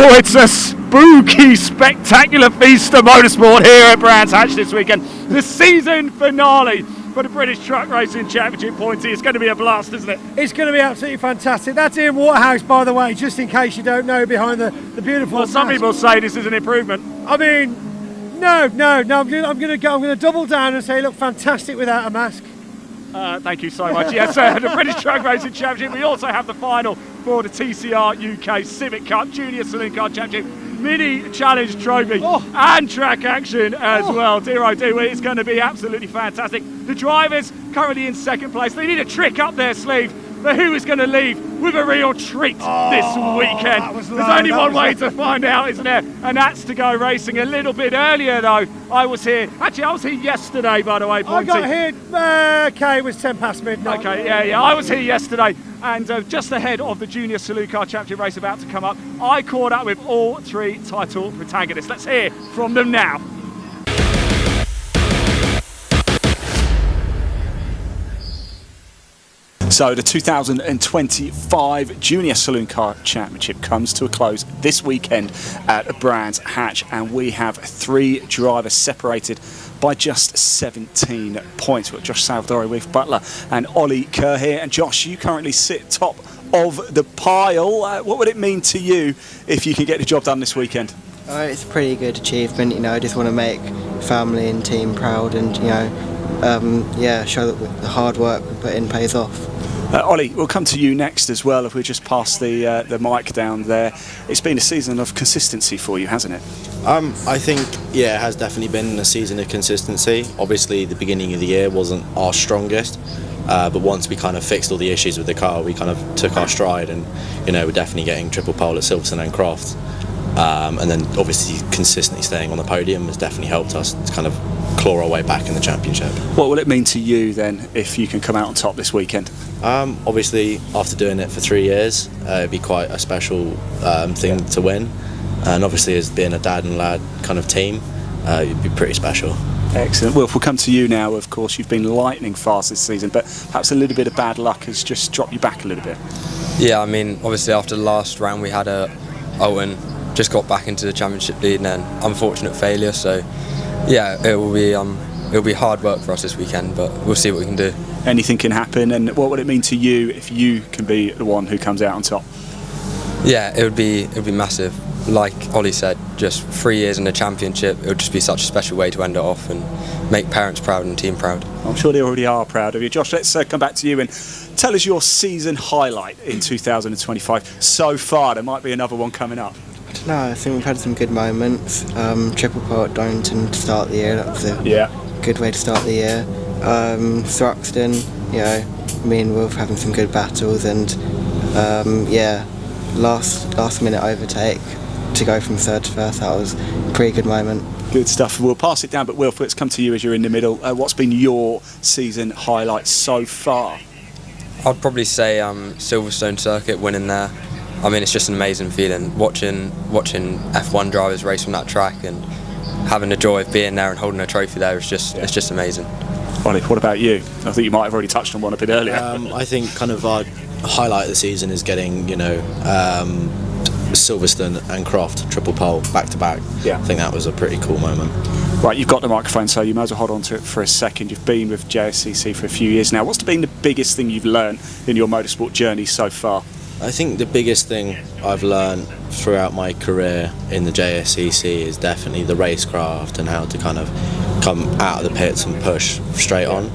Oh, it's a spooky, spectacular feast of motorsport here at Brands Hatch this weekend. The season finale for the British Truck Racing Championship Pointy. It's going to be a blast, isn't it? It's going to be absolutely fantastic. That's Ian Waterhouse, by the way, just in case you don't know, behind the beautiful. Well, some people say this is an improvement. I mean, no. I'm going to double down and say, look, fantastic without a mask. Thank you so much. Yes, the British Truck Racing Championship. We also have the final for the TCR UK Civic Cup Junior Saloon Car Championship Mini Challenge Trophy and track action as well. Dear oh dear, it's going to be absolutely fantastic. The drivers currently in second place. They need a trick up their sleeve, but who is going to leave with a real treat this weekend? There's only one way to find out, isn't there? And that's to go racing a little bit earlier, though. I was here yesterday, by the way, Pointy. I got here, it was 10 past midnight. Okay, yeah, I was here yesterday, and just ahead of the Junior Saloon Car Championship race about to come up, I caught up with all three title protagonists. Let's hear from them now. So the 2025 Junior Saloon Car Championship comes to a close this weekend at Brands Hatch, and we have three drivers separated by just 17 points. We've got Josh Salvadori, Wilf Butler and Ollie Kerr here. And Josh, you currently sit top of the pile. What would it mean to you if you can get the job done this weekend? It's a pretty good achievement. I just want to make family and team proud, and show that the hard work we put in pays off. Ollie, we'll come to you next as well. If we just pass the mic down there, it's been a season of consistency for you, hasn't it? I think, it has definitely been a season of consistency. Obviously, the beginning of the year wasn't our strongest, but once we kind of fixed all the issues with the car, we kind of took our stride, and we're definitely getting triple pole at Silverstone and Croft. And then obviously consistently staying on the podium has definitely helped us to kind of claw our way back in the championship. What will it mean to you then if you can come out on top this weekend? Obviously, after doing it for 3 years, it'd be quite a special thing to win, and obviously as being a dad and lad kind of team, it'd be pretty special. Excellent. Wilf, we'll come to you now. Of course, you've been lightning fast this season, but perhaps a little bit of bad luck has just dropped you back a little bit. Yeah, I mean, obviously after the last round we had Owen just got back into the championship lead, and then unfortunate failure. So yeah, it'll be hard work for us this weekend, but we'll see what we can do. Anything can happen, and what would it mean to you if you can be the one who comes out on top? Yeah, it would be massive. Like Ollie said, just 3 years in the championship, it would just be such a special way to end it off and make parents proud and team proud. I'm sure they already are proud of you. Josh, let's come back to you and tell us your season highlight in 2025 so far. There might be another one coming up. I don't know, I think we've had some good moments. Triple pole at Donington to start the year, that was a good way to start the year. Thruxton, me and Wilf having some good battles, and last minute overtake to go from third to first, that was a pretty good moment. Good stuff. We'll pass it down, but Wilf, let's come to you as you're in the middle. What's been your season highlight so far? I'd probably say Silverstone circuit, winning there. I mean, it's just an amazing feeling watching F1 drivers race from that track, and having the joy of being there and holding a trophy there is just it's just amazing. Ollie, what about you? I think you might have already touched on one a bit earlier. I think kind of our highlight of the season is getting Silverstone and Croft triple pole back to back. I think that was a pretty cool moment. Right, you've got the microphone, so you might as well hold on to it for a second. You've been with JSCC for a few years now. What's been the biggest thing you've learned in your motorsport journey so far? I think the biggest thing I've learned throughout my career in the JSCC is definitely the racecraft and how to kind of come out of the pits and push straight on.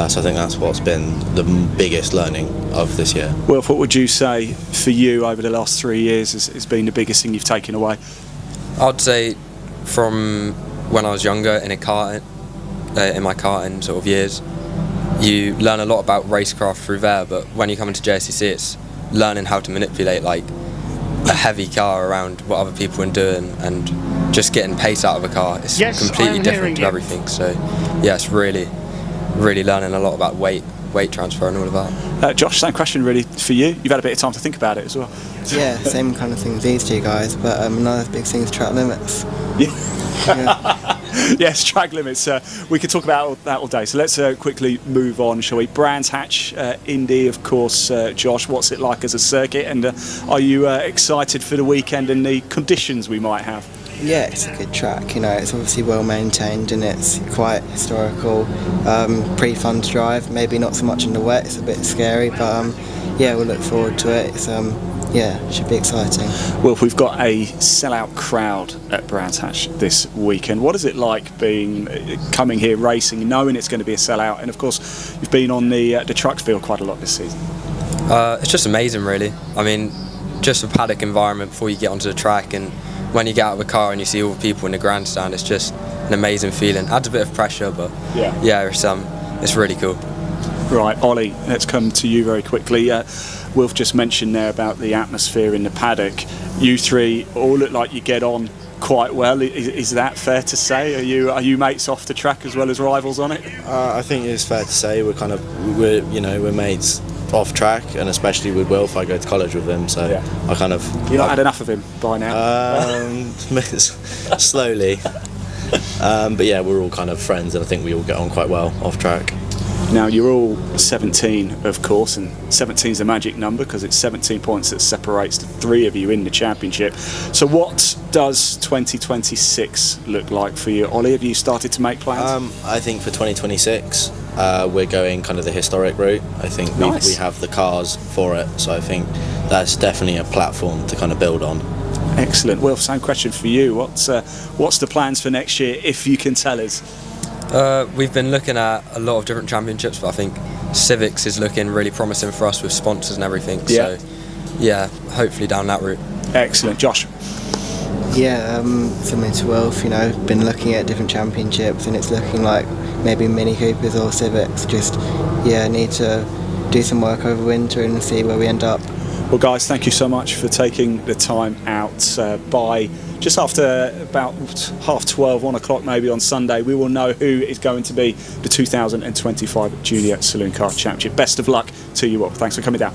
So I think that's what's been the biggest learning of this year. Wilf, what would you say for you over the last 3 years has been the biggest thing you've taken away? I'd say from when I was younger in my karting sort of years, you learn a lot about racecraft through there, but when you come into JSCC, it's learning how to manipulate like a heavy car around what other people are doing, and just getting pace out of a car. It's completely different to everything. So yeah, it's really learning a lot about weight transfer and all of that. Josh, same question really for you. You've had a bit of time to think about it as well. Yeah, same kind of thing with these two guys, but another big thing is track limits. Yes, track limits. We could talk about that all day. So let's quickly move on, shall we? Brands Hatch, Indy, of course. Josh, what's it like as a circuit? And are you excited for the weekend and the conditions we might have? Yeah, it's a good track. You know, it's obviously well maintained and it's quite historical. Pretty fun to drive. Maybe not so much in the wet. It's a bit scary, but yeah, we'll look forward to it. It's yeah, should be exciting. Well, we've got a sellout crowd at Brands Hatch this weekend. What is it like coming here racing, knowing it's going to be a sellout? And of course, you've been on the truck field quite a lot this season. It's just amazing, really. I mean, just a paddock environment before you get onto the track, and when you get out of the car and you see all the people in the grandstand, it's just an amazing feeling. Adds a bit of pressure, but yeah, it's really cool. Right, Ollie, let's come to you very quickly. Wilf just mentioned there about the atmosphere in the paddock. You three all look like you get on quite well. Is that fair to say? Are you mates off the track as well as rivals on it? I think it's fair to say we're mates off track, and especially with Wilf, I go to college with him, so I kind of... You've not had enough of him by now? Slowly. But yeah, we're all kind of friends, and I think we all get on quite well off track. Now, you're all 17, of course, and 17 is a magic number because it's 17 points that separates the three of you in the championship. So what does 2026 look like for you? Ollie, have you started to make plans? I think for 2026, we're going kind of the historic route. I think we have the cars for it, so I think that's definitely a platform to kind of build on. Excellent. Well, same question for you. What's the plans for next year, if you can tell us? We've been looking at a lot of different championships, but I think Civics is looking really promising for us with sponsors and everything. Yeah. So, yeah, hopefully down that route. Excellent. Josh? Yeah, similar to Wilf, you know, been looking at different championships and it's looking like maybe Mini Coopers or Civics. Just, need to do some work over winter and see where we end up. Well, guys, thank you so much for taking the time out. By just after about 12:30, 1 o'clock maybe on Sunday, we will know who is going to be the 2025 Junior Saloon Car Championship. Best of luck to you all. Thanks for coming down.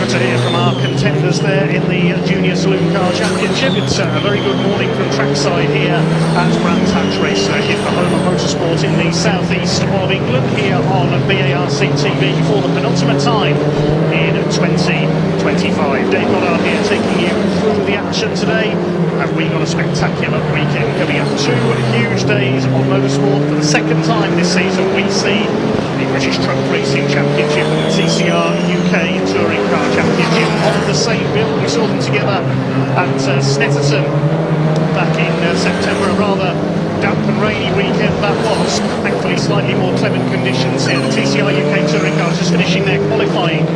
To hear from our contenders there in the Junior Saloon Car Championship. It's a very good morning from trackside here at Brands Hatch Race, the home of motorsport in the southeast of England, here on BARC TV for the penultimate time in 2025. Dave Goddard here taking you through the action today. Have we got a spectacular weekend coming up? 2 huge days of motorsport. For the second time this season, we see the British Truck Racing Championship and the TCR UK Touring Car Championship on the same bill. We saw them together at Snetterton back in September. A rather damp and rainy weekend that was. Thankfully slightly more clement conditions here. The TCR UK Touring Cars just finishing their qualifying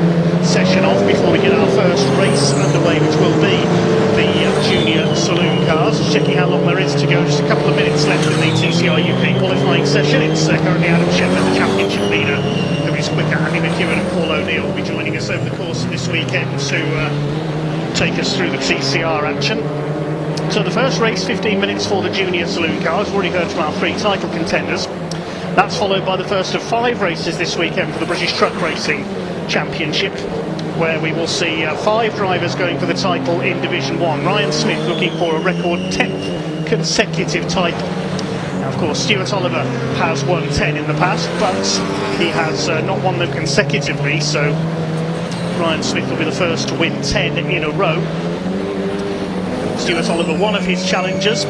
session off before we get our first race underway, which will be the Junior Saloon Cars. Just checking how long there is to go. Just a couple of minutes left in the TCR UK qualifying session. It's currently Adam Shepherd, the championship leader, who is quicker. Andy McEwen and Paul O'Neill will be joining us over the course of this weekend to take us through the TCR action. So the first race, 15 minutes for the Junior Saloon Cars. We've already heard from our 3 title contenders. That's followed by the first of 5 races this weekend for the British Truck Racing Championship, where we will see 5 drivers going for the title in Division 1. Ryan Smith looking for a record 10th consecutive title. Now, of course, Stuart Oliver has won 10 in the past, but he has not won them consecutively, so Ryan Smith will be the first to win 10 in a row. Stuart Oliver, one of his challengers.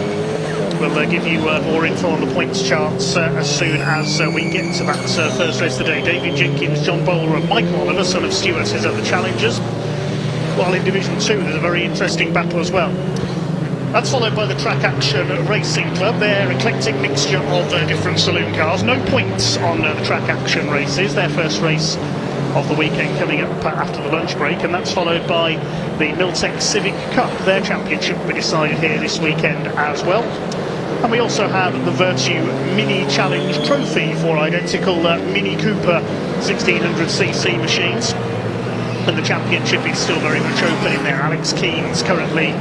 We'll give you more info on the points charts as soon as we get to that first race of the day. David Jenkins, John Bowler and Michael Oliver, son of Stuart, his other challengers. While in Division 2 there's a very interesting battle as well. That's followed by the Track Action Racing Club, their eclectic mixture of different saloon cars. No points on the Track Action races, their first race of the weekend coming up after the lunch break, and that's followed by the Miltech Civic Cup. Their championship will be decided here this weekend as well. And we also have the Virtue Mini Challenge Trophy for identical Mini Cooper 1600cc machines. And the championship is still very much open in there. Alex Keen's currently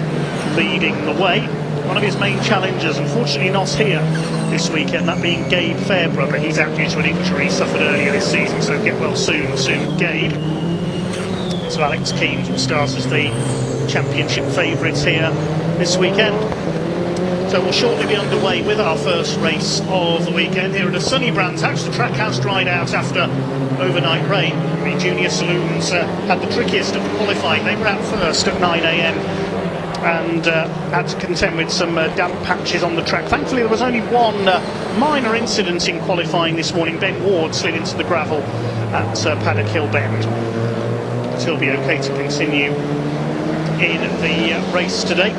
leading the way. One of his main challengers, unfortunately not here this weekend, that being Gabe Fairbrother. He's out due to an injury suffered earlier this season, so get well soon, Gabe. So Alex Keanes will start as the championship favourites here this weekend. So we'll shortly be underway with our first race of the weekend here at a sunny Brands Hatch. The track has dried out after overnight rain. The junior saloons had the trickiest of the qualifying. They were out first at 9 AM and had to contend with some damp patches on the track. Thankfully there was only one minor incident in qualifying this morning. Ben Ward slid into the gravel at Paddock Hill Bend. But he'll be okay to continue in the race today.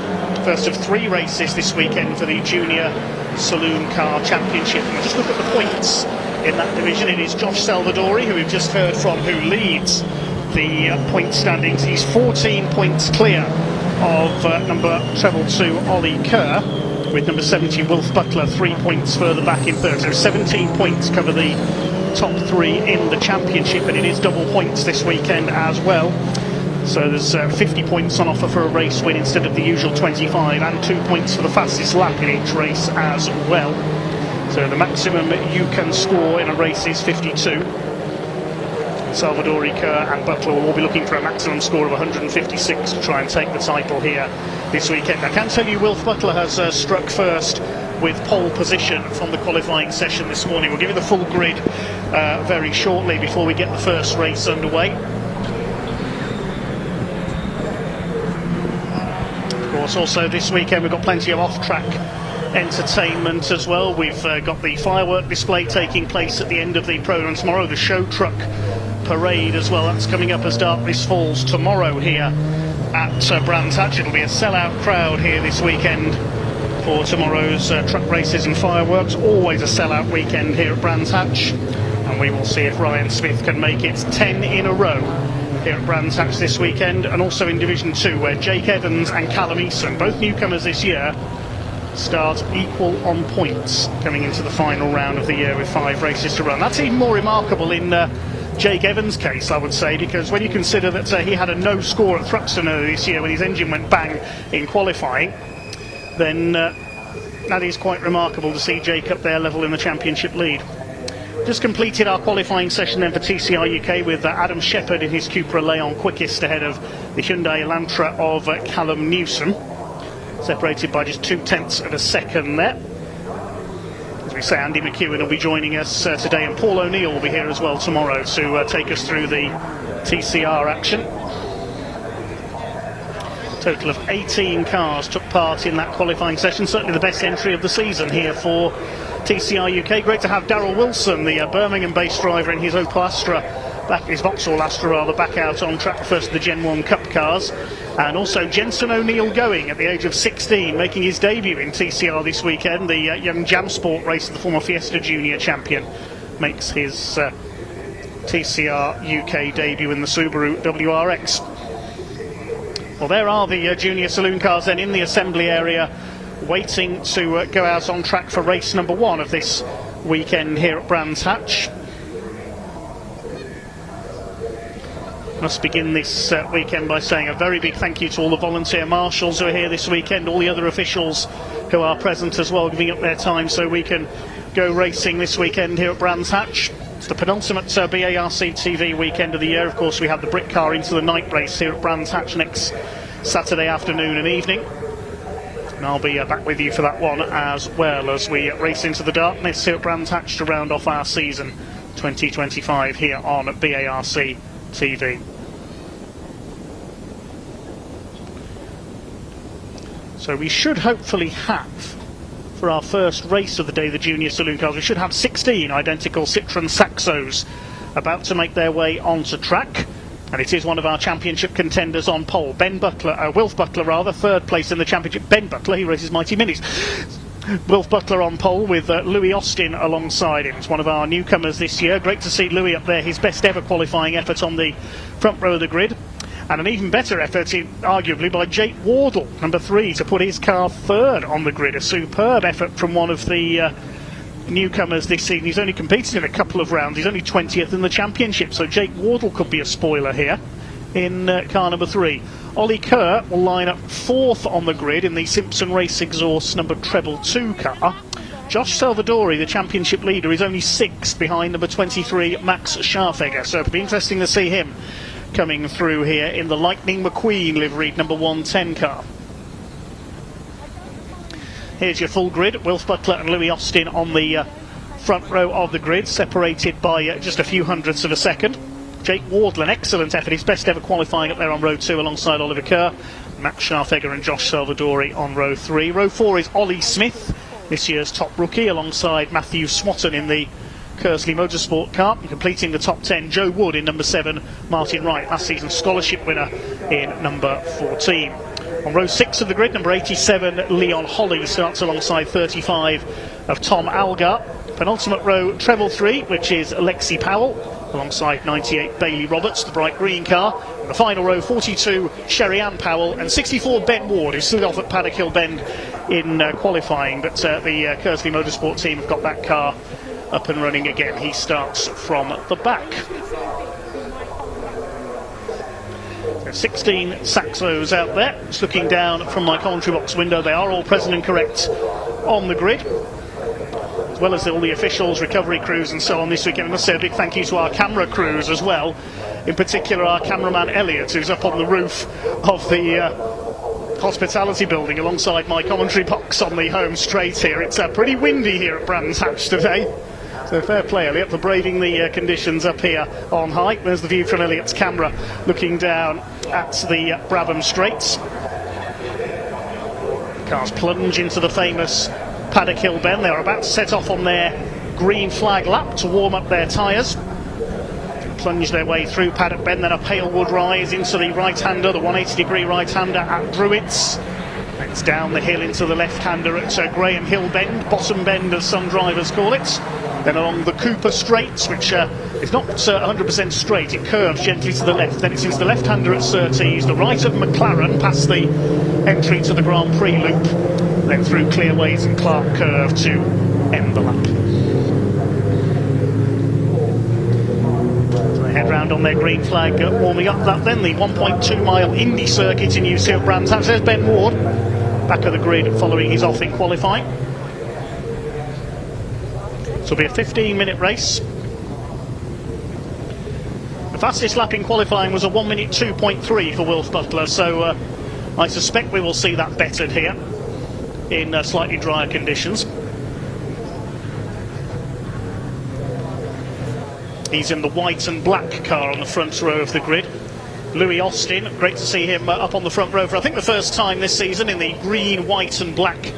First of 3 races this weekend for the Junior Saloon Car Championship. And we'll just look at the points in that division. It is Josh Salvadori, who we've just heard from, who leads the point standings. He's 14 points clear of number treble 2 Ollie Kerr, with number 70 Wilf Butler 3 points further back in third. So 17 points cover the top 3 in the championship, and it is double points this weekend as well. So there's 50 points on offer for a race win instead of the usual 25, and 2 points for the fastest lap in each race as well. So the maximum you can score in a race is 52. Salvadori, Kerr and Butler will all be looking for a maximum score of 156 to try and take the title here this weekend. I can tell you Wilf Butler has struck first with pole position from the qualifying session this morning. We'll give you the full grid very shortly before we get the first race underway. Also this weekend we've got plenty of off-track entertainment as well. We've got the firework display taking place at the end of the programme tomorrow, the show truck parade as well. That's coming up as darkness falls tomorrow here at Brands Hatch. It'll be a sellout crowd here this weekend for tomorrow's truck races and fireworks. Always a sellout weekend here at Brands Hatch, and we will see if Ryan Smith can make it 10 in a row here at Brands Hatch this weekend. And also in Division 2, where Jake Evans and Callum Eason, both newcomers this year, start equal on points coming into the final round of the year with 5 races to run. That's even more remarkable in Jake Evans' case, I would say, because when you consider that he had a no score at Thruxton earlier this year when his engine went bang in qualifying, then that is quite remarkable to see Jake up there level in the championship lead. Just completed our qualifying session then for TCR UK with Adam Shepherd in his Cupra Leon quickest ahead of the Hyundai Elantra of Callum Newsom, separated by just 0.2 of a second there. As we say, Andy McEwen will be joining us today, and Paul O'Neill will be here as well tomorrow to take us through the TCR action. A total of 18 cars took part in that qualifying session, certainly the best entry of the season here for TCR UK. Great to have Darryl Wilson, the Birmingham-based driver, in his Opel Astra, his Vauxhall Astra rather, back out on track first of the Gen 1 Cup cars. And also Jensen O'Neill going at the age of 16, making his debut in TCR this weekend. The young Jam Sport racer, the former Fiesta Junior champion, makes his TCR UK debut in the Subaru WRX. Well, there are the junior saloon cars then in the assembly area, waiting to go out on track for race number 1 of this weekend here at Brands Hatch. Must begin this weekend by saying a very big thank you to all the volunteer marshals who are here this weekend, all the other officials who are present as well, giving up their time so we can go racing this weekend here at Brands Hatch. It's the penultimate BARC TV weekend of the year. Of course, we have the Brick Car into the night race here at Brands Hatch next Saturday afternoon and evening. And I'll be back with you for that one as well as we race into the darkness here at Brands Hatch to round off our season 2025 here on BARC TV. So we should hopefully have, for our first race of the day, the junior saloon cars, we should have 16 identical Citroën Saxos about to make their way onto track. And it is one of our championship contenders on pole. Wilf Butler, third place in the championship. Ben Butler, he races Mighty Minis. Wilf Butler on pole with Louis Austin alongside him. It's one of our newcomers this year. Great to see Louis up there, his best ever qualifying effort on the front row of the grid. And an even better effort, arguably, by Jake Wardle, number 3, to put his car third on the grid. A superb effort from one of the newcomers this season. He's only competed in a couple of rounds. He's only 20th in the championship, so Jake Wardle could be a spoiler here in car number 3. Ollie Kerr will line up 4th on the grid in the Simpson Race Exhaust number treble 2 car. Josh Salvadori, the championship leader, is only 6th behind number 23 Max Scharfegger, so it'll be interesting to see him coming through here in the Lightning McQueen liveried number 110 car. Here's your full grid. Wilf Butler and Louis Austin on the front row of the grid, separated by just a few hundredths of a second. Jake Wardle, an excellent effort, his best ever qualifying up there on row 2 alongside Oliver Kerr. Matt Scharfegger and Josh Salvadori on row 3. Row 4 is Ollie Smith, this year's top rookie, alongside Matthew Swatton in the Kersley Motorsport car. And completing the top 10, Joe Wood in number 7, Martin Wright, last season's scholarship winner in number 14. On row 6 of the grid, number 87, Leon Holly starts alongside 35 of Tom Algar. Penultimate row, treble 3, which is Alexi Powell, alongside 98 Bailey Roberts, the bright green car. And the final row, 42, Sherry Ann Powell, and 64 Ben Ward, who slid off at Paddock Hill Bend in qualifying, but the Kersley Motorsport team have got that car up and running again. He starts from the back. So 16 Saxos out there. Just looking down from my commentary box window, they are all present and correct on the grid, as well as all the officials, recovery crews and so on this weekend. I must say a big thank you to our camera crews as well, in particular our cameraman Elliot, who's up on the roof of the hospitality building alongside my commentary box on the home straight here. It's pretty windy here at Brands Hatch today, so fair play Elliot for braving the conditions up here on high. There's the view from Elliot's camera looking down at the Brabham Straits. Cars plunge into the famous Paddock Hill Bend. They are about to set off on their green flag lap to warm up their tyres. Plunge their way through Paddock Bend, then up Halewood Rise into the right-hander, the 180-degree right-hander at Druids. It's down the hill into the left-hander at Graham Hill Bend, bottom bend as some drivers call it. Then along the Cooper Straits, which is not 100% straight, it curves gently to the left. Then it's into the left-hander at Surtees, the right of McLaren, past the entry to the Grand Prix loop, then through Clearways and Clark Curve to end the lap. So they head round on their green flag, warming up that then, the 1.2 mile Indy circuit in use here at Brands Hatch. There's Ben Ward, back of the grid following his off in qualifying. This will be a 15-minute race. The fastest lap in qualifying was a 1 minute 2.3 for Wilf Butler, so I suspect we will see that bettered here in slightly drier conditions. He's in the white and black car on the front row of the grid. Louis Austin, great to see him up on the front row for I think the first time this season in the green, white and black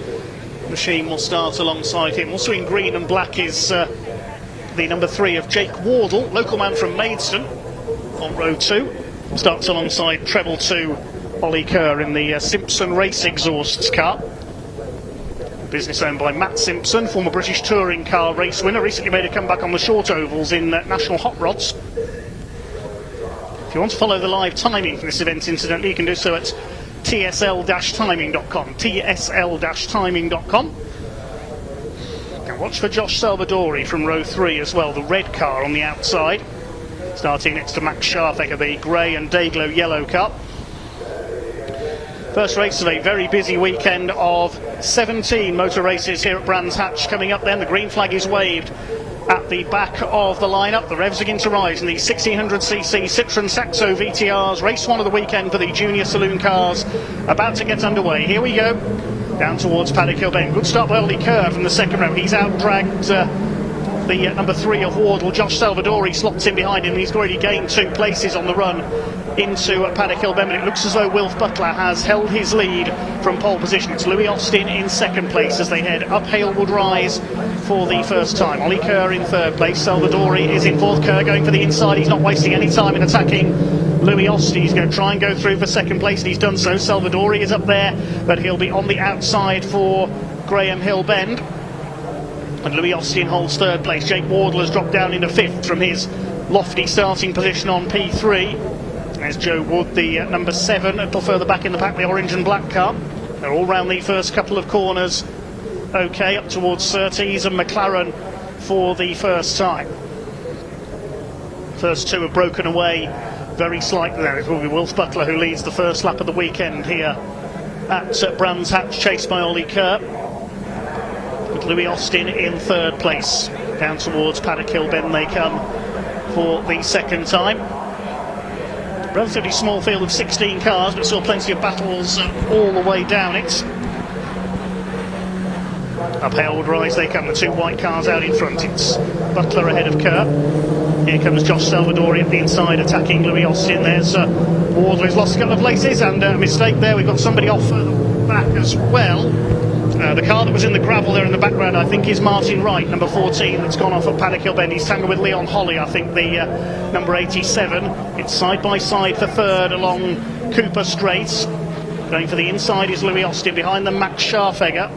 machine. Will start alongside him. Also in green and black is the number 3 of Jake Wardle, local man from Maidstone, on row 2. Starts alongside treble 2 Ollie Kerr in the Simpson Race exhausts car. Business owned by Matt Simpson, former British touring car race winner, recently made a comeback on the short ovals in National Hot Rods. If you want to follow the live timing for this event, incidentally, you can do so at tsl-timing.com. tsl-timing.com. And watch for Josh Salvadori from row 3 as well, the red car on the outside, starting next to Max Scharfegger, the grey and Dayglow yellow car. First race of a very busy weekend of 17 motor races here at Brands Hatch coming up then. The green flag is waved at the back of the lineup. The revs begin to rise in the 1600cc Citroën Saxo VTRs. Race 1 of the weekend for the junior saloon cars about to get underway. Here we go, down towards Paddock Hill Bend. Good start by Ollie Kerr from the second row. He's out-dragged the number 3 of Wardle. Josh Salvadori slots in behind him. He's already gained 2 places on the run into Paddock Hill Bend. It looks as though Wilf Butler has held his lead from pole position. It's Louis Austin in second place as they head up Halewood Rise for the first time. Ollie Kerr in third place. Salvadori is in fourth. Kerr going for the inside. He's not wasting any time in attacking Louis Austin. He's going to try and go through for second place, and he's done so. Salvadori is up there, but he'll be on the outside for Graham Hill Bend. And Louis Austin holds third place. Jake Wardle has dropped down into fifth from his lofty starting position on P3. There's Joe Wood, the number 7, a little further back in the pack, the orange and black car. They're all round the first couple of corners. Okay, up towards Surtees and McLaren for the first time. First 2 have broken away very slightly there. It will be Wilf Butler who leads the first lap of the weekend here at Brands Hatch, chased by Ollie Kerr. With Louis Austin in third place. Down towards Paddock Hill Bend they come for the second time. Relatively small field of 16 cars, but still plenty of battles all the way down it. Up Harewood Rise they come, the two white cars out in front. It's Butler ahead of Kerr. Here comes Josh Salvadori at the inside, attacking Louis Austin. There's Wardlow's who's lost a couple of places, and a mistake there. We've got somebody off at the back as well. The car that was in the gravel there in the background, I think, is Martin Wright, number 14, that's gone off at Paddock Hill Bend. He's tangled with Leon Holly, I think, the number 87. It's side by side for third along Cooper Straight. Going for the inside is Louis Austin. Behind them, Max Scharfegger.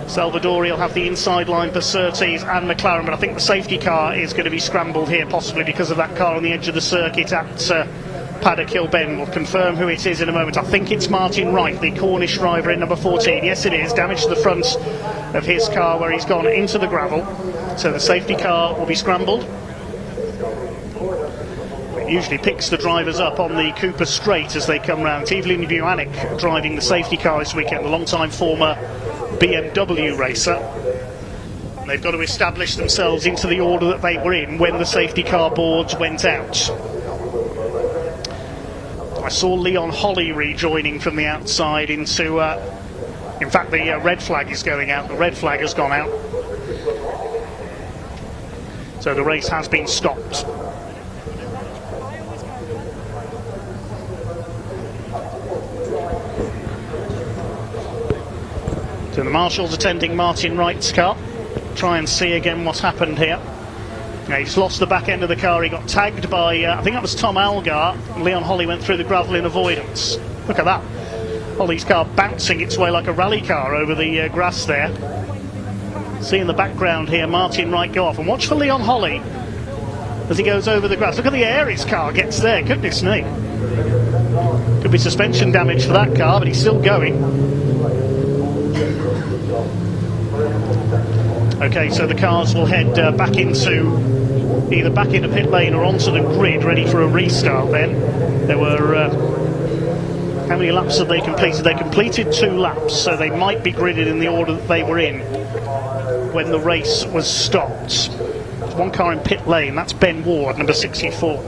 Salvadori will have the inside line for Surtees and McLaren, but I think the safety car is going to be scrambled here, possibly because of that car on the edge of the circuit at Paddock Hill Bend. We'll confirm who it is in a moment. I think it's Martin Wright, the Cornish driver in number 14. Yes, it is. Damage to the front of his car where he's gone into the gravel. So the safety car will be scrambled. It usually picks the drivers up on the Cooper Straight as they come round. Evelyn Buanik driving the safety car this weekend, the long-time former BMW racer. They've got to establish themselves into the order that they were in when the safety car boards went out. I saw Leon Holly rejoining from the outside into... in fact, the red flag is going out. The red flag has gone out. So the race has been stopped. So the marshals attending Martin Wright's car. Try and see again what happened here. He's lost the back end of the car. He got tagged by, I think that was Tom Algar. Leon Holly went through the gravel in avoidance. Look at that. Holly's car bouncing its way like a rally car over the grass there. See in the background here Martin Wright go off. And watch for Leon Holly as he goes over the grass. Look at the air his car gets there. Goodness me. Could be suspension damage for that car, but he's still going. Okay, so the cars will head back into either back into pit lane or onto the grid, ready for a restart then. There were... how many laps have they completed? They completed 2 laps, so they might be gridded in the order that they were in when the race was stopped. There's one car in pit lane, that's Ben Ward, number 64.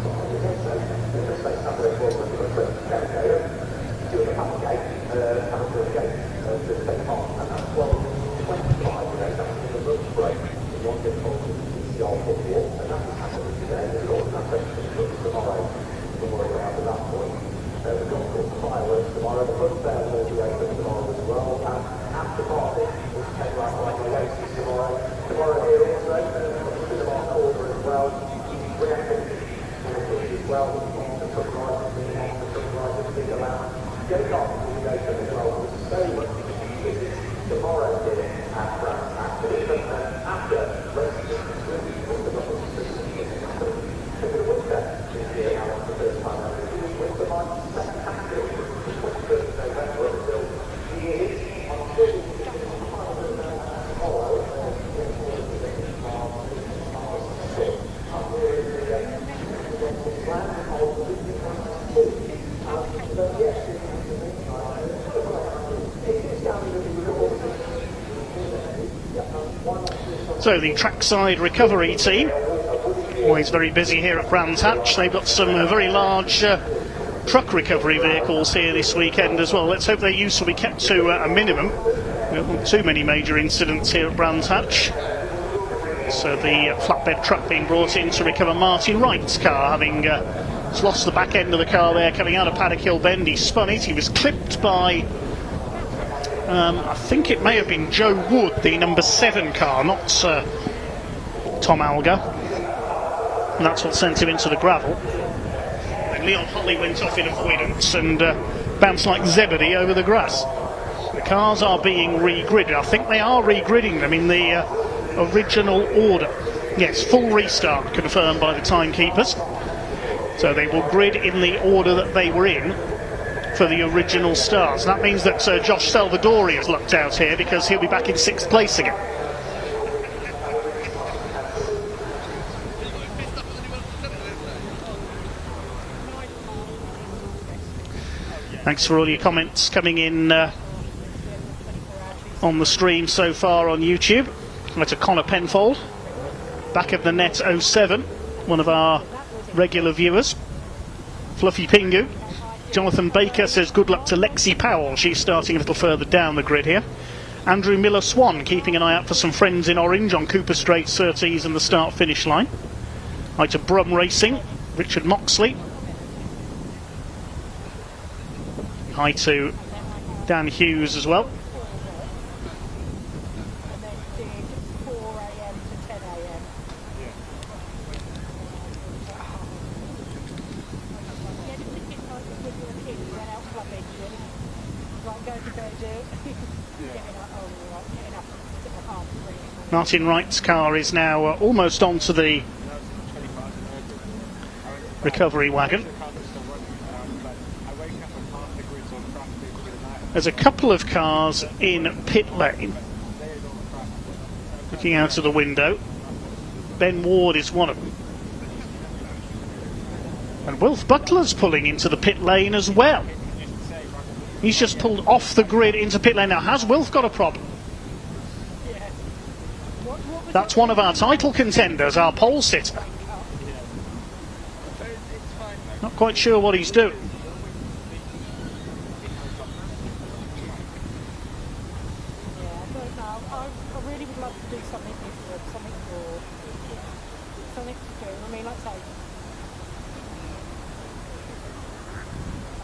So the trackside recovery team, always very busy here at Brands Hatch. They've got some very large truck recovery vehicles here this weekend as well. Let's hope their use will be kept to a minimum. We don't want too many major incidents here at Brands Hatch. So the flatbed truck being brought in to recover Martin Wright's car, having lost the back end of the car there coming out of Paddock Hill Bend. He spun it, he was clipped by... I think it may have been Joe Wood, the number 7 car, not Tom Algar. And that's what sent him into the gravel. And Leon Holly went off in avoidance and bounced like Zebedee over the grass. The cars are being re-gridded. I think they are re-gridding them in the original order. Yes, full restart confirmed by the timekeepers. So they will grid in the order that they were in for the original stars. That means that Josh Salvadori has lucked out here because he'll be back in 6th place again. Thanks for all your comments coming in on the stream so far on YouTube. That's a Connor Penfold, back of the net 07, one of our regular viewers. Fluffy Pingu. Jonathan Baker says good luck to Lexi Powell. She's starting a little further down the grid here. Andrew Miller-Swan keeping an eye out for some friends in orange on Cooper Straight, Surtees and the start-finish line. Hi to Brum Racing, Richard Moxley. Hi to Dan Hughes as well. Martin Wright's car is now almost onto the recovery wagon. There's a couple of cars in pit lane. Looking out of the window. Ben Ward is one of them. And Wilf Butler's pulling into the pit lane as well. He's just pulled off the grid into pit lane now. Has Wilf got a problem? That's one of our title contenders, our pole sitter. Not quite sure what he's doing. I really would love to do something different, something more, something to do. I mean, like I say,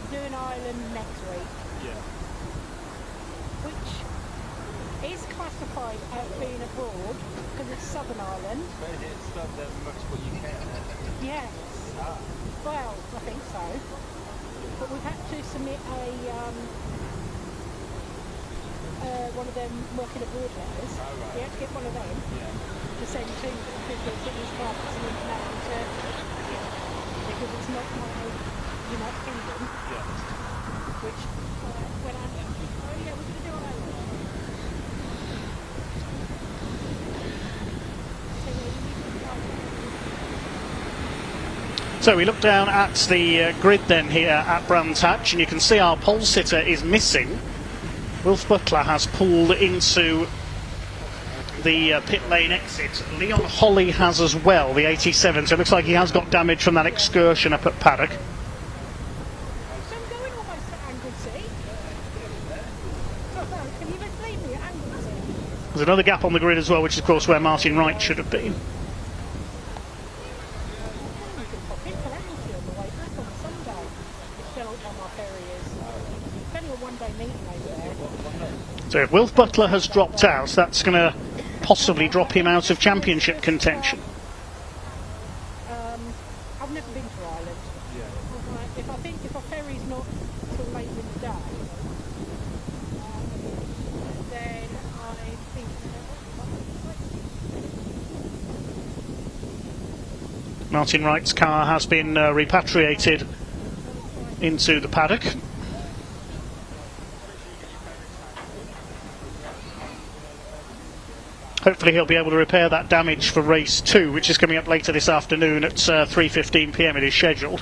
I'm doing Ireland next week, which is classified as being abroad because it's Southern Ireland. But it's done that much what you can. Yes. Well, I think so. But we've had to submit a one of them working abroad letters. We had to get one of them to send to them because it was like it's an international service. Because it's not my United Kingdom. Which when I we're going to do it over. So we look down at the grid then here at Brands Hatch, and you can see our pole sitter is missing. Wilf Butler has pulled into the pit lane exit. Leon Holly has as well, the 87, so it looks like he has got damage from that excursion up at Paddock. So I'm going almost to Anglesey. Can you just leave me at Anglesey? There's another gap on the grid as well, which is of course where Martin Wright should have been. So if Wilf Butler has dropped out, that's going to possibly drop him out of championship contention. I've never been to Ireland. If a ferry's not till late in the day, then I think. Martin Wright's car has been repatriated into the paddock. Hopefully he'll be able to repair that damage for race 2, which is coming up later this afternoon at 3:15 PM. It is scheduled.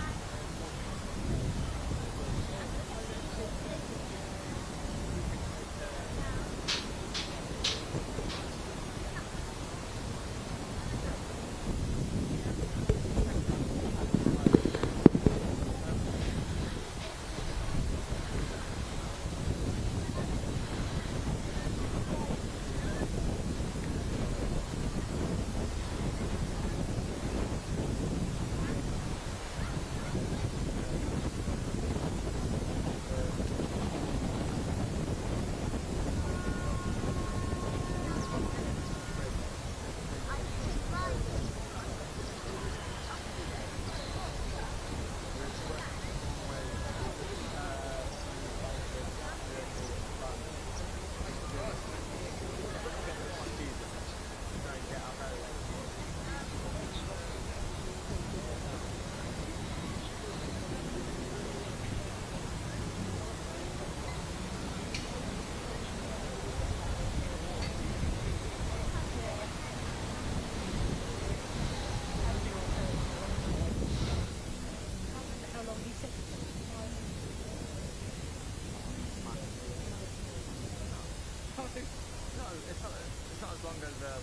It's not as long as the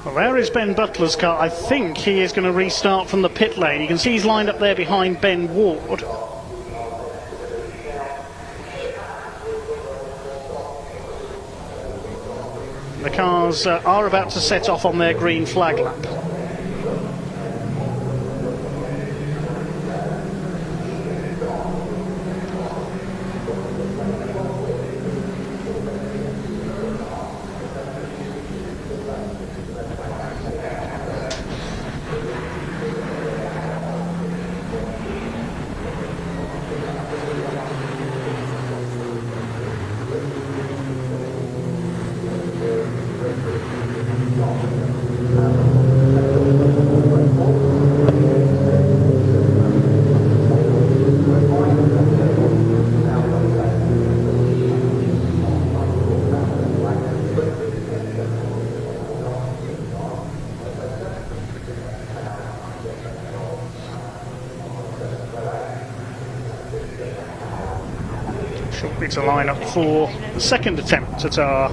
Well, there is Ben Butler's car. I think he is going to restart from the pit lane. You can see he's lined up there behind Ben Ward. The cars are about to set off on their green flag lap. Shortly to line up for the second attempt at our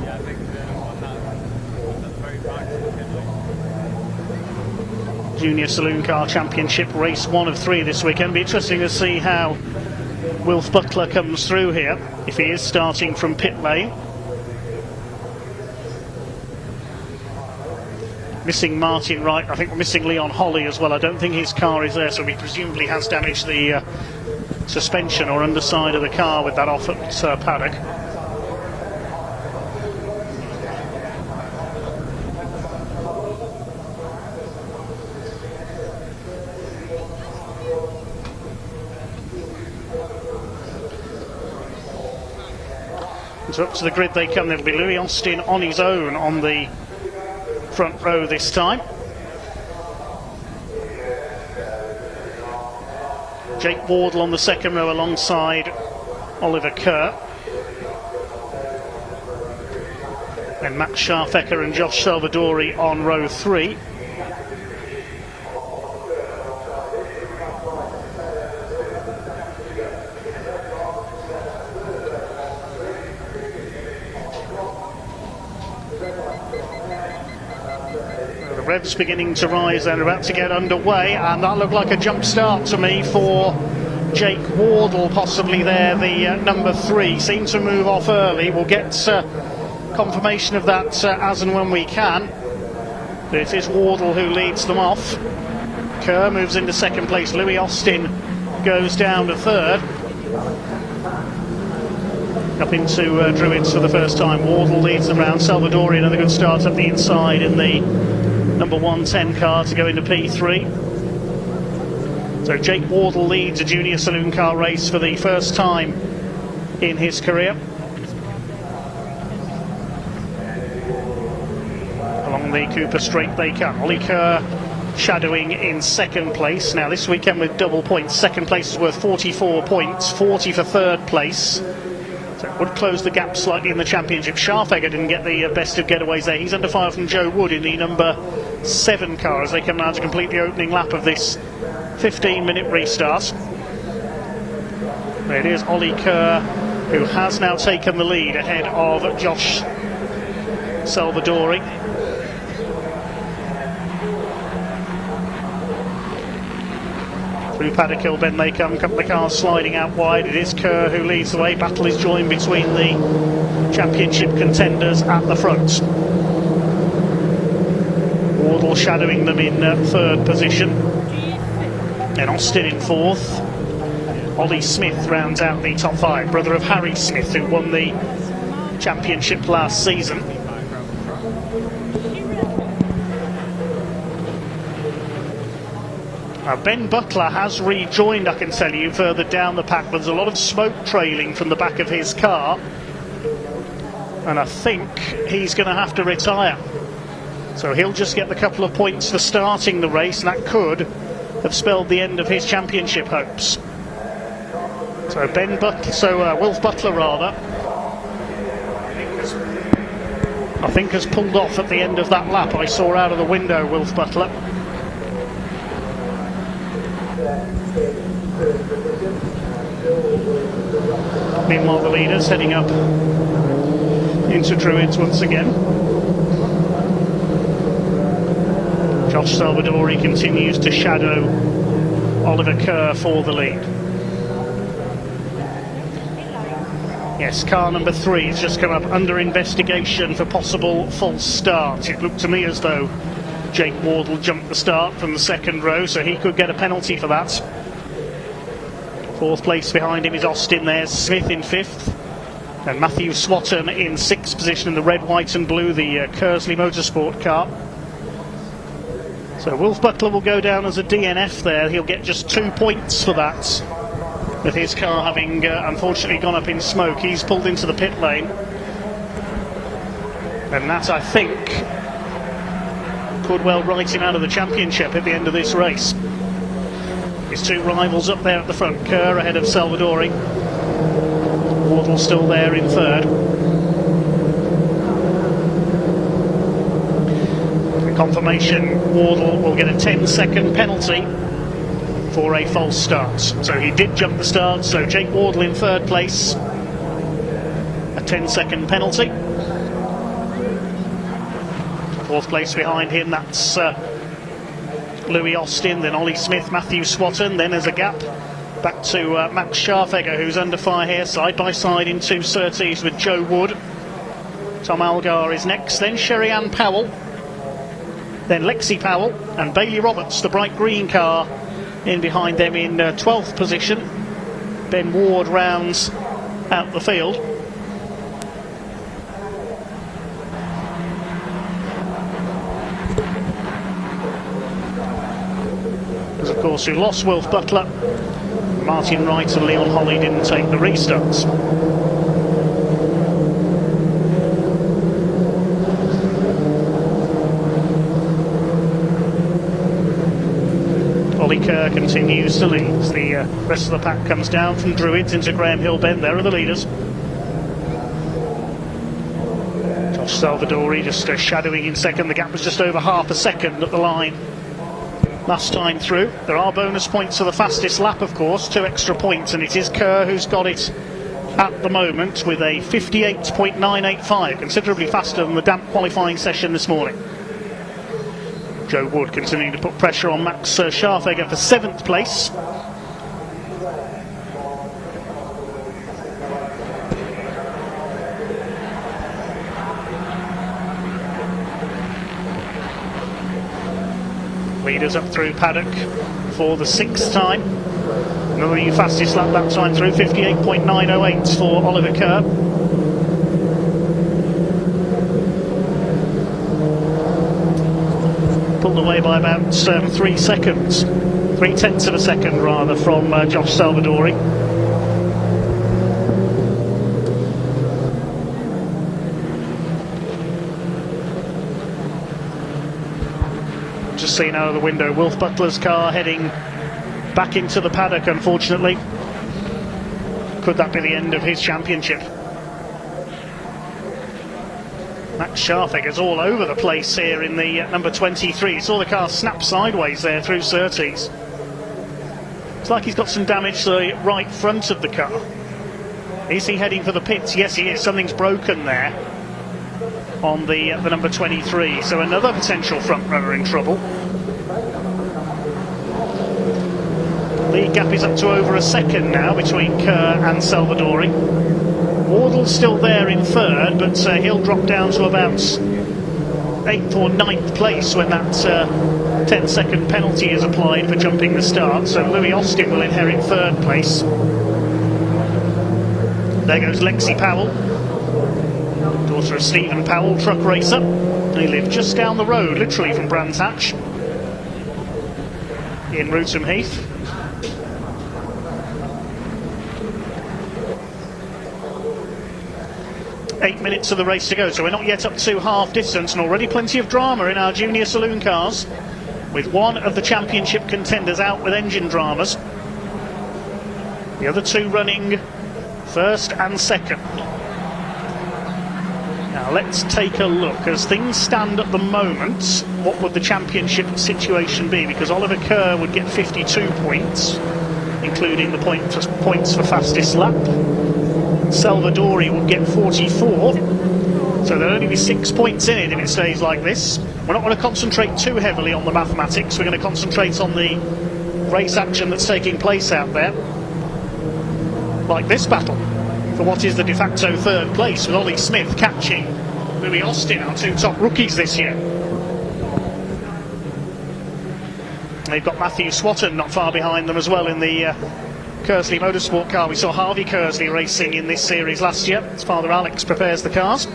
Junior Saloon Car Championship race 1 of 3 this weekend. Be interesting to see how Wilf Butler comes through here, if he is starting from pit lane. Missing Martin Wright, I think we're missing Leon Holly as well. I don't think his car is there, so he presumably has damaged the suspension or underside of the car with that off at paddock. So up to the grid they come. There'll be Louis Austin on his own on the front row this time. Jake Wardle on the second row alongside Oliver Kerr. And Matt Scharfecker and Josh Salvadori on row 3. Revs beginning to rise and about to get underway, and that looked like a jump start to me for Jake Wardle, possibly there, the number 3. Seemed to move off early. We'll get confirmation of that as and when we can. But it is Wardle who leads them off. Kerr moves into second place. Louis Austin goes down to third. Up into Druids for the first time. Wardle leads them round. Salvadori, another good start up the inside in the number 110 car to go into P3. So Jake Wardle leads a junior saloon car race for the first time in his career. Along the Cooper Straight they come. Ollie Kerr shadowing in second place. Now this weekend with double points, second place is worth 44 points, 40 for third place. So it would close the gap slightly in the championship. Scharfecker didn't get the best of getaways there. He's under fire from Joe Wood in the number 7 car as they come now to complete the opening lap of this 15-minute restart. There it is, Ollie Kerr, who has now taken the lead ahead of Josh Salvadori. Through Paddock Hill Bend they come, couple of cars sliding out wide. It is Kerr who leads the way. Battle is joined between the championship contenders at the front. Wardle shadowing them in third position. Then Austin in fourth. Ollie Smith rounds out the top 5, brother of Harry Smith, who won the championship last season. Ben Butler has rejoined, I can tell you, further down the pack. There's a lot of smoke trailing from the back of his car, and I think he's going to have to retire. So he'll just get the couple of points for starting the race, and that could have spelled the end of his championship hopes. So Wilf Butler rather, I think has pulled off at the end of that lap. I saw out of the window Wilf Butler. Meanwhile the leaders heading up into Druids once again. Josh Salvadori continues to shadow Oliver Kerr for the lead. Yes, car number 3 has just come up under investigation for possible false start. It looked to me as though Jake Wardle jumped the start from the second row, so he could get a penalty for that. 4th place behind him is Austin. There's Smith in 5th. And Matthew Swatton in 6th position in the red, white and blue, the Kersley Motorsport car. So Wolf Butler will go down as a DNF there. He'll get just 2 points for that, with his car having unfortunately gone up in smoke. He's pulled into the pit lane. And that, I think, could well write him out of the championship at the end of this race. His 2 rivals up there at the front, Kerr ahead of Salvadori. Wardle still there in 3rd. Confirmation, Wardle will get a 10-second penalty for a false start. So he did jump the start, so Jake Wardle in 3rd place. A 10-second penalty. 4th place behind him, that's Louis Austin, then Ollie Smith, Matthew Swatton. Then there's a gap back to Max Scharfegger, who's under fire here, side by side in 2 surtees with Joe Wood. Tom Algar is next, then Sherry Ann Powell, then Lexi Powell and Bailey Roberts, the bright green car, in behind them in 12th position. Ben Ward rounds out the field. Because of course who lost Wolf Butler, Martin Wright and Leon Holly didn't take the restarts. Ollie Kerr continues to lead. The rest of the pack comes down from Druids into Graham Hill Bend. There are the leaders. Josh Salvadori just shadowing in 2nd. The gap was just over half a second at the line last time through. There are bonus points for the fastest lap, of course, 2 extra points, and it is Kerr who's got it at the moment with a 58.985, considerably faster than the damp qualifying session this morning. Joe Wood continuing to put pressure on Max Scharfegger for 7th place. Leaders up through paddock for the 6th time. Another new fastest lap that time through, 58.908 for Oliver Kerr. Pulled away by about 3 seconds, 3/10 of a second rather, from Josh Salvadori. Just seen out of the window, Wolf Butler's car heading back into the paddock, unfortunately. Could that be the end of his championship? Max Scharfegger's all over the place here in the number 23. Saw the car snap sideways there through Surtees. It's like he's got some damage to the right front of the car. Is he heading for the pits? Yes, he is. Something's broken there on the number 23. So another potential front runner in trouble. The gap is up to over a second now between Kerr and Salvadori. Wardle's still there in 3rd, but he'll drop down to about 8th or 9th place when that 10-second penalty is applied for jumping the start. So Louis Austin will inherit 3rd place. There goes Lexi Powell, daughter of Stephen Powell, truck racer. They live just down the road, literally from Brands Hatch, in Rootham Heath. Eight minutes of the race to go, so we're not yet up to half distance, and already plenty of drama in our junior saloon cars, with one of the championship contenders out with engine dramas. The other 2 running 1st and 2nd. Now let's take a look. As things stand at the moment, what would the championship situation be? Because Oliver Kerr would get 52 points, including the points for fastest lap. Salvadori would get 44, so there'll only be 6 points in it if it stays like this. We're not going to concentrate too heavily on the mathematics. We're going to concentrate on the race action that's taking place out there. Like this battle for what is the de facto third place, with Ollie Smith catching Louis Austin, our two top rookies this year. They've got Matthew Swatton not far behind them as well in the Kersley Motorsport car. We saw Harvey Kersley racing in this series last year. His father Alex prepares the cars.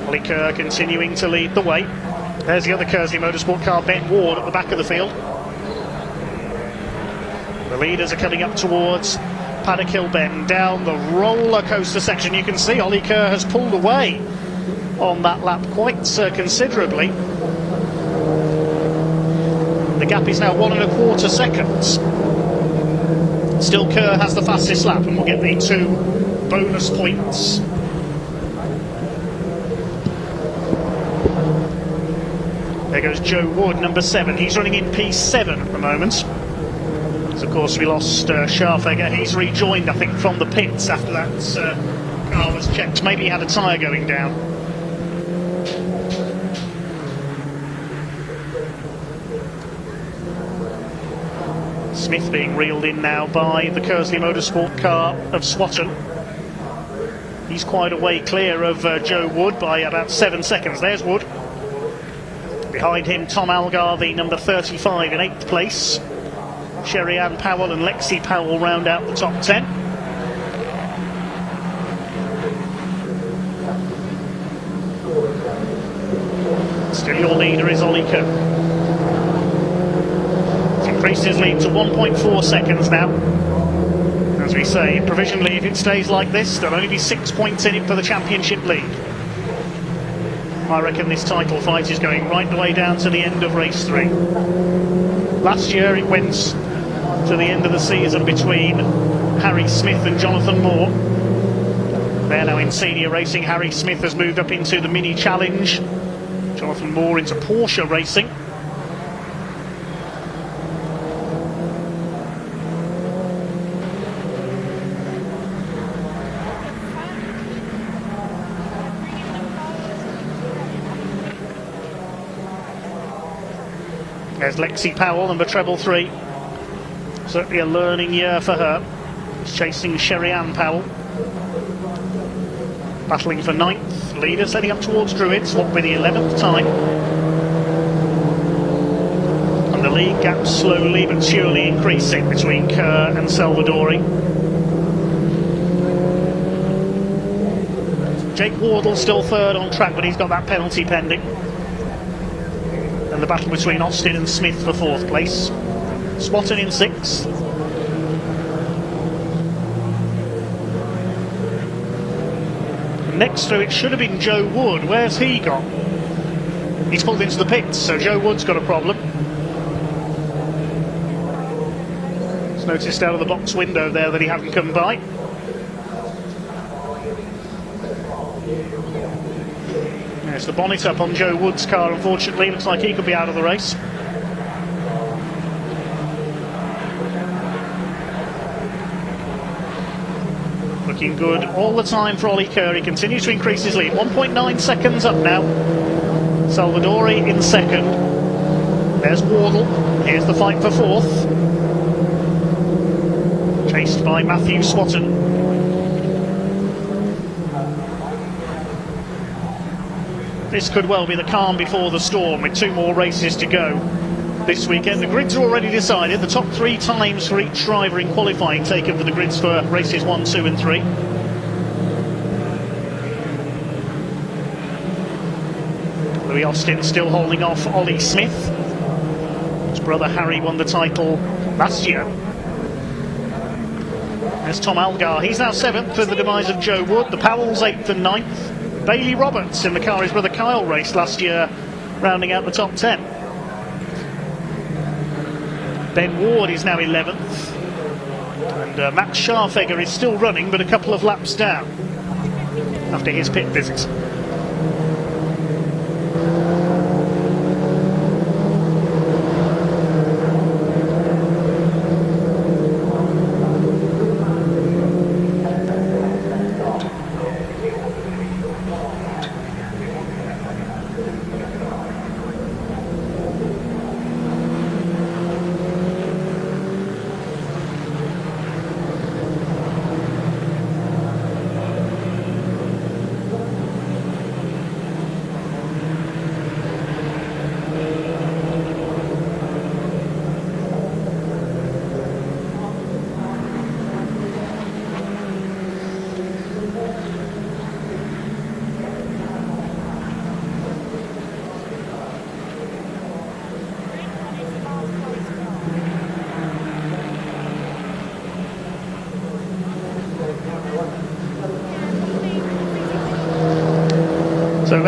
Ollie Kerr continuing to lead the way. There's the other Kersley Motorsport car, Ben Ward, at the back of the field. The leaders are coming up towards Paddock Hill Bend. Down the roller coaster section, you can see Ollie Kerr has pulled away on that lap quite considerably. The gap is now 1.25 seconds. Still Kerr has the fastest lap, and we'll get the 2 bonus points. There goes Joe Wood, number 7. He's running in P7 at the moment. So of course we lost Scharfegger. He's rejoined, I think, from the pits after that car was checked. Maybe he had a tyre going down. Smith being reeled in now by the Kersley Motorsport car of Swatton. He's quite a way clear of Joe Wood by about 7 seconds. There's Wood. Behind him, Tom Algar, the number 35 in 8th place. Sherry Ann Powell and Lexi Powell round out the top 10. Still your leader is Ollie Kerr. He's increased his lead to 1.4 seconds now. As we say, provisionally, if it stays like this, there'll only be 6 points in it for the championship lead. I reckon this title fight is going right the way down to the end of race 3. Last year it went to the end of the season between Harry Smith and Jonathan Moore. They're now in senior racing. Harry Smith has moved up into the mini challenge. Jonathan Moore into Porsche racing. There's Lexi Powell, number treble 3. Certainly a learning year for her. She's chasing Sherry Ann Powell. Battling for 9th. Leaders heading up towards Druids, what with the 11th time. And the lead gap slowly but surely increasing between Kerr and Salvadori. Jake Wardle still 3rd on track, but he's got that penalty pending. And the battle between Austin and Smith for 4th place. Swatton in 6th. Next through it should have been Joe Wood. Where's he gone? He's pulled into the pits, so Joe Wood's got a problem. It's noticed out of the box window there that he hadn't come by. There's the bonnet up on Joe Wood's car, unfortunately. Looks like he could be out of the race. Looking good all the time for Ollie Kerr. He continues to increase his lead. 1.9 seconds up now. Salvadori in 2nd. There's Wardle. Here's the fight for 4th. Chased by Matthew Swatton. This could well be the calm before the storm, with 2 more races to go this weekend. The grids are already decided. The top 3 times for each driver in qualifying taken for the grids for races 1, 2 and 3. Louis Austin still holding off Ollie Smith. His brother Harry won the title last year. There's Tom Algar. He's now 7th for the demise of Joe Wood. The Powells 8th and 9th. Bailey Roberts in the car his brother Kyle raced last year, rounding out the top 10. Ben Ward is now 11th. And Matt Scharfegger is still running, but a couple of laps down after his pit visit.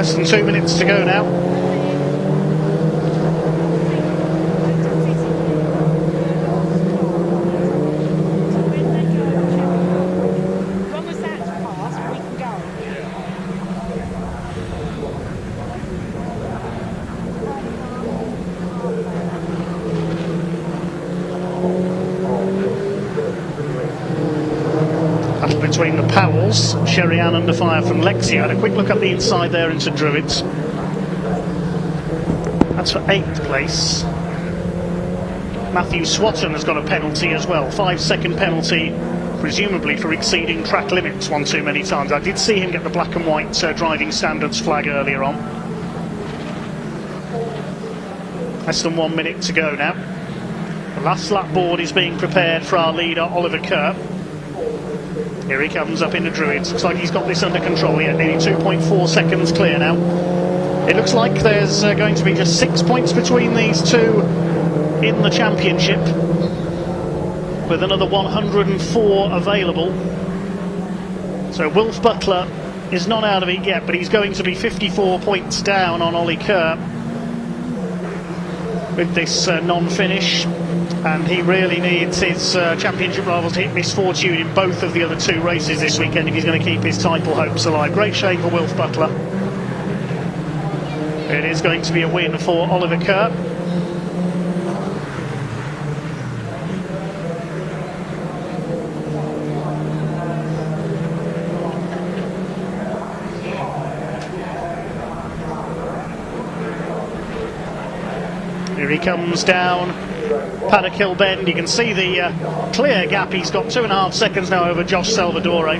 Less than 2 minutes to go now. Between the Powells, Sherry-Ann under fire from Lexia, and a quick look up the inside there into Druids. That's for 8th place. Matthew Swatton has got a penalty as well, 5-second penalty, presumably for exceeding track limits one too many times. I did see him get the black and white driving standards flag earlier on. Less than 1 minute to go now. The last lap board is being prepared for our leader Oliver Kerr. Here he comes up into Druids. Looks like he's got this under control yet. Nearly 2.4 seconds clear now. It looks like there's going to be just 6 points between these two in the championship, with another 104 available. So Wilf Butler is not out of it yet, but he's going to be 54 points down on Ollie Kerr with this non-finish. And he really needs his championship rivals to hit misfortune in both of the other 2 races this weekend if he's going to keep his title hopes alive. Great shame for Wilf Butler. It is going to be a win for Oliver Kerr. Here he comes down Paddock Hill Bend. You can see the clear gap. He's got 2.5 seconds now over Josh Salvadore.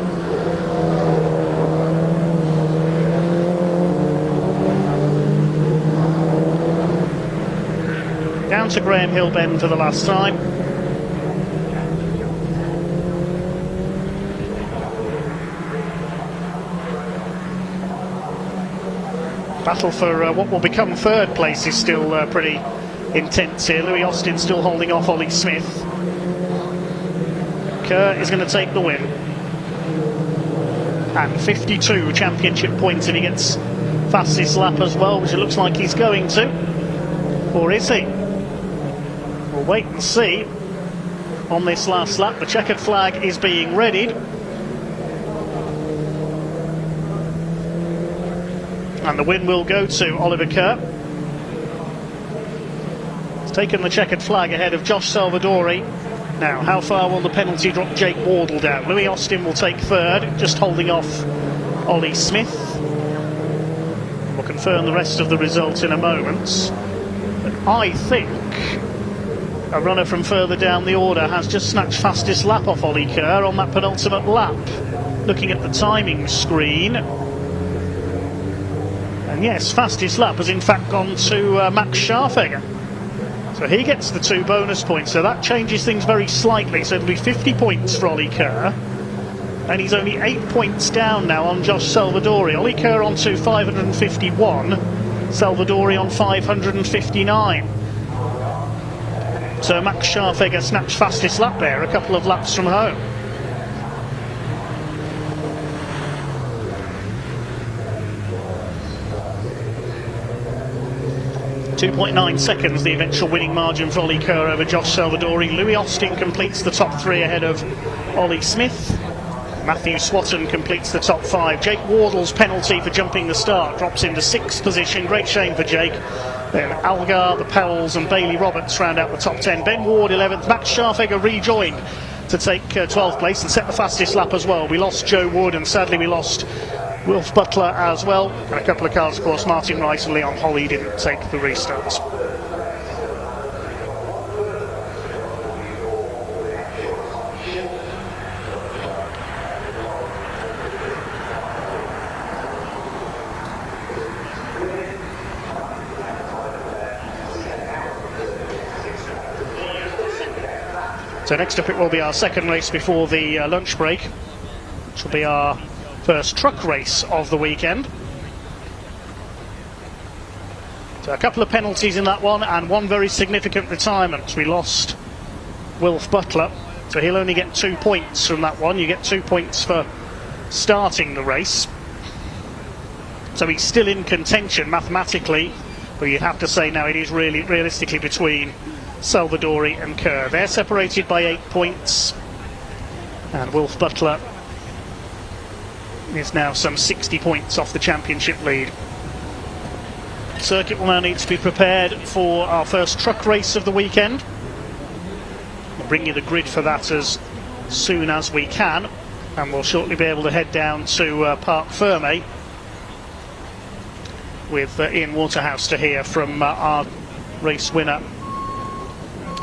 Down to Graham Hill Bend for the last time. Battle for what will become 3rd place is still pretty intense here. Louis Austin still holding off Ollie Smith. Kerr is going to take the win. And 52 championship points if he gets fastest lap as well, which it looks like he's going to. Or is he? We'll wait and see on this last lap. The checkered flag is being readied. And the win will go to Oliver Kerr. Taken the checkered flag ahead of Josh Salvadore. Now, how far will the penalty drop Jake Wardle down? Louis Austin will take 3rd, just holding off Ollie Smith. We'll confirm the rest of the results in a moment. But I think a runner from further down the order has just snatched fastest lap off Ollie Kerr on that penultimate lap. Looking at the timing screen. And yes, fastest lap has in fact gone to Max Scharfegger. So he gets the 2 bonus points, so that changes things very slightly. So it'll be 50 points for Ollie Kerr, and he's only 8 points down now on Josh Salvadore. Ollie Kerr on to 551, Salvadore on 559. So Max Scharfegger snatched fastest lap there, a couple of laps from home. 2.9 seconds, the eventual winning margin for Ollie Kerr over Josh Salvadore. Louis Austin completes the top 3 ahead of Ollie Smith. Matthew Swatton completes the top 5. Jake Wardle's penalty for jumping the start drops into 6th position. Great shame for Jake. Then Algar, the Powells and Bailey Roberts round out the top 10. Ben Ward 11th. Max Scharfegger rejoined to take 12th place and set the fastest lap as well. We lost Joe Wood and sadly we lost Wilf Butler as well, and a couple of cars, of course. Martin Rice and Leon Holly didn't take the restarts. So next up it will be our second race before the lunch break, which will be our first truck race of the weekend. So a couple of penalties in that one, and one very significant retirement. We lost Wilf Butler, so he'll only get 2 points from that one. You get 2 points for starting the race. So he's still in contention mathematically, but you'd have to say now it is really realistically between Salvadori and Kerr. They're separated by 8 points, and Wolf Butler is now some 60 points off the championship lead. Circuit will now need to be prepared for our first truck race of the weekend. We'll bring you the grid for that as soon as we can, and we'll shortly be able to head down to Parc Ferme with Ian Waterhouse to hear from our race winner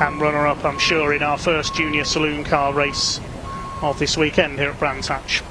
and runner-up, I'm sure, in our first junior saloon car race of this weekend here at Brands Hatch.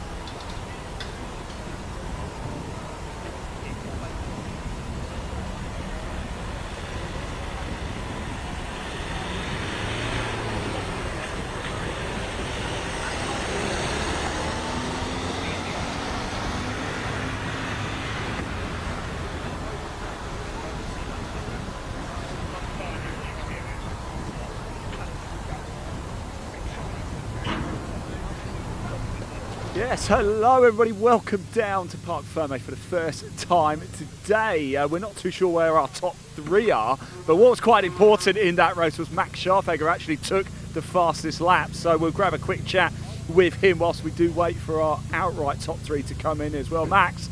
Yes, hello everybody, welcome down to Parc Ferme for the first time today. We're not too sure where our top three are, but what was quite important in that race was Max Scharfegger actually took the fastest lap, so we'll grab a quick chat with him whilst we do wait for our outright top three to come in as well. Max,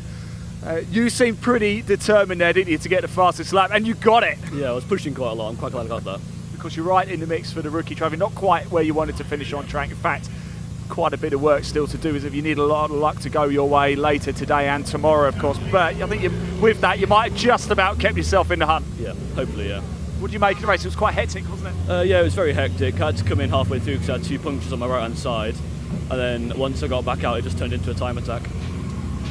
you seemed pretty determined there, didn't you, to get the fastest lap, and you got it. Yeah, I was pushing quite a lot. I'm quite glad I got that. Because you're right in the mix for the rookie trophy, not quite where you wanted to finish on track. In fact, quite a bit of work still to do, as if you need a lot of luck to go your way later today and tomorrow, of course. But I think with that, you might have just about kept yourself in the hunt. Yeah, hopefully, yeah. What did you make of the race? It was quite hectic, wasn't it? Yeah, it was very hectic. I had to come in halfway through because I had 2 punctures on my right-hand side. And then once I got back out, it just turned into a time attack.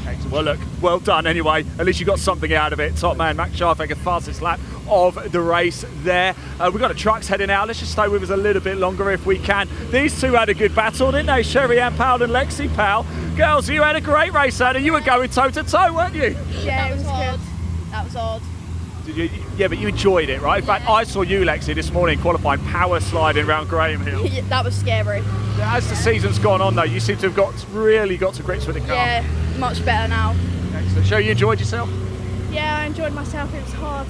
Excellent. Well, look, well done anyway. At least you got something out of it. Top man, Max Scharfegger, fastest lap of the race there. We've got the trucks heading out. Let's just stay with us a little bit longer if we can. These two had a good battle, didn't they? Sherry Ann Powell and Lexi Powell. Girls, you had a great race, Anna. You were going toe-to-toe, weren't you? Yeah, it was odd. good. That was odd. Did you? Yeah, but you enjoyed it, right? In fact, I saw you, Lexi, this morning qualifying power sliding around Graham Hill. That was scary. As the season's gone on, though, you seem to have really got to grips with the car. Yeah, much better now. Excellent. Sherry, you enjoyed yourself? Yeah, I enjoyed myself. It was hard.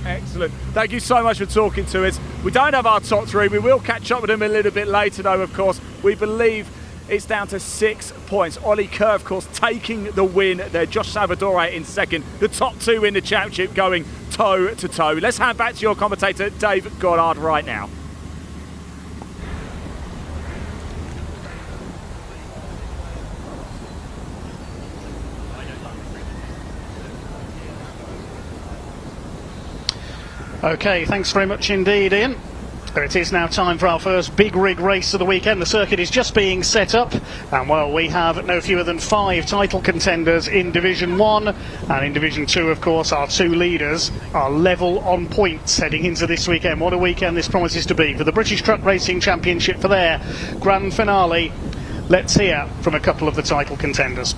Excellent. Thank you so much for talking to us. We don't have our top three. We will catch up with them a little bit later, though, of course. We believe it's down to 6 points. Ollie Kerr, of course, taking the win there. Josh Salvadori in second. The top two in the championship going toe-to-toe. Let's hand back to your commentator, Dave Goddard, right now. Okay, thanks very much indeed, Ian. It is now time for our first big rig race of the weekend. The circuit is just being set up, and well, we have no fewer than 5 title contenders in Division 1, and in Division 2, of course, our 2 leaders are level on points heading into this weekend. What a weekend this promises to be for the British Truck Racing Championship for their grand finale. Let's hear from a couple of the title contenders.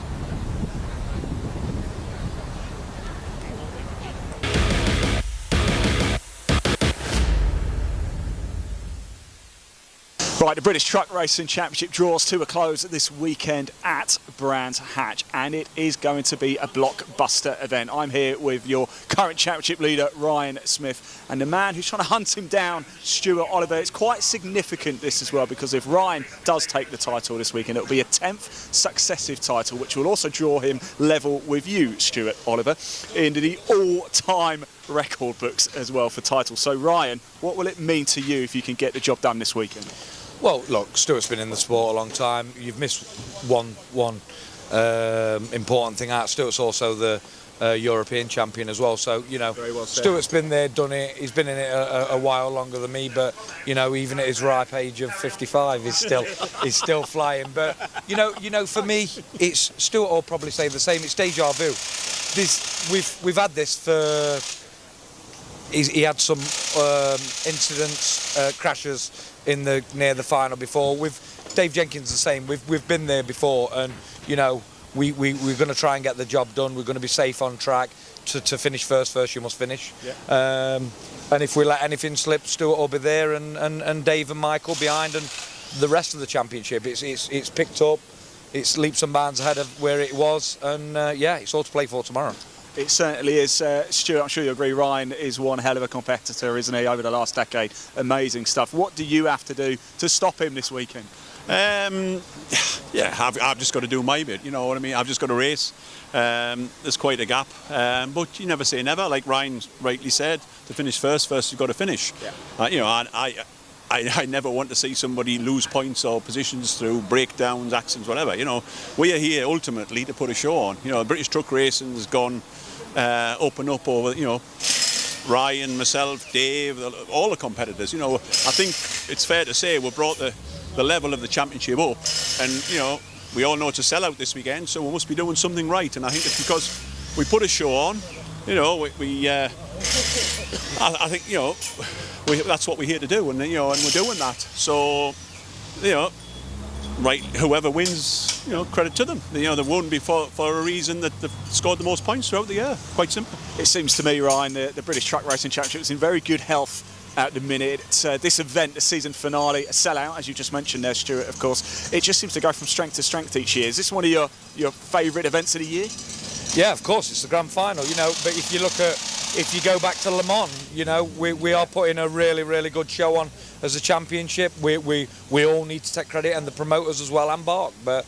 Right, the British Truck Racing Championship draws to a close this weekend at Brands Hatch, and it is going to be a blockbuster event. I'm here with your current championship leader, Ryan Smith, and the man who's trying to hunt him down, Stuart Oliver. It's quite significant, this as well, because if Ryan does take the title this weekend, it'll be a 10th successive title, which will also draw him level with you, Stuart Oliver, into the all-time record books as well for titles. So, Ryan, what will it mean to you if you can get the job done this weekend? Well, look, Stuart's been in the sport a long time. You've missed one important thing out. Stuart's also the European champion as well. So, you know, well, Stuart's been there, done it. He's been in it a while longer than me, but, you know, even at his ripe age of 55, he's still flying. But, you know, for me, it's Stuart will probably say the same. It's deja vu. We've had this for. He had some incidents, crashes near the final before. With Dave Jenkins the same. We've been there before, and you know we're going to try and get the job done. We're going to be safe on track to finish first. First you must finish. Yeah. And if we let anything slip, Stuart will be there, and Dave and Michael behind, and the rest of the championship. It's picked up. It's leaps and bounds ahead of where it was, and yeah, it's all to play for tomorrow. It certainly is. Stuart, I'm sure you agree, Ryan is one hell of a competitor, isn't he, over the last decade? Amazing stuff. What do you have to do to stop him this weekend? Yeah, I've just got to do my bit, you know what I mean? I've just got to race. There's quite a gap, but you never say never. Like Ryan rightly said, to finish first you've got to finish. Yeah. You know, I never want to see somebody lose points or positions through breakdowns, accidents, whatever. You know, we are here ultimately to put a show on. You know, British truck racing has gone up and up over, you know, Ryan, myself, Dave, all the competitors. You know, I think it's fair to say we've brought the level of the championship up, and you know, we all know it's a sellout this weekend, so we must be doing something right. And I think it's because we put a show on. You know, I think, you know, that's what we're here to do, and you know, and we're doing that. So, you know, right, whoever wins, you know, credit to them. You know, they won before for a reason that they've scored the most points throughout the year. Quite simple. It seems to me, Ryan, the British Truck Racing Championship is in very good health at the minute. It's, this event, the season finale, a sellout, as you just mentioned there, Stuart, of course. It just seems to go from strength to strength each year. Is this one of your favourite events of the year? Yeah, of course, it's the grand final, you know, but if you go back to Le Mans, you know, we are putting a really, really good show on as a championship. We all need to take credit, and the promoters as well, and Bach. But,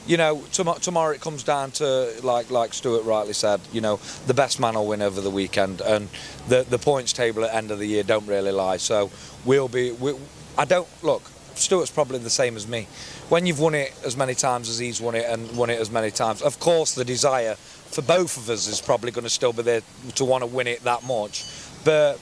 you know, tomorrow it comes down to, like Stuart rightly said, you know, the best man will win over the weekend, and the points table at the end of the year don't really lie. So look, Stuart's probably the same as me. When you've won it as many times as he's won it, and won it as many times, of course the desire for both of us is probably going to still be there to want to win it that much. But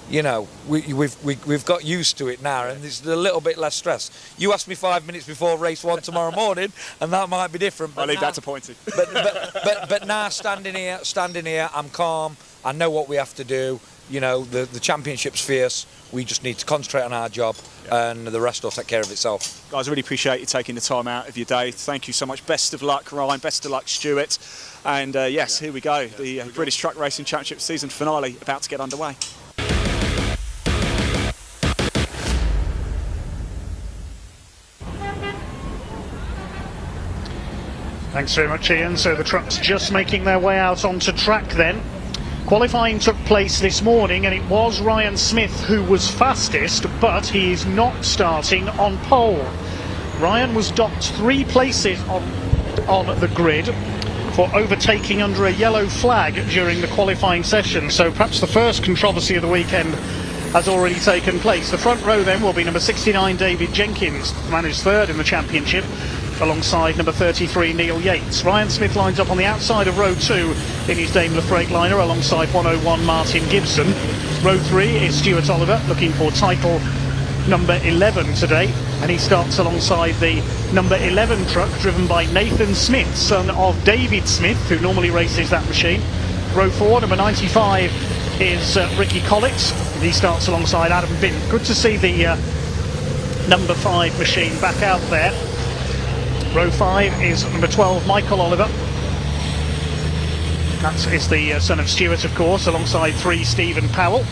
you know, we've got used to it now, and there's a little bit less stress. You asked me 5 minutes before race one tomorrow morning, and that might be different. I'll leave that to Pointy. But now standing here, I'm calm. I know what we have to do. You know, the championship's fierce. We just need to concentrate on our job, and the rest will take care of itself. Guys, I really appreciate you taking the time out of your day. Thank you so much. Best of luck, Ryan. Best of luck, Stuart. And yes, here we go. The British Truck Racing Championship season finale about to get underway. Thanks very much, Ian. So the trucks just making their way out onto track then. Qualifying took place this morning, and it was Ryan Smith who was fastest, but he is not starting on pole. Ryan was docked 3 places on the grid for overtaking under a yellow flag during the qualifying session, so perhaps the first controversy of the weekend has already taken place. The front row then will be number 69 David Jenkins, the man who's third in the championship, alongside number 33 Neil Yates. Ryan Smith lines up on the outside of row 2 in his Daimler Freightliner alongside 101 Martin Gibson. Row 3 is Stuart Oliver, looking for title number 11 today, and he starts alongside the number 11 truck driven by Nathan Smith, son of David Smith, who normally races that machine. Row 4, number 95 is Ricky Collett, and he starts alongside Adam Bint. Good to see the number 5 machine back out there. Row 5 is number 12, Michael Oliver. That is the son of Stuart, of course, alongside 3, Stephen Powell,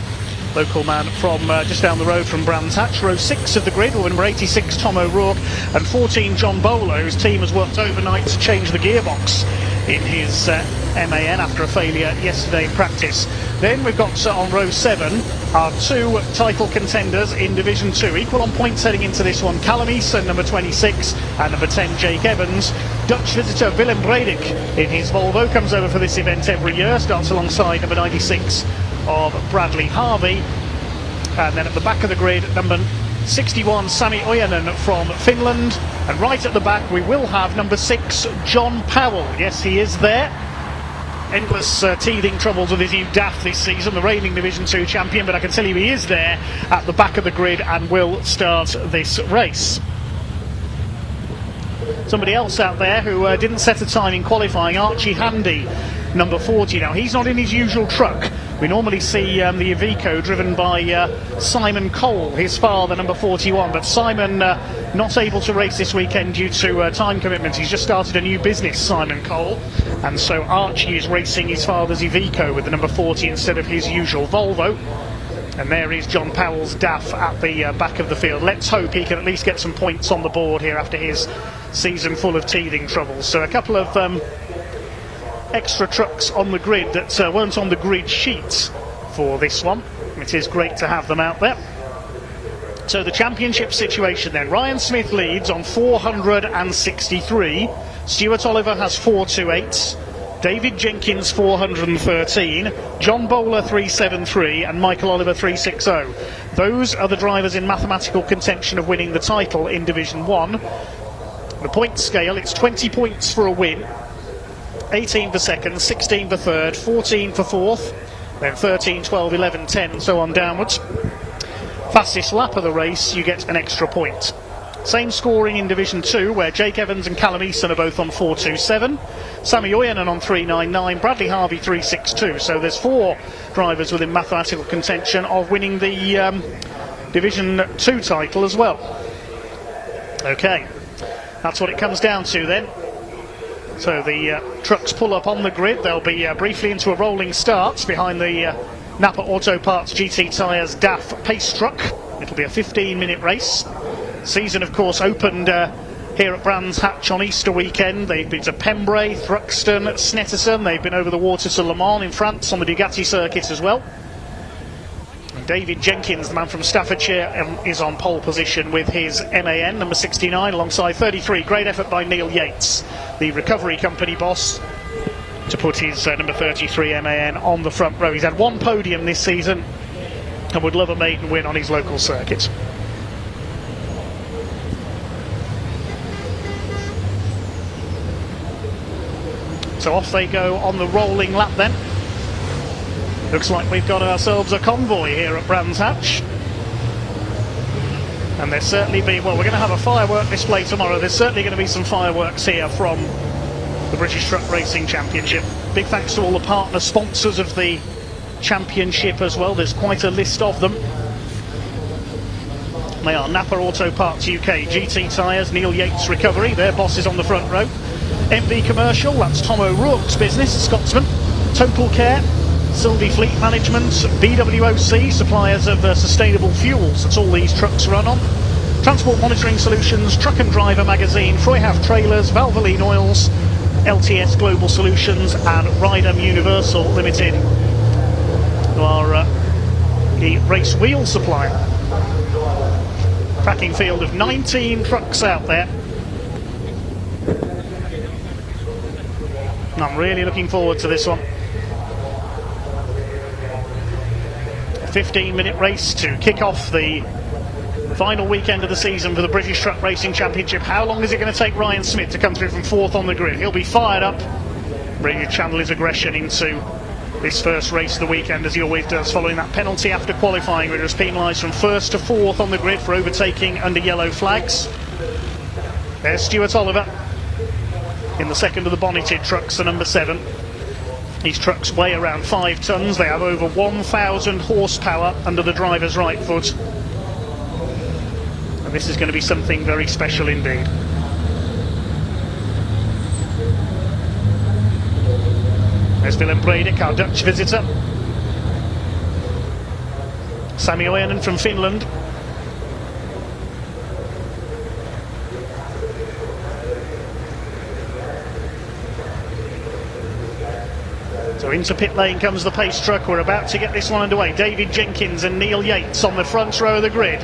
local man from just down the road from Brands Hatch. Row 6 of the grid will be number 86, Tom O'Rourke, and 14, John Bowler, whose team has worked overnight to change the gearbox in his MAN after a failure yesterday in practice. Then we've got on row 7 our 2 title contenders in Division 2, equal on points heading into this one. Callum Eason, number 26, and number 10, Jake Evans. Dutch visitor Willem Bredek in his Volvo comes over for this event every year, starts alongside number 96 of Bradley Harvey. And then at the back of the grid, number 61, Sami Ojanen from Finland. And right at the back we will have number 6, John Powell. Yes, he is there. Endless teething troubles with his new DAF this season, the reigning Division 2 champion, but I can tell you he is there at the back of the grid and will start this race. Somebody else out there who didn't set a time in qualifying, Archie Handy, number 40. Now, he's not in his usual truck. We normally see the Iveco driven by Simon Cole, his father, number 41. But Simon not able to race this weekend due to time commitments. He's just started a new business, Simon Cole. And so Archie is racing his father's Iveco with the number 40 instead of his usual Volvo. And there is John Powell's DAF at the back of the field. Let's hope he can at least get some points on the board here after his season full of teething troubles. So a couple of extra trucks on the grid that weren't on the grid sheet for this one. It is great to have them out there. So the championship situation then. Ryan Smith leads on 463. Stuart Oliver has 428. David Jenkins 413, John Bowler 373 and Michael Oliver 360. Those are the drivers in mathematical contention of winning the title in Division 1. The point scale, it's 20 points for a win, 18 for second, 16 for third, 14 for fourth, then 13, 12, 11, 10 and so on downwards. Fastest lap of the race, you get an extra point. Same scoring in Division 2, where Jake Evans and Callum Easton are both on 427, Sammy Oyenan on 399, Bradley Harvey 362. So there's 4 drivers within mathematical contention of winning the Division 2 title as well. Okay, that's what it comes down to then. So the trucks pull up on the grid. They'll be briefly into a rolling start behind the Napa Auto Parts GT Tyres DAF pace truck. It'll be a 15-minute race. Season, of course, opened here at Brands Hatch on Easter weekend. They've been to Pembrey, Thruxton, Snetterton. They've been over the water to Le Mans in France on the Bugatti circuit as well. And David Jenkins, the man from Staffordshire, is on pole position with his MAN, number 69, alongside 33. Great effort by Neil Yates, the recovery company boss, to put his number 33 MAN on the front row. He's had 1 podium this season and would love a maiden win on his local circuit. So off they go on the rolling lap then. Looks like we've got ourselves a convoy here at Brands Hatch. And there's certainly been, well, we're going to have a firework display tomorrow. There's certainly going to be some fireworks here from the British Truck Racing Championship. Big thanks to all the partner sponsors of the championship as well. There's quite a list of them. They are Napa Auto Parts UK, GT Tyres, Neil Yates Recovery, their boss is on the front row. MB Commercial, that's Tom O'Rourke's business, Scotsman. Total Care, Sylvie Fleet Management, BWOC, suppliers of sustainable fuels, that's all these trucks run on. Transport Monitoring Solutions, Truck and Driver Magazine, Freyhaft Trailers, Valvoline Oils, LTS Global Solutions and Rydam Universal Limited, who are the race wheel supplier. Tracking field of 19 trucks out there. And I'm really looking forward to this one. A 15-minute race to kick off the final weekend of the season for the British Truck Racing Championship. How long is it going to take Ryan Smith to come through from 4th on the grid? He'll be fired up, ready to channel his aggression into this first race of the weekend, as he always does, following that penalty after qualifying, where he was penalised from 1st to 4th on the grid for overtaking under yellow flags. There's Stuart Oliver in the second of the bonneted trucks, the number 7. These trucks weigh around 5 tonnes. They have over 1,000 horsepower under the driver's right foot. And this is going to be something very special indeed. There's Willem Bredek, our Dutch visitor. Sammy Oyenan from Finland. So into pit lane comes the pace truck. We're about to get this one underway. David Jenkins and Neil Yates on the front row of the grid.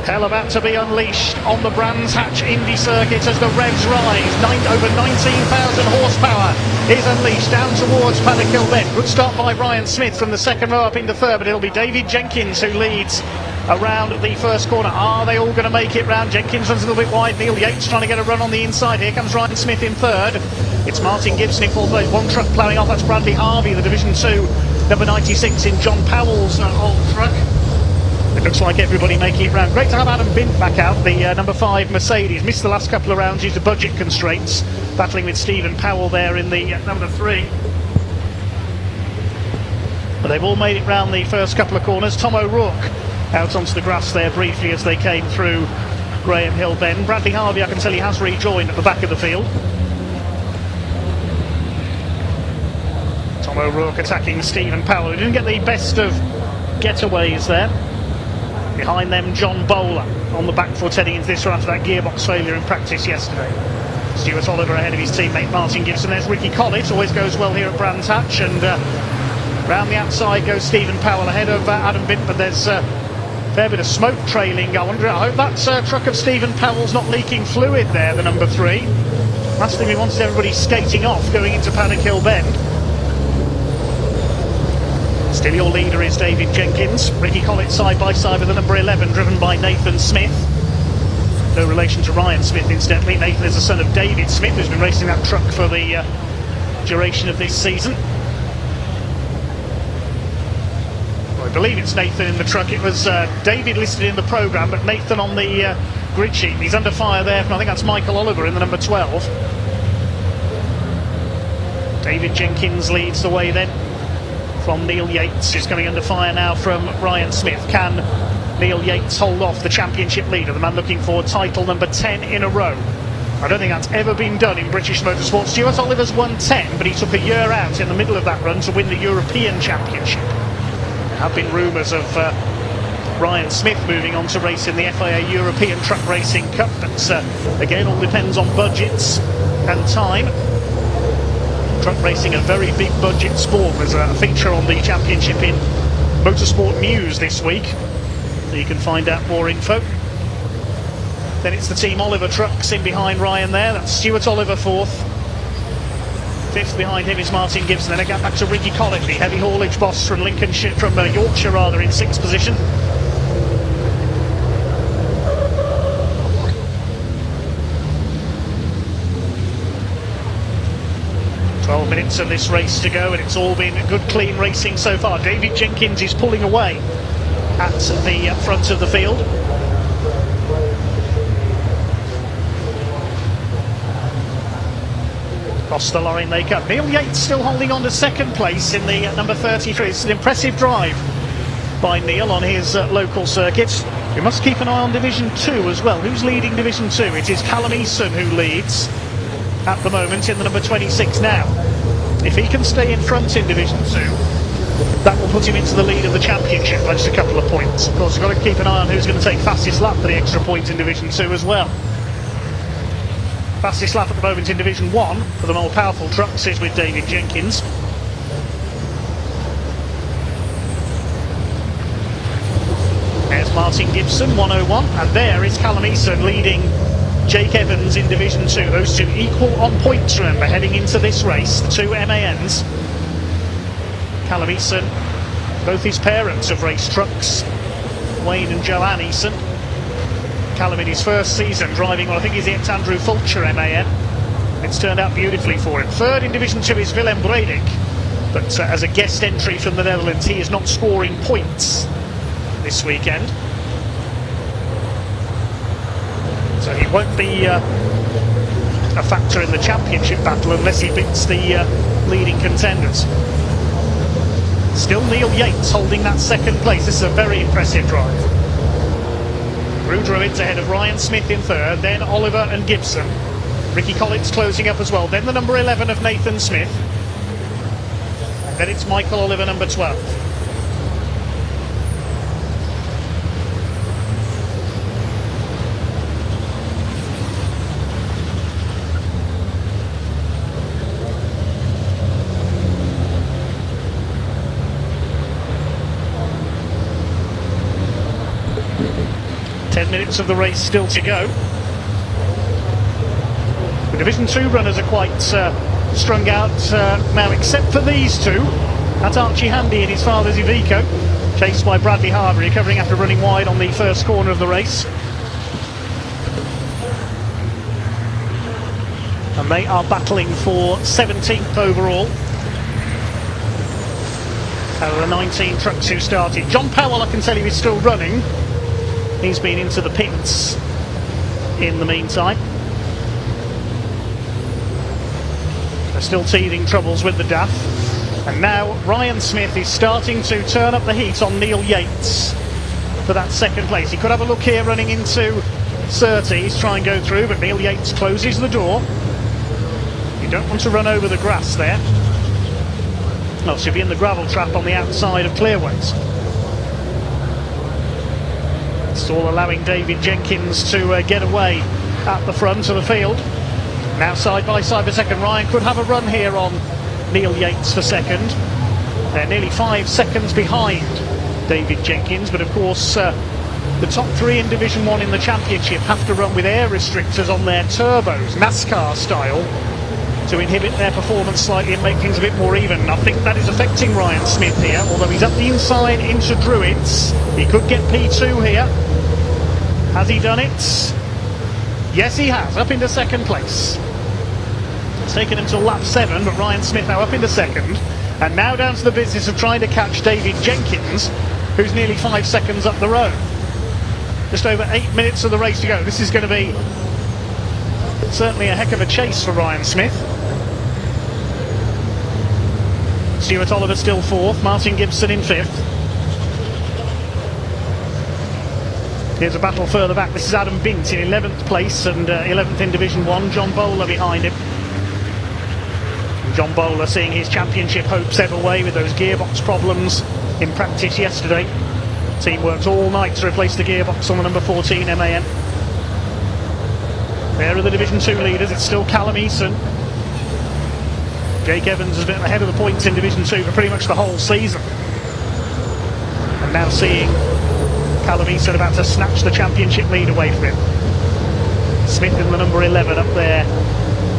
Hell about to be unleashed on the Brands Hatch Indy circuit as the revs rise. Over 19,000 horsepower is unleashed down towards Paddock Bend. Good start by Ryan Smith from the second row up into third, but it'll be David Jenkins who leads around the first corner. Are they all going to make it round? Jenkins runs a little bit wide. Neil Yates trying to get a run on the inside. Here comes Ryan Smith in third. It's Martin Gibson in fourth place. One truck ploughing off. That's Bradley Harvey, the Division 2, number 96 in John Powell's old truck. It looks like everybody making it round. Great to have Adam Bint back out, the number 5 Mercedes. Missed the last couple of rounds due to budget constraints. Battling with Stephen Powell there in the number 3. But they've all made it round the first couple of corners. Tom O'Rourke out onto the grass there briefly as they came through Graham Hill Bend. Bradley Harvey, I can tell you, has rejoined at the back of the field. Tom O'Rourke attacking Stephen Powell, who didn't get the best of getaways there. Behind them, John Bowler on the back foot heading into this one after that gearbox failure in practice yesterday. Stuart Oliver ahead of his teammate Martin Gibson. There's Ricky Collett, always goes well here at Brands Hatch, and round the outside goes Stephen Powell ahead of Adam Bint, but there's a fair bit of smoke trailing. I hope that truck of Stephen Powell's not leaking fluid there, the number 3. Last thing we want is everybody skating off going into Paddock Hill Bend. Still your leader is David Jenkins. Ricky Collett side by side with the number 11, driven by Nathan Smith. No relation to Ryan Smith, incidentally. Nathan is the son of David Smith, who's been racing that truck for the duration of this season. Well, I believe it's Nathan in the truck. It was David listed in the programme, but Nathan on the grid sheet. He's under fire there from, I think that's Michael Oliver in the number 12. David Jenkins leads the way then from Neil Yates, who's coming under fire now from Ryan Smith. Can Neil Yates hold off the championship leader, the man looking for title number 10 in a row? I don't think that's ever been done in British motorsport. Stuart Oliver's won 10, but he took a year out in the middle of that run to win the European Championship. There have been rumours of Ryan Smith moving on to race in the FIA European Truck Racing Cup, but again, all depends on budgets and time. Truck racing, a very big budget sport. There's a feature on the championship in Motorsport News this week, so you can find out more info. Then it's the Team Oliver trucks in behind Ryan there. That's Stuart Oliver 4th. 5th behind him is Martin Gibson. Then I get back to Ricky Collett, the heavy haulage boss from Lincolnshire, from Yorkshire rather, in 6th position. Minutes of this race to go, and it's all been good clean racing so far. David Jenkins is pulling away at the front of the field. Across the line they come. Neil Yates still holding on to 2nd place in the number 33. It's an impressive drive by Neil on his local circuit. We must keep an eye on Division 2 as well. Who's leading Division 2? It is Callum Eason who leads at the moment in the number 26 now. If he can stay in front in Division 2, that will put him into the lead of the championship by just a couple of points. Of course, we've got to keep an eye on who's going to take fastest lap for the extra point in Division 2 as well. Fastest lap at the moment in Division 1 for the more powerful trucks is with David Jenkins. There's Martin Gibson, 101, and there is Callum Eason leading Jake Evans in Division 2. Those two equal on points, remember, heading into this race, the two MANs. Callum Eason, both his parents have raced trucks, Wayne and Joanne Eason. Callum in his first season driving, well, I think he's the ex-Andrew Fulcher MAN. It's turned out beautifully for him. 3rd in Division 2 is Willem Bredek, but as a guest entry from the Netherlands, he is not scoring points this weekend. So he won't be a factor in the championship battle unless he beats the leading contenders. Still Neil Yates holding that 2nd place. This is a very impressive drive. Rudrowitt's ahead of Ryan Smith in 3rd, then Oliver and Gibson. Ricky Collett's closing up as well. Then the number 11 of Nathan Smith. And then it's Michael Oliver, number 12. 10 minutes of the race still to go. The Division 2 runners are quite strung out now, except for these two. That's Archie Handy and his father's Iveco, chased by Bradley Harvey, recovering after running wide on the first corner of the race. And they are battling for 17th overall out of the 19 trucks who started. John Powell, I can tell you, is still running. He's been into the pits in the meantime. They're still teething troubles with the DAF. And now Ryan Smith is starting to turn up the heat on Neil Yates for that 2nd place. He could have a look here running into Surtees, try and go through, but Neil Yates closes the door. You don't want to run over the grass there. Well, so you'll be in the gravel trap on the outside of Clearways. It's all allowing David Jenkins to get away at the front of the field. Now side by side for second. Ryan could have a run here on Neil Yates for second. They're nearly 5 seconds behind David Jenkins, but of course the top 3 in Division 1 in the Championship have to run with air restrictors on their turbos, NASCAR style, to inhibit their performance slightly and make things a bit more even. I think that is affecting Ryan Smith here, although he's up the inside into Druids. He could get P2 here. Has he done it? Yes, he has, up into second place. It's taken him till lap 7, but Ryan Smith now up into second. And now down to the business of trying to catch David Jenkins, who's nearly 5 seconds up the road. Just over 8 minutes of the race to go. This is going to be certainly a heck of a chase for Ryan Smith. Stuart Oliver still 4th, Martin Gibson in 5th. Here's a battle further back. This is Adam Bint in 11th place and 11th in Division 1. John Bowler behind him. John Bowler seeing his championship hopes ebb away with those gearbox problems in practice yesterday. Team worked all night to replace the gearbox on the number 14 MAN. There are the Division 2 leaders. It's still Callum Eason. Jake Evans has been ahead of the points in Division 2 for pretty much the whole season. And now seeing Callum Eason about to snatch the championship lead away from him. Smith in the number 11 up there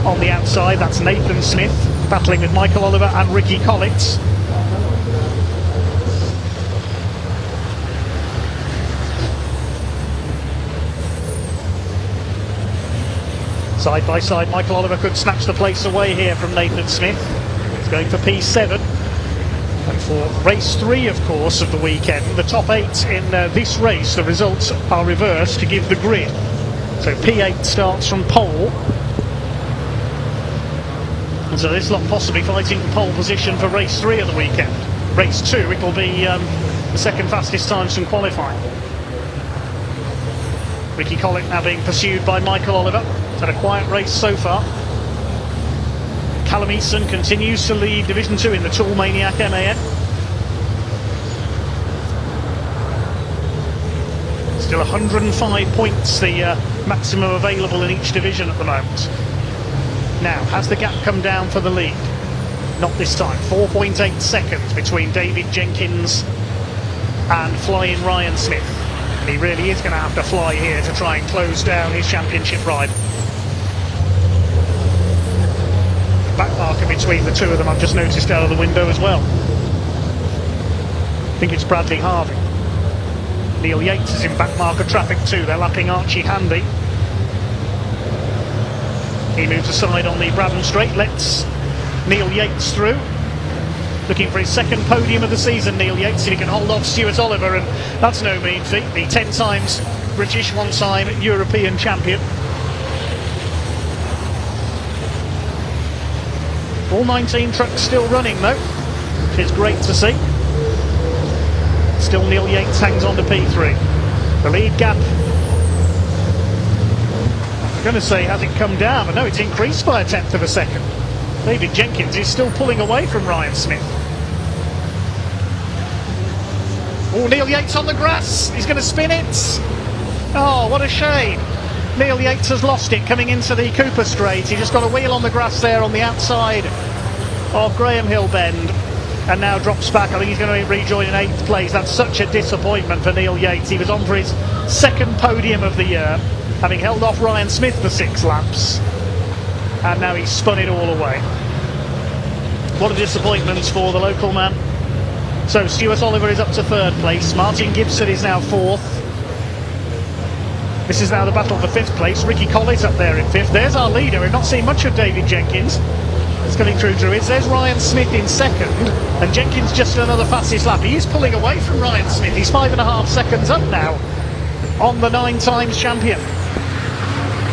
on the outside. That's Nathan Smith battling with Michael Oliver and Ricky Collins. Side by side, Michael Oliver could snatch the place away here from Nathan Smith. He's going for P7. And for race 3, of course, of the weekend, the top 8 in this race, the results are reversed to give the grid. So P8 starts from pole. And so this lot possibly fighting for pole position for race 3 of the weekend. Race 2, it will be the second fastest times from qualifying. Ricky Collett now being pursued by Michael Oliver. It's had a quiet race so far. Callum Eason continues to lead Division 2 in the Tool Maniac MAN. Still 105 points, the maximum available in each division at the moment. Now, has the gap come down for the lead? Not this time. 4.8 seconds between David Jenkins and flying Ryan Smith. And he really is going to have to fly here to try and close down his championship ride. Back marker between the two of them I've just noticed out of the window as well. I think it's Bradley Harvey. Neil Yates is in back marker traffic too. They're lapping Archie Handy. He moves aside on the Braddon Straight, lets Neil Yates through. Looking for his second podium of the season, Neil Yates, if he can hold off Stuart Oliver, and that's no mean feat. The 10 times British, 1-time European champion. All 19 trucks still running though, which is great to see. Still Neil Yates hangs on to P3. The lead gap, I'm going to say, has it come down? But no, it's increased by 1/10 of a second. David Jenkins is still pulling away from Ryan Smith. Oh, Neil Yates on the grass. He's going to spin it. Oh, what a shame. Neil Yates has lost it coming into the Cooper Straight. He just got a wheel on the grass there on the outside of Graham Hill Bend and now drops back. I think he's going to rejoin in 8th place. That's such a disappointment for Neil Yates. He was on for his second podium of the year, having held off Ryan Smith for 6 laps. And now he's spun it all away. What a disappointment for the local man. So Stuart Oliver is up to 3rd place. Martin Gibson is now 4th. This is now the battle for 5th place. Ricky Collins up there in 5th. There's our leader. We've not seen much of David Jenkins. It's coming through Druids. There's Ryan Smith in 2nd. And Jenkins just another fastest lap. He is pulling away from Ryan Smith. He's 5.5 seconds up now on the 9 times champion.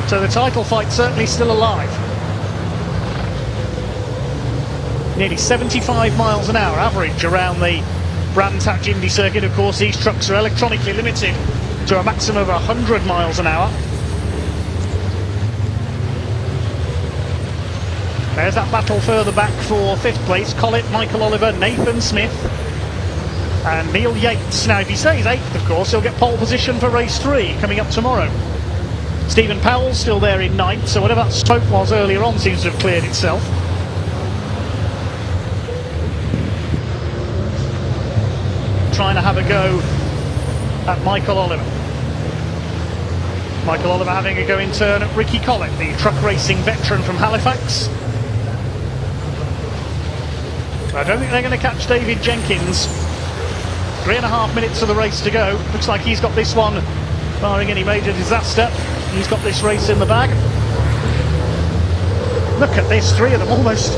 So the title fight's certainly still alive. Nearly 75 miles an hour average around the Brands Hatch Indy circuit. Of course, these trucks are electronically limited to a maximum of 100 miles an hour. There's that battle further back for 5th place. Collett, Michael Oliver, Nathan Smith and Neil Yates. Now if he stays 8th, of course, he'll get pole position for race 3 coming up tomorrow. Stephen Powell's still there in ninth, so whatever that smoke was earlier on seems to have cleared itself. Trying to have a go at Michael Oliver. Michael Oliver having a go in turn at Ricky Collett, the truck racing veteran from Halifax. I don't think they're going to catch David Jenkins. 3.5 minutes of the race to go. Looks like he's got this one, barring any major disaster. He's got this race in the bag. Look at this, 3 of them, almost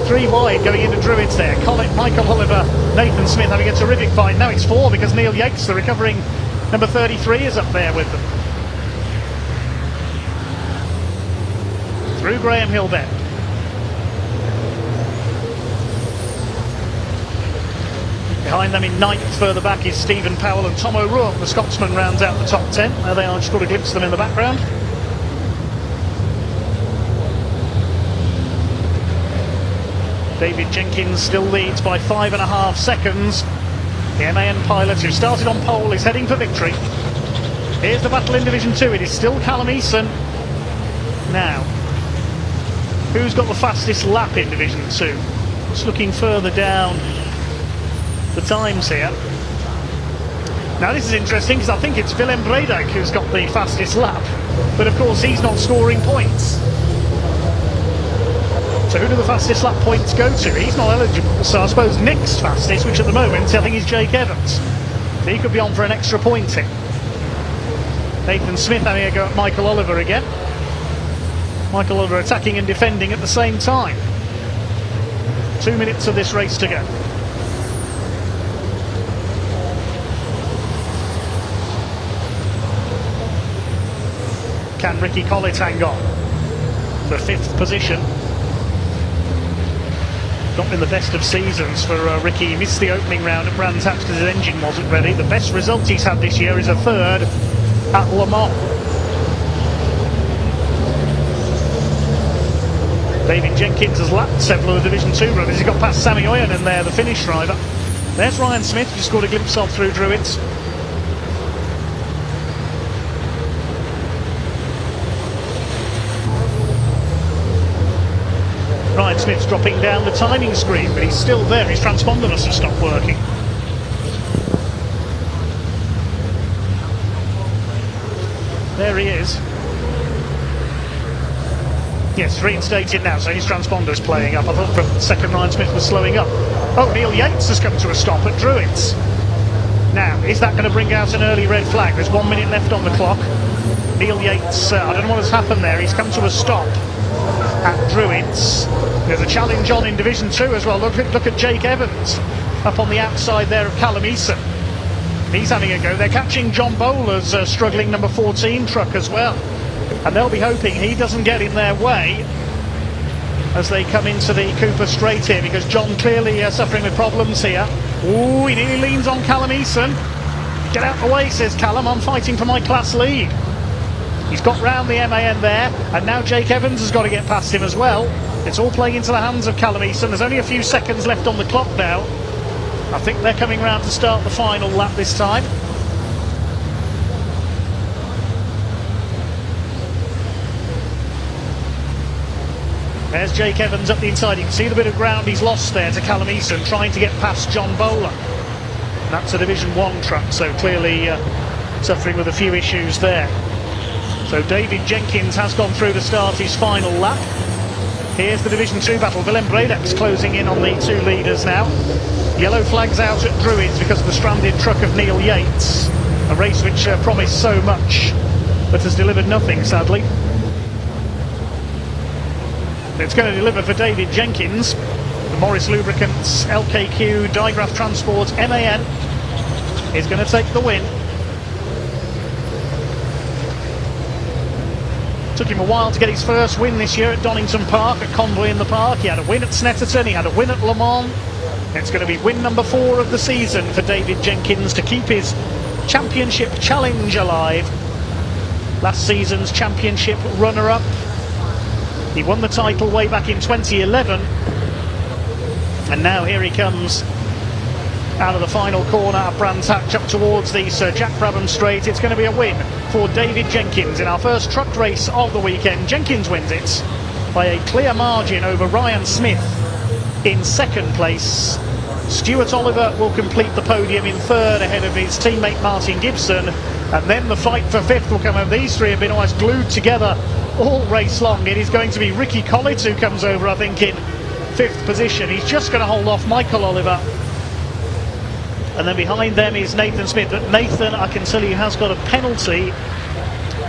3 wide going into Druids there. Collett, Michael Oliver, Nathan Smith having a terrific fight. Now it's 4 because Neil Yates, the recovering number 33, is up there with them. Through Graham Hill Bend. Behind them in 9th, further back, is Stephen Powell and Tom O'Rourke. The Scotsman rounds out the top 10. There they are, just got a glimpse of them in the background. David Jenkins still leads by 5.5 seconds. The MAN pilot who started on pole is heading for victory. Here's the battle in Division 2. It is still Callum Eason. Now, who's got the fastest lap in Division 2? Just looking further down the times here. Now this is interesting because I think it's Willem Bredijk who's got the fastest lap, but of course he's not scoring points. So who do the fastest lap points go to? He's not eligible, so I suppose next fastest, which at the moment I think is Jake Evans. He could be on for an extra point here. Nathan Smith having a go at Michael Oliver again. Michael Oliver attacking and defending at the same time. 2 minutes of this race to go. Can Ricky Collett hang on? The 5th position. Not been the best of seasons for Ricky. He missed the opening round at Brands Hatch because his engine wasn't ready. The best result he's had this year is a 3rd at Le Mans. David Jenkins has lapped several of the Division 2 runners. He's got past Sammy Oyanen there, the Finnish driver. There's Ryan Smith, just got a glimpse of through Druids. Ryan Smith's dropping down the timing screen, but he's still there. His transponder must have stopped working. There he is. Yes, reinstated now, so his transponder's playing up. I thought for a second Ryan Smith was slowing up. Oh, Neil Yates has come to a stop at Druids. Now, is that going to bring out an early red flag? There's 1 minute left on the clock. Neil Yates, I don't know what has happened there. He's come to a stop at Druids. There's a challenge on in Division 2 as well. Look at Jake Evans up on the outside there of Callum Eason. He's having a go. They're catching John Bowler's struggling number 14 truck as well. And they'll be hoping he doesn't get in their way as they come into the Cooper Straight here, because John clearly suffering with problems here. Ooh, he nearly leans on Callum Eason. Get out the way, says Callum. I'm fighting for my class lead. He's got round the MAN there, and now Jake Evans has got to get past him as well. It's all playing into the hands of Callum Eason. There's only a few seconds left on the clock now. I think they're coming round to start the final lap this time. There's Jake Evans up the inside. You can see the bit of ground he's lost there to Callum Eason, trying to get past John Bowler. And that's a Division 1 truck, so clearly suffering with a few issues there. So David Jenkins has gone through to start his final lap. Here's the Division 2 battle. Willem Bredijk's closing in on the 2 leaders now. Yellow flags out at Druids because of the stranded truck of Neil Yates. A race which promised so much, but has delivered nothing, sadly. It's going to deliver for David Jenkins. The Morris Lubricants LKQ Digraph Transport MAN is going to take the win. Took him a while to get his first win this year at Donington Park, at Convoy in the Park. He had a win at Snetterton, he had a win at Le Mans. It's going to be win number 4 of the season for David Jenkins to keep his championship challenge alive. Last season's championship runner-up. He won the title way back in 2011. And now here he comes out of the final corner of Brands Hatch up towards the Sir Jack Brabham Straight. It's going to be a win for David Jenkins in our first truck race of the weekend. Jenkins wins it by a clear margin over Ryan Smith in second place. Stuart Oliver will complete the podium in third ahead of his teammate Martin Gibson, and then the fight for fifth will come over. These three have been almost glued together all race long. It is going to be Ricky Collett who comes over, I think, in fifth position. He's just going to hold off Michael Oliver, and then behind them is Nathan Smith. But Nathan, I can tell you, has got a penalty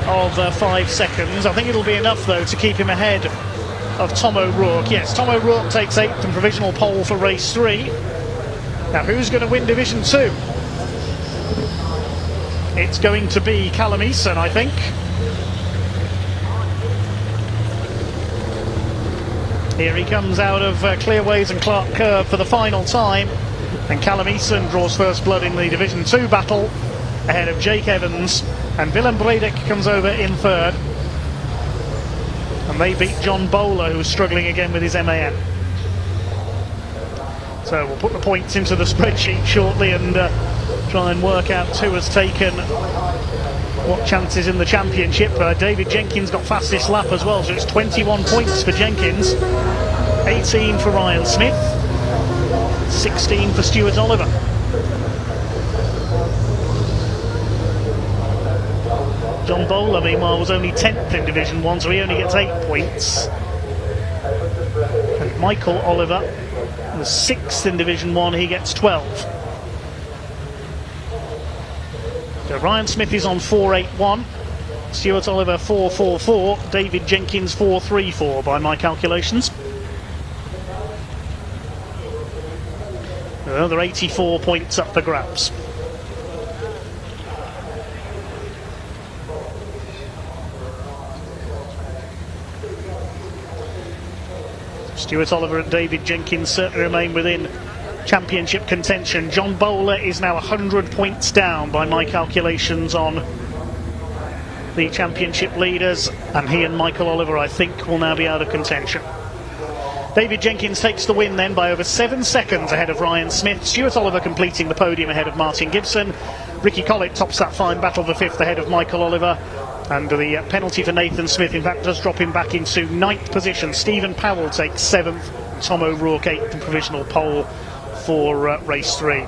of 5 seconds. I think it'll be enough though to keep him ahead of Tom O'Rourke. Yes, Tom O'Rourke takes 8th and provisional pole for race 3. Now who's going to win Division 2? It's going to be Callum Eason, I think. Here he comes out of Clearways and Clark Curve for the final time, and Callum Eason draws first blood in the Division 2 battle ahead of Jake Evans, and Willem Bredek comes over in third, and they beat John Bowler, who's struggling again with his MAN. So we'll put the points into the spreadsheet shortly and try and work out who has taken what chances in the championship. David Jenkins got fastest lap as well, so it's 21 points for Jenkins, 18 for Ryan Smith, 16 for Stuart Oliver. John Bowler, meanwhile, was only 10th in Division 1, so he only gets 8 points. And Michael Oliver was 6th in Division 1, he gets 12. So Ryan Smith is on 4.81, Stuart Oliver 4.44, David Jenkins 4.34 by my calculations. Another 84 points up for grabs. Stuart Oliver and David Jenkins certainly remain within championship contention. John Bowler is now 100 points down by my calculations on the championship leaders, and he and Michael Oliver, I think, will now be out of contention. David Jenkins takes the win then by over 7 seconds ahead of Ryan Smith. Stuart Oliver completing the podium ahead of Martin Gibson. Ricky Collett tops that fine battle for 5th ahead of Michael Oliver. And the penalty for Nathan Smith, in fact, does drop him back into 9th position. Stephen Powell takes 7th, Tom O'Rourke 8th and provisional pole for race 3.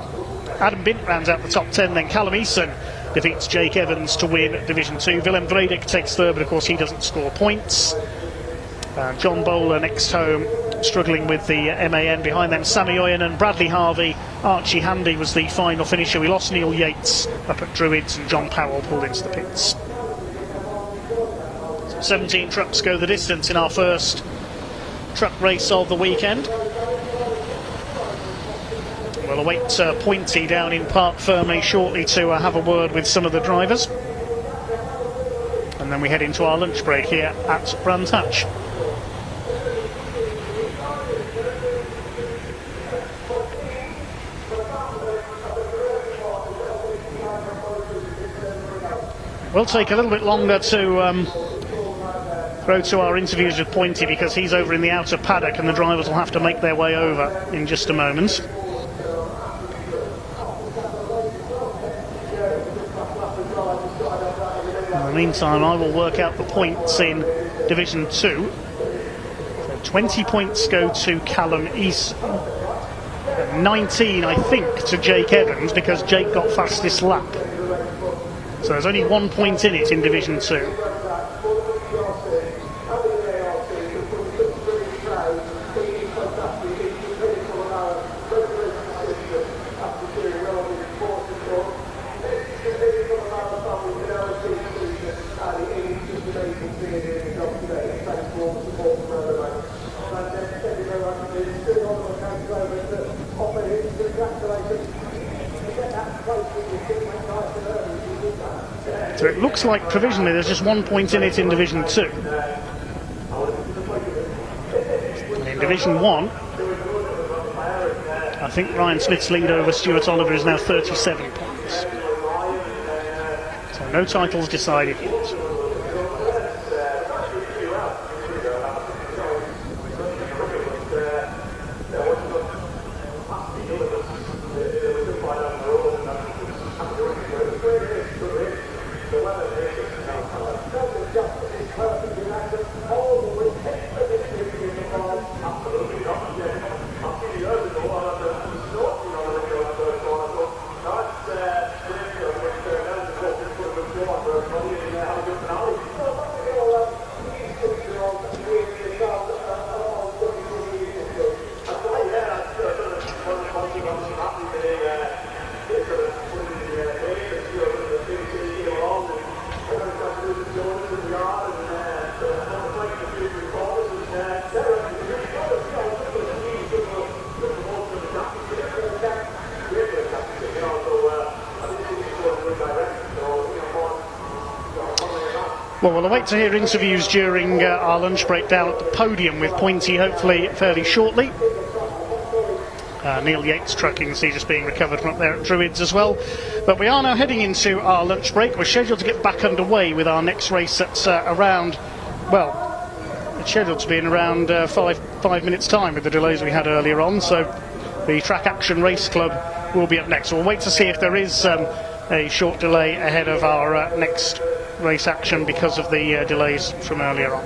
Adam Bint rounds out the top 10, then Callum Eason defeats Jake Evans to win Division 2. Willem Bredek takes 3rd, but of course he doesn't score points. John Bowler next home, struggling with the MAN. Behind them Sammy Oyen and Bradley Harvey. Archie Handy was the final finisher. We lost Neil Yates up at Druids, and John Powell pulled into the pits. 17 trucks go the distance in our first truck race of the weekend. We'll await Pointy down in Park Ferme shortly to have a word with some of the drivers, and then we head into our lunch break here at Brands Hatch. We'll take a little bit longer to throw to our interviews with Pointy, because he's over in the outer paddock and the drivers will have to make their way over in just a moment. In the meantime, I will work out the points in Division 2. So 20 points go to Callum Eason, 19 I think to Jake Evans, because Jake got fastest lap. So there's only 1 point in it in Division 2. So it looks like provisionally there's just 1 point in it in Division 2. And in Division 1, I think Ryan Smith's lead over Stuart Oliver is now 37 points. So no titles decided yet. Well, we'll await to hear interviews during our lunch break down at the podium with Pointy, hopefully fairly shortly. Neil Yates' truck, you can see, just being recovered from up there at Druids as well. But we are now heading into our lunch break. We're scheduled to get back underway with our next race at around, well, it's scheduled to be in around 5 minutes' time with the delays we had earlier on. So the Track Action Race Club will be up next. We'll wait to see if there is a short delay ahead of our next race action because of the delays from earlier on.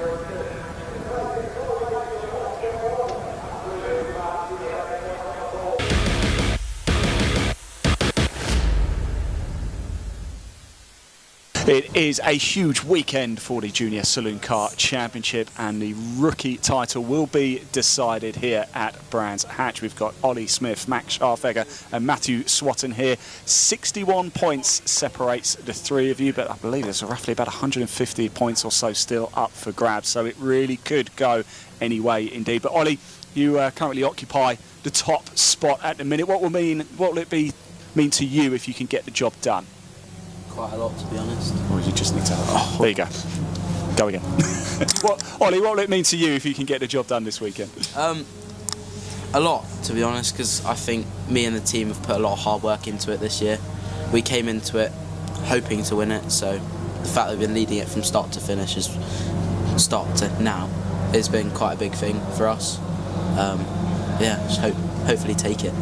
It is a huge weekend for the Junior Saloon Car Championship, and the rookie title will be decided here at Brands Hatch. We've got Ollie Smith, Max Scharfegger and Matthew Swatton here. 61 points separates the three of you, but I believe there's roughly about 150 points or so still up for grabs, so it really could go any way indeed. But Ollie, you currently occupy the top spot at the minute. What will it mean to you if you can get the job done? Quite a lot, to be honest. Or you just need to... Oh, there you go. Go again. Ollie, what will it mean to you if you can get the job done this weekend? A lot, to be honest, because I think me and the team have put a lot of hard work into it this year. We came into it hoping to win it, so the fact that we've been leading it from start to finish, start to now, has been quite a big thing for us. Yeah, just hopefully take it.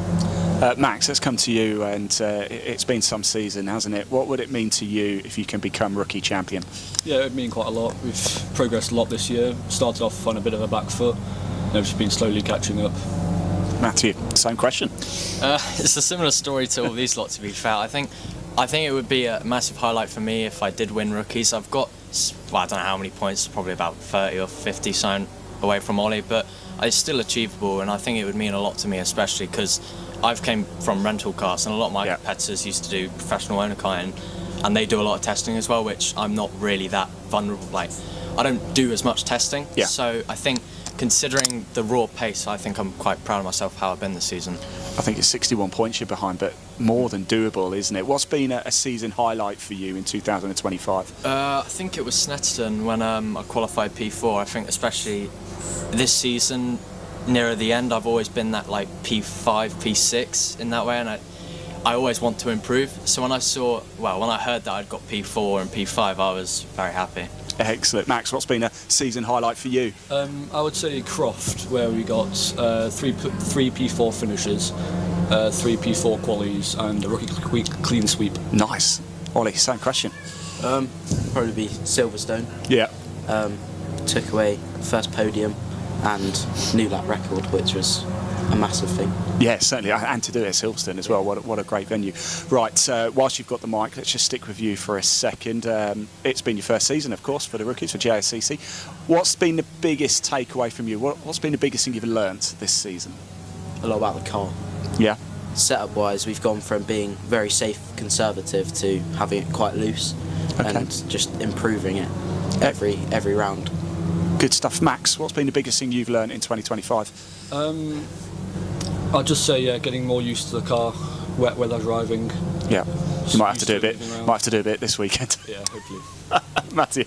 Max, let's come to you, and it's been some season, hasn't it? What would it mean to you if you can become rookie champion? Yeah, it would mean quite a lot. We've progressed a lot this year. Started off on a bit of a back foot, and we've just been slowly catching up. Matthew, same question. It's a similar story to all these lots, to be fair. I think it would be a massive highlight for me if I did win rookies. I've got, well, I don't know how many points, probably about 30 or 50 something away from Ollie, but it's still achievable, and I think it would mean a lot to me, especially because I've came from rental cars, and a lot of my competitors used to do professional owner karting, and they do a lot of testing as well, which I'm not really that vulnerable. Like, I don't do as much testing, so I think considering the raw pace, I think I'm quite proud of myself how I've been this season. I think it's 61 points you're behind, but more than doable, isn't it? What's been a season highlight for you in 2025? I think it was Snetterton when I qualified P4. I think especially this season, nearer the end, I've always been that like P5, P6 in that way, and I always want to improve. So when I heard that I'd got P4 and P5, I was very happy. Excellent. Max, what's been a season highlight for you? I would say Croft, where we got three P4 finishes, 3 P4 qualies, and a rookie clean sweep. Nice. Ollie, same question. Probably be Silverstone. Yeah. Took away first podium and new lap record, which was a massive thing. Yeah, certainly, and to do it at Silverstone as well. What a great venue. Right, whilst you've got the mic, let's just stick with you for a second. It's been your first season, of course, for the rookies, for JSCC. What's been the biggest takeaway from you? What's been the biggest thing you've learnt this season? A lot about the car. Yeah. Setup-wise, we've gone from being very safe, conservative, to having it quite loose, and just improving it every round. Good stuff. Max, what's been the biggest thing you've learned in 2025? I'd just say getting more used to the car, wet weather driving. Yeah, you might have to do a bit. Might have to do a bit this weekend. Yeah, hopefully. Matthew.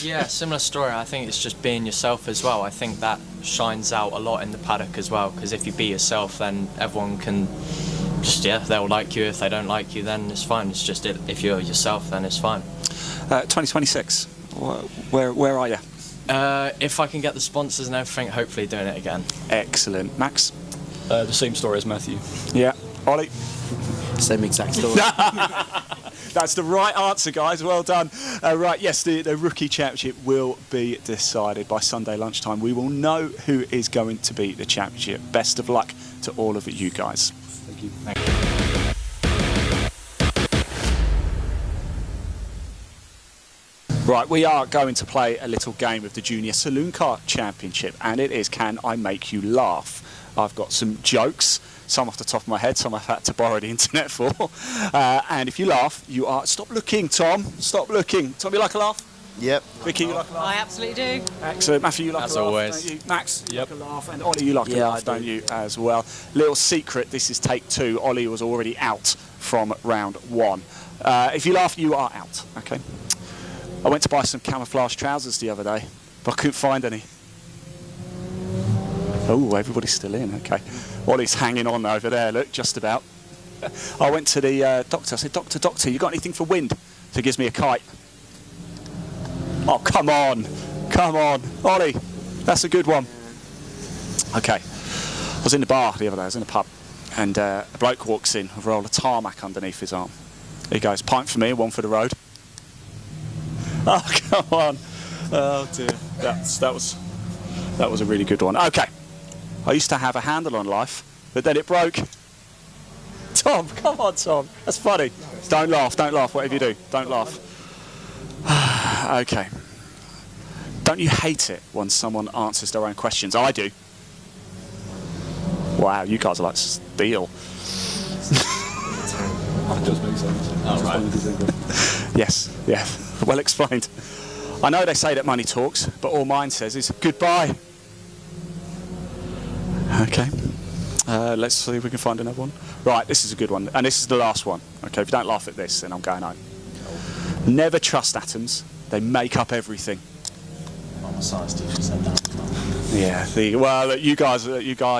Yeah, similar story. I think it's just being yourself as well. I think that shines out a lot in the paddock as well, because if you be yourself, then everyone can just, they'll like you. If they don't like you, then it's fine. It's just if you're yourself, then it's fine. 2026, where are you? If I can get the sponsors and everything, hopefully doing it again. Excellent. Max? The same story as Matthew. Yeah. Ollie? Same exact story. That's the right answer, guys. Well done. Right, yes, the Rookie Championship will be decided by Sunday lunchtime. We will know who is going to be the championship. Best of luck to all of you guys. Thank you. Thank you. Right, we are going to play a little game of the Junior Saloon Car Championship, and it is Can I Make You Laugh? I've got some jokes, some off the top of my head, some I've had to borrow the internet for. And if you laugh, you are... Stop looking, Tom. Stop looking. Tom, you like a laugh? Yep. Vicky, you like a laugh? I absolutely do. Excellent. Matthew, you like As a laugh, always. don't you? Max, you like a laugh. And Ollie, you like a laugh, don't you, as well? Little secret, this is take 2. Ollie was already out from round 1. If you laugh, you are out, okay? I went to buy some camouflage trousers the other day, but I couldn't find any. Oh, everybody's still in, okay. Ollie's hanging on over there, look, just about. I went to the doctor, I said, doctor, you got anything for wind? So he gives me a kite. Oh, come on, Ollie, that's a good one. Okay, I was in the bar the other day, I was in a pub, and a bloke walks in with a roll of tarmac underneath his arm. He goes, pint for me, one for the road. Oh, come on. Oh dear, that was a really good one. Okay, I used to have a handle on life, but then it broke. Tom, come on, Tom, that's funny. Don't laugh, whatever you do, don't laugh. Okay. Don't you hate it when someone answers their own questions? I do. Wow, you guys are like steel. That does make sense. Oh, right. Yes, yeah, well explained. I know they say that money talks, but all mine says is goodbye. Okay, let's see if we can find another one. Right, this is a good one, and this is the last one. Okay, if you don't laugh at this, then I'm going home. Never trust atoms, they make up everything. My science teacher said that. Yeah, well, you guys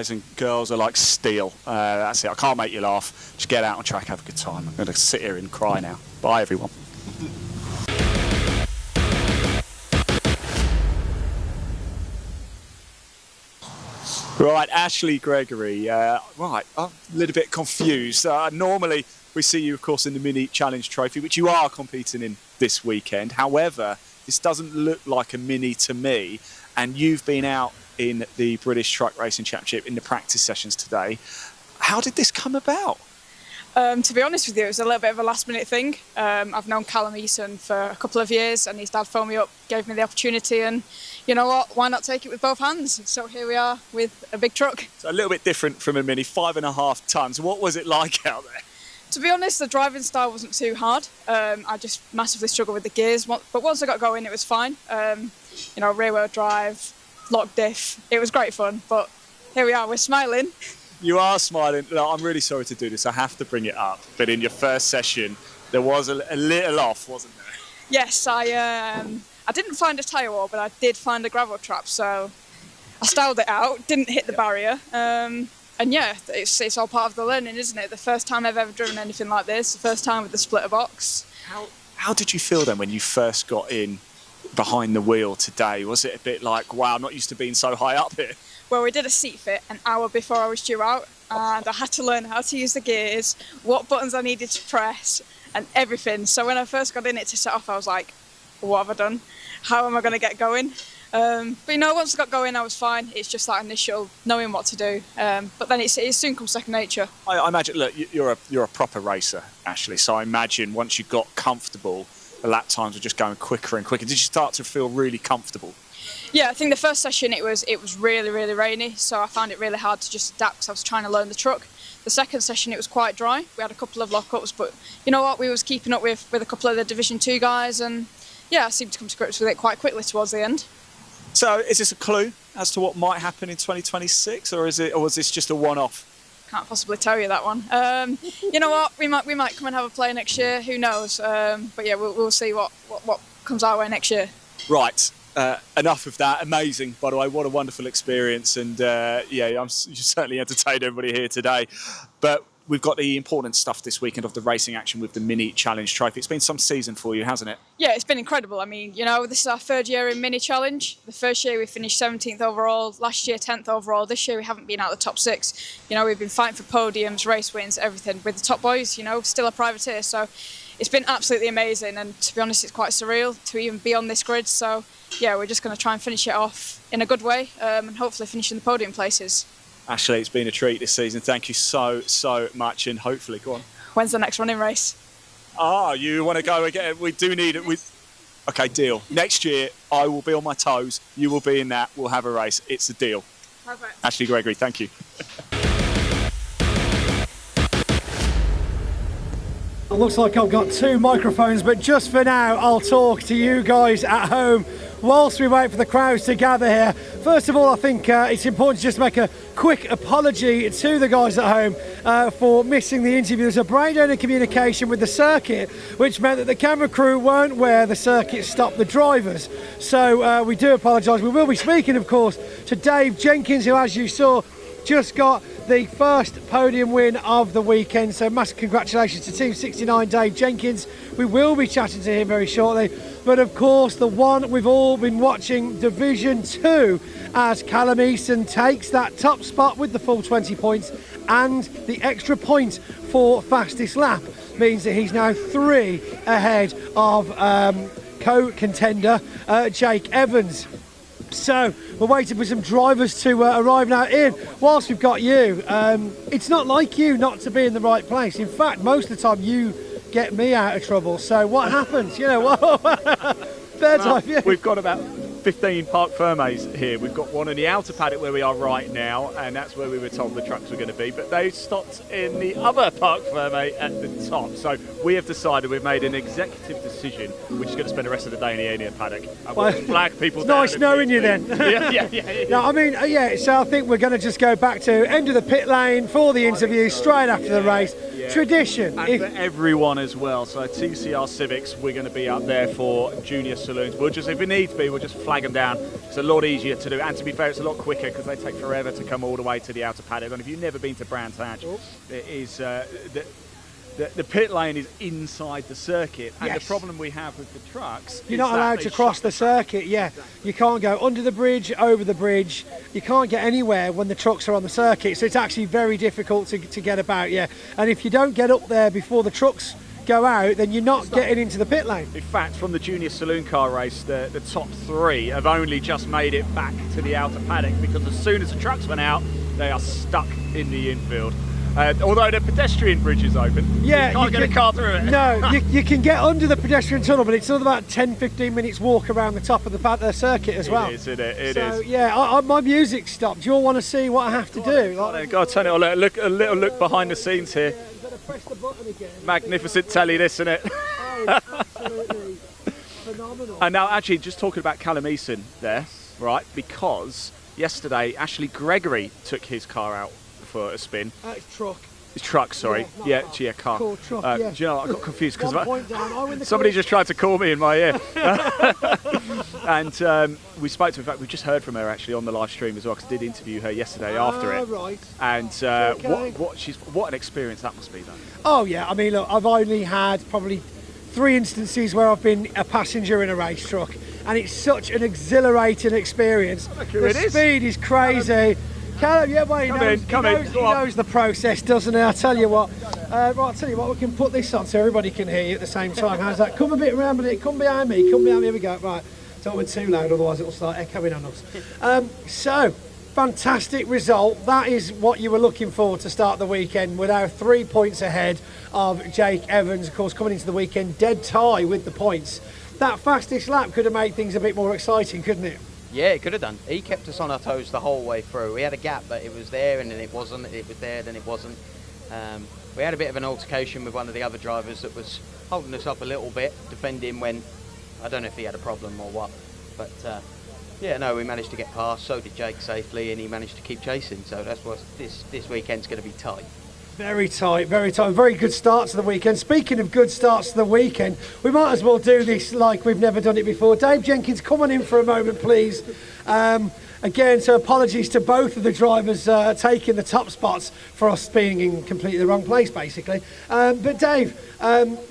and girls are like steel. That's it, I can't make you laugh. Just get out on track, have a good time. I'm going to sit here and cry now. Bye, everyone. Right, Ashley Gregory. Right, I'm a little bit confused. Normally, we see you, of course, in the Mini Challenge Trophy, which you are competing in this weekend. However, this doesn't look like a Mini to me, and you've been out in the British Truck Racing Championship in the practice sessions today. How did this come about? To be honest with you, it was a little bit of a last-minute thing. I've known Callum Eason for a couple of years, and his dad phoned me up, gave me the opportunity, and you know what, why not take it with both hands? So here we are with a big truck. So a little bit different from a Mini, 5.5 tonnes. What was it like out there? To be honest, the driving style wasn't too hard. I just massively struggled with the gears, but once I got going, it was fine. You know, rear-wheel drive, lock diff, it was great fun, but here we are, we're smiling. You are smiling. No, I'm really sorry to do this, I have to bring it up, but in your first session, there was a little off, wasn't there? Yes, I didn't find a tyre wall, but I did find a gravel trap, so I styled it out, didn't hit the barrier, and yeah, it's all part of the learning, isn't it? The first time I've ever driven anything like this, the first time with the splitter box. How did you feel then when you first got in behind the wheel today? Was it a bit like, wow, I'm not used to being so high up here? Well, we did a seat fit an hour before I was due out, and I had to learn how to use the gears, what buttons I needed to press, and everything. So when I first got in it to set off, I was like, what have I done? How am I going to get going? But you know, once I got going, I was fine. It's just that initial knowing what to do. But then it soon comes second nature. I imagine, look, you're a proper racer, Ashley, so I imagine once you got comfortable, the lap times were just going quicker and quicker. Did you start to feel really comfortable? Yeah, I think the first session it was really, really rainy, so I found it really hard to just adapt because I was trying to learn the truck. The second session it was quite dry. We had a couple of lockups, but you know what, we was keeping up with a couple of the Division 2 guys, and yeah, I seemed to come to grips with it quite quickly towards the end. So is this a clue as to what might happen in 2026, or was this just a one-off? Can't possibly tell you that one. You know what, we might come and have a play next year, who knows, but yeah, we'll see what comes our way next year. Right. Enough of that. Amazing, by the way. What a wonderful experience, and yeah, you certainly entertained everybody here today. But we've got the important stuff this weekend of the racing action with the Mini Challenge Trophy. It's been some season for you, hasn't it? Yeah, it's been incredible. I mean, you know, this is our third year in Mini Challenge. The first year we finished 17th overall, last year 10th overall. This year we haven't been out of the top 6. You know, we've been fighting for podiums, race wins, everything with the top boys. You know, still a privateer, so it's been absolutely amazing. And to be honest, it's quite surreal to even be on this grid. So yeah, we're just going to try and finish it off in a good way, and hopefully finish in the podium places. Ashley, it's been a treat this season. Thank you so much, and hopefully, go on. When's the next running race? You want to go again? We do need it. Okay, deal. Next year, I will be on my toes. You will be in that. We'll have a race. It's a deal. Perfect. Ashley Gregory, thank you. It looks like I've got 2 microphones, but just for now, I'll talk to you guys at home whilst we wait for the crowds to gather here, first of all, I think it's important to just make a quick apology to the guys at home for missing the interview. There's a breakdown in communication with the circuit, which meant that the camera crew weren't where the circuit stopped the drivers. So we do apologise. We will be speaking, of course, to Dave Jenkins, who, as you saw, just got the first podium win of the weekend. So massive congratulations to Team 69 Dave Jenkins. We will be chatting to him very shortly. But of course, the one we've all been watching, Division 2, as Callum Easton takes that top spot with the full 20 points, and the extra point for fastest lap means that he's now 3 ahead of co-contender Jake Evans. So we're waiting for some drivers to arrive now. Ian, whilst we've got you, it's not like you not to be in the right place. In fact, most of the time you get me out of trouble. So what happens? You know, bird's eye view. We've got about 15 parc fermes here. We've got one in the outer paddock where we are right now, and that's where we were told the trucks were going to be, but they stopped in the other parc ferme at the top. So we have decided, we've made an executive decision, we're just going to spend the rest of the day in the alien paddock. And we'll flag people down. Nice knowing you then. yeah. No, I mean, so I think we're going to just go back to end of the pit lane for the interview straight after the race. Tradition. And for everyone as well. So TCR Civics, we're going to be up there for junior saloons. We'll just, if it needs to be, we'll just flag them down. It's a lot easier to do, and to be fair, it's a lot quicker because they take forever to come all the way to the outer paddock. And if you've never been to Brands Hatch, it is the pit lane is inside the circuit, and the problem we have with the trucks, you're not allowed to cross the circuit. You can't go under the bridge, over the bridge. You can't get anywhere when the trucks are on the circuit, so it's actually very difficult to get about. And if you don't get up there before the trucks go out, then you're not getting into the pit lane. In fact, from the junior saloon car race, the top 3 have only just made it back to the outer paddock, because as soon as the trucks went out, they are stuck in the infield. Although the pedestrian bridge is open, you can't get a car through it. No, you can get under the pedestrian tunnel, but it's another about 10-15 minutes walk around the top of the circuit as well. It is. Yeah, my music stopped. Do you all want to see what I have to do? Go on, turn it on. A little look behind the scenes here. Press the button again. Magnificent telly, this, isn't it? Absolutely phenomenal. And now, actually, just talking about Callum Easton there, right? Because yesterday, Ashley Gregory took his car out for a spin. It's truck. It's truck, sorry. Car. Cool, truck, Do you know, I got confused because because somebody just tried to call me in my ear. And we spoke to her. In fact, we just heard from her actually on the live stream as well, because I did interview her yesterday after it. Right. And what an experience that must be, though. Oh yeah, I mean, look, I've only had probably 3 instances where I've been a passenger in a race truck, and it's such an exhilarating experience. The speed is crazy. Callum, he knows the process, doesn't he? I'll tell you what. We can put this on so everybody can hear you at the same time. How's that? Come a bit around, but come behind me. Here we go. Right. Don't be too loud, otherwise it'll start echoing on us. So, fantastic result. That is what you were looking for to start the weekend. We're now 3 points ahead of Jake Evans, of course, coming into the weekend dead tie with the points. That fastest lap could have made things a bit more exciting, couldn't it? Yeah, it could have done. He kept us on our toes the whole way through. We had a gap, but it was there and then it wasn't. It was there, then it wasn't. We had a bit of an altercation with one of the other drivers that was holding us up a little bit, defending when, I don't know if he had a problem or what. But we managed to get past. So did Jake safely, and he managed to keep chasing. So that's what this weekend's going to be tight. Very tight, very tight. Very good start to the weekend. Speaking of good starts to the weekend, we might as well do this like we've never done it before. Dave Jenkins, come on in for a moment, please. Again, so apologies to both of the drivers taking the top spots for us being in completely the wrong place, basically. But Dave,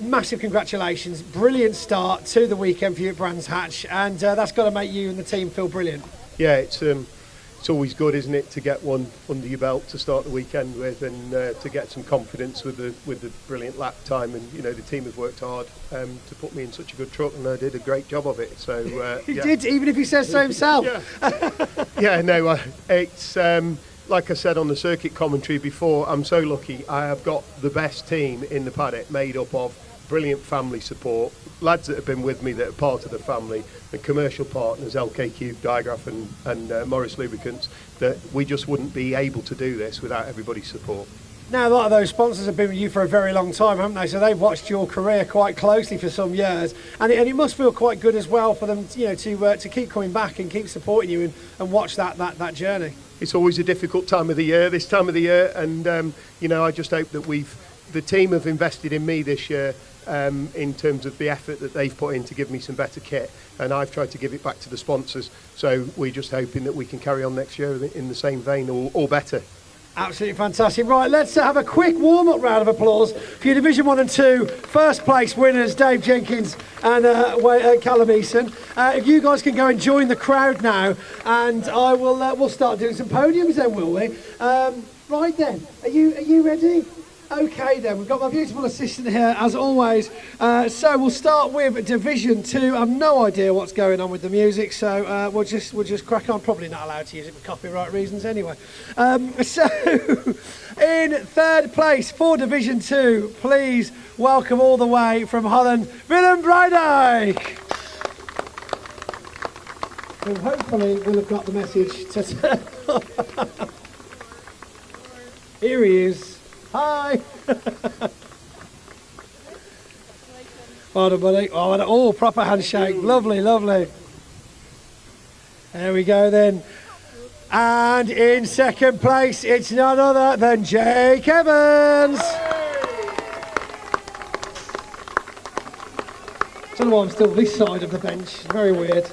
massive congratulations. Brilliant start to the weekend for you at Brands Hatch, and that's got to make you and the team feel brilliant. Yeah, it's always good, isn't it, to get one under your belt to start the weekend with, and to get some confidence with the brilliant lap time. And the team have worked hard to put me in such a good truck, and I did a great job of it. So he did, even if he says so himself. It's like I said on the circuit commentary before, I'm so lucky. I have got the best team in the paddock, made up of brilliant family support, lads that have been with me that are part of the family, the commercial partners, UK Digraph and Morris Lubricants, that we just wouldn't be able to do this without everybody's support. Now, a lot of those sponsors have been with you for a very long time, haven't they? So they've watched your career quite closely for some years, and it must feel quite good as well for them, to keep coming back and keep supporting you and watch that journey. It's always a difficult time of the year, this time of the year, and I just hope that the team have invested in me this year in terms of the effort that they've put in to give me some better kit, and I've tried to give it back to the sponsors. So we're just hoping that we can carry on next year in the same vein or better. Absolutely fantastic. Right, let's have a quick warm-up round of applause for your Division 1 and 2 first place winners, Dave Jenkins and Callum Eason. If you guys can go and join the crowd now, and we'll start doing some podiums then, will we? Right then, are you ready? Okay then, we've got my beautiful assistant here as always. So we'll start with Division 2. I've no idea what's going on with the music, so we'll just crack on. Probably not allowed to use it for copyright reasons anyway. So in third place for Division 2, please welcome all the way from Holland, Willem Breidijk. Who hopefully will have got the message to Here he is. Hi! Well done, buddy. Oh, proper handshake. Lovely, lovely. There we go then. And in second place, it's none other than Jake Evans. I don't know why I'm still this side of the bench. It's very weird.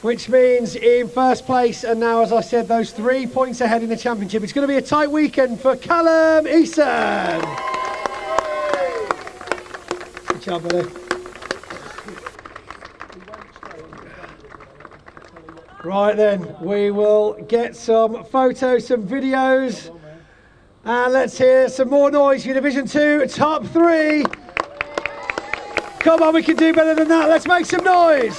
Which means in first place, and now, as I said, those 3 points ahead in the championship. It's going to be a tight weekend for Callum Eason. Good job, buddy. Right then, we will get some photos, some videos, and let's hear some more noise for Division 2 top 3. Come on, we can do better than that. Let's make some noise.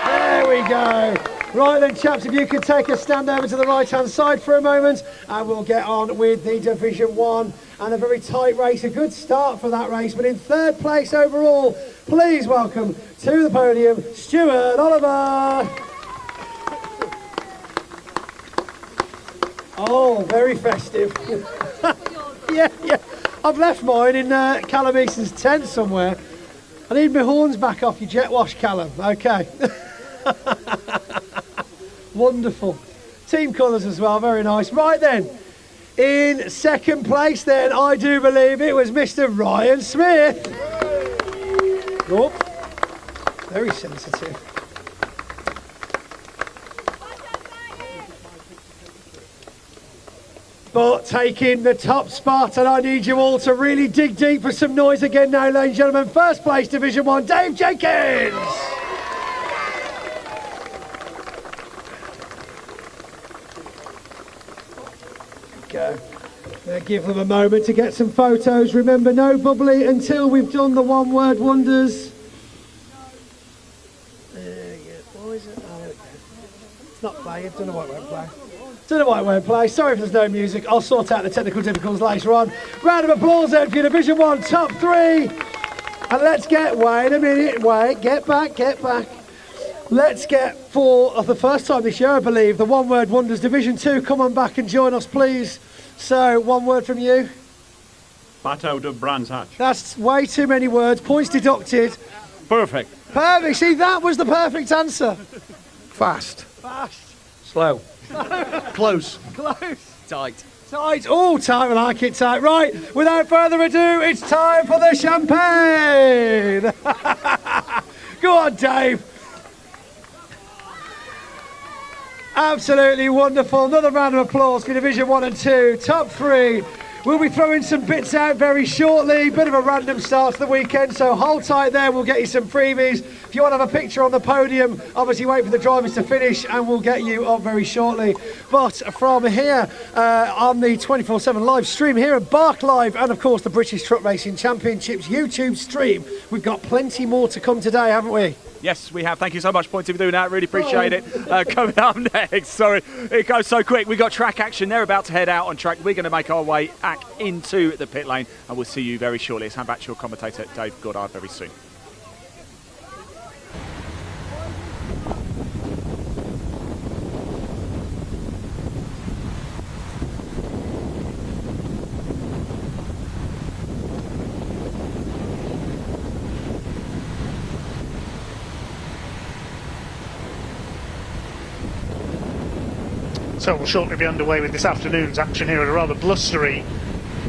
There we go. Right then, chaps, if you could take a stand over to the right-hand side for a moment, and we'll get on with the Division 1 and a very tight race. A good start for that race, but in third place overall, please welcome to the podium, Stuart Oliver. Oh, very festive. Yeah. I've left mine in Callum Eason's tent somewhere. I need my horns back off your jet wash, Callum. Okay. Wonderful. Team colours as well, very nice. Right then, in second place then, I do believe it was Mr. Ryan Smith. Oh, very sensitive. But taking the top spot, and I need you all to really dig deep for some noise again now, ladies and gentlemen. First place, Division 1, Dave Jenkins. Go. Now give them a moment to get some photos. Remember, no bubbly until we've done the one-word wonders. There you go. Why is it? Oh, there we go. It's not playing. Don't know why it won't play. Don't know why it won't play. Sorry if there's no music. I'll sort out the technical difficulties later on. Round of applause then for your Division 1 top 3. And let's get, wait a minute, get back. Let's get, for the first time this year, I believe, the one-word wonders Division 2. Come on back and join us, please. So, one word from you. Bateau de Brands Hatch. That's way too many words. Points deducted. Perfect. Perfect. See, that was the perfect answer. Fast. Slow. Close. Tight. Oh, tight. I like it tight. Right. Without further ado, it's time for the champagne. Go on, Dave. Absolutely wonderful. Another round of applause for Division 1 and 2, top 3. We'll be throwing some bits out very shortly. Bit of a random start to the weekend, so hold tight there. We'll get you some freebies. If you want to have a picture on the podium, obviously wait for the drivers to finish and we'll get you up very shortly. But from here on the 24/7 live stream here at Bark Live, and of course the British Truck Racing Championships YouTube stream, we've got plenty more to come today, haven't we? Yes, we have. Thank you so much, Pointy, for doing that. Really appreciate it. Coming up next, sorry, it goes so quick. We got track action. They're about to head out on track. We're going to make our way back into the pit lane, and we'll see you very shortly. Let's hand back to your commentator, Dave Goddard, very soon. So we'll shortly be underway with this afternoon's action here at a rather blustery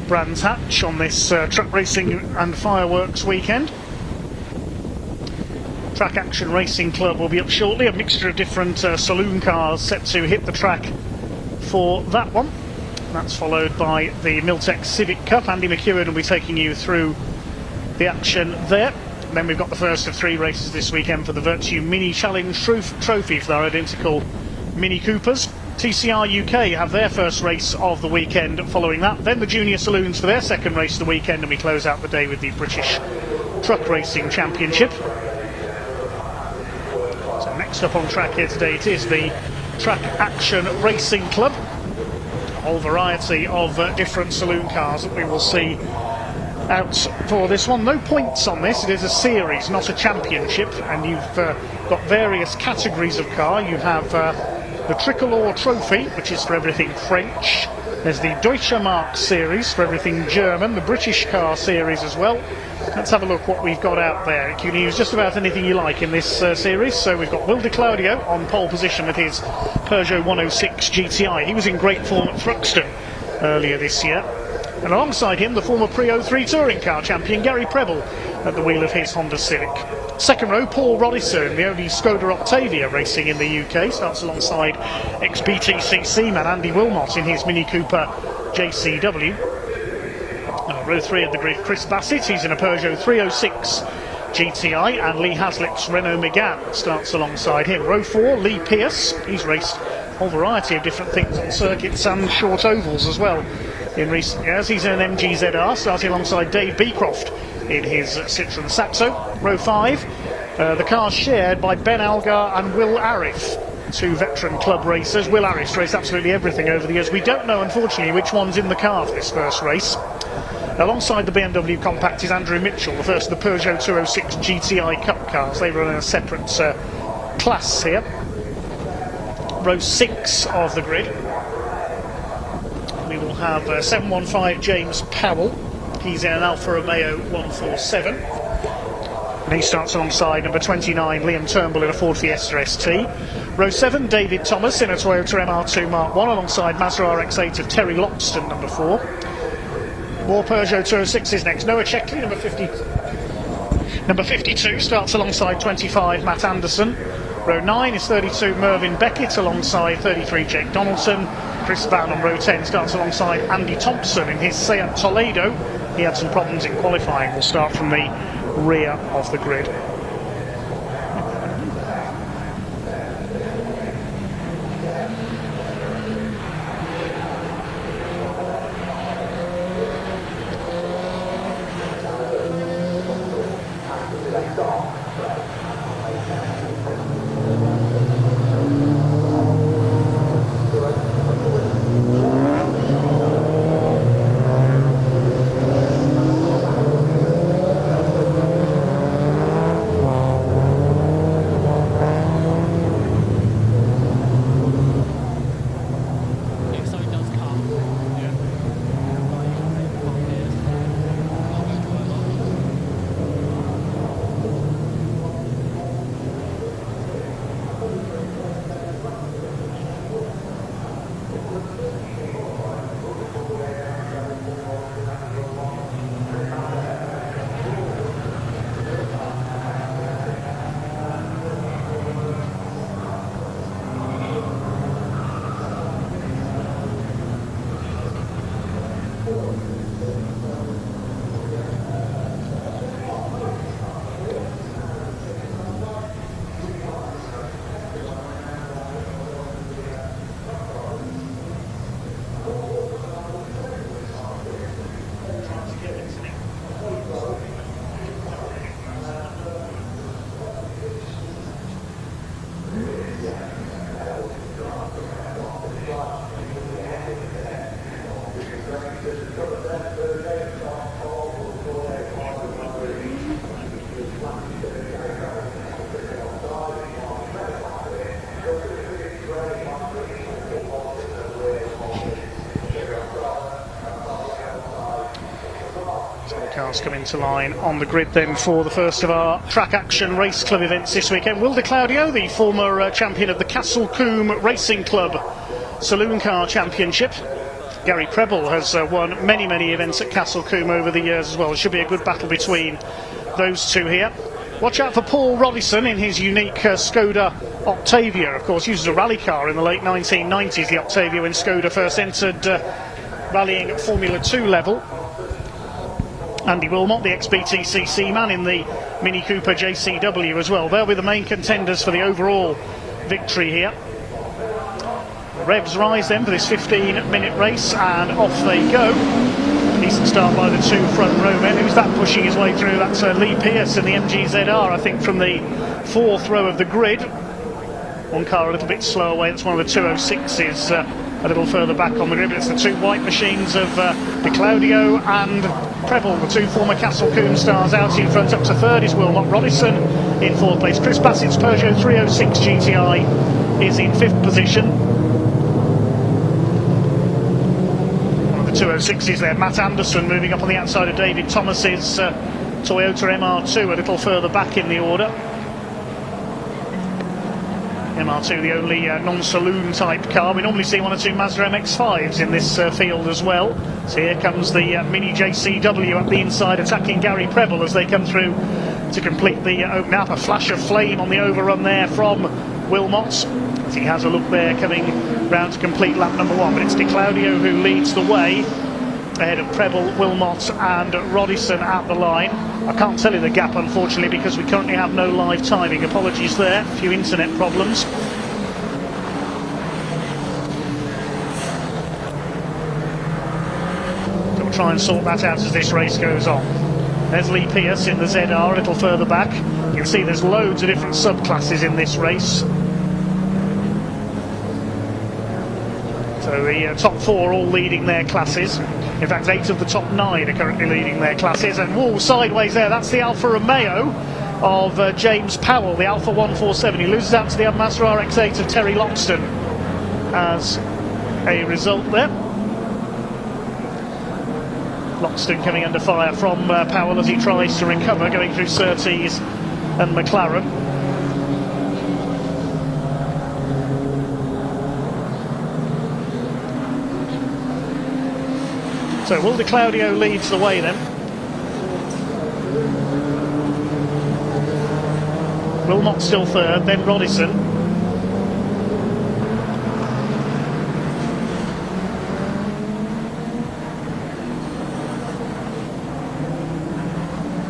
Brands Hatch on this truck racing and fireworks weekend. Track Action Racing Club will be up shortly, a mixture of different saloon cars set to hit the track for that one. That's followed by the Miltech Civic Cup. Andy McEwen will be taking you through the action there. And then we've got the first of 3 races this weekend for the Virtue Mini Challenge Trophy for their identical Mini Coopers. TCR UK have their first race of the weekend following that. Then the Junior Saloons for their second race of the weekend, and we close out the day with the British Truck Racing Championship. So next up on track here today, it is the Track Action Racing Club. A whole variety of different saloon cars that we will see out for this one. No points on this, it is a series, not a championship, and you've got various categories of car. You have the Tricolor Trophy, which is for everything French. There's the Deutsche Mark series for everything German, the British car series as well. Let's have a look what we've got out there. You can use just about anything you like in this series. So we've got Will de Claudio on pole position with his Peugeot 106 GTI. He was in great form at Thruxton earlier this year. And alongside him, the former Pre-03 touring car champion Gary Preble at the wheel of his Honda Civic. Second row, Paul Rodison, the only Skoda Octavia racing in the UK, starts alongside ex-BTCC man Andy Wilmot in his Mini Cooper JCW. Row 3 of the grid, Chris Bassett, he's in a Peugeot 306 GTI, and Lee Hazlitt's Renault Megane starts alongside him. Row 4, Lee Pearce, he's raced a whole variety of different things on circuits and short ovals as well in recent years. He's in an MG ZR, starting alongside Dave Beecroft in his Citroën Saxo. Row 5, the car's shared by Ben Algar and Will Arif, 2 veteran club racers. Will Arif raced absolutely everything over the years. We don't know, unfortunately, which one's in the car for this first race. Alongside the BMW Compact is Andrew Mitchell, the first of the Peugeot 206 GTI Cup cars. They run in a separate class here. Row 6 of the grid, we will have 715 James Powell. He's in an Alfa Romeo 147. And he starts alongside number 29 Liam Turnbull in a Ford Fiesta ST. Row 7, David Thomas in a Toyota MR2 Mark 1 alongside Mazda RX-8 of Terry Loxton, number 4. More Peugeot 206s next. Noah Checkley, number 52, starts alongside 25 Matt Anderson. Row 9 is 32 Mervyn Beckett alongside 33 Jake Donaldson. Chris Van on row 10 starts alongside Andy Thompson in his Seat Toledo. He had some problems in qualifying. We'll start from the rear of the grid. Cars come into line on the grid then for the first of our Track Action Race Club events this weekend. Will de Claudio, the former champion of the Castle Combe Racing Club Saloon Car Championship. Gary Preble has won many events at Castle Combe over the years as well. It should be a good battle between those two here. Watch out for Paul Rodison in his unique Skoda Octavia. Of course, used as a rally car in the late 1990s, the Octavia, when Skoda first entered rallying at Formula 2 level. Andy Wilmot, the ex-BTCC man, in the Mini Cooper JCW as well. They'll be the main contenders for the overall victory here. The revs rise then for this 15-minute race, and off they go. Decent start by the two front row men. Who's that pushing his way through? That's Lee Pearce in the MGZR, I think, from the fourth row of the grid. One car a little bit slow away. That's one of the 206s a little further back on the grid. But it's the two white machines of De Claudio and Preble, the two former Castle Combe stars, out in front. Up to third is Wilmot. Rodison in fourth place. Chris Bassett's Peugeot 306 GTI is in fifth position. 206s there. Matt Anderson moving up on the outside of David Thomas's Toyota MR2 a little further back in the order. MR2 the only non-saloon type car. We normally see one or two Mazda MX-5s in this field as well. So here comes the Mini JCW up the inside, attacking Gary Preble as they come through to complete the open up. A flash of flame on the overrun there from Wilmot. He has a look there coming round to complete lap number one, but it's De Claudio who leads the way ahead of Preble, Wilmot and Rodison at the line. I can't tell you the gap, unfortunately, because we currently have no live timing. Apologies there, a few internet problems. So we'll try and sort that out as this race goes on. There's Lee Pearce in the ZR a little further back. You can see there's loads of different subclasses in this race. So the top four all leading their classes. In fact, 8 of the top 9 are currently leading their classes. And whoa, sideways there, that's the Alfa Romeo of James Powell, the Alfa 147. He loses out to the Mazda RX-8 of Terry Loxton as a result there. Loxton coming under fire from Powell as he tries to recover, going through Surtees and McLaren. So Will De Claudio leads the way then. Wilmot still third, then Rodison.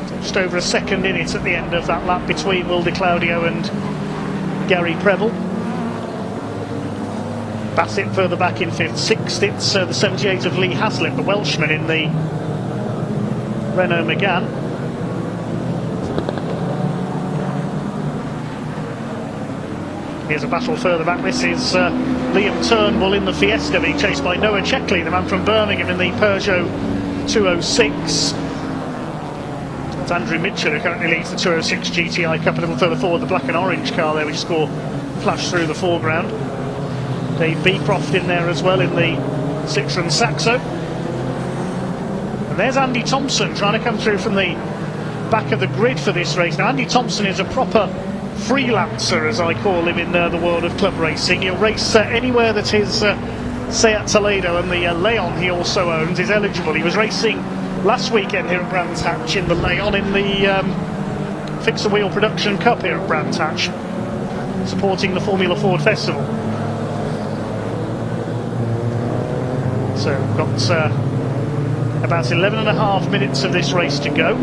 So just over a second in it at the end of that lap between Will De Claudio and Gary Preble. Bassett further back in fifth. Sixth, it's the 78 of Lee Haslett, the Welshman in the Renault Megane. Here's a battle further back. This is Liam Turnbull in the Fiesta being chased by Noah Checkley, the man from Birmingham, in the Peugeot 206. It's Andrew Mitchell who currently leads the 206 GTI Cup a little further forward. The black and orange car there, which score flash through the foreground. Dave Beecroft in there as well in the Citroen Saxo. And there's Andy Thompson trying to come through from the back of the grid for this race. Now, Andy Thompson is a proper freelancer, as I call him, in the world of club racing. He'll race anywhere that his Seat Toledo and the Leon he also owns is eligible. He was racing last weekend here at Brands Hatch in the Leon in the Fix the Wheel Production Cup here at Brands Hatch, supporting the Formula Ford Festival. So we've got about 11.5 minutes of this race to go.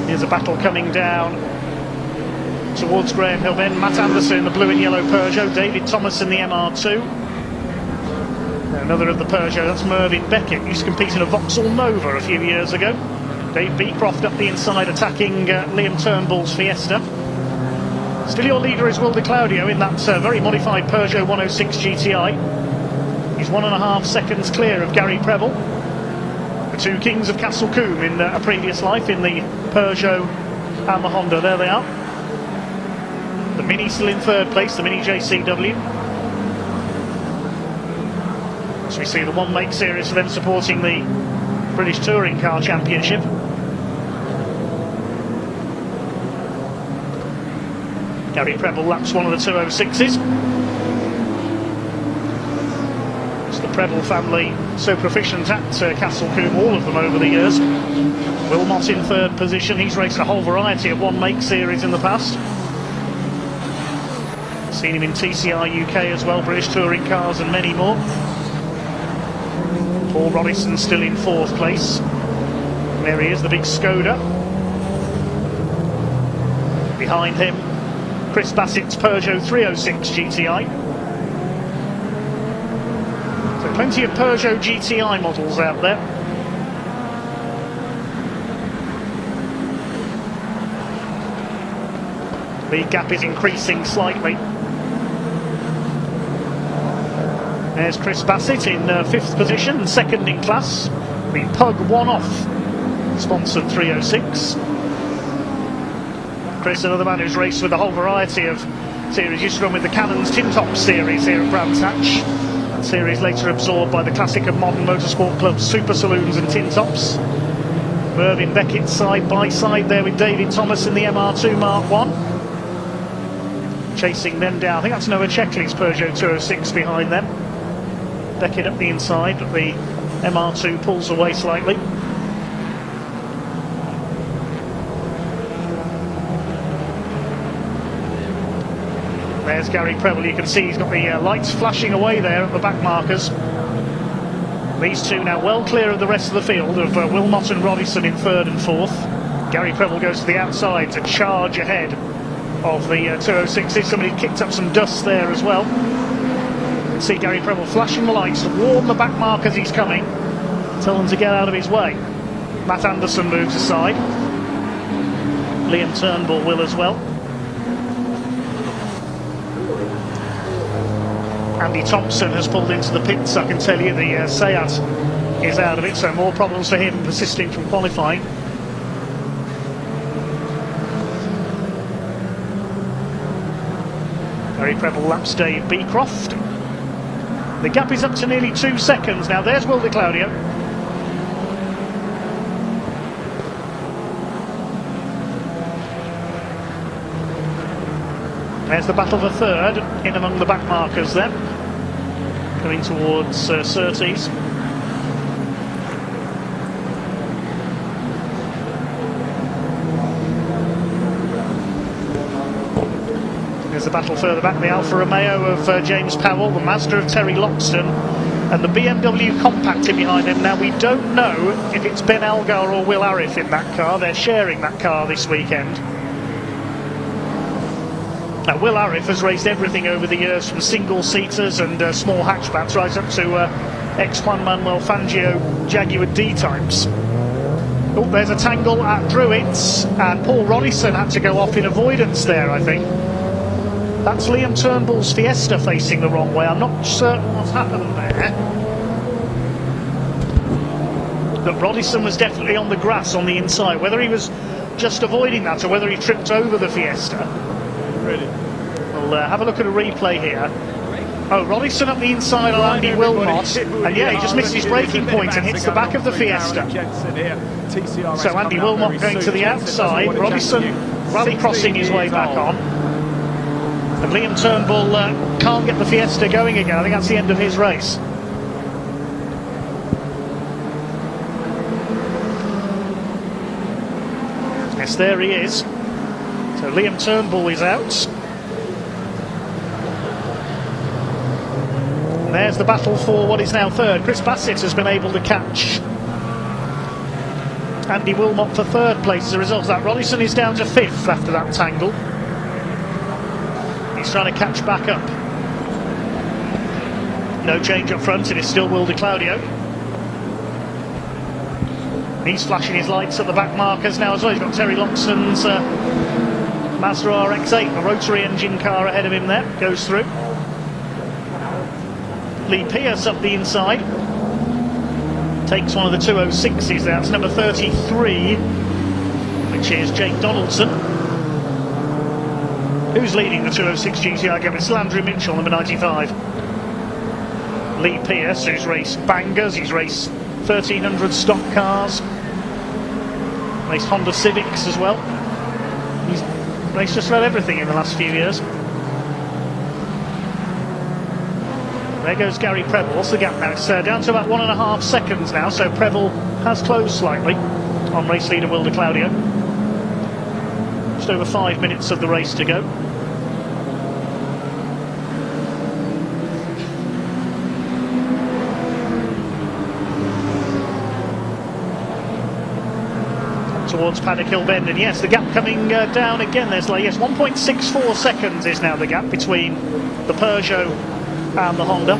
Here's a battle coming down towards Graham Hill then. Matt Anderson in the blue and yellow Peugeot, David Thomas in the MR2. Another of the Peugeot, that's Mervyn Beckett, used to compete in a Vauxhall Nova a few years ago. Dave Beecroft up the inside attacking Liam Turnbull's Fiesta. Still your leader is Will De Claudio in that very modified Peugeot 106 GTI. He's 1.5 seconds clear of Gary Preble. The two kings of Castle Combe in a previous life in the Peugeot and the Honda. There they are. The Mini still in third place, the Mini JCW. So we see the one make series for them supporting the British Touring Car Championship. Gary Preble laps one of the 206s. The Preble family so proficient at Castle Combe, all of them over the years. Wilmot in third position. He's raced a whole variety of one-make series in the past. Seen him in TCR UK as well, British touring cars and many more. Paul Rodison still in fourth place. And there he is, the big Skoda. Behind him, Chris Bassett's Peugeot 306 GTI. So plenty of Peugeot GTI models out there. The gap is increasing slightly. There's Chris Bassett in fifth position, second in class. The Pug one-off sponsored 306. Chris, another man who's raced with a whole variety of series. Used to run with the Cannons Tin Top series here at Brands Hatch. That series later absorbed by the classic and modern motorsport clubs, Super Saloons and Tin Tops. Mervyn Beckett side by side there with David Thomas in the MR2 Mark 1. Chasing them down. I think that's Noah Checkley's Peugeot 206 behind them. Beckett up the inside, but the MR2 pulls away slightly. There's Gary Preble. You can see he's got the lights flashing away there at the back markers. These two now well clear of the rest of the field, of Wilmot and Rodison in third and fourth. Gary Preble goes to the outside to charge ahead of the 206s. Somebody kicked up some dust there as well. You can see Gary Preble flashing the lights to warn the back markers he's coming. Tell them to get out of his way. Matt Anderson moves aside. Liam Turnbull will as well. Andy Thompson has pulled into the pits. I can tell you the Seat is out of it, so more problems for him persisting from qualifying. Gary Preble laps Dave Beecroft. The gap is up to nearly 2 seconds now. There's Will de Claudio. There's the battle for third, in among the back markers then. Coming towards Surtees. There's the battle further back, the Alfa Romeo of James Powell, the Mazda of Terry Loxton, and the BMW Compact in behind him. Now we don't know if it's Ben Algar or Will Arif in that car. They're sharing that car this weekend. Now, Will Arif has raced everything over the years, from single-seaters and small hatchbacks right up to ex-Juan Manuel Fangio Jaguar D-types. Oh, there's a tangle at Druids, and Paul Rodison had to go off in avoidance there, I think. That's Liam Turnbull's Fiesta facing the wrong way. I'm not certain what's happened there. But Rodison was definitely on the grass on the inside. Whether he was just avoiding that or whether he tripped over the Fiesta. Really? We'll have a look at a replay here. Oh, Rodison up the inside on Andy Wilmot, and yeah, he just missed his braking point and hits the back of the Fiesta. So Andy Wilmot going to the outside, Rodison rally crossing his way back on, and Liam Turnbull can't get the Fiesta going again. I think that's the end of his race. Yes, there he is. So Liam Turnbull is out. And there's the battle for what is now third. Chris Bassett has been able to catch Andy Wilmot for third place as a result of that. Rodison is down to fifth after that tangle. He's trying to catch back up. No change up front, it is still Will de Claudio. He's flashing his lights at the back markers now as well. He's got Terry Loxton's Mazda RX-8, a rotary engine car ahead of him there, goes through. Lee Pierce up the inside. Takes one of the 206s, that's number 33, which is Jake Donaldson. Who's leading the 206 GTI game? It's Landry Mitchell, number 95. Lee Pierce, who's raced bangers, he's raced 1300 stock cars, raced Honda Civics as well. He's raced just about everything in the last few years. There goes Gary Preble. What's the gap now? It's down to about 1.5 seconds now, so Preble has closed slightly on race leader Will de Claudio. Just over 5 minutes of the race to go. Towards Paddock Hill Bend, and yes, the gap coming down again. There's like, yes, 1.64 seconds is now the gap between the Peugeot and the Honda.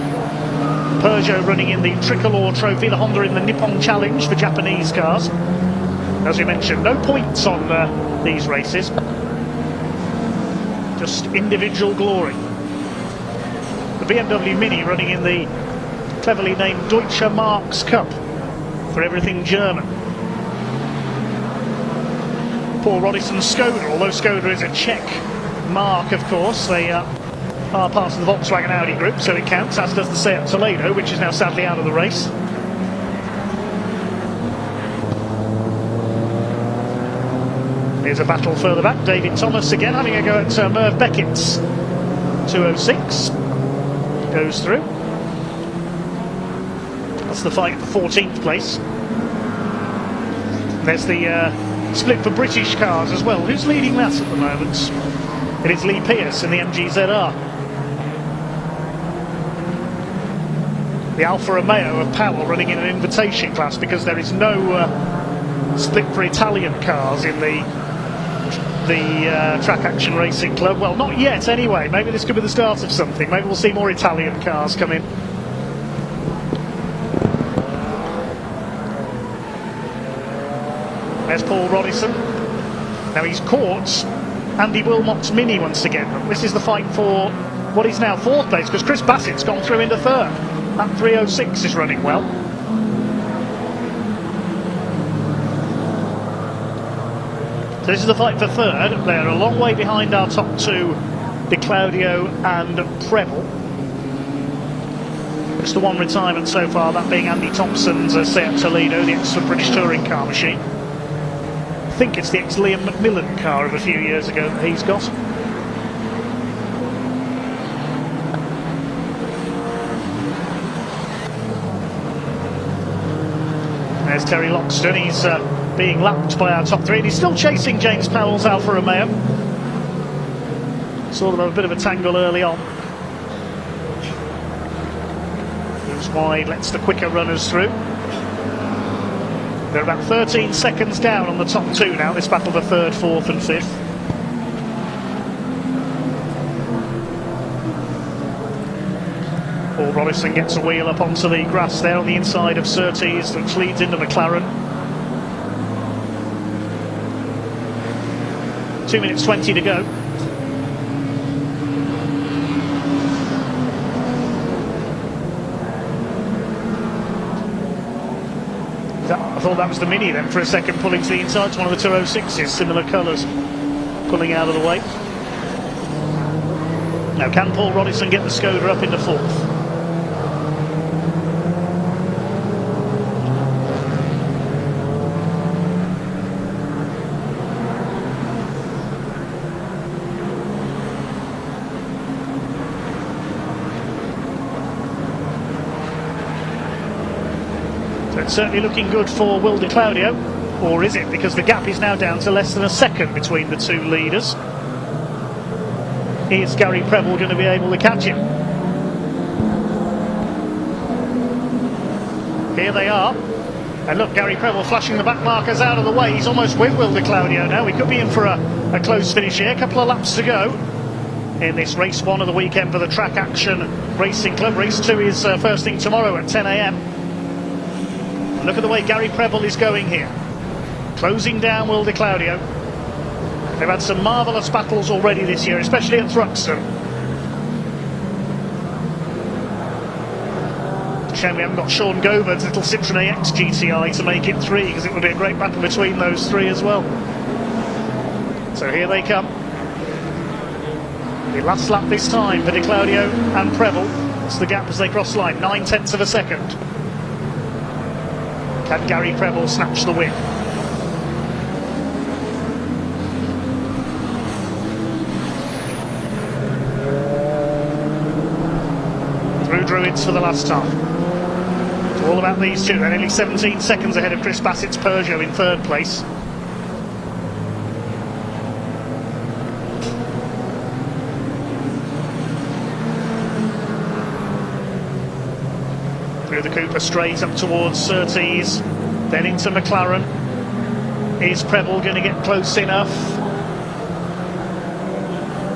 Peugeot running in the Tricolor Trophy, the Honda in the Nippon Challenge for Japanese cars. As we mentioned, no points on these races, just individual glory. The BMW Mini running in the cleverly named Deutsche Marks Cup for everything German. Paul Roddison's Skoda, although Skoda is a Czech mark, of course. They are part of the Volkswagen Audi group, so it counts, as does the Seat Toledo, which is now sadly out of the race. Here's a battle further back. David Thomas again having a go at Merv Beckett's 206. Goes through. That's the fight for 14th place. There's the split for British cars as well. Who's leading that at the moment? It is Lee Pearce in the MG-ZR. The Alfa Romeo of Powell running in an invitation class because there is no split for Italian cars in the Track Action Racing Club. Well, not yet anyway. Maybe this could be the start of something. Maybe we'll see more Italian cars come in. There's Paul Roddison. Now he's caught Andy Wilmot's Mini once again. This is the fight for what is now 4th place, because Chris Bassett's gone through into 3rd. That 306 is running well. So this is the fight for 3rd. They're a long way behind our top two, De Claudio and Preble. It's the one retirement so far, that being Andy Thompson's Seat Toledo, the excellent British touring car machine. I think it's the ex-Liam Macmillan car of a few years ago that he's got. There's Terry Loxton. He's being lapped by our top three, and he's still chasing James Powell's Alfa Romeo. Saw them have a bit of a tangle early on. Moves wide, lets the quicker runners through. They're about 13 seconds down on the top two now, this battle for 3rd, 4th and 5th. Paul Roddison gets a wheel up onto the grass there on the inside of Surtees, which leads into McLaren. 2 minutes 20 to go. I thought that was the Mini then for a second, pulling to the inside. It's one of the 206s, similar colours, pulling out of the way. Now can Paul Roddison get the Skoda up into 4th? It's certainly looking good for Will de Claudio, or is it? Because the gap is now down to less than a second between the two leaders. Is Gary Preble going to be able to catch him? Here they are. And look, Gary Preble flashing the back markers out of the way. He's almost with Will de Claudio now. We could be in for a close finish here. A couple of laps to go in this race 1 of the weekend for the Track Action Racing Club. Race 2 is first thing tomorrow at 10 AM. Look at the way Gary Preble is going here. Closing down Will de Claudio. They've had some marvellous battles already this year, especially at Thruxton. Shame we haven't got Sean Govard's little Citroen AX GTI to make it 3, because it would be a great battle between those 3 as well. So here they come. The last lap this time for de Claudio and Preble. It's the gap as they cross line, 9/10 of a second. Can Gary Preble snatch the win? Through skids for the last time. It's all about these two. They're nearly 17 seconds ahead of Chris Bassett's Peugeot in third place. Through the Cooper straight up towards Surtees, then into McLaren. Is Preble going to get close enough?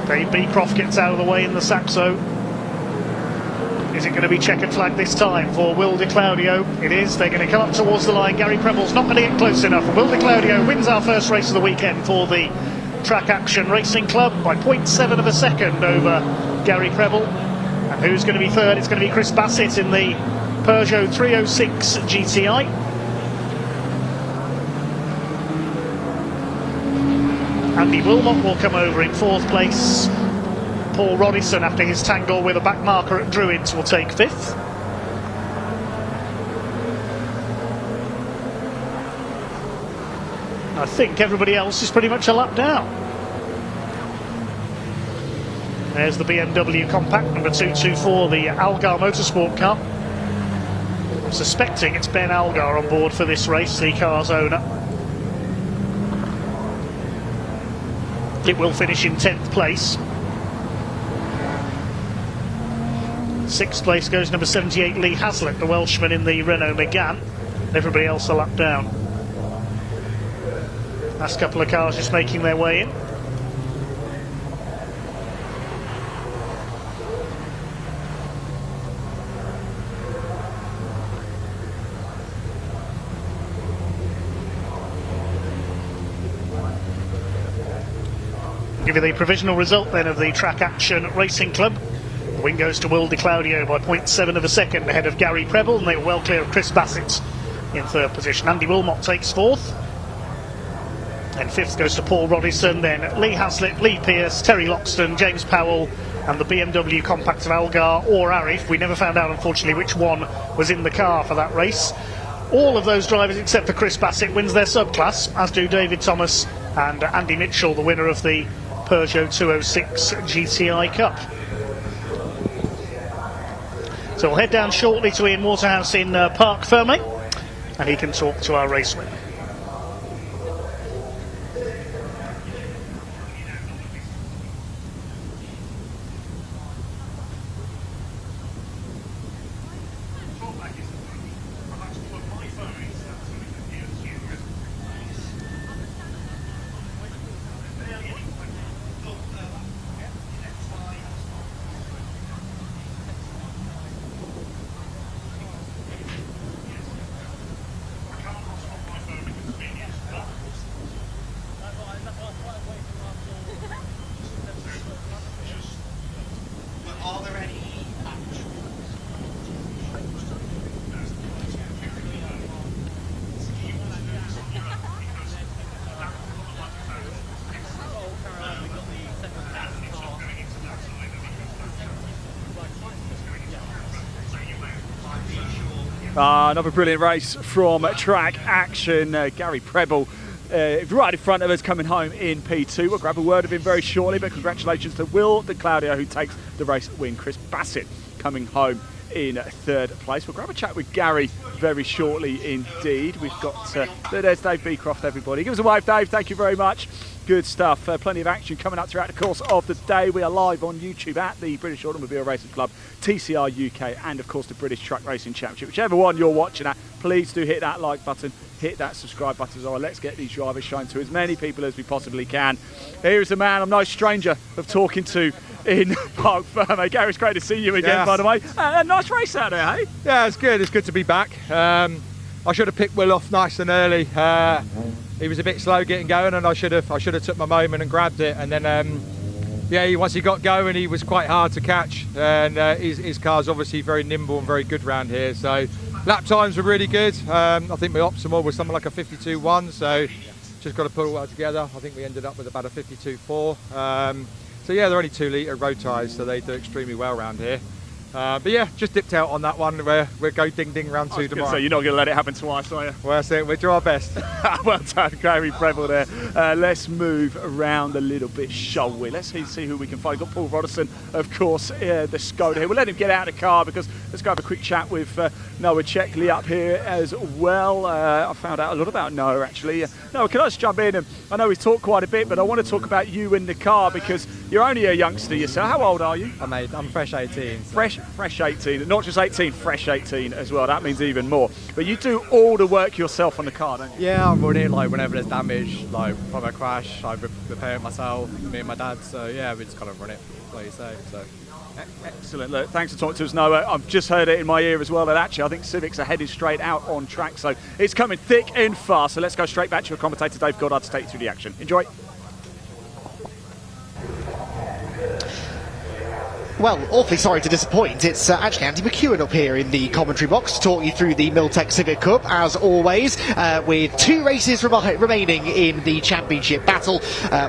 Dave Beecroft gets out of the way in the Saxo. Is it going to be checkered flag this time for Will De Claudio? It is. They're going to come up towards the line. Gary Preble's not going to get close enough. Will De Claudio wins our first race of the weekend for the Track Action Racing Club by 0.7 of a second over Gary Preble. And who's going to be third? It's going to be Chris Bassett in the Peugeot 306 GTI. Andy Wilmot will come over in fourth place. Paul Rodison, after his tangle with a back marker at Druids, will take fifth. I think everybody else is pretty much a lap down. There's the BMW Compact number 224, the Algar Motorsport car. I'm suspecting it's Ben Algar on board for this race, the car's owner. It will finish in 10th place. 6th place goes number 78, Lee Haslett, the Welshman in the Renault Megane. Everybody else a lap down. Last couple of cars just making their way in. Give you the provisional result then of the Track Action Racing Club. The win goes to Will De Claudio by 0.7 of a second ahead of Gary Preble, and they were well clear of Chris Bassett in third position. Andy Wilmot takes fourth. Then fifth goes to Paul Rodison, then Lee Haslett, Lee Pearce, Terry Loxton, James Powell, and the BMW Compact of Algar or Arif. We never found out, unfortunately, which one was in the car for that race. All of those drivers, except for Chris Bassett, wins their subclass, as do David Thomas and Andy Mitchell, the winner of the Peugeot 206 GTI Cup. So we'll head down shortly to Ian Waterhouse in Parc Fermé, and he can talk to our raceway. Another brilliant race from Track Action. Gary Preble right in front of us, coming home in P2. We'll grab a word of him very shortly, but congratulations to Will De Claudio, who takes the race win. Chris Bassett coming home in third place. We'll grab a chat with Gary very shortly indeed. We've got, there's Dave Beecroft, everybody. Give us a wave, Dave. Thank you very much. Good stuff. Plenty of action coming up throughout the course of the day. We are live on YouTube at the British Automobile Racing Club, TCR UK, and of course the British Truck Racing Championship. Whichever one you're watching at, please do hit that like button, hit that subscribe button as well. Let's get these drivers shown to as many people as we possibly can. Here is a man I'm no stranger of talking to in Parc Fermé. Gary, it's great to see you again, by the way. A nice race out there, hey? Yeah, it's good. It's good to be back. I should have picked Will off nice and early. He was a bit slow getting going, and I should have took my moment and grabbed it. And then, once he got going, he was quite hard to catch. And his car's obviously very nimble and very good round here. So lap times were really good. I think my optimal was something like a 52.1. So just got to put all that together. I think we ended up with about a 52.4. So yeah, they're only 2 litre road tyres, so they do extremely well around here. But yeah, just dipped out on that one. We'll go ding round 2 tomorrow. So you're not going to let it happen twice, are you? Well, we'll do our best. Well done, Gary Breville there. Let's move around a little bit, shall we? Let's see who we can find. We've got Paul Roderson, of course, the Skoda here. We'll let him get out of the car because let's go have a quick chat with Noah Checkley up here as well. I found out a lot about Noah, actually. Noah, can I just jump in? And I know we've talked quite a bit, but I want to talk about you in the car because you're only a youngster yourself. How old are you? I'm fresh 18. So. Fresh 18, not just 18, fresh 18 as well. That means even more. But you do all the work yourself on the car, don't you? Yeah, I run it like whenever there's damage, like from a crash, I repair it myself, me and my dad. So yeah, we just kind of run it, like you say. So. Excellent. Look, thanks for talking to us, Noah. I've just heard it in my ear as well that actually I think Civics are headed straight out on track. So it's coming thick and fast. So let's go straight back to your commentator, Dave Goddard, to take you through the action. Enjoy. Well, awfully sorry to disappoint. It's actually Andy McEwen up here in the commentary box to talk you through the Milltec Civic Cup, as always, with 2 races remaining in the championship battle.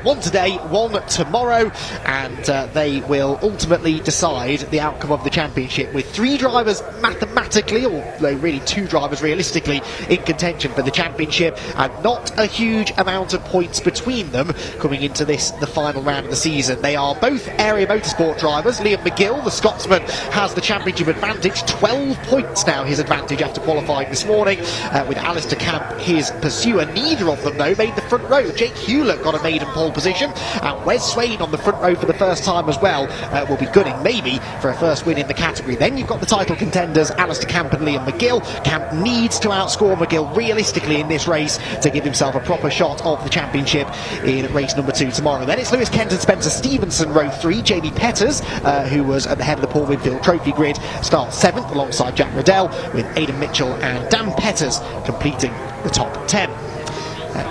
One today, one tomorrow, and they will ultimately decide the outcome of the championship, with 3 drivers mathematically, or really 2 drivers realistically, in contention for the championship, and not a huge amount of points between them coming into the final round of the season. They are both area motorsport drivers. Liam McGill, the Scotsman, has the championship advantage, 12 points now his advantage after qualifying this morning, with Alistair Camp his pursuer. Neither of them though made the front row. Jake Hewlett got a maiden pole position, and Wes Swain on the front row for the first time as well, will be gunning maybe for a first win in the category. Then you've got the title contenders, Alistair Camp and Liam McGill. Camp needs to outscore McGill realistically in this race to give himself a proper shot of the championship in race number 2 tomorrow. Then it's Lewis Kent and Spencer Stevenson, row 3. Jamie Petters, who was at the head of the Paul Winfield Trophy grid, starts 7th alongside Jack Riddell, with Aidan Mitchell and Dan Petters completing the top 10.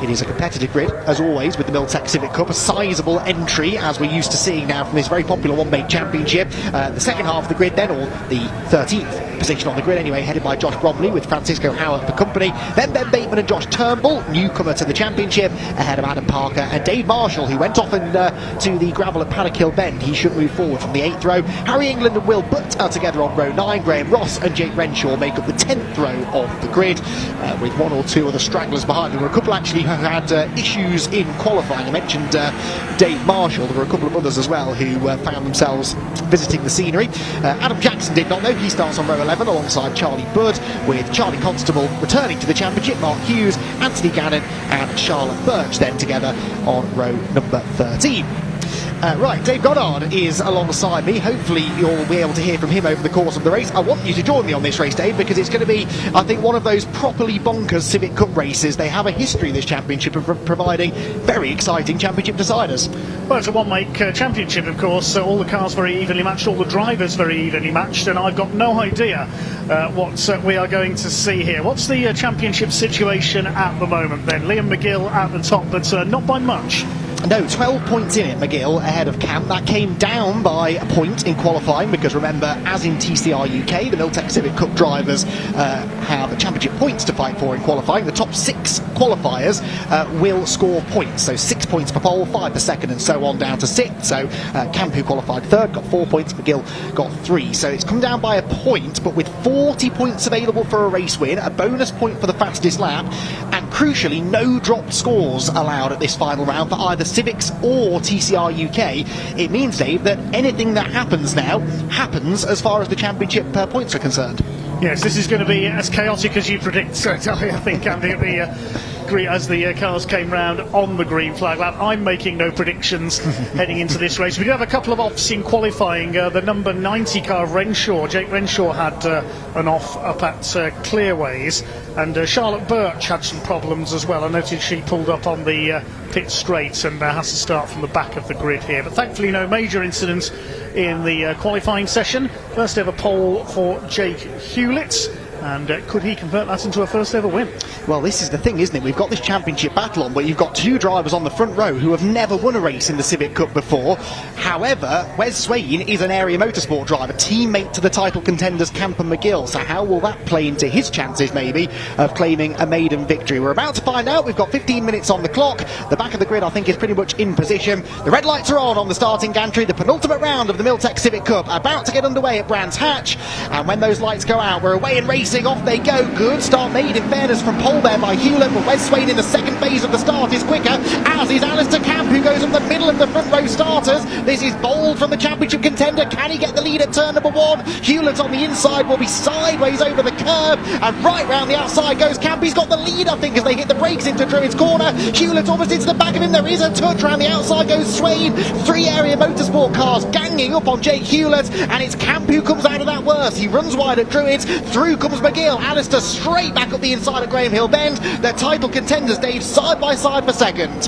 It is a competitive grid, as always, with the Milltec Civic Cup, a sizable entry, as we're used to seeing now from this very popular one-mate championship. The second half of the grid then, or the 13th position on the grid anyway, headed by Josh Bromley, with Francisco Howard for company. Then Ben Bateman and Josh Turnbull, newcomer to the championship, ahead of Adam Parker and Dave Marshall, who went off to the gravel at Paddock Hill Bend. He should move forward from the 8th row. Harry England and Will Butt are together on row 9. Graham Ross and Jake Renshaw make up the 10th row of the grid, with 1 or 2 other stragglers behind. There were a couple actually who had issues in qualifying. I mentioned Dave Marshall. There were a couple of others as well who found themselves visiting the scenery. Adam Jackson did not know. He starts on row 11 alongside Charlie Budd, with Charlie Constable returning to the championship, Mark Hughes, Anthony Gannon and Charlotte Birch then together on row number 13. Right, Dave Goddard is alongside me. Hopefully you'll be able to hear from him over the course of the race. I want you to join me on this race, Dave, because it's going to be, I think, one of those properly bonkers Civic Cup races. They have a history, this championship, of providing very exciting championship deciders. Well, it's a one-make championship, of course, so all the cars very evenly matched, all the drivers very evenly matched, and I've got no idea what we are going to see here. What's the championship situation at the moment then? Liam McGill at the top, but not by much. No, 12 points in it, McGill ahead of Camp. That came down by a point in qualifying, because remember, as in TCR UK, the Milltec Civic Cup drivers have championship points to fight for in qualifying. The top 6 qualifiers will score points, so 6 points per pole, 5 per second, and so on down to 6th. So Camp, who qualified 3rd, got 4 points, McGill got 3. So it's come down by a point, but with 40 points available for a race win, a bonus point for the fastest lap, and crucially, no dropped scores allowed at this final round for either Civics or TCR UK. It means, Dave, that anything that happens now happens as far as the championship points are concerned. Yes, this is going to be as chaotic as you predict, I think, Andy. As the cars came round on the green flag lap. I'm making no predictions heading into this race. We do have a couple of offs in qualifying. The number 90 car, Renshaw, Jake Renshaw, had an off up at Clearways, and Charlotte Birch had some problems as well. I noticed she pulled up on the pit straight and has to start from the back of the grid here. But thankfully no major incidents in the qualifying session. First ever pole for Jake Hewlett. And could he convert that into a first ever win? Well, this is the thing, isn't it? We've got this championship battle on, but you've got two drivers on the front row who have never won a race in the Civic Cup before. However, Wes Swain is an area motorsport driver, teammate to the title contenders Camp and McGill. So how will that play into his chances, maybe, of claiming a maiden victory? We're about to find out. We've got 15 minutes on the clock. The back of the grid, I think, is pretty much in position. The red lights are on the starting gantry. The penultimate round of the Miltech Civic Cup about to get underway at Brands Hatch. And when those lights go out, we're away and racing. Off they go. Good start made, in fairness, from pole there by Hewlett, but Wes Swain in the second phase of the start is quicker, as is Alistair Camp, who goes up the middle of the front row starters. This is bold from the championship contender. Can he get the lead at turn number 1? Hewlett on the inside will be sideways over the curb, and right round the outside goes Camp. He's got the lead, I think, as they hit the brakes into Druid's corner. Hewlett almost into the back of him. There is a touch. Round the outside goes Swain. 3 area motorsport cars ganging up on Jake Hewlett, and it's Camp who comes out of that worst. He runs wide at Druids. Through comes McGill. Alistair straight back up the inside of Graham Hill Bend. Their title contenders, Dave, side by side for second.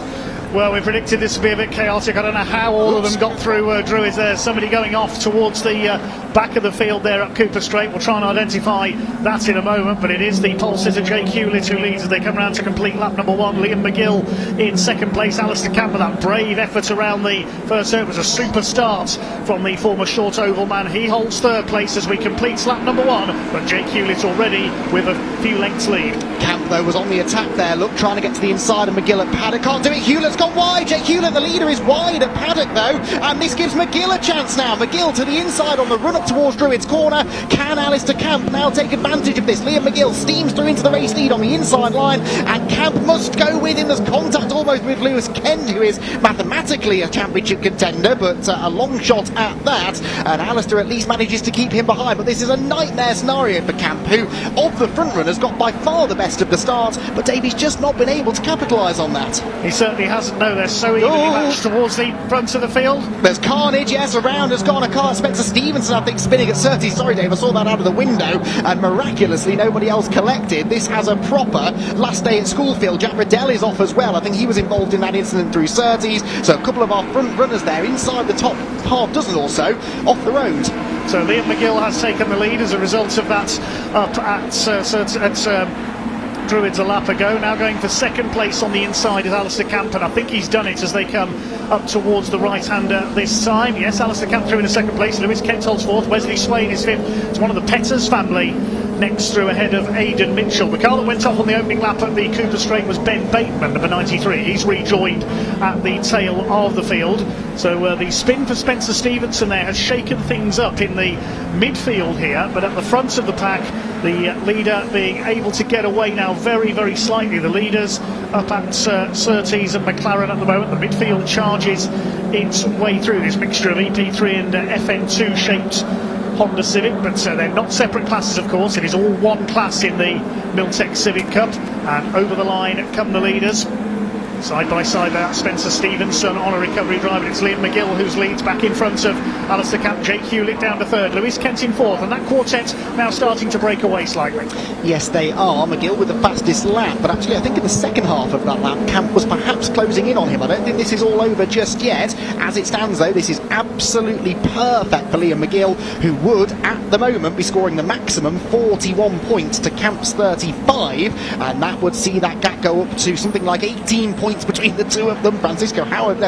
Well, we predicted this would be a bit chaotic. I don't know how all of them got through Druids there. Somebody going off towards the back of the field there up Cooper Straight. We'll try and identify that in a moment, but it is the pole sitter Jake Hewlett who leads as they come round to complete lap number 1. Liam McGill in second place. Alistair Camp with that brave effort around the first turn. It was a super start from the former short oval man. He holds third place as we complete lap number 1, but Jake Hewlett already with a few lengths lead. Camp, though, was on the attack there. Look, trying to get to the inside of McGill at Paddock. Can't do it. Hewlett's gone wide. Jake Hewlett, the leader, is wide at Paddock, though, and this gives McGill a chance now. McGill to the inside on the run up towards Druid's corner. Can Alistair Camp now take advantage of this? Liam McGill steams through into the race lead on the inside line, and Camp must go with him. There's contact almost with Lewis Kent, who is mathematically a championship contender, but a long shot at that, and Alistair at least manages to keep him behind. But this is a nightmare scenario for Camp, who, of the front runners, got by far the best of the start, but Davy's just not been able to capitalise on that. He certainly hasn't. No, they're so evenly matched towards the front of the field. There's carnage, yes, around has gone a car. Spencer Stevenson, I think, spinning at 30. Sorry, Dave, I saw that out of the window, and miraculously nobody else collected. This has a proper last day at Schoolfield. Jack Riddell is off as well. I think he was involved in that incident through Surtees. So a couple of our front runners there, inside the top half dozen or so, off the road. So Liam McGill has taken the lead as a result of that up at Druids a lap ago. Now going for second place on the inside is Alistair Camp, and I think he's done it as they come up towards the right-hander this time. Yes, Alistair Camp through in the second place. Lewis Kent holds fourth. Wesley Swain is fifth. It's one of the Petters family next through ahead of Aidan Mitchell. The car that went off on the opening lap at the Cooper Straight was Ben Bateman, number 93. He's rejoined at the tail of the field. So the spin for Spencer Stevenson there has shaken things up in the midfield here, but at the front of the pack, the leader being able to get away now very, very slightly. The leaders up at Surtees and McLaren at the moment. The midfield charges its way through this mixture of EP3 and FN2 shaped Honda Civic, but they're not separate classes, of course. It is all one class in the Miltech Civic Cup, and over the line come the leaders. Side by side there, Spencer Stevenson on a recovery drive, and it's Liam McGill who's leads back in front of Alistair Camp. Jake Hewlett down to third, Lewis Kent in fourth, and that quartet now starting to break away slightly. Yes, they are. McGill with the fastest lap, but actually I think in the second half of that lap, Camp was perhaps closing in on him. I don't think this is all over just yet. As it stands, though, this is absolutely perfect for Liam McGill, who would, at the moment, be scoring the maximum 41 points to Camp's 35, and that would see that gap go up to something like 18 points between the two of them. Francisco Howard,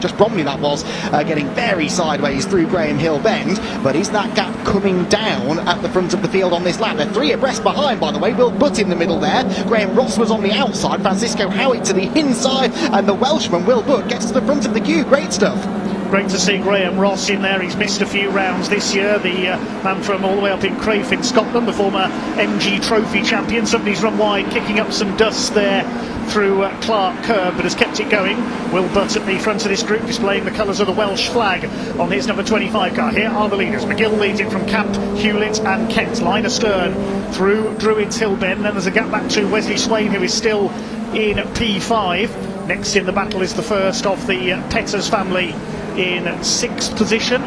just Bromley that was, getting very sideways through Graham Hill Bend, but is that gap coming down at the front of the field on this lap? They're 3 abreast behind, by the way. Will Butt in the middle there, Graham Ross was on the outside, Francisco Howard to the inside, and the Welshman Will Butt gets to the front of the queue. Great stuff. Great to see Graham Ross in there. He's missed a few rounds this year. The man from all the way up in Crayford in Scotland, the former MG Trophy champion. Somebody's run wide, kicking up some dust there through Clark Curb, but has kept it going. Will Butt at the front of this group, displaying the colours of the Welsh flag on his number 25 car. Here are the leaders. McGill leads it from Camp, Hewlett and Kent. Line astern through Druids Hill Bend. Then there's a gap back to Wesley Swain, who is still in P5. Next in the battle is the first of the Petters family in 6th position.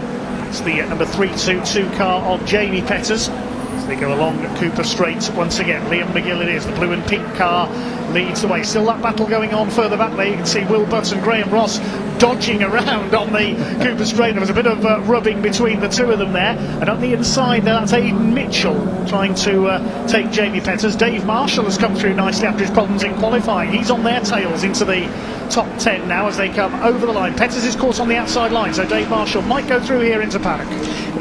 It's the number 322 car of Jamie Petters. As they go along Cooper Straight once again. Liam McGill it is, the blue and pink car leads the way. Still that battle going on further back there. You can see Will Butt and Graham Ross dodging around on the Cooper Straight. There was a bit of rubbing between the two of them there. And on the inside there, that's Aidan Mitchell trying to take Jamie Petters. Dave Marshall has come through nicely after his problems in qualifying. He's on their tails into the top 10 now as they come over the line. Petters is caught on the outside line, so Dave Marshall might go through here into paddock.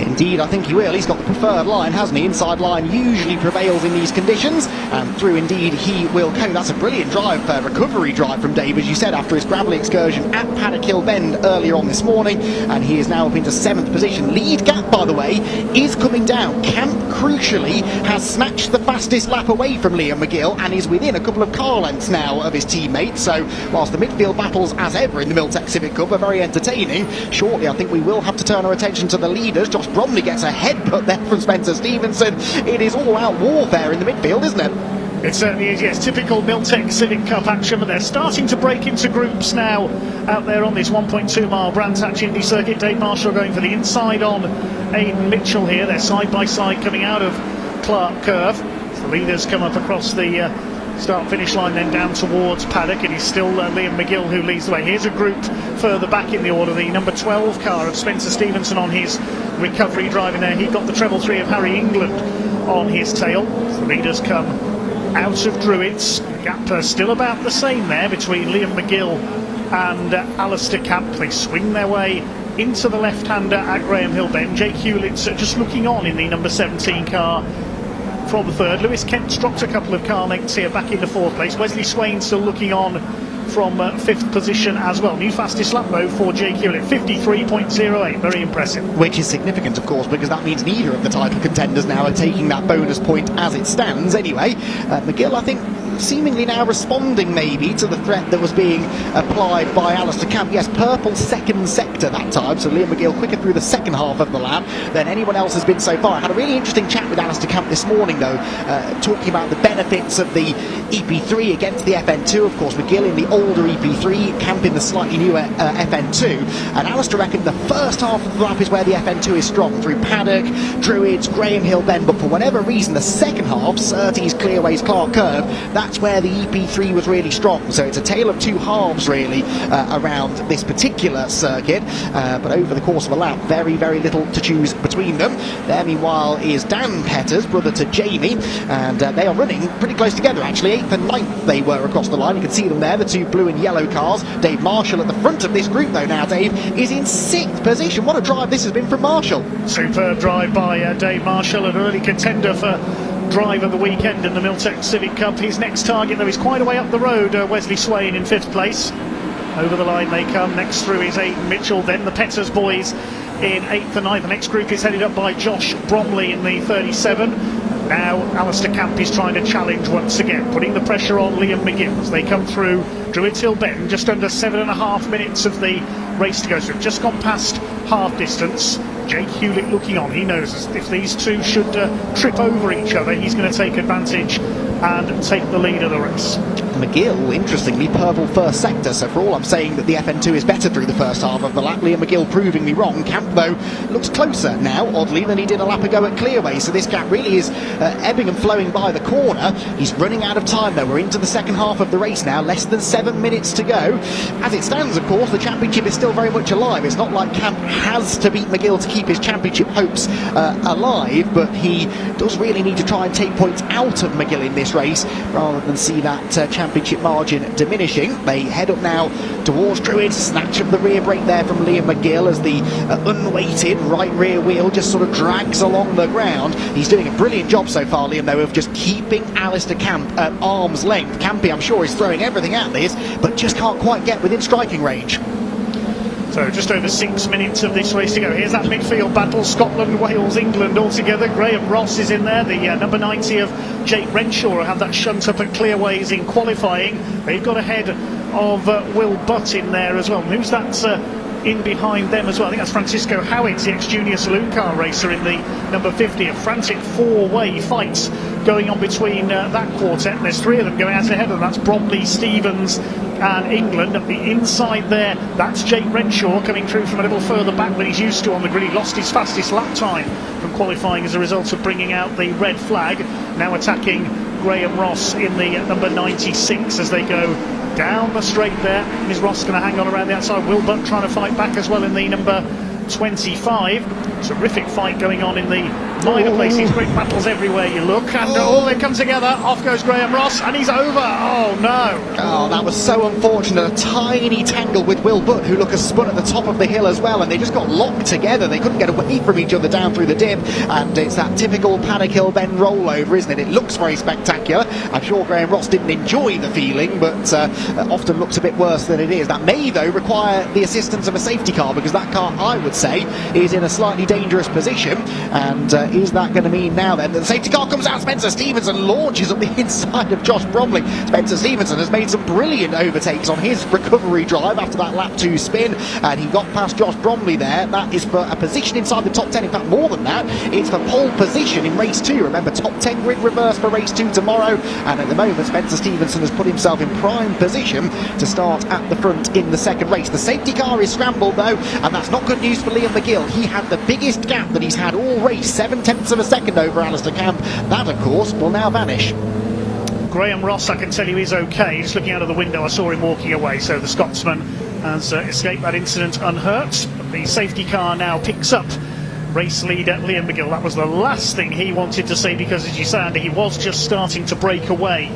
Indeed, I think he will. He's got the preferred line, hasn't he? Inside line usually prevails in these conditions, and through indeed he will go. That's a brilliant drive, recovery drive from Dave, as you said, after his gravelly excursion at Paddock Hill Bend earlier on this morning, and he is now up into 7th position. Lead gap, by the way, is coming down. Camp, crucially, has snatched the fastest lap away from Liam McGill and is within a couple of car lengths now of his teammate. So whilst the midfield battles, as ever in the Miltech Civic Cup, are very entertaining, shortly I think we will have to turn our attention to the leaders. Josh Bromley gets a headbutt there from Spencer Stevenson. It is all-out warfare in the midfield, isn't it? It certainly is, yes. Typical Miltech Civic Cup action, but they're starting to break into groups now out there on this 1.2 mile Brandtach Indy circuit. Dave Marshall going for the inside on Aidan Mitchell here. They're side by side coming out of Clark Curve. The leaders come up across the start-finish line, then down towards paddock. It is still Liam McGill who leads the way. Here's a group further back in the order. The number 12 car of Spencer Stevenson on his recovery driving there. He got the treble 3 of Harry England on his tail. The leaders come out of Druids. The gap still about the same there between Liam McGill and Alistair Camp. They swing their way into the left-hander at Graham Hill Bend. Jake Hewlett's just looking on in the number 17 car from third. Lewis Kent's dropped a couple of car lengths here back into 4th place. Wesley Swain still looking on from 5th position as well. New fastest lap though for Jake Hewlett, 53.08, very impressive. Which is significant, of course, because that means neither of the title contenders now are taking that bonus point as it stands anyway. McGill, I think, seemingly now responding maybe to the threat that was being applied by Alistair Camp. Yes, purple second sector that time, so Liam McGill quicker through the second half of the lap than anyone else has been so far. I had a really interesting chat with Alistair Camp this morning though, talking about the benefits of the EP3 against the FN2. Of course, McGill in the older EP3, Camp in the slightly newer FN2, and Alistair reckoned the first half of the lap is where the FN2 is strong, through Paddock, Druids, Graham Hill Bend, but for whatever reason the second half, Surtees, Clearways, Clark Curve, that's where the EP3 was really strong. So it's a tale of two halves really around this particular circuit, but over the course of a lap, very, very little to choose between them. There meanwhile is Dan Petters, brother to Jamie, and they are running pretty close together actually. 8th and 9th they were across the line. You can see them there, the two blue and yellow cars. Dave Marshall at the front of this group though now, Dave, is in 6th position. What a drive this has been from Marshall. Superb drive by Dave Marshall, an early contender for drive of the weekend in the Miltech Civic Cup. His next target though is quite a way up the road, Wesley Swain in 5th place. Over the line they come. Next through is Aidan Mitchell, then the Petters boys in 8th and 9th. The next group is headed up by Josh Bromley in the 37. Now Alistair Camp is trying to challenge once again, putting the pressure on Liam McGill as they come through Druids Hill Bend. Just under 7.5 minutes of the race to go, so we've just gone past half distance. Jake Hewlett looking on. He knows if these two should trip over each other, he's going to take advantage and take the lead of the race. McGill, interestingly, purple first sector, so for all I'm saying that the FN2 is better through the first half of the lap, Liam McGill proving me wrong. Camp, though, looks closer now, oddly, than he did a lap ago at Clearway, so this gap really is ebbing and flowing by the corner. He's running out of time, though. We're into the second half of the race now, less than 7 minutes to go. As it stands, of course, the championship is still very much alive. It's not like Camp has to beat McGill to keep his championship hopes alive, but he does really need to try and take points out of McGill in this race, rather than see that championship margin diminishing. They head up now towards Druids. Snatch of the rear brake there from Liam McGill as the unweighted right rear wheel just sort of drags along the ground. He's doing a brilliant job so far, Liam, though, of just keeping Alistair Camp at arm's length. Campy, I'm sure, is throwing everything at this, but just can't quite get within striking range. So just over 6 minutes of this race to go. Here's that midfield battle, Scotland, Wales, England all together. Graham Ross is in there, the number 90 of Jake Renshaw, who had that shunt up at Clearways in qualifying. They've got ahead of Will Butt in there as well. And who's that in behind them as well? I think that's Francisco Howitt, the ex-junior saloon car racer in the number 50. A frantic four-way fight going on between that quartet, and there's three of them going out ahead of them. That's Bromley, Stevens and England. At the inside there, that's Jake Renshaw coming through from a little further back than he's used to on the grid. He lost his fastest lap time from qualifying as a result of bringing out the red flag. Now attacking Graham Ross in the number 96 as they go down the straight there. Is Ross going to hang on around the outside? Will Buck trying to fight back as well in the number 25. Terrific fight going on in the minor places. Great battles everywhere you look. And all they come together. Off goes Graham Ross and he's over. Oh no. Oh, that was so unfortunate. A tiny tangle with Will Butt, who look has spun at the top of the hill as well, and they just got locked together. They couldn't get away from each other down through the dip, and it's that typical Paddock Hill bend rollover, isn't it? It looks very spectacular. I'm sure Graham Ross didn't enjoy the feeling, but often looks a bit worse than it is. That may, though, require the assistance of a safety car, because that car, I would say, is in a slightly dangerous position. And is that going to mean now then that the safety car comes out? Spencer Stevenson launches up the inside of Josh Bromley. Spencer Stevenson has made some brilliant overtakes on his recovery drive after that lap 2 spin, and he got past Josh Bromley there. That is for a position inside the top 10. In fact, more than that, it's for pole position in race 2. Remember, top 10 grid reverse for race 2 tomorrow, and at the moment Spencer Stevenson has put himself in prime position to start at the front in the second race. The safety car is scrambled though, and that's not good news for Liam McGill. He had the biggest gap that he's had all race, 7/10 of a second over Alistair Camp. That, of course, will now vanish. Graham Ross, I can tell you, is okay. Just looking out of the window, I saw him walking away, so the Scotsman has escaped that incident unhurt. But the safety car now picks up race leader Liam McGill. That was the last thing he wanted to see, because, as you say, Andy, he was just starting to break away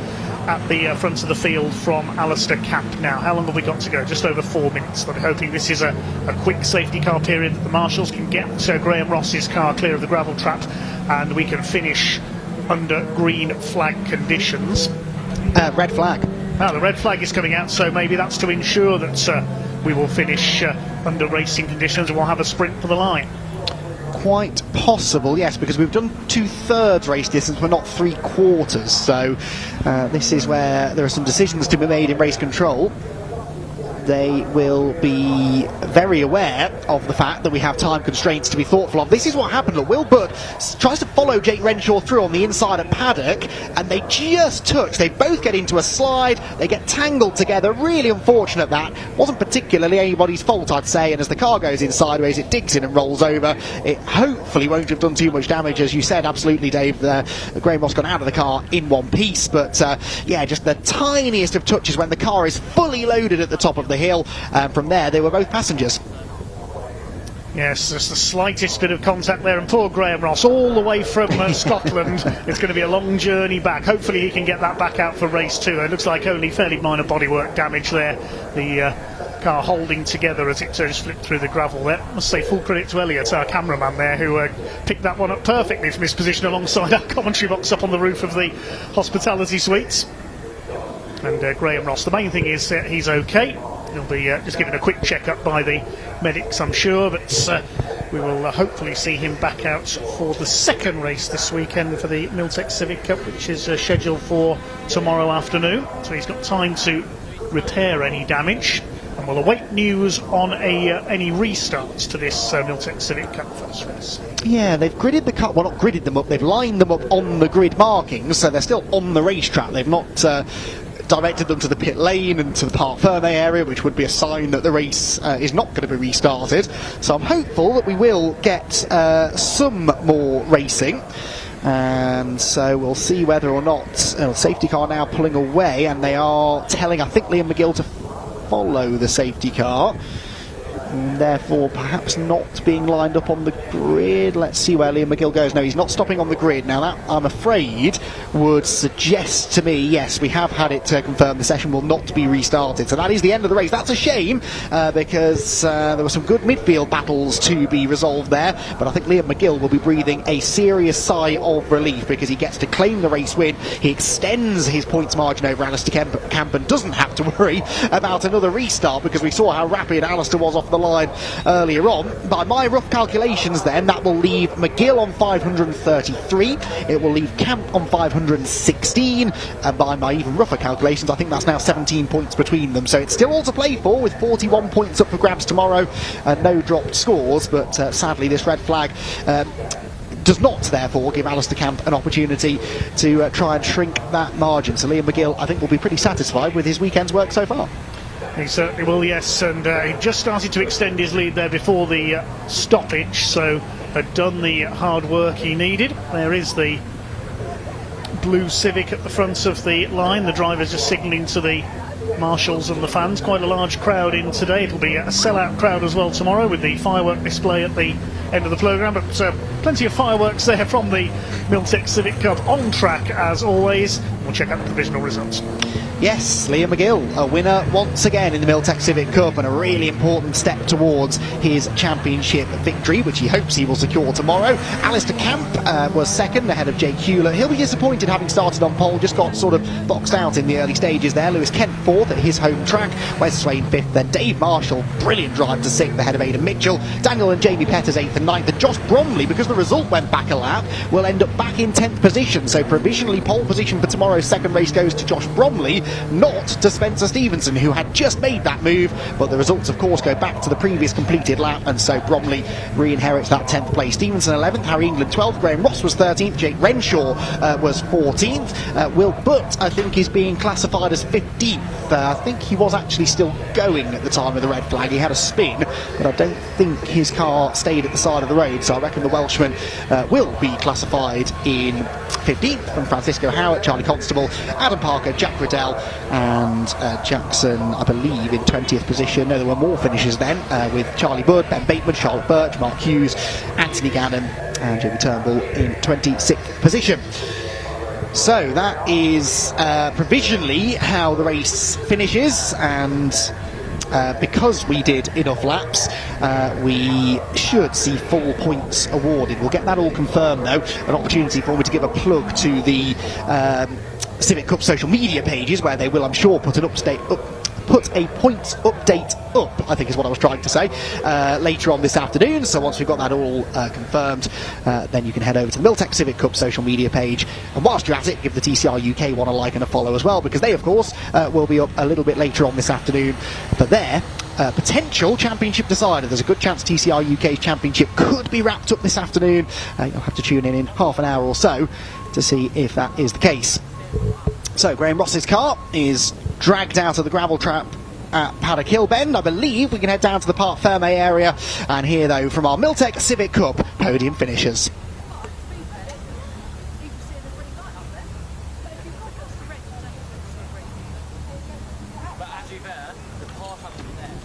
at the front of the field from Alistair Camp. Now, how long have we got to go? Just over 4 minutes. I'm hoping this is a quick safety car period, that the marshals can get Graham Ross's car clear of the gravel trap, and we can finish under green flag conditions. Red flag. The red flag is coming out, so maybe that's to ensure that we will finish under racing conditions and we'll have a sprint for the line. Quite possible, yes, because we've done 2/3 race distance, but not 3/4. So this is where there are some decisions to be made in race control. They will be very aware of the fact that we have time constraints to be thoughtful of. This is what happened. Look, Will Butt tries to follow Jake Renshaw through on the inside at Paddock, and they just touch. They both get into a slide. They get tangled together. Really unfortunate. That wasn't particularly anybody's fault, I'd say. And as the car goes in sideways, it digs in and rolls over. It hopefully won't have done too much damage, as you said. Absolutely, Dave. Graham Ross got out of the car in one piece, but yeah, just the tiniest of touches when the car is fully loaded at the top of the hill. From there, they were both passengers. Yes, just the slightest bit of contact there, and poor Graham Ross, all the way from Scotland. It's going to be a long journey back. Hopefully he can get that back out for race 2. It looks like only fairly minor bodywork damage there. The car holding together as it just flipped through the gravel there. I must say full credit to Elliot, our cameraman there, who picked that one up perfectly from his position alongside our commentary box up on the roof of the hospitality suites. And Graham Ross, the main thing is he's okay. He'll be just given a quick check-up by the medics, I'm sure, but we will hopefully see him back out for the second race this weekend for the Miltech Civic Cup, which is scheduled for tomorrow afternoon. So he's got time to repair any damage, and we'll await news on any restarts to this Miltech Civic Cup first race. Yeah, they've gridded the car, well, not gridded them up, they've lined them up on the grid markings, so they're still on the racetrack. They've not directed them to the pit lane and to the Parc Ferme area, which would be a sign that the race is not going to be restarted. So I'm hopeful that we will get some more racing, and so we'll see whether or not safety car now pulling away, and they are telling, I think, Liam McGill to follow the safety car, and therefore perhaps not being lined up on the grid. Let's see where Liam McGill goes. No, he's not stopping on the grid. Now that, I'm afraid, would suggest to me, yes, we have had it confirmed the session will not be restarted. So that is the end of the race. That's a shame, because there were some good midfield battles to be resolved there, but I think Liam McGill will be breathing a serious sigh of relief, because he gets to claim the race win. He extends his points margin over Alistair Camp and doesn't have to worry about another restart, because we saw how rapid Alistair was off the line earlier on. By my rough calculations then, that will leave McGill on 533, it will leave Camp on 516, and by my even rougher calculations, I think that's now 17 points between them. So it's still all to play for, with 41 points up for grabs tomorrow, and no dropped scores, but sadly this red flag does not therefore give Alistair Camp an opportunity to try and shrink that margin. So Liam McGill, I think, will be pretty satisfied with his weekend's work so far. He certainly will, yes, and he just started to extend his lead there before the stoppage, so had done the hard work he needed. There is the blue Civic at the front of the line. The drivers are signalling to the marshals and the fans. Quite a large crowd in today. It'll be a sellout crowd as well tomorrow with the firework display at the end of the programme, but plenty of fireworks there from the Miltech Civic Cup on track as always. We'll check out the provisional results. Yes, Liam McGill, a winner once again in the Miltech Civic Cup, and a really important step towards his championship victory, which he hopes he will secure tomorrow. Alistair Camp was second ahead of Jake Hewlett. He'll be disappointed having started on pole, just got sort of boxed out in the early stages there. Lewis Kent fourth at his home track, Wes Swain fifth, then Dave Marshall, brilliant drive to sixth ahead of Aidan Mitchell. Daniel and Jamie Petters eighth and ninth, and Josh Bromley, because the result went back a lap, will end up back in 10th position. So provisionally pole position for tomorrow's second race goes to Josh Bromley, not to Spencer Stevenson, who had just made that move, but the results of course go back to the previous completed lap, and so Bromley re-inherits that 10th place. Stevenson 11th, Harry England 12th, Graham Ross was 13th, Jake Renshaw was 14th, Will Butt I think is being classified as 15th. I think he was actually still going at the time of the red flag. He had a spin, but I don't think his car stayed at the side of the road, so I reckon the Welshman will be classified in 15th, from Francisco Howard, Charlie Constable, Adam Parker, Jack Riddell and Jackson, I believe, in 20th position. No, there were more finishes then, with Charlie Budd, Ben Bateman, Charlotte Birch, Mark Hughes, Anthony Gannon and Jamie Turnbull in 26th position. So that is provisionally how the race finishes, and because we did enough laps, we should see full points awarded. We'll get that all confirmed though. An opportunity for me to give a plug to the Civic Cup social media pages, where they will, I'm sure, put a points update up, I think is what I was trying to say, later on this afternoon. So once we've got that all confirmed, then you can head over to the Miltech Civic Cup social media page, and whilst you're at it, give the TCR UK one a like and a follow as well, because they of course will be up a little bit later on this afternoon for their potential championship decider. There's a good chance TCR UK Championship could be wrapped up this afternoon. You'll have to tune in half an hour or so to see if that is the case. So Graham Ross's car is dragged out of the gravel trap at Paddock Hill Bend. I believe we can head down to the Parc Ferme area and hear though from our Miltech Civic Cup podium finishers.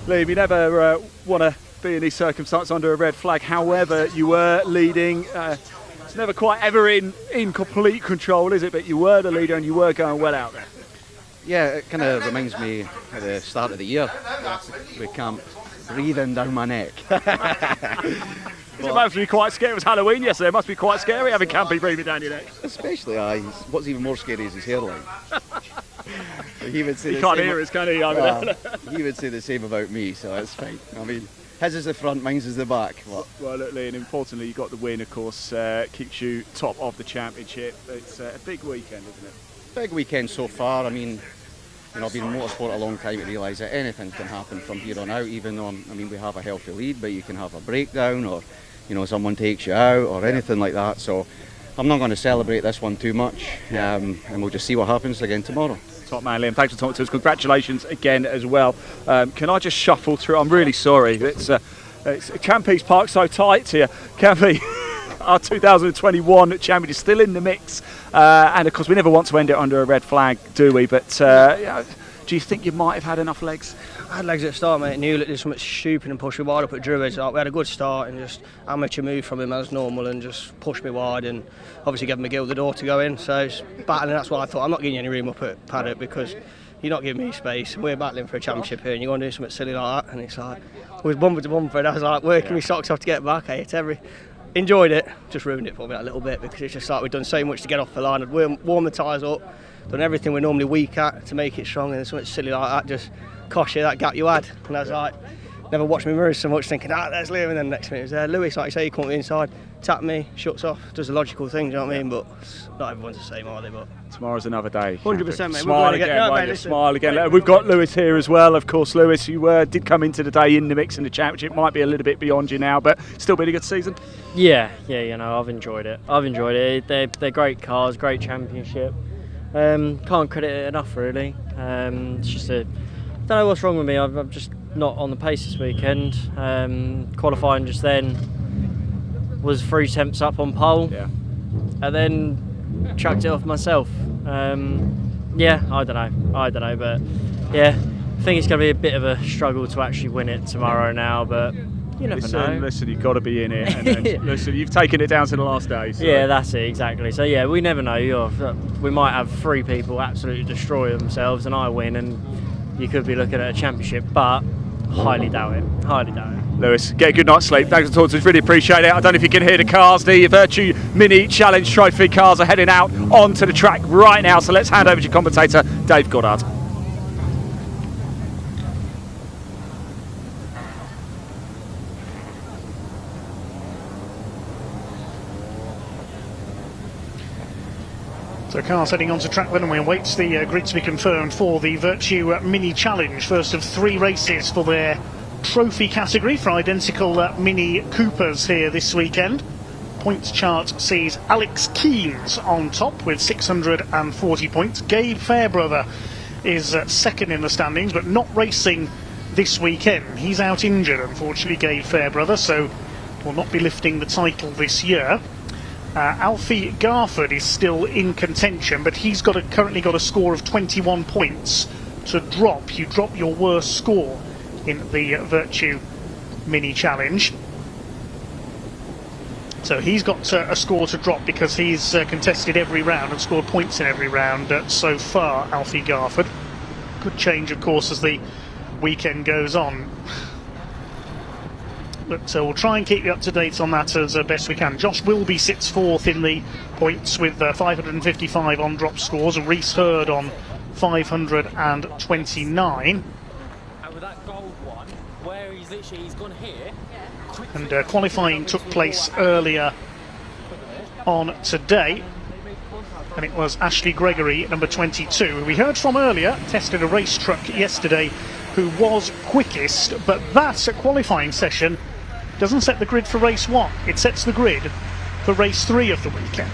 Liam, you never want to be in these circumstances under a red flag. However, you were leading. It's never quite ever in complete control, is it? But you were the leader and you were going well out there. Yeah, it kind of reminds me of the start of the year. We camp breathing down my neck. It must be quite scary. It was Halloween yesterday. It must be quite scary having campy breathing down your neck. Especially, what's even more scary is his hairline. He would say he can't hear us, can he? He would say the same about me, so it's fine. I mean, his is the front, mine's is the back. Well, look, Lee, and importantly, you got the win, of course, keeps you top of the championship. It's a big weekend, isn't it? Big weekend so far. I mean, I've been in motorsport a long time to realise that anything can happen from here on out, even on, I mean, we have a healthy lead, but you can have a breakdown, or, someone takes you out, or anything like that. So I'm not going to celebrate this one too much, and we'll just see what happens again tomorrow. Top man, Liam. Thanks for talking to us. Congratulations again as well. Can I just shuffle through? I'm really sorry. It's Campe's Park so tight here. Campe, our 2021 champion, is still in the mix, and of course we never want to end it under a red flag, do we? But do you think you might have had enough legs? I had legs at the start, mate. Newlett did something stupid and pushed me wide up at Druids. We had a good start and just amateur move from him as normal and just pushed me wide and obviously gave McGill the door to go in. So it's battling. That's what I thought. I'm not giving you any room up at Paddock because you're not giving me space. We're battling for a championship here and you're going to do something silly like that. And it's like, we was bumper to bumper and I was like working my socks off to get back. I hit enjoyed it, just ruined it for me a little bit because it's just like we've done so much to get off the line. I'd warmed the tyres up, done everything we're normally weak at to make it strong, and then something silly like that just cost you that gap you had. And I was like, never watched my mirrors so much thinking, there's Liam, and then next minute it was there. Lewis, like you say, he come inside, tapped me, shuts off, does the logical thing, do you know what I mean? But not everyone's the same, are they? But tomorrow's another day. 100%, mate. Smile again, smile again. We've got Lewis here as well, of course. Lewis, you did come into the day in the mix in the championship. Might be a little bit beyond you now, but still been a good season. Yeah, I've enjoyed it. They're great cars, great championship. Can't credit it enough, really. It's just I don't know what's wrong with me. I'm just not on the pace this weekend. Qualifying just then was 3 tenths up on pole, and then chucked it off myself. Yeah, I don't know, but yeah, I think it's going to be a bit of a struggle to actually win it tomorrow now, but you never know. Listen, you've got to be in it. And listen, you've taken it down to the last day. So. Yeah, that's it, exactly. So yeah, we never know. We might have 3 people absolutely destroy themselves and I win, and you could be looking at a championship, but highly doubt it. Highly doubt it. Lewis, get a good night's sleep. Thanks for talking to us. Really appreciate it. I don't know if you can hear the cars. The Virtue Mini Challenge Trophy cars are heading out onto the track right now. So let's hand over to commentator Dave Goddard. So cars heading onto track then, and we await the grid to be confirmed for the Virtue Mini Challenge. First of 3 races for their trophy category for identical Mini Coopers here this weekend. Points chart sees Alex Keens on top with 640 points. Gabe Fairbrother is second in the standings, but not racing this weekend. He's out injured, unfortunately, Gabe Fairbrother, so will not be lifting the title this year. Alfie Garford is still in contention, but he's currently got a score of 21 points to drop. You drop your worst score in the Virtue Mini Challenge. So he's got a score to drop because he's contested every round and scored points in every round so far, Alfie Garford. Could change, of course, as the weekend goes on. But we'll try and keep you up to date on that as best we can. Josh Wilby sits 4th in the points with 555 on drop scores, and Reese Hurd on 529. And with that gold one, where he's gone here. And qualifying took place earlier on today, and it was Ashley Gregory, number 22, who we heard from earlier, tested a race truck yesterday, who was quickest, but that qualifying session doesn't set the grid for race 1, it sets the grid for race 3 of the weekend.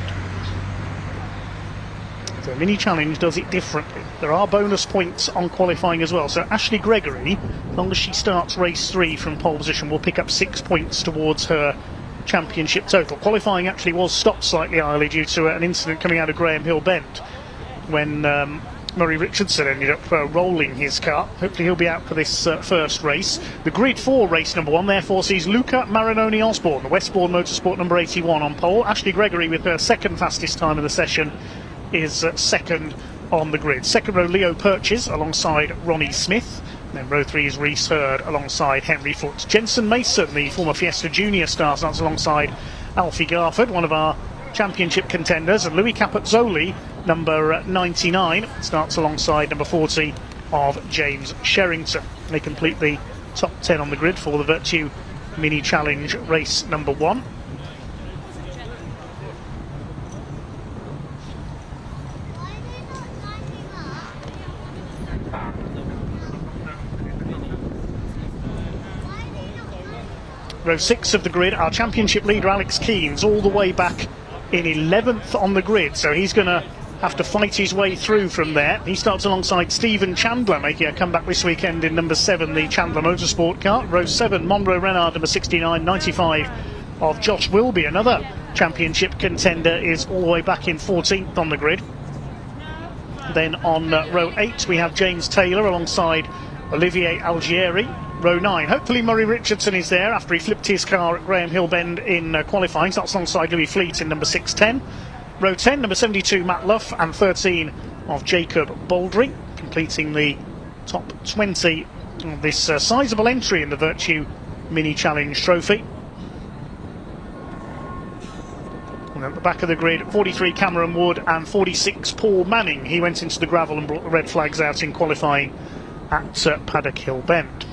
So Mini Challenge does it differently. There are bonus points on qualifying as well, so Ashley Gregory, as long as she starts race 3 from pole position, will pick up 6 points towards her championship total. Qualifying actually was stopped slightly early due to an incident coming out of Graham Hill Bend when Murray Richardson ended up rolling his car. Hopefully he'll be out for this first race. The grid for race number 1 therefore sees Luca Marinoni Osborne, the Westbourne Motorsport number 81 on pole. Ashley Gregory, with her second fastest time of the session, is second on the grid. Second row, Leo Purchase alongside Ronnie Smith. And then row 3 is Reese Hurd alongside Henry Foote. Jensen Mason, the former Fiesta Junior star, starts alongside Alfie Garford, one of our championship contenders, and Louis Capozzoli, number 99, starts alongside number 40 of James Sherrington. They complete the top 10 on the grid for the Virtue Mini Challenge race number 1. Row 6 of the grid, our championship leader Alex Keens, all the way back in 11th on the grid, so he's going to have to fight his way through from there. He starts alongside Stephen Chandler, making a comeback this weekend in number 7, the Chandler Motorsport car. Row 7, Monroe Renard, number 69, 95 of Josh Wilby, another championship contender, is all the way back in 14th on the grid. Then on row 8 we have James Taylor alongside Olivier Algieri. Row 9, hopefully Murray Richardson is there after he flipped his car at Graham Hill Bend in qualifying. Starts alongside Louis Fleet in number 610. Row 10, number 72 Matt Luff and 13 of Jacob Baldry, completing the top 20 of this sizeable entry in the Virtue Mini Challenge Trophy. And at the back of the grid, 43 Cameron Wood and 46 Paul Manning. He went into the gravel and brought the red flags out in qualifying at Paddock Hill Bend.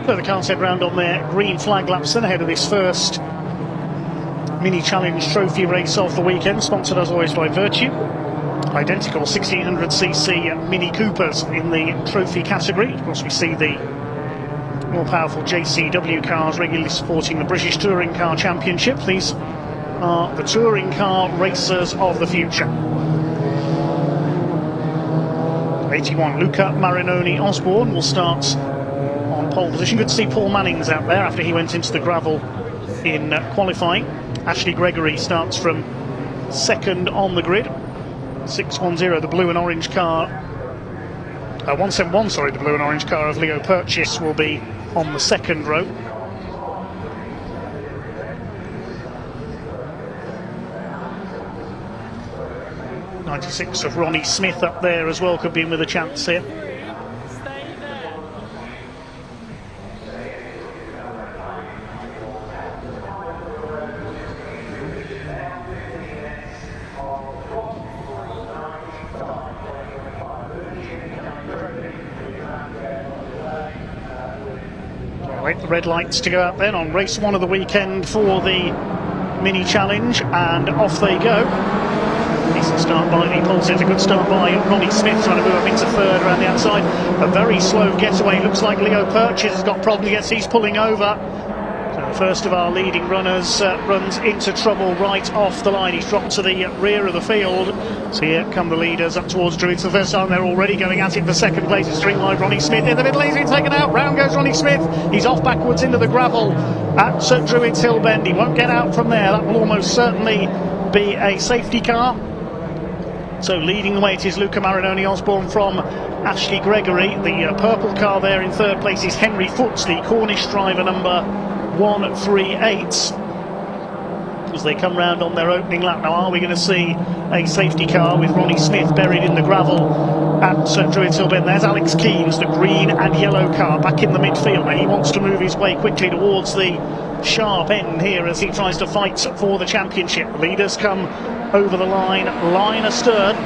So the cars head round on their green flag laps then ahead of this first Mini Challenge Trophy race of the weekend, sponsored as always by Virtue. Identical 1600cc Mini Coopers in the trophy category. Of course, we see the more powerful JCW cars regularly supporting the British Touring Car Championship. These are the touring car racers of the future. 81, Luca Marinoni Osborne will start on pole position. Good to see Paul Manning's out there after he went into the gravel in qualifying. Ashley Gregory starts from second on the grid. 610, the blue and orange car. 171, sorry, the blue and orange car of Leo Purchase will be on the second row. '96 of Ronnie Smith up there as well, could be in with a chance here. Wait the red lights to go out then on race one of the weekend for the Mini Challenge, and off they go. Decent start by the pole sitter, good start by Ronnie Smith, trying to move up into third around the outside. A very slow getaway, looks like Leo Purchase has got problems, yes, he's pulling over. So the first of our leading runners runs into trouble right off the line. He's dropped to the rear of the field. So here come the leaders up towards Druids. The first time they're already going at it for second place. It's string line Ronnie Smith in the middle, he's been taken out. Round goes Ronnie Smith. He's off backwards into the gravel at Druids Hill Bend. He won't get out from there. That will almost certainly be a safety car. So leading the way it is Luca Marinoni Osborne from Ashley Gregory. The purple car there in third place is Henry Foots, the Cornish driver, number 138. As they come round on their opening lap. Now, are we going to see a safety car with Ronnie Smith buried in the gravel at Druids Hill Bend? There's Alex Keanes, the green and yellow car, back in the midfield. Now he wants to move his way quickly towards the sharp end here as he tries to fight for the championship. The leaders come over the line astern.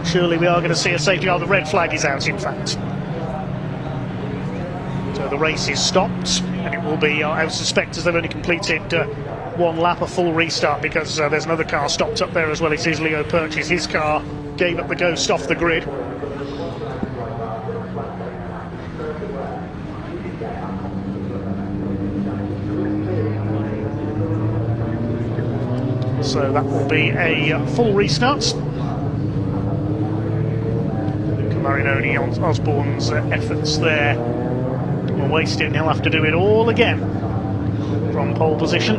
Surely we are going to see a safety car. The red flag is out, in fact. So the race is stopped, and it will be, I suspect, as they've only completed one lap, a full restart, because there's another car stopped up there as well. It is Leo Purchase. His car gave up the ghost off the grid. So that will be a full restart. Luca Marinoni Osborne's efforts there were wasted, and he'll have to do it all again from pole position.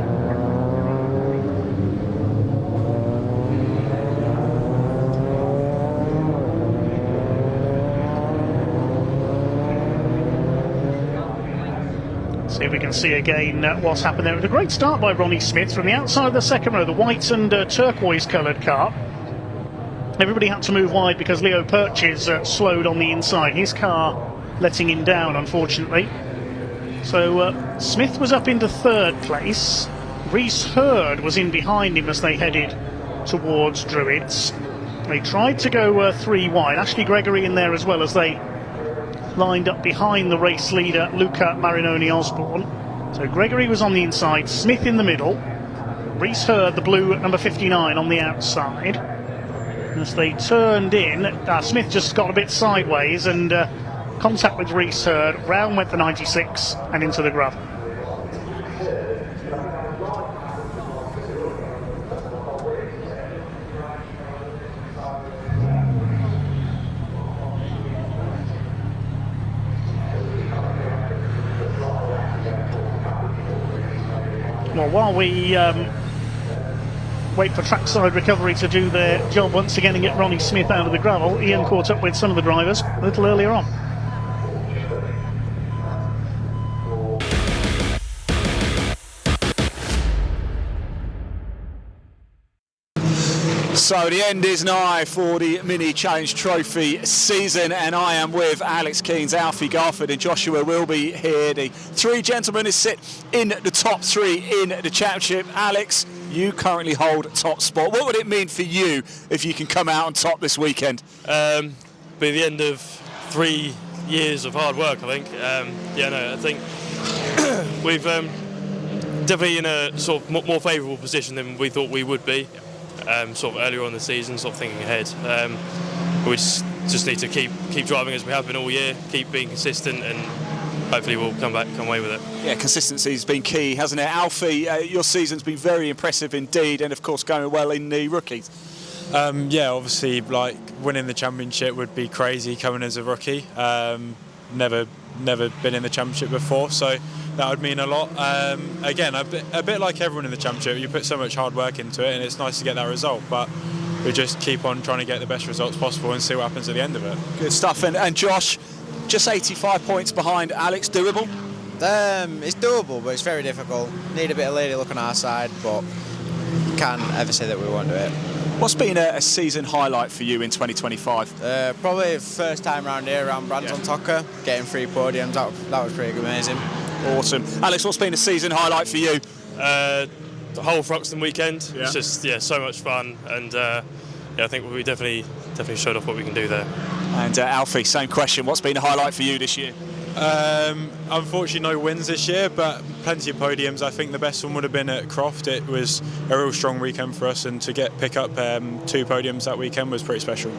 See if we can see again what's happened there. A great start by Ronnie Smith from the outside of the second row, the white and turquoise coloured car. Everybody had to move wide because Leo Purchase slowed on the inside. His car letting him down, unfortunately. So Smith was up into third place. Reese Hurd was in behind him as they headed towards Druids. They tried to go three wide. Ashley Gregory in there as well as they lined up behind the race leader, Luca Marinoni Osborne. So Gregory was on the inside, Smith in the middle, Reese Hurd, the blue at number 59, on the outside. As they turned in, Smith just got a bit sideways and contact with Reese Hurd, round went the 96 and into the gravel. Well, while we wait for trackside recovery to do their job once again and get Ronnie Smith out of the gravel, Ian caught up with some of the drivers a little earlier on. So the end is nigh for the Mini Challenge Trophy season, and I am with Alex Keanes, Alfie Garford and Joshua Wilby here. The three gentlemen who sit in the top three in the championship. Alex, you currently hold top spot. What would it mean for you if you can come out on top this weekend? be the end of 3 years of hard work, I think. I think we've definitely in a sort of more favourable position than we thought we would be, sort of earlier on in the season, sort of thinking ahead. We just need to keep driving as we have been all year, keep being consistent, and hopefully we'll come away with it. Yeah, consistency's been key, hasn't it? Alfie, your season's been very impressive indeed, and of course going well in the rookies. Yeah, obviously, like winning the championship would be crazy coming as a rookie. Never been in the championship before, so that would mean a lot. Again, a bit like everyone in the championship, you put so much hard work into it, and it's nice to get that result. But we just keep on trying to get the best results possible and see what happens at the end of it. Good stuff. And Josh, just 85 points behind Alex. Doable? It's doable, but it's very difficult. Need a bit of lady luck on our side, but can't ever say that we won't do it. What's been a season highlight for you in 2025? Probably first time around here, around Brands on Tocker, getting 3 podiums. That was pretty amazing. Awesome. Alex, what's been a season highlight for you? The whole Thruxton weekend. It's just so much fun, and I think we definitely showed off what we can do there. And Alfie, same question. What's been a highlight for you this year? Unfortunately, no wins this year, but plenty of podiums. I think the best one would have been at Croft. It was a real strong weekend for us, and to pick up 2 podiums that weekend was pretty special.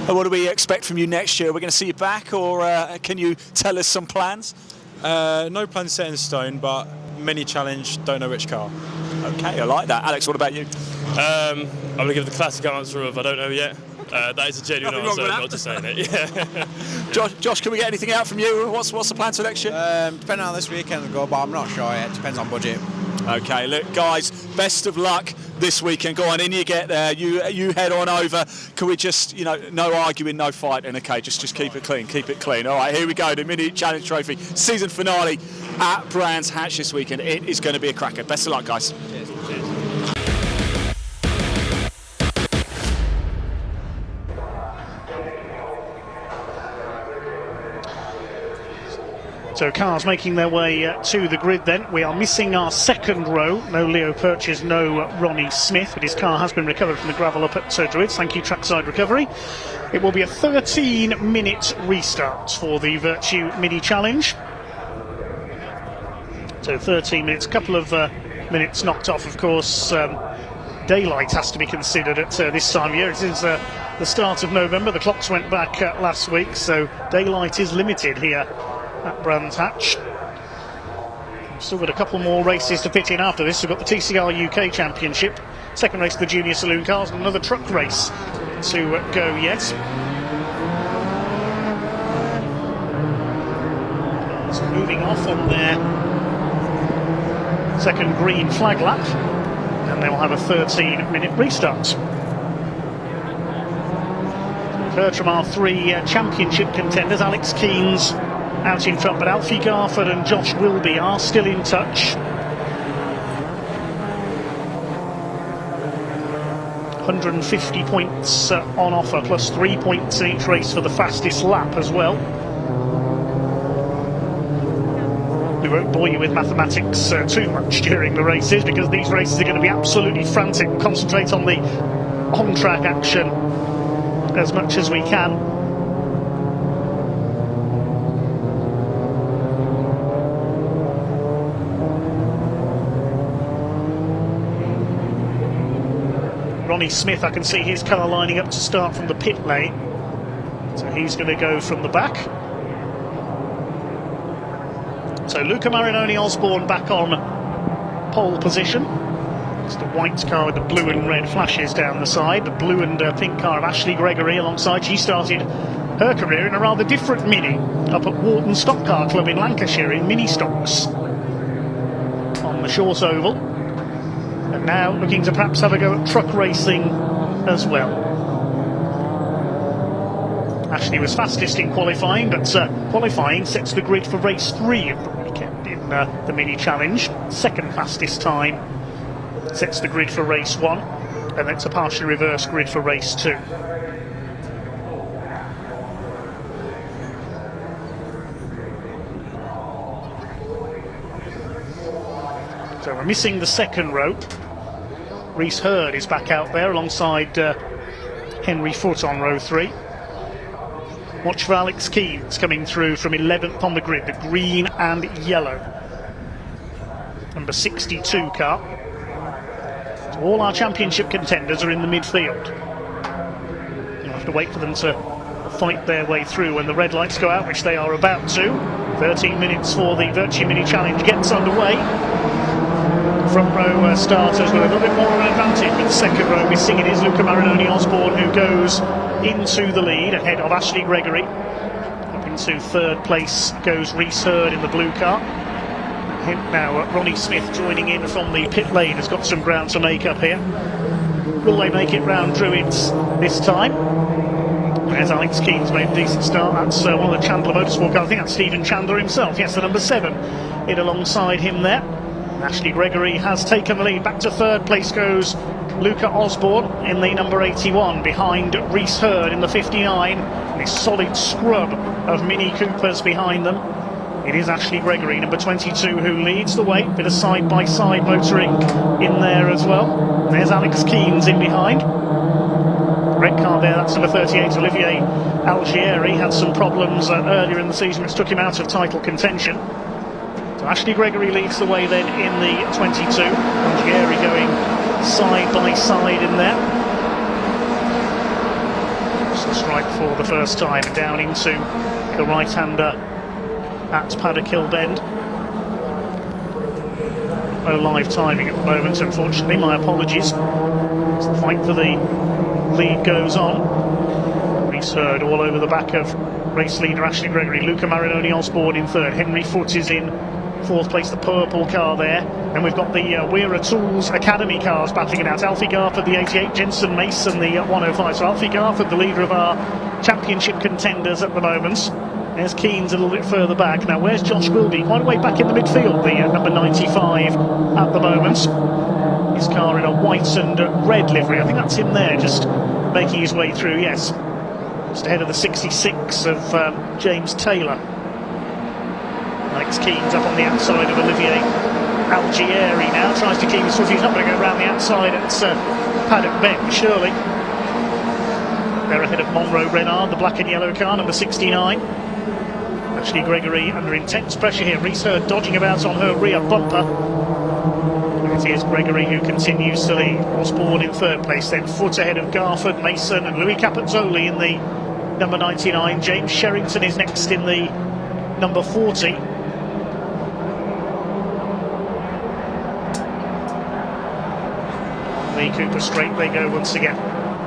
And what do we expect from you next year? Are we going to see you back, or can you tell us some plans? No plans set in stone, but mini challenge, don't know which car. Okay, I like that. Alex, what about you? I'm going to give the classic answer of I don't know yet. That is a genuine answer, not just saying it. Yeah. Josh, can we get anything out from you? What's the plan for next year? Depending on how this weekend will go, but I'm not sure yet. Depends on budget. Okay, look, guys, best of luck this weekend. Go on, in you get there. You head on over. Can we just, no arguing, no fighting. Okay, just keep it clean. Keep it clean. All right, here we go. The Mini Challenge Trophy season finale at Brands Hatch this weekend. It is going to be a cracker. Best of luck, guys. Cheers. So cars making their way to the grid then. We are missing our second row. No Leo Purchase, no Ronnie Smith, but his car has been recovered from the gravel up at Druids. Thank you, Trackside Recovery. It will be a 13-minute restart for the Virtue Mini Challenge. So 13 minutes, a couple of minutes knocked off, of course. Daylight has to be considered at this time of year. It is the start of November. The clocks went back last week, so daylight is limited here at Brands Hatch. Still got a couple more races to fit in after this. We've got the TCR UK Championship, second race of the Junior Saloon Cars, and another truck race to go yet. So moving off on their second green flag lap, and they'll have a 13-minute restart. We've heard from our 3 championship contenders. Alex Keen's out in front, but Alfie Garford and Josh Wilby are still in touch. 150 points on offer, plus 3 points in each race for the fastest lap as well. We won't bore you with mathematics too much during the races, because these races are going to be absolutely frantic. Concentrate on the on-track action as much as we can. Ronnie Smith, I can see his car lining up to start from the pit lane, so he's going to go from the back. So Luca Marinoni Osborne back on pole position. It's the white car with the blue and red flashes down the side. The blue and pink car of Ashley Gregory alongside. She started her career in a rather different Mini up at Wharton Stock Car Club in Lancashire in Mini Stocks on the short oval. And now looking to perhaps have a go at truck racing as well. Ashley was fastest in qualifying, but qualifying sets the grid for race 3 of the weekend in the Mini Challenge. Second fastest time sets the grid for race 1, and it's a partially reversed grid for race 2. So we're missing the second row. Reese Hurd is back out there alongside Henry Foote on row 3. Watch for Alex Keens coming through from 11th on the grid, the green and yellow. Number 62 car. So all our championship contenders are in the midfield. You'll have to wait for them to fight their way through when the red lights go out, which they are about to. 13 minutes for the Virtue Mini Challenge gets underway. Front row starters with a little bit more of an advantage, but the second row we're seeing it is Luca Marinoni Osborne who goes into the lead ahead of Ashley Gregory. Up into third place goes Reese Hurd in the blue car. Now Ronnie Smith joining in from the pit lane has got some ground to make up here. Will they make it round Druids this time? There's Alex Keens made a decent start. That's one of the Chandler Motorsport cars. I think that's Stephen Chandler himself. Yes, the number 7 in alongside him there. Ashley Gregory has taken the lead. Back to third place goes Luca Osborne in the number 81, behind Reese Hurd in the 59. And this solid scrub of Mini Coopers behind them. It is Ashley Gregory, number 22, who leads the way. Bit of side-by-side motoring in there as well. There's Alex Keens in behind. Red car there, that's number 38, Olivier Algieri. Had some problems earlier in the season, which took him out of title contention. So Ashley Gregory leads the way then in the 22. Algieri going side by side in there. Just the stripe for the first time down into the right-hander at Paddock Hill Bend. No live timing at the moment, unfortunately. My apologies. As the fight for the lead goes on. Reese Hurd all over the back of race leader Ashley Gregory. Luca Marinoni Osborne in third. Henry Foote is in fourth place, the purple car there. And we've got the Weira Tools Academy cars battling it out. Alfie Garford, the 88, Jensen Mason, the 105. So Alfie Garford, the leader of our championship contenders at the moment. There's Keens a little bit further back. Now, where's Josh Wilby? Quite a way back in the midfield, the number 95 at the moment. His car in a white and red livery. I think that's him there, just making his way through, yes. Just ahead of the 66 of James Taylor. Alex Keens up on the outside of Olivier Algieri now. Tries to keep his foot. He's not going to go around the outside at Paddock Bend, surely. They're ahead of Monroe Renard, the black and yellow car, number 69. Ashley Gregory under intense pressure here. Reese Hurd dodging about on her rear bumper. It is Gregory who continues to lead. Osborne in third place, then Foote ahead of Garford, Mason and Louis Capozzoli in the number 99. James Sherrington is next in the number 40. Lee Cooper straight they go once again.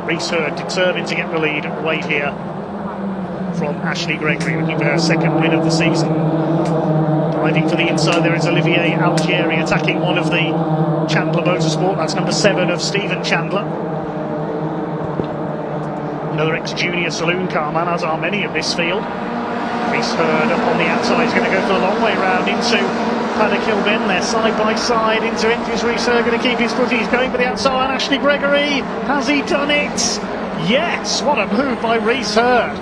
Reese Hurd determined to get the lead away here from Ashley Gregory, looking for her second win of the season. Driving for the inside there is Olivier Algieri attacking one of the Chandler Motorsport. That's number 7 of Stephen Chandler. Another ex-junior saloon car man, as are many of this field. Reese Hurd up on the outside. He's going to go for the long way round into Paddock Hill Bend there, side by side into it. Is Reese Hurd going to keep his foot? He's going for the outside. Ashley Gregory, has he done it? Yes, what a move by Reese Hurd.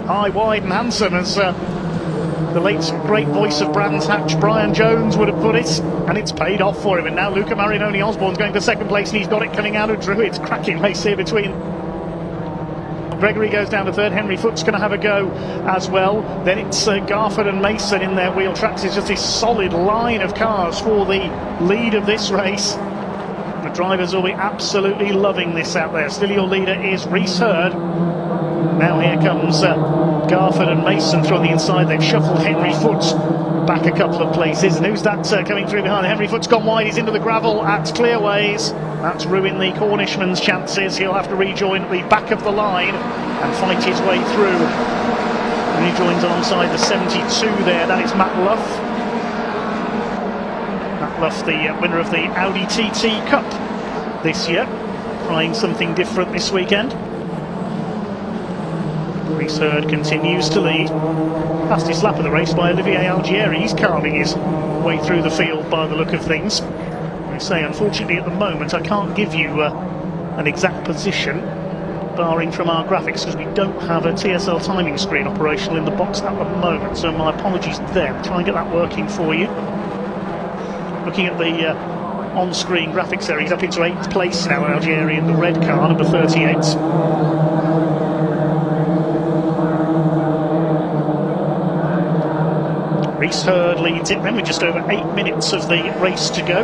High, wide and handsome, as the late great voice of Brands Hatch, Brian Jones, would have put it, and it's paid off for him. And now Luca Marinoni Osborne's going to second place, and he's got it coming out of Druids. Cracking race here between. Gregory goes down to third. Henry Foote's going to have a go as well. Then it's Garford and Mason in their wheel tracks. It's just this solid line of cars for the lead of this race. The drivers will be absolutely loving this out there. Still your leader is Reese Hurd. Now here comes Garford and Mason through on the inside. They've shuffled Henry Foote back a couple of places. And who's that coming through behind? Henry Foote's gone wide. He's into the gravel at Clearways. That's ruined the Cornishman's chances. He'll have to rejoin at the back of the line and fight his way through. And he joins alongside the 72 there. That is Matt Luff. Matt Luff, the winner of the Audi TT Cup this year. Trying something different this weekend. Reese Hurd continues to lead. Fastest lap of the race by Olivier Algieri. He's carving his way through the field by the look of things. I say, unfortunately, at the moment, I can't give you an exact position, barring from our graphics, because we don't have a TSL timing screen operational in the box at the moment. So my apologies there. We'll try and get that working for you. Looking at the on-screen graphics there, he's up into 8th place now, Algieri in the red car, number 38. Reese Hurd leads it then with just over 8 minutes of the race to go.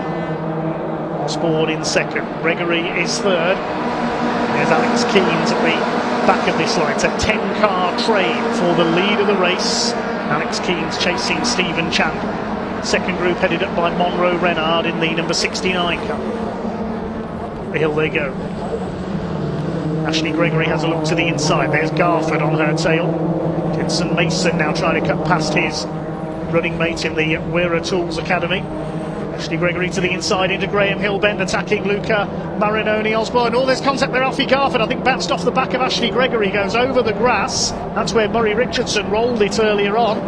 Osborne in second. Gregory is third. There's Alex Keens at the back of this line. It's a 10-car train for the lead of the race. Alex Keens chasing Stephen Chandler. Second group headed up by Monroe Renard in the number 69 car. The hill they go. Ashley Gregory has a look to the inside. There's Garford on her tail. Jensen Mason now trying to cut past his running mate in the Wera Tools Academy. Ashley Gregory to the inside into Graham Hillbend, attacking Luca Marinoni Osborne. All this contact there, Alfie Garford, I think bounced off the back of Ashley Gregory, goes over the grass. That's where Murray Richardson rolled it earlier on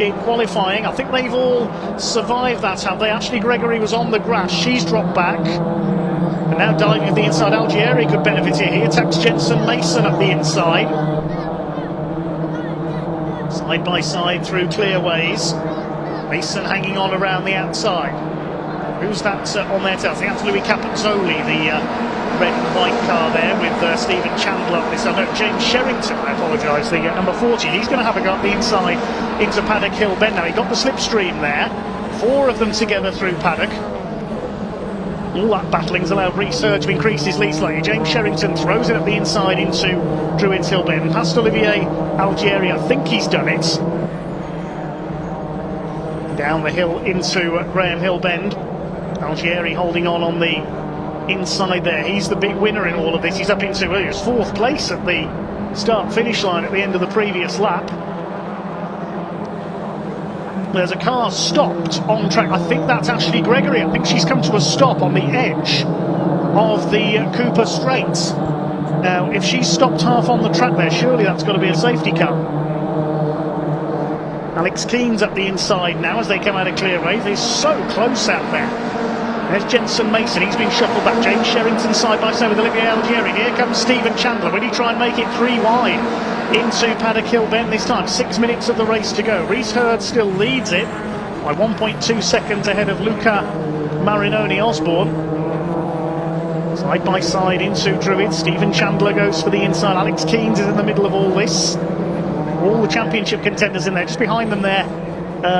in qualifying. I think they've all survived that, have they? Ashley Gregory was on the grass, she's dropped back. And now diving at the inside, Algieri could benefit here. He attacks Jensen Mason up the inside. Side by side through clearways. Mason hanging on around the outside. Who's that on their tail? I think that's Louis Capozzoli, the red and white car there with Stephen Chandler up this. I know James Sherrington, I apologise, the number 40. He's going to have a go up the inside into Paddock Hill Bend now. He got the slipstream there. 4 of them together through Paddock. All that battling's allowed Reese Hurd to increase his lead slightly. James Sherrington throws it up the inside into Druids Hill Bend. Past Olivier Algieri, I think he's done it. Down the hill into Graham Hill Bend. Algieri holding on the inside there. He's the big winner in all of this. He's up into his 4th place at the start-finish line at the end of the previous lap. There's a car stopped on track. I think that's Ashley Gregory. I think she's come to a stop on the edge of the Cooper Straight. Now, if she's stopped half on the track there, surely that's got to be a safety car. Alex Keens up the inside now as they come out of clearway. They're so close out there. There's Jensen Mason, he's been shuffled back. James Sherrington side by side with Olivier Algieri. Here comes Stephen Chandler. Will he try and make it 3 wide into Paddock Hill Bend this time? 6 minutes of the race to go. Reese Hurd still leads it by 1.2 seconds ahead of Luca Marinoni Osborne. Side by side into Druid. Stephen Chandler goes for the inside. Alex Keens is in the middle of all this. All the championship contenders in there. Just behind them there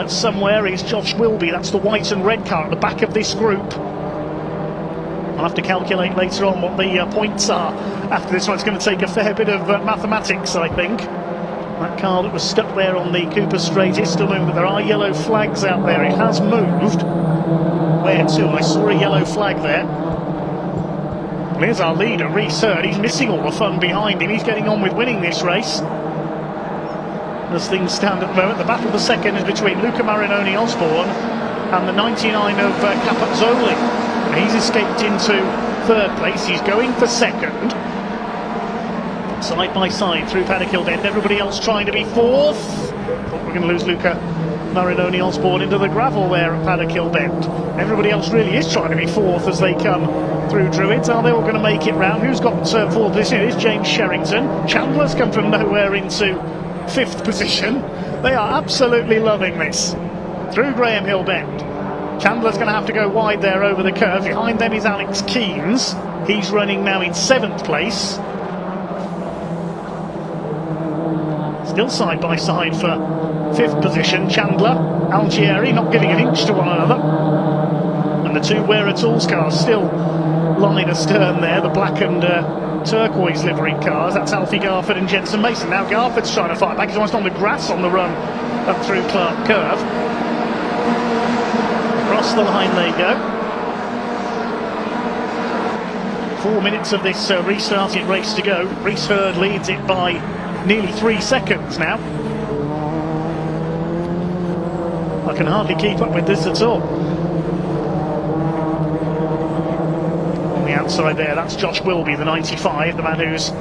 somewhere is Josh Wilby. That's the white and red car at the back of this group. I'll have to calculate later on what the points are after this one. It's going to take a fair bit of mathematics, I think. That car that was stuck there on the Cooper Straight is still moving, but there are yellow flags out there. It has moved. Where to? I saw a yellow flag there. Here's our leader, Reese Hurd. He's missing all the fun behind him. He's getting on with winning this race. As things stand at the moment, the battle of the second is between Luca Marinoni Osborne and the 99 of Capozzoli. He's escaped into 3rd place. He's going for 2nd. Side by side through Paddock Hill Bend. Everybody else trying to be 4th. Thought we're going to lose Luca Marinoni Osborne into the gravel there at Paddock Hill Bend. Everybody else really is trying to be 4th as they come through Druids. Are they all going to make it round? Who's got 4th position? It is James Sherrington. Chandler's come from nowhere into 5th position. They are absolutely loving this. Through Graham Hill Bend. Chandler's going to have to go wide there over the curve. Behind them is Alex Keens. He's running now in 7th place. Still side by side for 5th position. Chandler, Algieri not giving an inch to one another. And the 2 Wera Tools cars still line astern there. The black and turquoise livery cars. That's Alfie Garford and Jensen Mason. Now Garford's trying to fight back. He's almost on the grass on the run up through Clark Curve. Across the line they go. 4 minutes of this restarted race to go. Reese Hurd leads it by nearly 3 seconds now. I can hardly keep up with this at all. Outside there, that's Josh Wilby, the 95, the man who's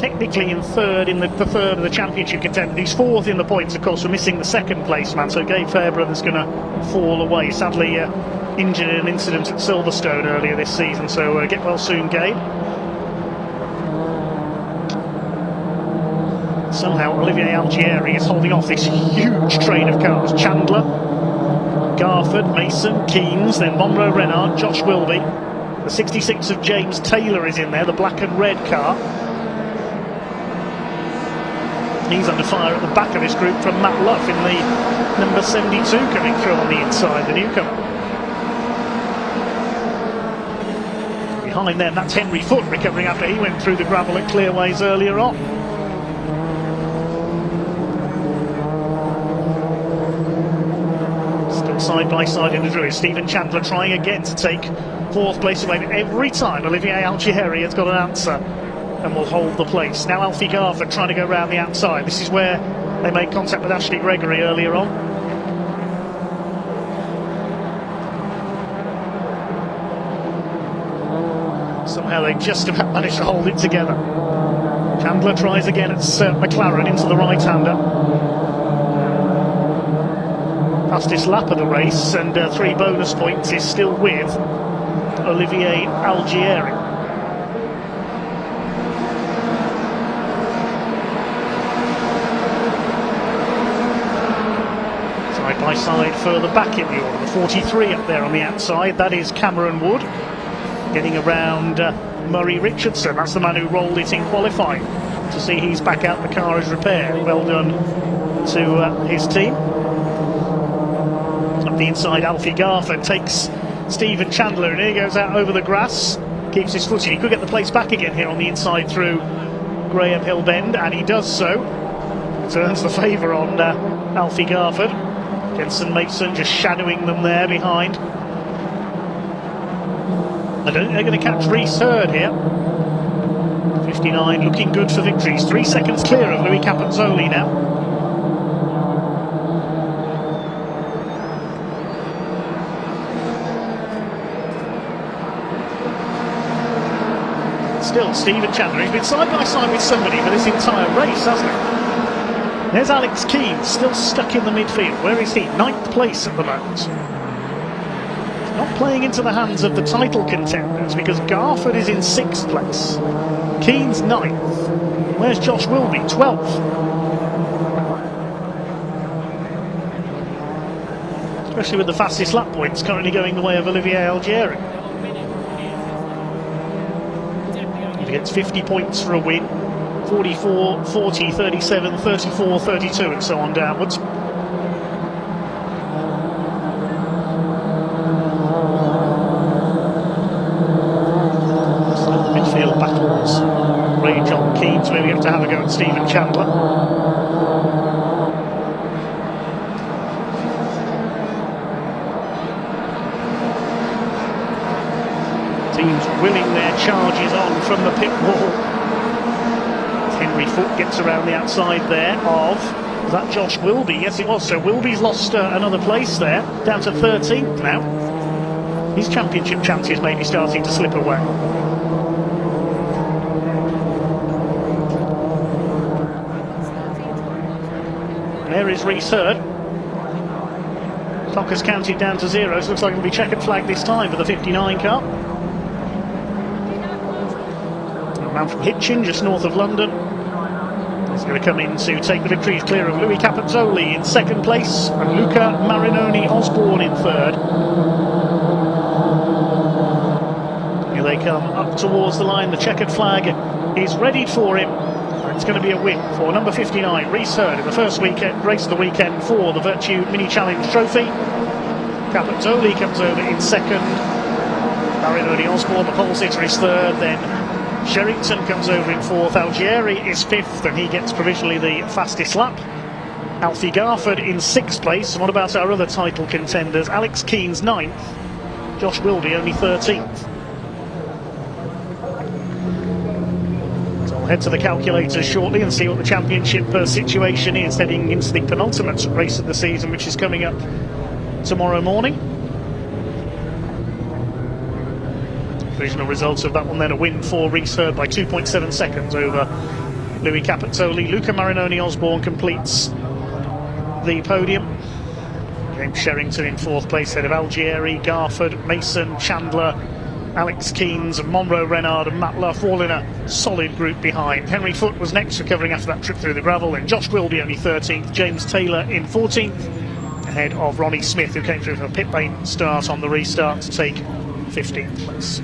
technically in 3rd in the 3rd of the championship contender. He's 4th in the points, of course, for missing the 2nd place man, so Gabe Fairbrother's going to fall away. Sadly injured in an incident at Silverstone earlier this season, so get well soon, Gabe. Somehow Olivier Algieri is holding off this huge train of cars. Chandler, Garford, Mason, Keens, then Monroe Renard, Josh Wilby. The 66 of James Taylor is in there, the black and red car. He's under fire at the back of his group from Matt Luff in the number 72 coming through on the inside, the newcomer. Behind them, that's Henry Foote recovering after he went through the gravel at Clearways earlier on. Still side by side in the Druid. Stephen Chandler trying again to take fourth place away. Every time Olivier Algieri has got an answer and will hold the place. Now Alfie Garford trying to go round the outside. This is where they made contact with Ashley Gregory earlier on. Somehow they just about managed to hold it together. Chandler tries again at McLaren into the right-hander. Fastest lap of the race, and 3 bonus points is still with Olivier Algieri. Side by side further back in the order, the 43 up there on the outside, that is Cameron Wood. Getting around Murray Richardson, that's the man who rolled it in qualifying. To see he's back out, the car is repaired. Well done to his team. Up the inside, Alfie Garford takes Stephen Chandler, and he goes out over the grass. Keeps his footing. He could get the place back again here on the inside through Graham Hill Bend, and he does so. Turns the favour on Alfie Garford. Jensen Mason just shadowing them there behind. I don't think they're going to catch Reese Hurd here. 59 looking good for victories. 3 seconds clear of Louis Capanzoli now. Still Stephen Chandler. He's been side by side with somebody for this entire race, hasn't he? There's Alex Keane still stuck in the midfield. Where is he? 9th place at the moment. Not playing into the hands of the title contenders because Garford is in 6th place. Keane's 9th. Where's Josh Wilby? 12th. Especially with the fastest lap points currently going the way of Olivier Algieri. He gets 50 points for a win. 44, 40, 37, 34, 32 and so on downwards. Battles rage on. Keane's moving up to have a go at Stephen Chandler. Teams willing their charges on from the pit wall. Henry Foote gets around the outside there of, was that Josh Wilby? Yes it was. So Wilby's lost another place there, down to 13th now. His championship chances may be starting to slip away. There is Reese Hurd. Clock has counted down to 0, so looks like it'll be checkered flag this time for the 59 car. A man from Hitchin, just north of London. He's going to come in to take the victory. He's clear of Louis Capanzoli in 2nd place and Luca Marinoni Osborne in 3rd. Here they come up towards the line. The checkered flag is readied for him. It's going to be a win for number 59, Reese Hurd, in the first race of the weekend for the Virtue Mini Challenge Trophy. Capanzoli comes over in 2nd. Marinoni Osborne, the pole sitter, is 3rd. Then Sherrington comes over in 4th. Algieri is 5th, and he gets provisionally the fastest lap. Alfie Garford in 6th place. And what about our other title contenders? Alex Keane's 9th. Josh Wilby only 13th. Head to the calculators shortly and see what the championship situation is heading into the penultimate race of the season, which is coming up tomorrow morning. Provisional results of that one then: a win for Reese Hurd by 2.7 seconds over Louis Capanzoli. Luca Marinoni Osborne completes the podium. James Sherrington in 4th place, ahead of Algieri, Garford, Mason, Chandler, Alex Keanes, Monroe Renard and Matt Luff all in a solid group behind. Henry Foote was next, recovering after that trip through the gravel. Then Josh Wilby only 13th, James Taylor in 14th, ahead of Ronnie Smith, who came through from a pit lane start on the restart to take 15th place.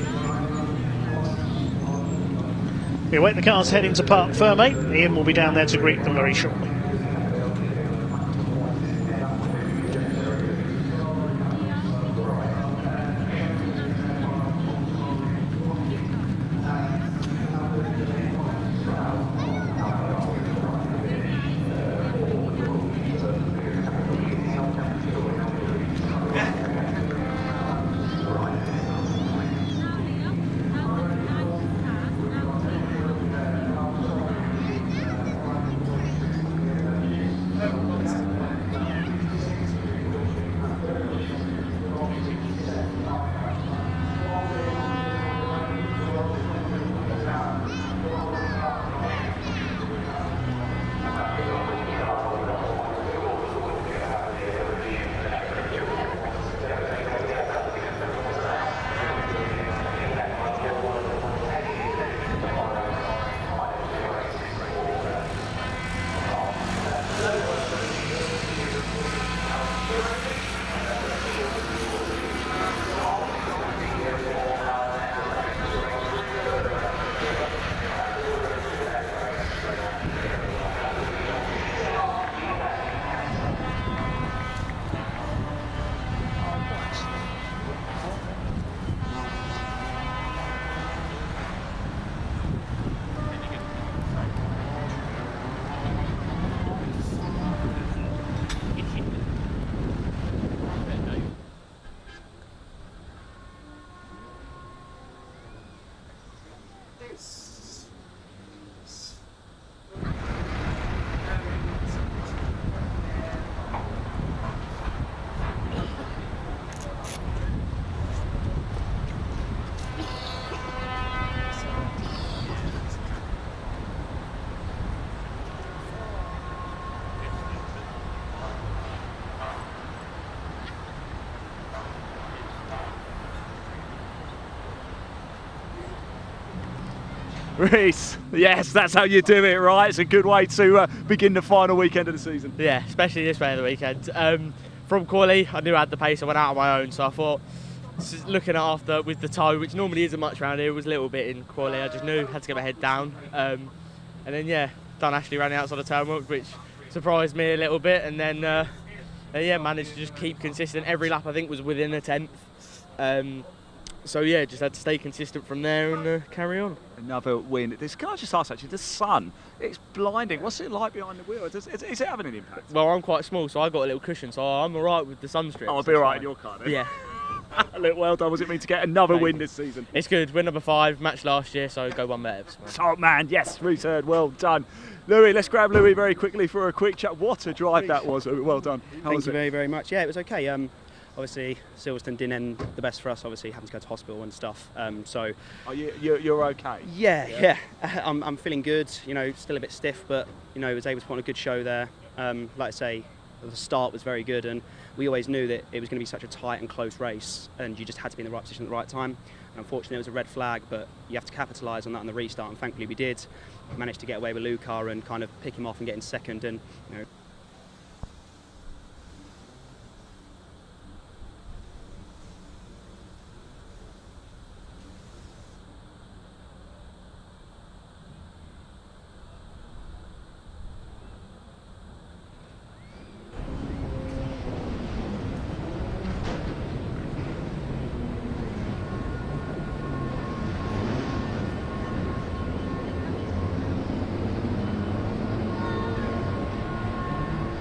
We await the cars heading to Parc Fermé. Ian will be down there to greet them very shortly. Reese, yes, that's how you do it, right? It's a good way to begin the final weekend of the season. Yeah, especially this way of the weekend. From quali, I knew I had the pace. I went out on my own, so I thought, looking after with the toe, which normally isn't much around here, it was a little bit in quali. I just knew I had to get my head down. And then, yeah, done actually ran outside the turn, which surprised me a little bit. And then, yeah, managed to just keep consistent. Every lap, I think, was within a tenth. So yeah, just had to stay consistent from there and carry on. Another win. Can I just ask actually, the sun, it's blinding. What's it like behind the wheel? Is it having an impact? Well, I'm quite small, so I got a little cushion, so I'm all right with the sun strips. Oh, I'll be all right in your car then. Yeah. Look, well done. Was it mean to get another win this season? It's good. Win number 5, match last year, so go one better. Top man, yes, Reese Hurd, well done. Louis, let's grab Louis very quickly for a quick chat. What a drive that was. Well done. How Thank was you it? very, very much. Yeah, it was okay. Obviously, Silverstone didn't end the best for us. Obviously, having to go to hospital and stuff. So. Are you're okay? Yeah. I'm feeling good. You know, still a bit stiff, but you know, was able to put on a good show there. Like I say, the start was very good, and we always knew that it was going to be such a tight and close race, and you just had to be in the right position at the right time. And unfortunately, it was a red flag, but you have to capitalise on that on the restart, and thankfully we did. Managed to get away with Luca and kind of pick him off and get in second, and you know.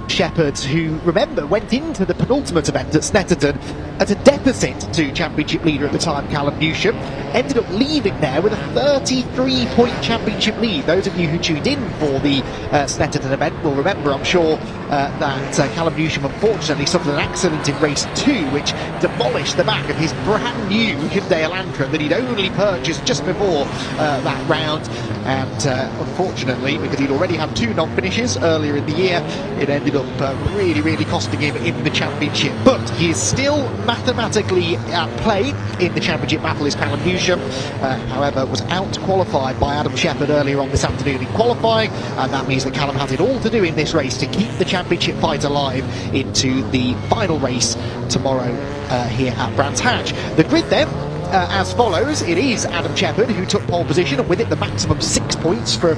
Shepard, who, remember, went into the penultimate event at Snetterton at a deficit to championship leader at the time, Callum Newsham, ended up leaving there with a 33-point championship lead. Those of you who tuned in for the Snetterton event will remember, I'm sure, that Callum Newsham unfortunately suffered an accident in race 2 which demolished the back of his brand new Hyundai Elantra that he'd only purchased just before that round, and unfortunately, because he'd already had 2 non-finishes earlier in the year, it ended up really costing him in the championship. But he is still mathematically at play in the championship battle, is Callum Newsham. However, was out-qualified by Adam Shepard earlier on this afternoon in qualifying, and that means that Callum has it all to do in this race to keep the championship fight alive into the final race tomorrow here at Brands Hatch. The grid then, as follows. It is Adam Shepherd who took pole position, and with it the maximum 6 points for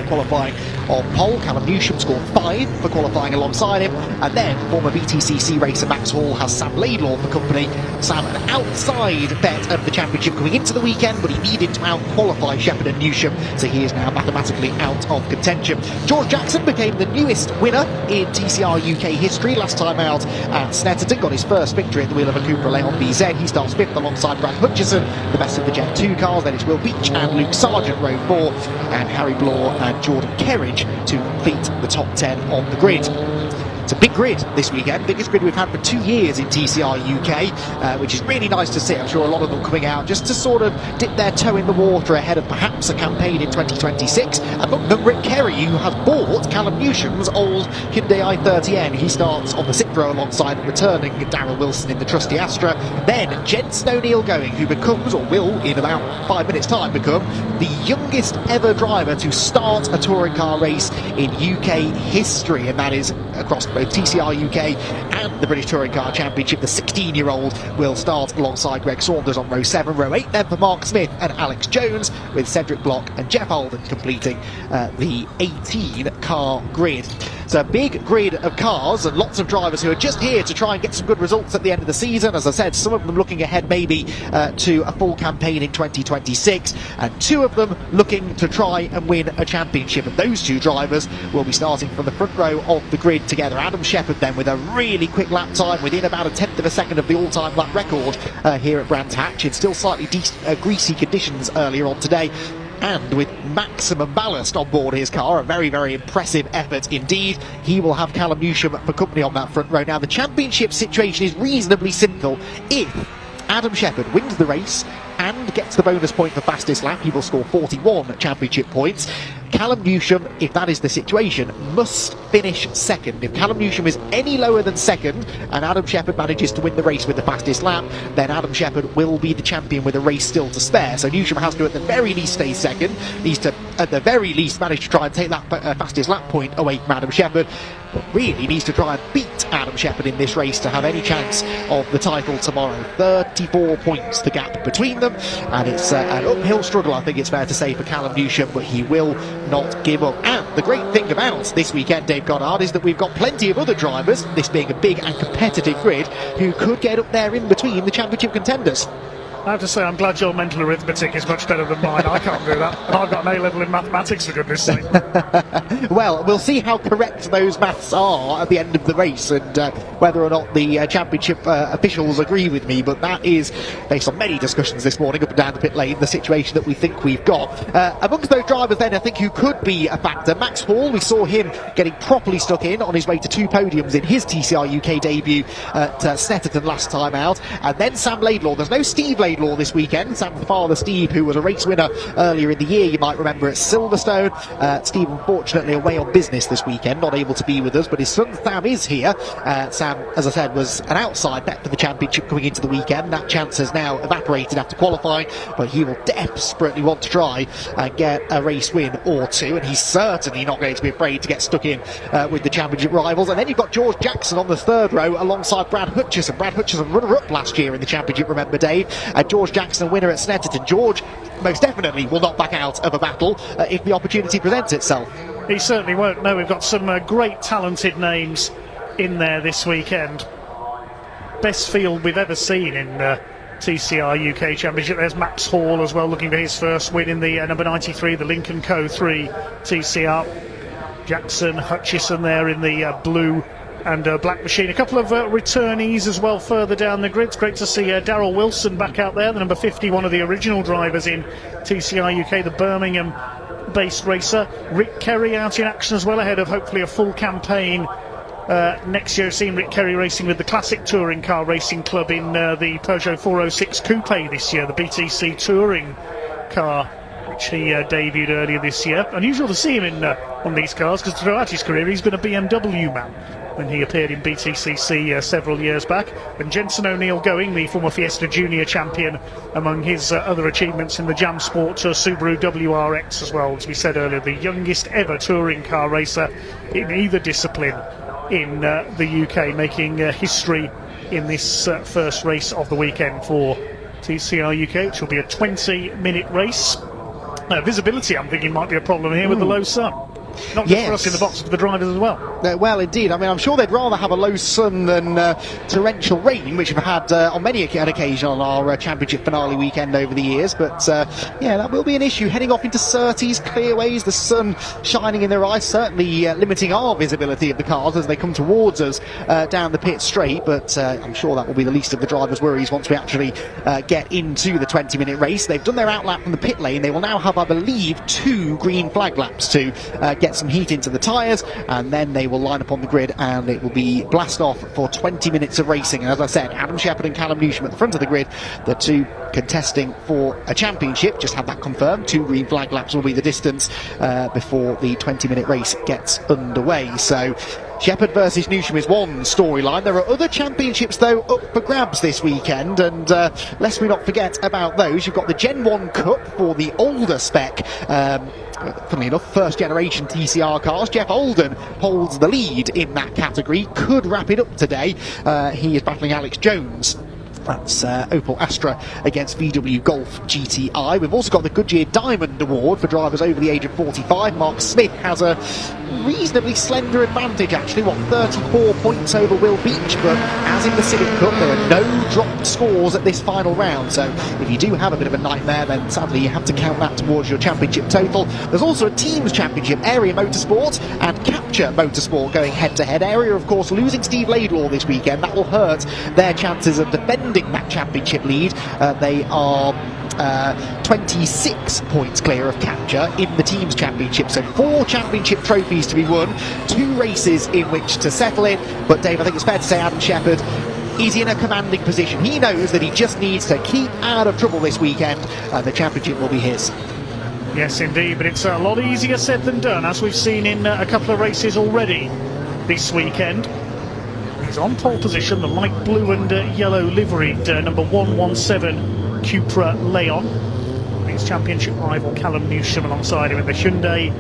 qualifying on pole. Callum Newsham scored 5 for qualifying alongside him, and then former BTCC racer Max Hall has Sam Laidlaw for company. Sam, an outside bet of the championship going into the weekend, but he needed to out-qualify Shepherd and Newsham, so he is now mathematically out of contention. George Jackson became the newest winner in TCR UK history. Last time out at Snetterton, got his first victory at the wheel of a Cupra Leon BZ. He starts 5th alongside Brad Hutchison, the best of the Gen 2 cars. Then it's Will Beach and Luke Sargent, row 4, and Harry Blore and Jordan Kerridge to complete the top 10 on the grid. It's a big grid this weekend, biggest grid we've had for 2 years in TCR UK, which is really nice to see. I'm sure a lot of them coming out just to sort of dip their toe in the water ahead of perhaps a campaign in 2026. Among them, Rick Kerry, who has bought Callum Newsham's old Hyundai i30N. He starts on the 6th row alongside returning Darryl Wilson in the trusty Astra. Then Jensen O'Neill going, who becomes, or will in about 5 minutes time become, the youngest ever driver to start a touring car race in UK history, and that is across both TCR UK and the British Touring Car Championship. The 16-year-old will start alongside Greg Saunders on row 7. Row 8 then for Mark Smith and Alex Jones, with Cedric Block and Jeff Alden completing the 18-car grid. It's a big grid of cars and lots of drivers who are just here to try and get some good results at the end of the season. As I said, some of them looking ahead maybe to a full campaign in 2026, and 2 of them looking to try and win a championship. And those 2 drivers will be starting from the front row of the grid together. Adam Shepherd then with a really quick lap time within about 1/10 of a second of the all-time lap record here at Brands Hatch in still slightly greasy conditions earlier on today, and with maximum ballast on board his car. A very, very impressive effort indeed. He will have Callum Newsham for company on that front row. Now, the championship situation is reasonably simple. If Adam Shepherd wins the race and gets the bonus point for fastest lap, he will score 41 championship points. Callum Newsham, if that is the situation, must finish second. If Callum Newsham is any lower than second and Adam Shepherd manages to win the race with the fastest lap, then Adam Shepherd will be the champion with a race still to spare. So Newsham has to at the very least stay second, needs to at the very least manage to try and take that fastest lap point away from Adam Shepherd, but really needs to try and beat Adam Shepherd in this race to have any chance of the title tomorrow. 34 points the gap between them, and it's an uphill struggle, I think it's fair to say, for Callum Newsham, but he will not give up. And the great thing about this weekend, Dave Goddard, is that we've got plenty of other drivers, this being a big and competitive grid, who could get up there in between the championship contenders. I have to say, I'm glad your mental arithmetic is much better than mine. I can't do that. And I've got an A-level in mathematics, for goodness sake. Well, we'll see how correct those maths are at the end of the race, and whether or not the championship officials agree with me, but that is, based on many discussions this morning up and down the pit lane, the situation that we think we've got. Amongst those drivers then, I think, who could be a factor, Max Hall, we saw him getting properly stuck in on his way to 2 podiums in his TCR UK debut at Snetterton last time out. And then Sam Laidlaw. There's no Steve Laidlaw this weekend. Sam's father Steve, who was a race winner earlier in the year, you might remember, at Silverstone. Steve unfortunately away on business this weekend, not able to be with us, but his son Sam is here. Sam, as I said, was an outside bet for the championship coming into the weekend. That chance has now evaporated after qualifying, but he will desperately want to try and get a race win or 2, and he's certainly not going to be afraid to get stuck in with the championship rivals. And then you've got George Jackson on the 3rd row alongside Brad Hutchison. Brad Hutchison runner-up last year in the championship, remember, Dave. George Jackson winner at Snetterton. George most definitely will not back out of a battle if the opportunity presents itself. He certainly won't. No, we've got some great talented names in there this weekend. Best field we've ever seen in TCR UK Championship. There's Max Hall as well, looking for his first win in the number 93, the Lincoln Co 3 TCR. Jackson, Hutchison there in the blue and black machine. A couple of returnees as well further down the grid. It's great to see Darryl Wilson back out there, the number 50, one of the original drivers in TCR UK, the Birmingham-based racer. Rick Kerry out in action as well, ahead of hopefully a full campaign next year. Seen Rick Kerry racing with the Classic Touring Car Racing Club in the Peugeot 406 Coupe this year, the BTC Touring car, which he debuted earlier this year. Unusual to see him in on these cars, because throughout his career he's been a BMW man when he appeared in BTCC several years back. And Jensen O'Neill going, the former Fiesta Junior champion, among his other achievements in the Jam Sport Subaru WRX as well. As we said earlier, the youngest ever touring car racer in either discipline in the UK, making history in this first race of the weekend for TCR UK, which will be a 20-minute race. Visibility, I'm thinking, might be a problem here with the low sun. Not just for us in the box, but for the drivers as well. Well, indeed. I mean, I'm sure they'd rather have a low sun than torrential rain, which we've had on many an occasion on our championship finale weekend over the years. But yeah, that will be an issue. Heading off into Surtees, clearways, the sun shining in their eyes, certainly limiting our visibility of the cars as they come towards us down the pit straight. But I'm sure that will be the least of the drivers' worries once we actually get into the 20-minute race. They've done their outlap from the pit lane. They will now have, I believe, 2 green flag laps to get some heat into the tyres, and then they will line up on the grid and it will be blast off for 20 minutes of racing. And as I said, Adam Shepherd and Callum Newsham at the front of the grid, the 2 contesting for a championship. Just had that confirmed. 2 green flag laps will be the distance before the 20-minute race gets underway. So Shepherd versus Newsham is one storyline. There are other championships, though, up for grabs this weekend, and lest we not forget about those. You've got the Gen 1 Cup for the older spec, funnily enough, first generation TCR cars. Jeff Olden holds the lead in that category, could wrap it up today. He is battling Alex Jones. That's Opel Astra against VW Golf GTI. We've also got the Goodyear Diamond Award for drivers over the age of 45. Mark Smith has a reasonably slender advantage, actually, 34 points over Will Beach, but as in the Civic Cup, there are no dropped scores at this final round, so if you do have a bit of a nightmare, then sadly you have to count that towards your championship total. There's also a teams championship, Area Motorsport and Capture Motorsport going head-to-head. Area, of course, losing Steve Laidlaw this weekend. That will hurt their chances of defending that championship lead. They are 26 points clear of Capture in the teams championship, so 4 championship trophies to be won, 2 races in which to settle it. But Dave, I think it's fair to say Adam Shepherd is in a commanding position. He knows that he just needs to keep out of trouble this weekend and the championship will be his. Yes, indeed, but it's a lot easier said than done, as we've seen in a couple of races already this weekend. He's on pole position, the light blue and yellow liveried number 117 Cupra Leon. His championship rival Callum Newsham alongside him in the Hyundai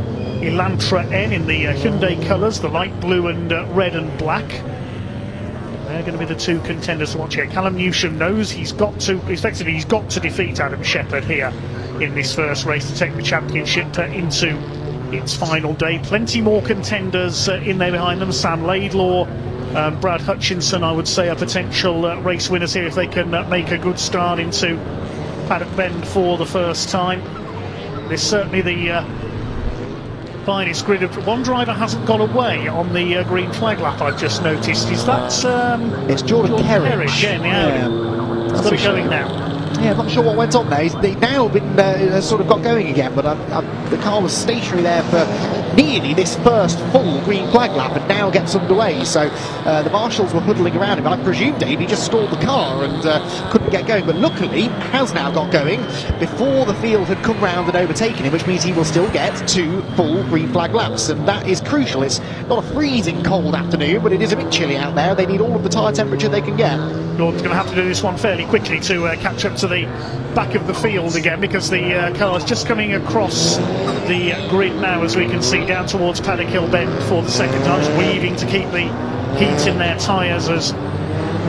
Elantra N in the Hyundai colours, the light blue and red and black. They're going to be the 2 contenders to watch here. Callum Newsham knows he's got to defeat Adam Shepherd here in this first race to take the championship into its final day. Plenty more contenders in there behind them. Sam Laidlaw, Brad Hutchinson, I would say, are potential race winners here if they can make a good start into Paddock Bend for the first time. There's certainly the finest grid. One driver hasn't got away on the green flag lap, I've just noticed. Is that it's Jordan Kerridge. He's got it going now. Yeah, I'm not sure what went on there. They've now been sort of got going again, but the car was stationary there for nearly this first full green flag lap and now gets underway. So the marshals were huddling around him. I presume, Dave, he just stalled the car and couldn't get going, but luckily has now got going before the field had come round and overtaken him, which means he will still get 2 full green flag laps, and that is crucial. It's not a freezing cold afternoon, but it is a bit chilly out there. They need all of the tyre temperature they can get. Gordon's going to have to do this one fairly quickly to catch up to the back of the field again, because the car's just coming across the grid now, as we can see, down towards Paddock Hill Bend for the second time, just weaving to keep the heat in their tyres as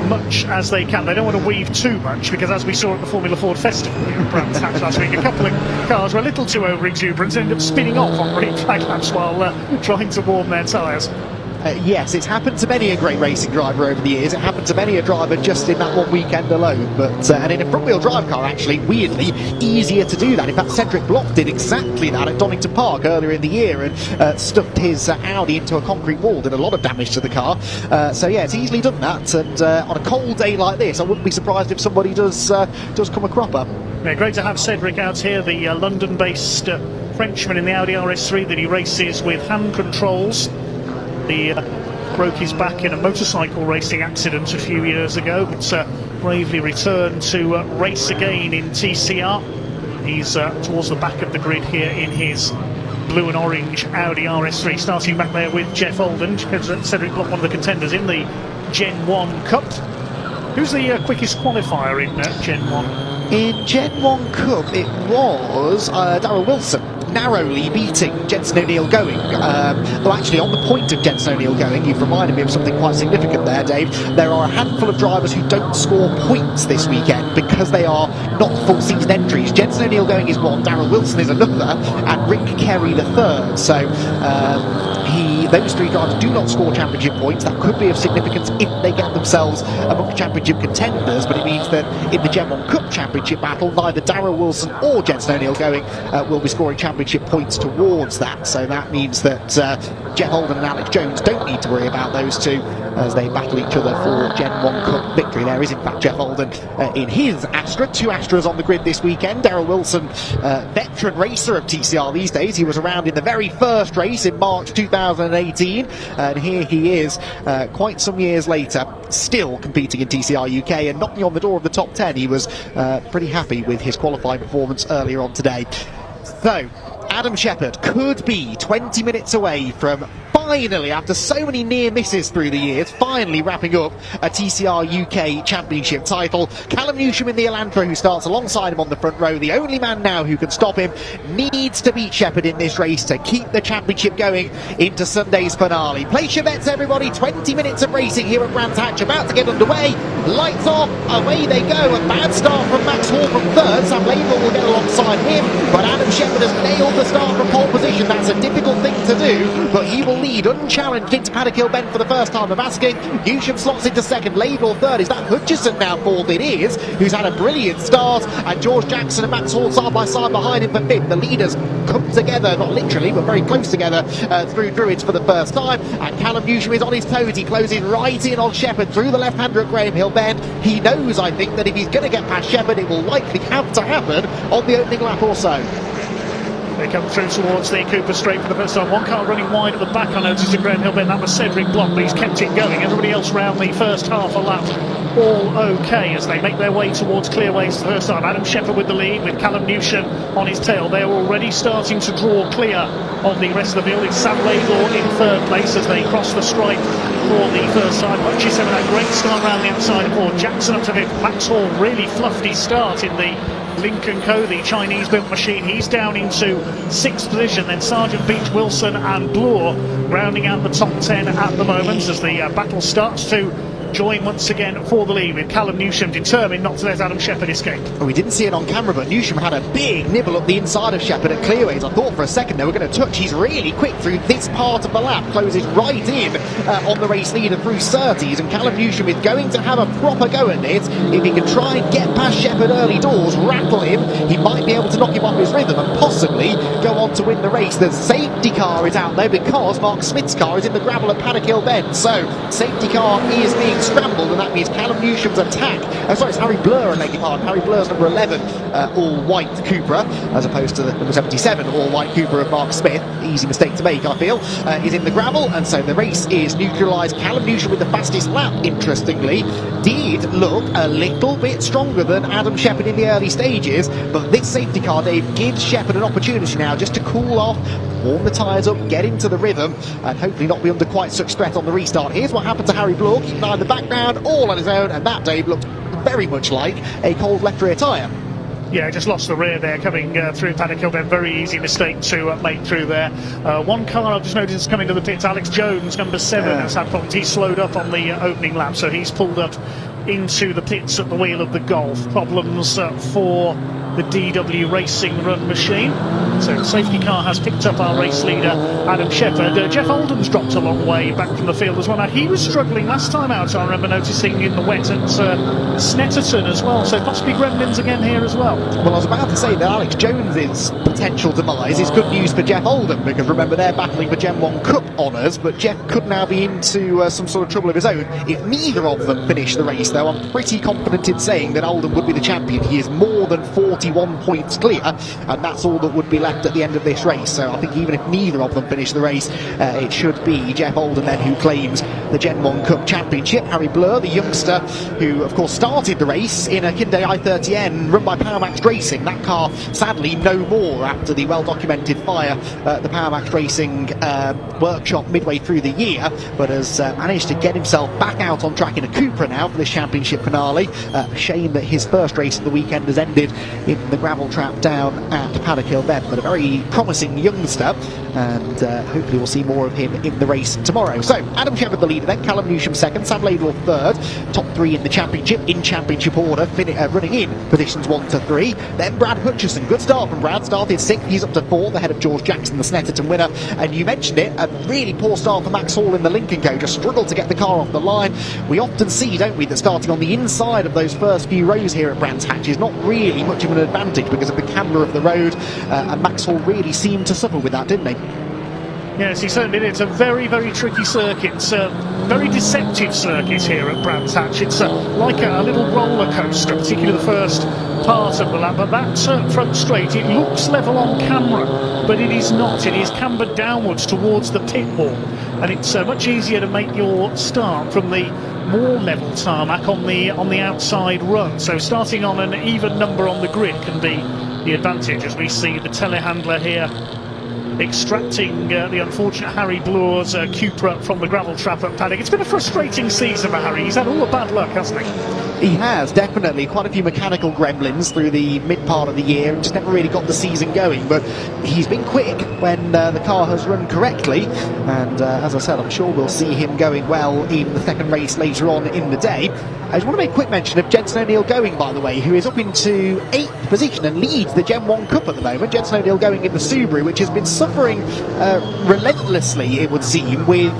much as they can. They don't want to weave too much, because as we saw at the Formula Ford Festival in Brands Hatch last week, a couple of cars were a little too over-exuberant and ended up spinning off on green flag laps while trying to warm their tyres. Yes, it's happened to many a great racing driver over the years. It happened to many a driver just in that one weekend alone. But and in a front-wheel drive car, actually, weirdly, easier to do that. In fact, Cedric Block did exactly that at Donington Park earlier in the year and stuffed his Audi into a concrete wall, did a lot of damage to the car. So yeah, it's easily done that. And on a cold day like this, I wouldn't be surprised if somebody does come a cropper. Yeah, great to have Cedric out here, the London-based Frenchman in the Audi RS3 that he races with hand controls. He broke his back in a motorcycle racing accident a few years ago, but bravely returned to race again in TCR. He's towards the back of the grid here in his blue and orange Audi RS3, starting back there with Jeff Olden. Cedric Block, one of the contenders in the Gen 1 Cup. Who's the quickest qualifier in Gen 1? In Gen 1 Cup, it was Darryl Wilson. narrowly beating Jenson O'Neill going. Actually, on the point of Jenson O'Neill going, you've reminded me of something quite significant there, Dave. There are a handful of drivers who don't score points this weekend because they are not full season entries. Jenson O'Neill going is one, Darrell Wilson is another, and Rick Kerry the third. So those three drivers do not score championship points. That could be of significance if they get themselves among championship contenders, but it means that in the Gen 1 Cup Championship battle, neither Darrell Wilson or Jenson O'Neill going will be scoring championship points towards that. So that means that Jeff Holden and Alex Jones don't need to worry about those two as they battle each other for Gen 1 Cup victory. There is in fact Jeff Holden in his Astra, 2 Astras on the grid this weekend. Darrell Wilson, veteran racer of TCR these days. He was around in the very first race in March 2018, and here he is quite some years later, still competing in TCR UK and knocking on the door of the top 10. He was pretty happy with his qualifying performance earlier on today. So Adam Shepherd could be 20 minutes away from finally, after so many near misses through the years, finally wrapping up a TCR UK Championship title. Callum Newsham in the Elantra, who starts alongside him on the front row, the only man now who can stop him, needs to beat Shepherd in this race to keep the championship going into Sunday's finale. Place your bets, everybody. 20 minutes of racing here at Brands Hatch, about to get underway. Lights off, away they go. A bad start from Max Hall from third. Sam Laidlaw will get alongside him, but Adam Shepherd has nailed the start from pole position. That's a difficult thing to do, but he will lead unchallenged into Paddock Hill Bend for the first time of asking. Newsham slots into second, Laidlaw third. Is that Hutchison now fourth? It is, who's had a brilliant start, and George Jackson and Max Hall side by side behind him for fifth. The leaders come together, not literally, but very close together through Druids for the first time, and Callum Newsham is on his toes. He closes right in on Shepherd through the left-hander at Graham Hill Bend. He knows, I think, that if he's going to get past Shepherd, it will likely have to happen on the opening lap or so. They come through towards the Cooper Straight for the first time. One car running wide at the back, I noticed, at Graham Hill Bend. That was Cedric Block, but he's kept it going. Everybody else round the first half a lap, all okay as they make their way towards Clearways the first time. Adam Shepherd with the lead, with Callum Newsham on his tail. They're already starting to draw clear of the rest of the field. It's Sam Laidlaw in third place as they cross the stripe for the first time. Hutchison with that great start round the outside of Ford. Jackson up to fifth. Max Hall really fluffed his start in the Lincoln Co, the Chinese-built machine. He's down into sixth position. Then Sargent, Beach, Wilson and Bloor rounding out the top 10 at the moment as the battle starts to join once again for the lead, with Callum Newsham determined not to let Adam Shepherd escape. Well, we didn't see it on camera, but Newsham had a big nibble up the inside of Shepherd at Clearways. I thought for a second they were going to touch. He's really quick through this part of the lap, closes right in on the race leader through Surtees, and Callum Newsham is going to have a proper go at this. If he can try and get past Shepherd early doors, rattle him, he might be able to knock him off his rhythm and possibly go on to win the race. The safety car is out there because Mark Smith's car is in the gravel at Paddock Hill Bend, so safety car is being scrambled, and that means Callum Newsham's attack. Sorry, it's Harry Blur, I beg your pardon. Harry Blur's number 11 all-white Cupra, as opposed to the number 77 all-white Cupra of Mark Smith. Easy mistake to make, I feel. Is in the gravel, and so the race is neutralised. Callum Newsham with the fastest lap, interestingly, did look a little bit stronger than Adam Shepherd in the early stages, but this safety car, Dave, gives Shepherd an opportunity now just to cool off, warm the tyres up, get into the rhythm, and hopefully not be under quite such threat on the restart. Here's what happened to Harry Bloor, keeping an eye on the background, all on his own, and that, Dave, looked very much like a cold left rear tyre. Yeah, just lost the rear there coming through Paddock Hill Bend. Very easy mistake to make through there. One car I've just noticed coming to the pits, Alex Jones, number 7, has had problems. He slowed up on the opening lap, so he's pulled up into the pits at the wheel of the Golf. Problems for the DW Racing Run machine. So the safety car has picked up our race leader, Adam Shepherd. Jeff Holden's dropped a long way back from the field as well. Now, he was struggling last time out, I remember noticing, in the wet at Snetterton as well. So possibly gremlins again here as well. Well, I was about to say that Alex Jones's potential demise is good news for Jeff Holden, because remember, they're battling for Gen 1 Cup honours, but Jeff could now be into some sort of trouble of his own if neither of them finish the race, though. I'm pretty confident in saying that Holden would be the champion. He is more than 41 points clear, and that's all that would be left at the end of this race. So I think even if neither of them finish the race, it should be Jeff Holden then who claims the Gen 1 Cup Championship. Harry Blur, the youngster who of course started the race in a Hyundai i30N run by Powermax Racing. That car sadly no more after the well-documented fire at the Powermax Racing workshop midway through the year, but has managed to get himself back out on track in a Cupra now for this championship finale. Shame that his first race of the weekend has ended in in the gravel trap down at Paddock Hill Bend, but a very promising youngster, and hopefully we'll see more of him in the race tomorrow. So Adam Shepherd the leader then, Callum Newsham second, Sam Laidlaw third, top three in the championship in championship order, running in positions 1 to 3. Then Brad Hutchison, good start from Brad, started 6th, he's up to 4th ahead of George Jackson, the Snetterton winner. And you mentioned it, a really poor start for Max Hall in the Lincoln Co, just struggled to get the car off the line. We often see, don't we, that starting on the inside of those first few rows here at Brands Hatch is not really much of an advantage because of the camber of the road, and Max Hall really seemed to suffer with that, didn't he? Yes, he certainly did. It's a very, very tricky circuit. It's a very deceptive circuit here at Brands Hatch. It's like a little roller coaster, particularly the first part of the lap. But that front straight, it looks level on camera, but it is not. It is cambered downwards towards the pit wall, and it's much easier to make your start from the more level tarmac on the outside run. So starting on an even number on the grid can be the advantage, as we see the telehandler here extracting the unfortunate Harry Bloor's Cupra from the gravel trap at Paddock. It's been a frustrating season for Harry. He's had all the bad luck, hasn't he? He has, definitely. Quite a few mechanical gremlins through the mid part of the year and just never really got the season going, but he's been quick when the car has run correctly, and as I said, I'm sure we'll see him going well in the second race later on in the day. I just want to make a quick mention of Jenson O'Neill Going, by the way, who is up into 8th position and leads the Gen 1 Cup at the moment. Jenson O'Neill Going in the Subaru, which has been suffering relentlessly, it would seem, with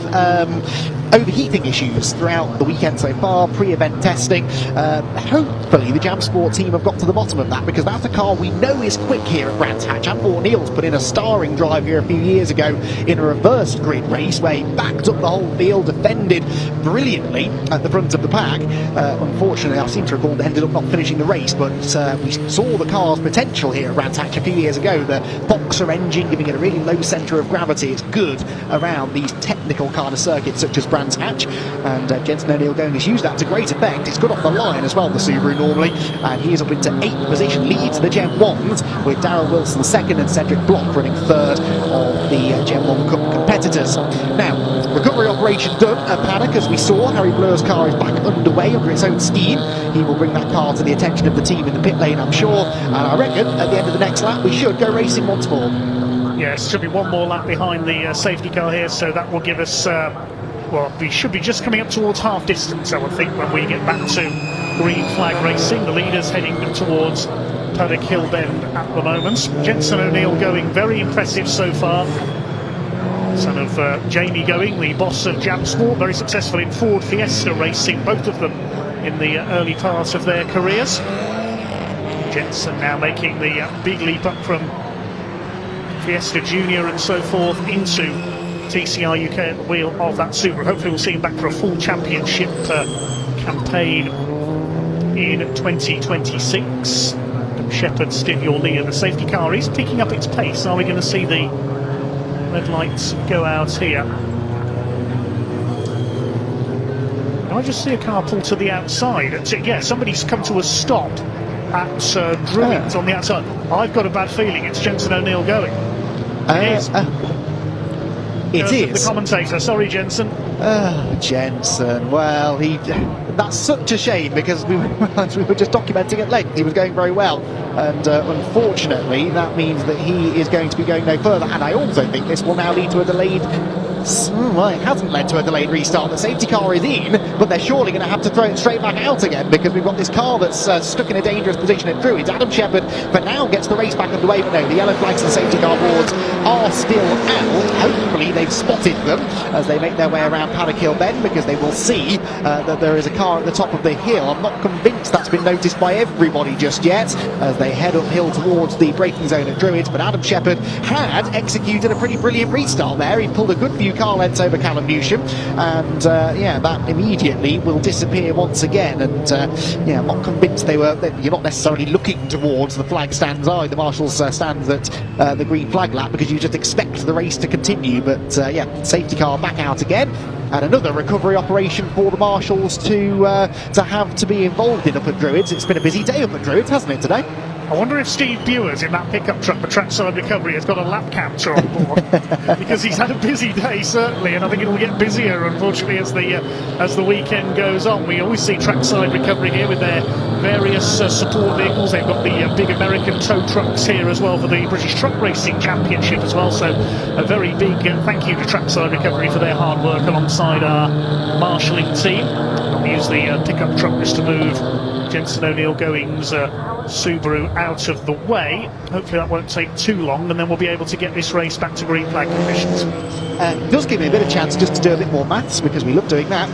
overheating issues throughout the weekend so far, pre-event testing. Hopefully the Jam Sport team have got to the bottom of that, because that's a car we know is quick here at Brands Hatch. And O'Neill's put in a starring drive here a few years ago in a reversed grid race where he backed up the whole field, defended brilliantly at the front of the pack. Unfortunately, I seem to recall they ended up not finishing the race, but we saw the car's potential here at Brands Hatch a few years ago. The Boxer engine giving it a really low centre of gravity. It's good around these technical kind of circuits such as Brands Hatch, and Jenson O'Neill Going has used that to great effect. It's good off the line as well, the Subaru normally, and he is up into 8th position, leads the Gen 1s with Darryl Wilson 2nd and Cedric Block running 3rd of the Gen 1 Cup competitors. Now, recovery operation done at Paddock, as we saw. Harry Bloor's car is back underway under its own steam. He will bring that car to the attention of the team in the pit lane, I'm sure, and I reckon at the end of the next lap we should go racing once more. Yes, should be one more lap behind the safety car here, so that will give us well, we should be just coming up towards half distance, I would think, when we get back to green flag racing. The leaders heading towards Paddock Hill Bend at the moment. Jenson O'Neill Going, very impressive so far. Son of Jamie Going, the boss of Jam Sport, very successful in Ford Fiesta racing, both of them in the early part of their careers. Jenson now making the big leap up from Fiesta Junior and so forth into TCR UK at the wheel of that Subaru. Hopefully we'll see him back for a full championship campaign in 2026. Shepherd still your leader. The safety car is picking up its pace. Are we going to see the red lights go out here? I just see a car pull to the outside. Yeah, somebody's come to a stop at Druids on the outside. I've got a bad feeling it's Jenson O'Neill Going. It is. The commentator, sorry Jenson. Jenson, well, that's such a shame, because we were just documenting at length he was going very well, and unfortunately that means that he is going to be going no further, and I also think this will now lead to a delayed... Well, it hasn't led to a delayed restart. The safety car is in, but they're surely going to have to throw it straight back out again, because we've got this car that's stuck in a dangerous position at Druids. Adam Shepherd for now gets the race back underway, but no, the yellow flags and safety car boards are still out. Hopefully they've spotted them as they make their way around Paddock Hill Bend, because they will see that there is a car at the top of the hill. I'm not convinced that's been noticed by everybody just yet as they head uphill towards the braking zone at Druids, but Adam Shepherd had executed a pretty brilliant restart there. He pulled a good few car lengths over Callum Newsham, and yeah, that immediately will disappear once again. And yeah, I'm not convinced you're not necessarily looking towards the flag stands, are the Marshals stands at the green flag lap, because you just expect the race to continue. But yeah, safety car back out again, and another recovery operation for the Marshals to have to be involved in up at Druids. It's been a busy day up at Druids, hasn't it, today? I wonder if Steve Bewers in that pickup truck, the trackside recovery, has got a lap counter on board because he's had a busy day certainly, and I think it'll get busier unfortunately as the weekend goes on. We always see trackside recovery here with their various support vehicles. They've got the big American tow trucks here as well for the British Truck Racing Championship as well. So a very big thank you to trackside recovery for their hard work alongside our marshalling team. We'll use the pickup truck just to move Jensen O'Neill Going's Subaru out of the way. Hopefully that won't take too long, and then we'll be able to get this race back to green flag conditions. It does give me a bit of chance just to do a bit more maths, because we love doing that.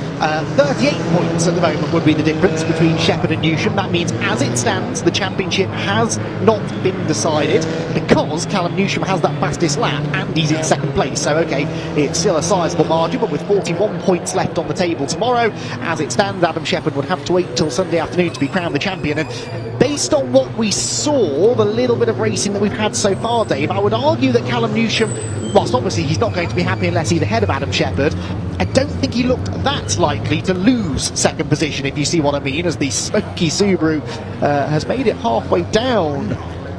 38 points at the moment would be the difference between Shepherd and Newsham. That means, as it stands, the championship has not been decided because Callum Newsham has that fastest lap and he's in second place. So, okay, it's still a sizable margin, but with 41 points left on the table tomorrow, as it stands, Adam Shepherd would have to wait till Sunday afternoon to be crowned the champion. And based on what we saw, the little bit of racing that we've had so far, Dave, I would argue that Callum Newsham, whilst obviously he's not going to be happy unless he's ahead of Adam Shepherd, I don't think he looked that likely to lose second position, if you see what I mean, as the smoky Subaru has made it halfway down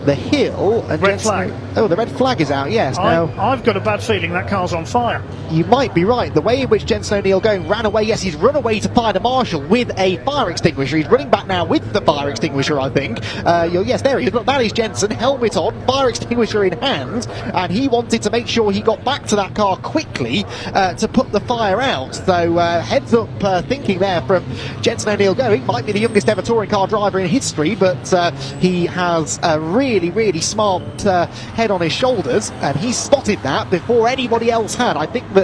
the hill. And red flag. Oh, the red flag is out, yes. Now I've got a bad feeling that car's on fire. You might be right. The way in which Jensen O'Neill Going ran away, yes, he's run away to find a marshal with a fire extinguisher. He's running back now with the fire extinguisher, I think. Yes, there he is. Look, that is Jensen, helmet on, fire extinguisher in hand, and he wanted to make sure he got back to that car quickly to put the fire out. So heads up thinking there from Jensen O'Neill Going. Might be the youngest ever touring car driver in history, but he has a really smart head on his shoulders, and he spotted that before anybody else had. I think that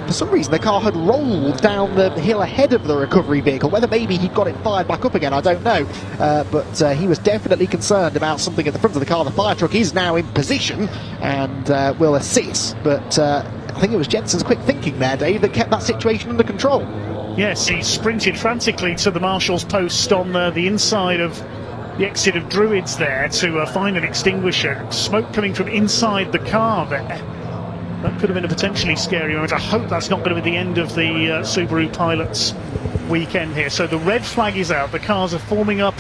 for some reason the car had rolled down the hill ahead of the recovery vehicle. Whether maybe he got it fired back up again, I don't know, but he was definitely concerned about something at the front of the car. The fire truck is now in position and will assist, but I think it was Jensen's quick thinking there, Dave, that kept that situation under control. Yes, he sprinted frantically to the marshal's post on the inside of the exit of Druids there to find an extinguisher. Smoke coming from inside the car there. That could have been a potentially scary moment. I hope that's not going to be the end of the Subaru pilots weekend here. So the red flag is out. The cars are forming up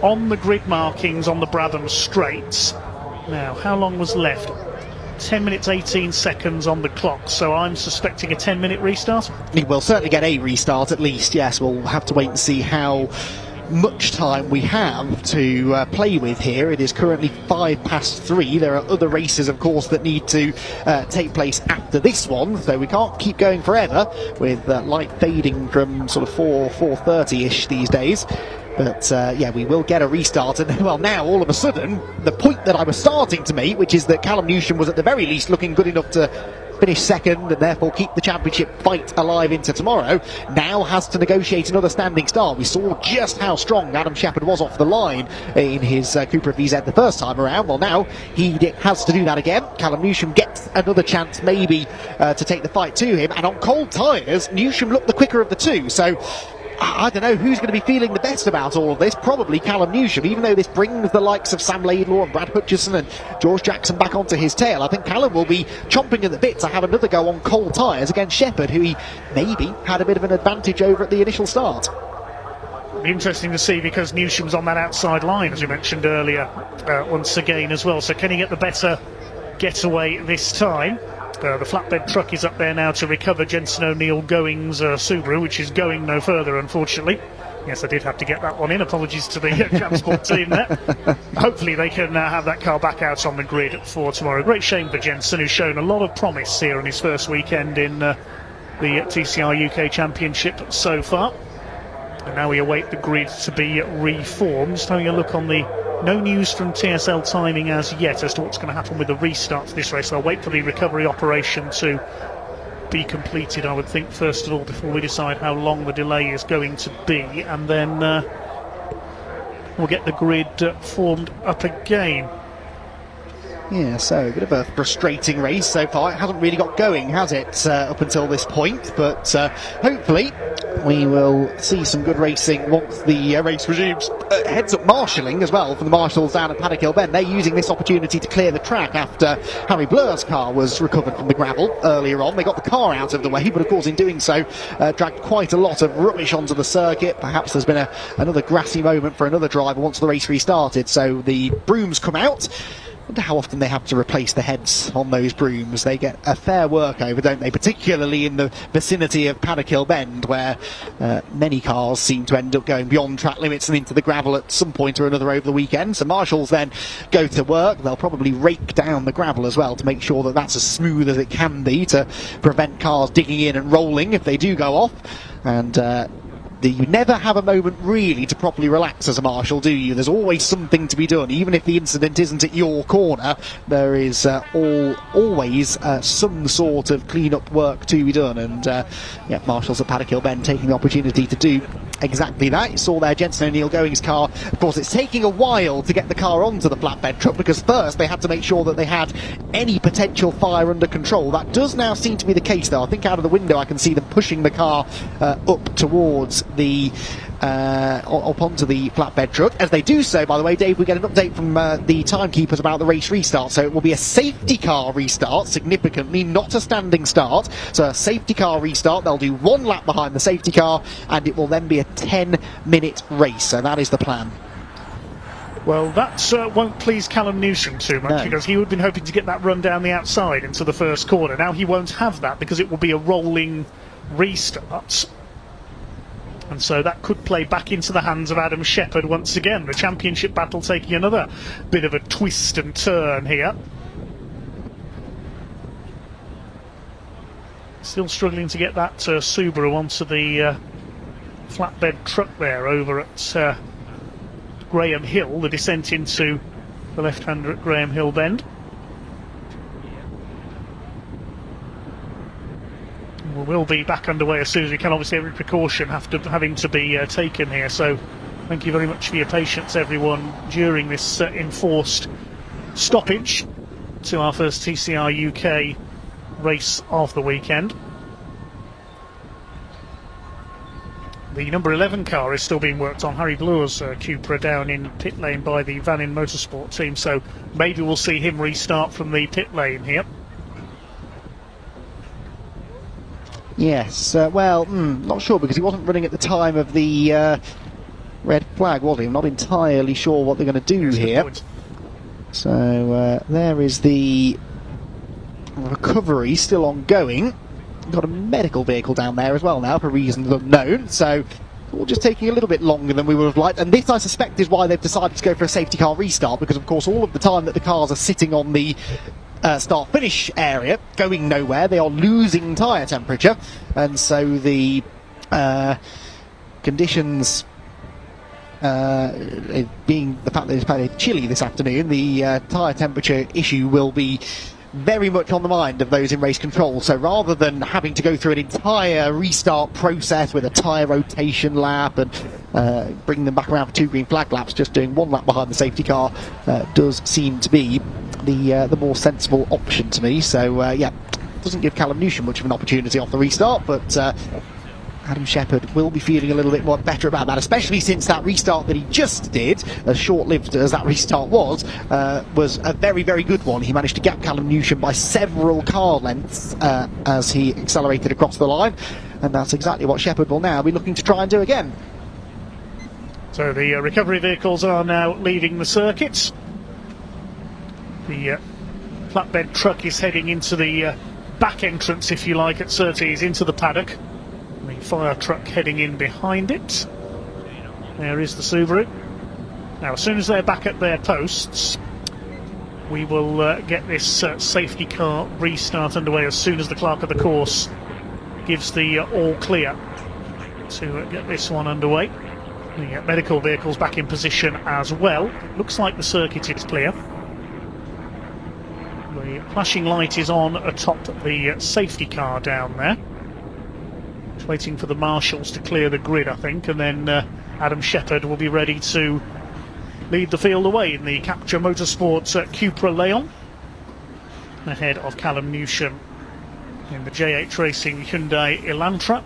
on the grid markings on the Brabham straights. Now, how long was left? 10 minutes 18 seconds on the clock, so I'm suspecting a 10-minute restart. He will certainly get a restart at least, yes. We'll have to wait and see how much time we have to play with here. It is currently 3:05. There are other races, of course, that need to take place after this one, so we can't keep going forever with light fading from sort of 4:30ish these days. But yeah, we will get a restart, and well, now all of a sudden the point that I was starting to make, which is that Callum Newsham was at the very least looking good enough to finish second and therefore keep the championship fight alive into tomorrow, now has to negotiate another standing start. We saw just how strong Adam Shepherd was off the line in his Cupra VZ the first time around. Well, now he has to do that again. Callum Newsham gets another chance maybe to take the fight to him, and on cold tyres Newsham looked the quicker of the two, so I don't know who's going to be feeling the best about all of this. Probably Callum Newsham, even though this brings the likes of Sam Laidlaw and Brad Hutchison and George Jackson back onto his tail. I think Callum will be chomping at the bit to have another go on cold tyres against Shepherd, who he maybe had a bit of an advantage over at the initial start. It'll be interesting to see, because Newsham's on that outside line, as you mentioned earlier, once again as well. So can he get the better getaway this time? The flatbed truck is up there now to recover Jensen O'Neill Going's Subaru, which is going no further, unfortunately. Yes, I did have to get that one in. Apologies to the Jamsport team there. Hopefully they can have that car back out on the grid for tomorrow. Great shame for Jensen, who's shown a lot of promise here in his first weekend in the TCR UK Championship so far. And now we await the grid to be reformed. Just having a look on the... No news from TSL timing as yet as to what's going to happen with the restart to this race. I'll wait for the recovery operation to be completed, I would think, first of all, before we decide how long the delay is going to be. And then we'll get the grid formed up again. Yeah, so a bit of a frustrating race so far. It hasn't really got going, has it, up until this point? But hopefully we will see some good racing once the race resumes. Heads up marshalling as well for the marshals down at Paddock Hill Bend. They're using this opportunity to clear the track after Harry Blur's car was recovered from the gravel earlier on. They got the car out of the way, but of course in doing so dragged quite a lot of rubbish onto the circuit. Perhaps there's been another grassy moment for another driver once the race restarted. So the brooms come out. I wonder how often they have to replace the heads on those brooms. They get a fair work over, don't they? Particularly in the vicinity of Paddock Hill Bend, where many cars seem to end up going beyond track limits and into the gravel at some point or another over the weekend. So marshals then go to work. They'll probably rake down the gravel as well to make sure that that's as smooth as it can be to prevent cars digging in and rolling if they do go off. And you never have a moment really to properly relax as a marshal, do you? There's always something to be done. Even if the incident isn't at your corner, there is always some sort of clean-up work to be done. And yeah, marshals at Paddock Hill Bend taking the opportunity to do exactly that. You saw there Jensen O'Neill Going's car. Of course, it's taking a while to get the car onto the flatbed truck because first they had to make sure that they had any potential fire under control. That does now seem to be the case, though. I think out of the window I can see them pushing the car up towards the up onto the flatbed truck. As they do so, by the way, Dave, we get an update from the timekeepers about the race restart. So it will be a safety car restart, significantly, not a standing start. So a safety car restart. They'll do one lap behind the safety car, and it will then be a 10-minute race. So that is the plan. Well, that won't please Callum Newsom too much, because he would have been hoping to get that run down the outside into the first corner. Now he won't have that because it will be a rolling restart. And so that could play back into the hands of Adam Shepherd once again. The championship battle taking another bit of a twist and turn here. Still struggling to get that Subaru onto the flatbed truck there over at Graham Hill, the descent into the left-hander at Graham Hill Bend. We'll be back underway as soon as we can. Obviously every precaution having to be taken here, so thank you very much for your patience everyone during this enforced stoppage to our first TCR UK race of the weekend. The number 11 car is still being worked on, Harry Blue's Cupra, down in pit lane by the Vannin Motorsport team, so maybe we'll see him restart from the pit lane here. Yes, well, not sure, because he wasn't running at the time of the red flag, was he? I'm not entirely sure what they're going to do here. So there is the recovery still ongoing. Got a medical vehicle down there as well now for reasons unknown, so all just taking a little bit longer than we would have liked. And this, I suspect, is why they've decided to go for a safety car restart, because of course all of the time that the cars are sitting on the start-finish area, going nowhere, they are losing tyre temperature, and so the conditions being the fact that it's very chilly this afternoon, the tyre temperature issue will be very much on the mind of those in race control. So rather than having to go through an entire restart process with a tyre rotation lap and bring them back around for 2 green flag laps, just doing 1 lap behind the safety car does seem to be the more sensible option to me. So yeah, doesn't give Callum Newsom much of an opportunity off the restart, but Adam Shepherd will be feeling a little bit more better about that, especially since that restart that he just did, as short-lived as that restart was a very, very good one. He managed to gap Callum Newsom by several car lengths as he accelerated across the line, and that's exactly what Shepherd will now be looking to try and do again. So the recovery vehicles are now leaving the circuit. The flatbed truck is heading into the back entrance, if you like, at Surtees into the paddock. The fire truck heading in behind it. There is the Subaru. Now, as soon as they're back at their posts, we will get this safety car restart underway as soon as the clerk of the course gives the all clear to get this one underway. The medical vehicle's back in position as well. It looks like the circuit is clear. The flashing light is on atop the safety car down there. Just waiting for the marshals to clear the grid, I think, and then Adam Shepherd will be ready to lead the field away in the Capture Motorsport Cupra Leon. ahead of Callum Newsham in the JH Racing Hyundai Elantra.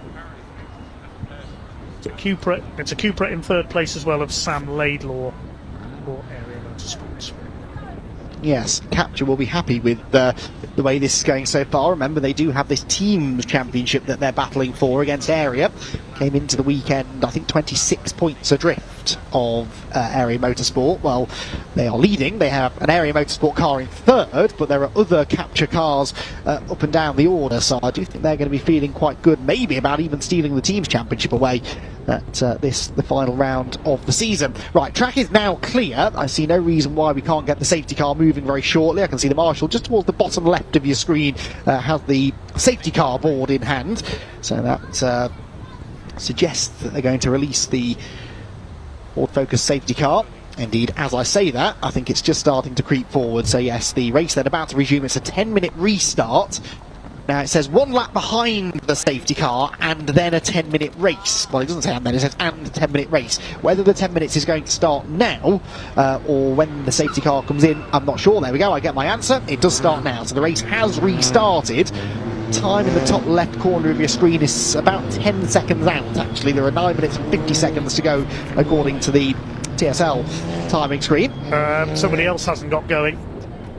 It's a Cupra in third place as well of Sam Laidlaw for Area Motorsports. Yes, Capture will be happy with the way this is going so far. Remember, they do have this teams championship that they're battling for against Area. Came into the weekend, I think, 26 points adrift of Area Motorsport. Well, they are leading. They have an Area Motorsport car in third, but there are other Capture cars up and down the order. So I do think they're going to be feeling quite good, maybe about even stealing the teams championship away at the final round of the season. Right, track is now clear. I see no reason why we can't get the safety car moving very shortly. I can see the marshal just towards the bottom left of your screen has the safety car board in hand. So that suggests that they're going to release the Ford Focus safety car. Indeed, as I say that, I think it's just starting to creep forward. So yes, the race then about to resume. It's a 10-minute restart. Now it says 1 lap behind the safety car and then a 10-minute race. Well, it doesn't say and then, it says and a 10-minute race. Whether the 10 minutes is going to start now or when the safety car comes in, I'm not sure. There we go, I get my answer. It does start now. So the race has restarted. Time in the top left corner of your screen is about 10 seconds out, actually. There are 9 minutes and 50 seconds to go according to the TSL timing screen. Somebody else hasn't got going.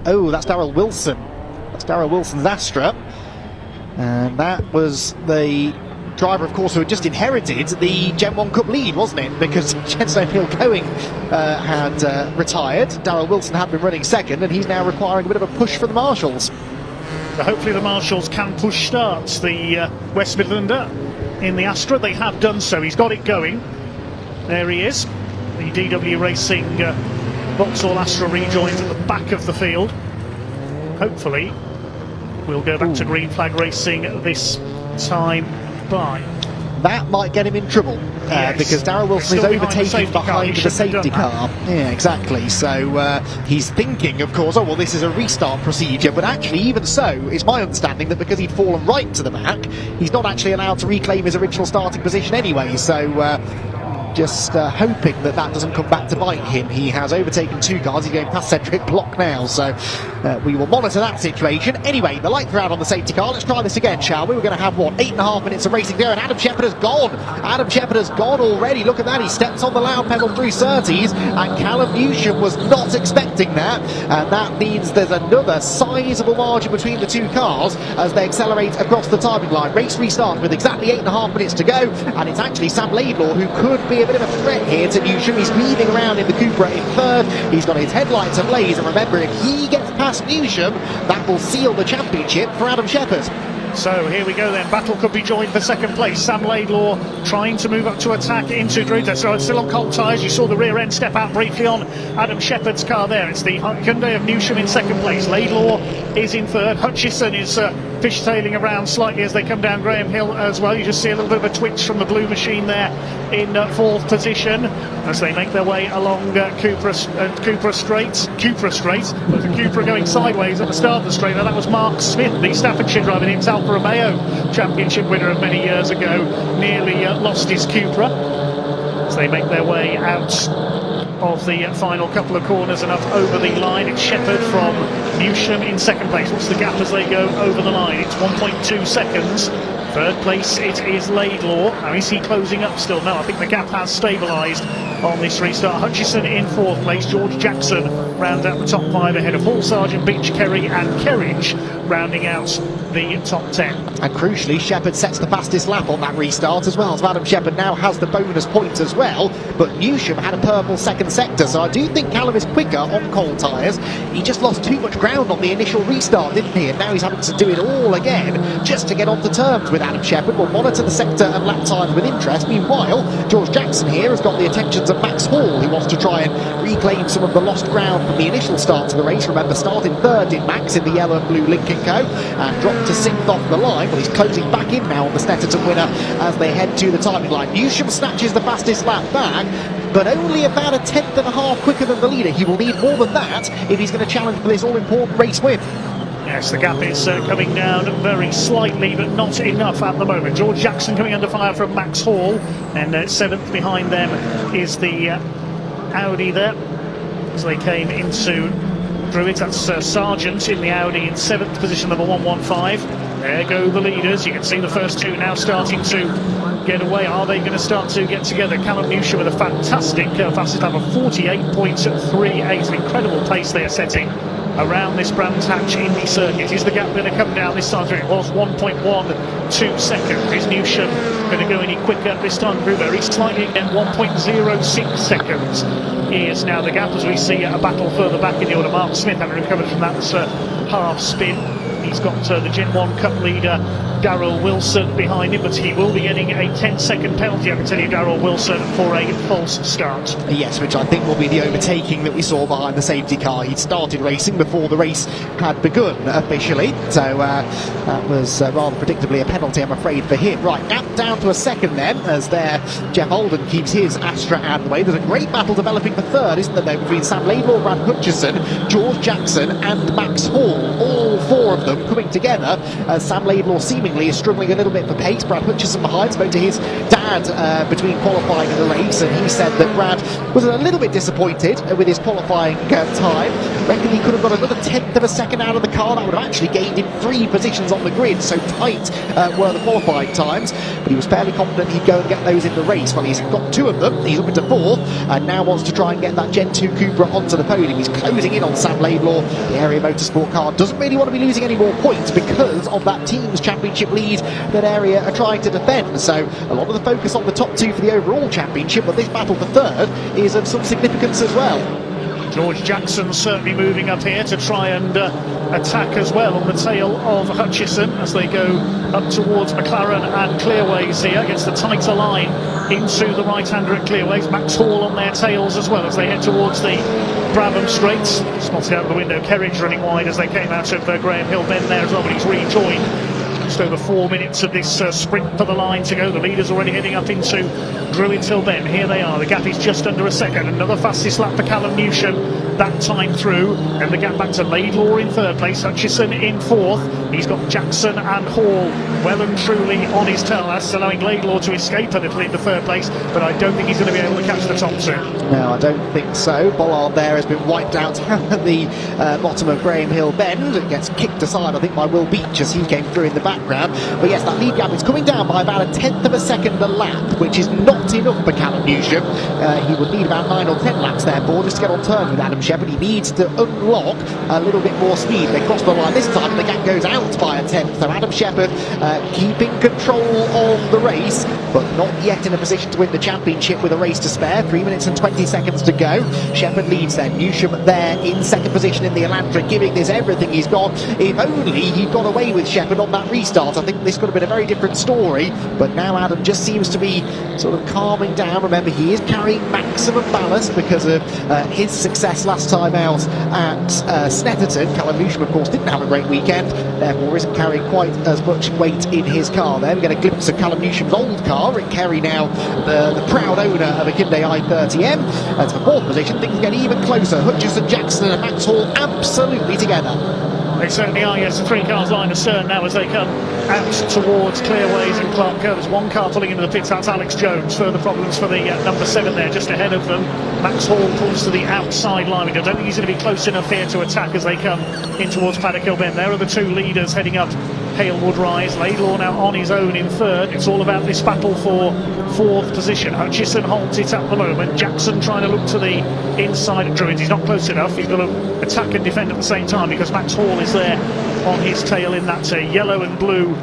Oh, that's Darrell Wilson. That's Darrell Wilson's Astra. And that was the driver, of course, who had just inherited the Gen 1 Cup lead, wasn't it? Because Jensen O'Neill-Going had retired. Darrell Wilson had been running second, and he's now requiring a bit of a push for the Marshals. So hopefully the Marshals can push starts the West Midlander in the Astra. They have done so. He's got it going. There he is. The DW Racing Vauxhall Astra rejoins at the back of the field. Hopefully we'll go back to green flag racing this time by. That might get him in trouble because Darrell Wilson is overtaking behind the safety car. Yeah, exactly. So he's thinking, of course, oh, well, this is a restart procedure. But actually, even so, it's my understanding that because he'd fallen right to the back, he's not actually allowed to reclaim his original starting position anyway. So just hoping that that doesn't come back to bite him. He has overtaken 2 cars. He's going past Cedric Block now, so we will monitor that situation. Anyway, the lights are out on the safety car. Let's try this again, shall we? We're going to have, what, 8.5 minutes of racing there, and Adam Shepherd has gone. Adam Shepherd has gone already. Look at that. He steps on the loud pedal through Surtees, and Callum Newsham was not expecting that, and that means there's another sizable margin between the 2 cars as they accelerate across the timing line. Race restart with exactly 8.5 minutes to go, and it's actually Sam Laidlaw who could be a bit of a threat here to Newsham. He's weaving around in the Cupra in third. He's got his headlights ablaze, and remember, if he gets past Newsham, that will seal the championship for Adam Shepherd. So here we go then. Battle could be joined for second place. Sam Laidlaw trying to move up to attack into grid. So it's still on cold tyres. You saw the rear end step out briefly on Adam Shepherd's car there. It's the Hyundai of Newsham in second place. Laidlaw is in third. Hutchison is fishtailing around slightly as they come down Graham Hill as well. You just see a little bit of a twitch from the blue machine there in fourth position as they make their way along Cupra Straight. But the Cupra going sideways at the start of the straight. Now that was Mark Smith, the Staffordshire driver, the Alfa Romeo Championship winner of many years ago, nearly lost his Cupra as they make their way out of the final couple of corners and up over the line. It's Shepherd from Newsham in second place. What's the gap as they go over the line? It's 1.2 seconds. Third place, it is Laidlaw. Now, is he closing up still? No, I think the gap has stabilised on this restart. Hutchison in fourth place. George Jackson round out the top 5 ahead of Hall, Sargent, Beach, Kerry and Kerridge rounding out the top 10. And crucially, Shepherd sets the fastest lap on that restart as well. So Adam Shepherd now has the bonus points as well. But Newsham had a purple second sector, so I do think Callum is quicker on cold tyres. He just lost too much ground on the initial restart, didn't he? And now he's having to do it all again just to get onto terms with Adam Shepherd. We'll monitor the sector and lap times with interest. Meanwhile, George Jackson here has got the attentions of Max Hall, who wants to try and reclaim some of the lost ground from the initial start to the race. Remember, starting third did Max in the yellow and blue Lincoln Co. and dropped to 6th off the line. Well, he's closing back in now on the Snetterton winner as they head to the timing line. Newsham snatches the fastest lap back, but only about a 10th and a half quicker than the leader. He will need more than that if he's going to challenge for this all-important race win. Yes, the gap is coming down very slightly, but not enough at the moment. George Jackson coming under fire from Max Hall, and 7th behind them is the Audi there. So they came into Druids. That's Sargent in the Audi in 7th position, number 115. There go the leaders. You can see the first two now starting to get away. Are they going to start to get together? Callum Newsham with a fantastic fastest lap of 48.38. An incredible pace they are setting around this Brands Hatch Indy circuit. Is the gap going to come down this time through? It was 1.12 seconds. Is Newsham going to go any quicker this time through? Very slightly again, 1.06 seconds is now the gap, as we see a battle further back in the order. Mark Smith having recovered from that half spin. He's got the Gen 1 Cup leader Darrell Wilson behind him, but he will be getting a 10-second penalty, I can tell you, Darrell Wilson, for a false start. Yes, which I think will be the overtaking that we saw behind the safety car. He'd started racing before the race had begun officially, so that was rather predictably a penalty, I'm afraid, for him. Right, gap down to a second then, as there Jeff Holden keeps his Astra out of the way. There's a great battle developing for third, isn't there, though, between Sam Laidlaw, Brad Hutchison, George Jackson and Max Hall. All four of them coming together, as Sam Laidlaw seemingly is struggling a little bit for pace. Brad Hutchison behind. Spoke to his dad between qualifying and the race, and he said that Brad was a little bit disappointed with his qualifying time. Reckoned he could have got another 10th of a second out of the car. That would have actually gained him 3 positions on the grid, so tight were the qualifying times, but he was fairly confident he'd go and get those in the race. Well, he's got 2 of them. He's up into 4th and now wants to try and get that Gen 2 Cupra onto the podium. He's closing in on Sam Laidlaw. The Area Motorsport car doesn't really want to be losing any more points because of that team's championship lead that Area are trying to defend. So a lot of the focus on the top 2 for the overall championship, but this battle for third is of some significance as well. George Jackson certainly moving up here to try and attack as well on the tail of Hutchison as they go up towards McLaren and Clearways here. Gets the tighter line into the right-hander at Clearways. Max Hall on their tails as well as they head towards the Brabham Straights. Spotted out of the window, Kerridge running wide as they came out of Graham Hill Bend there as well, but he's rejoined. Just over 4 minutes of this sprint for the line to go. The leaders already heading up into Druids Hill Bend. Here they are. The gap is just under a second. Another fastest lap for Callum Newsham that time through, and the gap back to Laidlaw in 3rd place, Hutchison in 4th. He's got Jackson and Hall well and truly on his tail. That's allowing Laidlaw to escape a little into 3rd place, but I don't think he's going to be able to catch the top 2. No, I don't think so. Bollard there has been wiped out at the bottom of Graham Hill Bend. It gets kicked aside, I think, by Will Beach as he came through in the background. But yes, that lead gap is coming down by about a 10th of a second a lap, which is not enough for Callum Newsham. He would need about 9 or 10 laps therefore just to get on terms with Adam Shepherd. He needs to unlock a little bit more speed. They cross the line this time and the gap goes out by a 10th. So Adam Shepherd keeping control of the race, but not yet in a position to win the championship with a race to spare. 3 minutes and 20 seconds to go. Shepherd leads then. Newsham there in 2nd position in the Elantra, giving this everything he's got. If only he got away with Shepherd on that restart, I think this could have been a very different story, but now Adam just seems to be sort of calming down. Remember, he is carrying maximum ballast because of his success last time out at Snetterton. Callum Newsham, of course, didn't have a great weekend, therefore isn't carrying quite as much weight in his car there. We get a glimpse of Callum Newsham's old car, Rick Kerry now the proud owner of a Hyundai i30M. And for 4th position, things get even closer. Hutchison, Jackson and Max Hall absolutely together. They certainly are, yes. The 3 cars line astern now as they come out towards Clearways and Clark Kerr. There's 1 car pulling into the pits, that's Alex Jones. Further problems for the number 7 there, just ahead of them. Max Hall pulls to the outside line. I don't think he's going to be close enough here to attack as they come in towards Paddock Hill Bend. There are the 2 leaders heading up Halewood Rise. Laidlaw now on his own in 3rd. It's all about this battle for 4th position. Hutchison holds it at the moment. Jackson trying to look to the inside of Druids. He's not close enough. He's got to attack and defend at the same time because Max Hall is there on his tail in that yellow and blue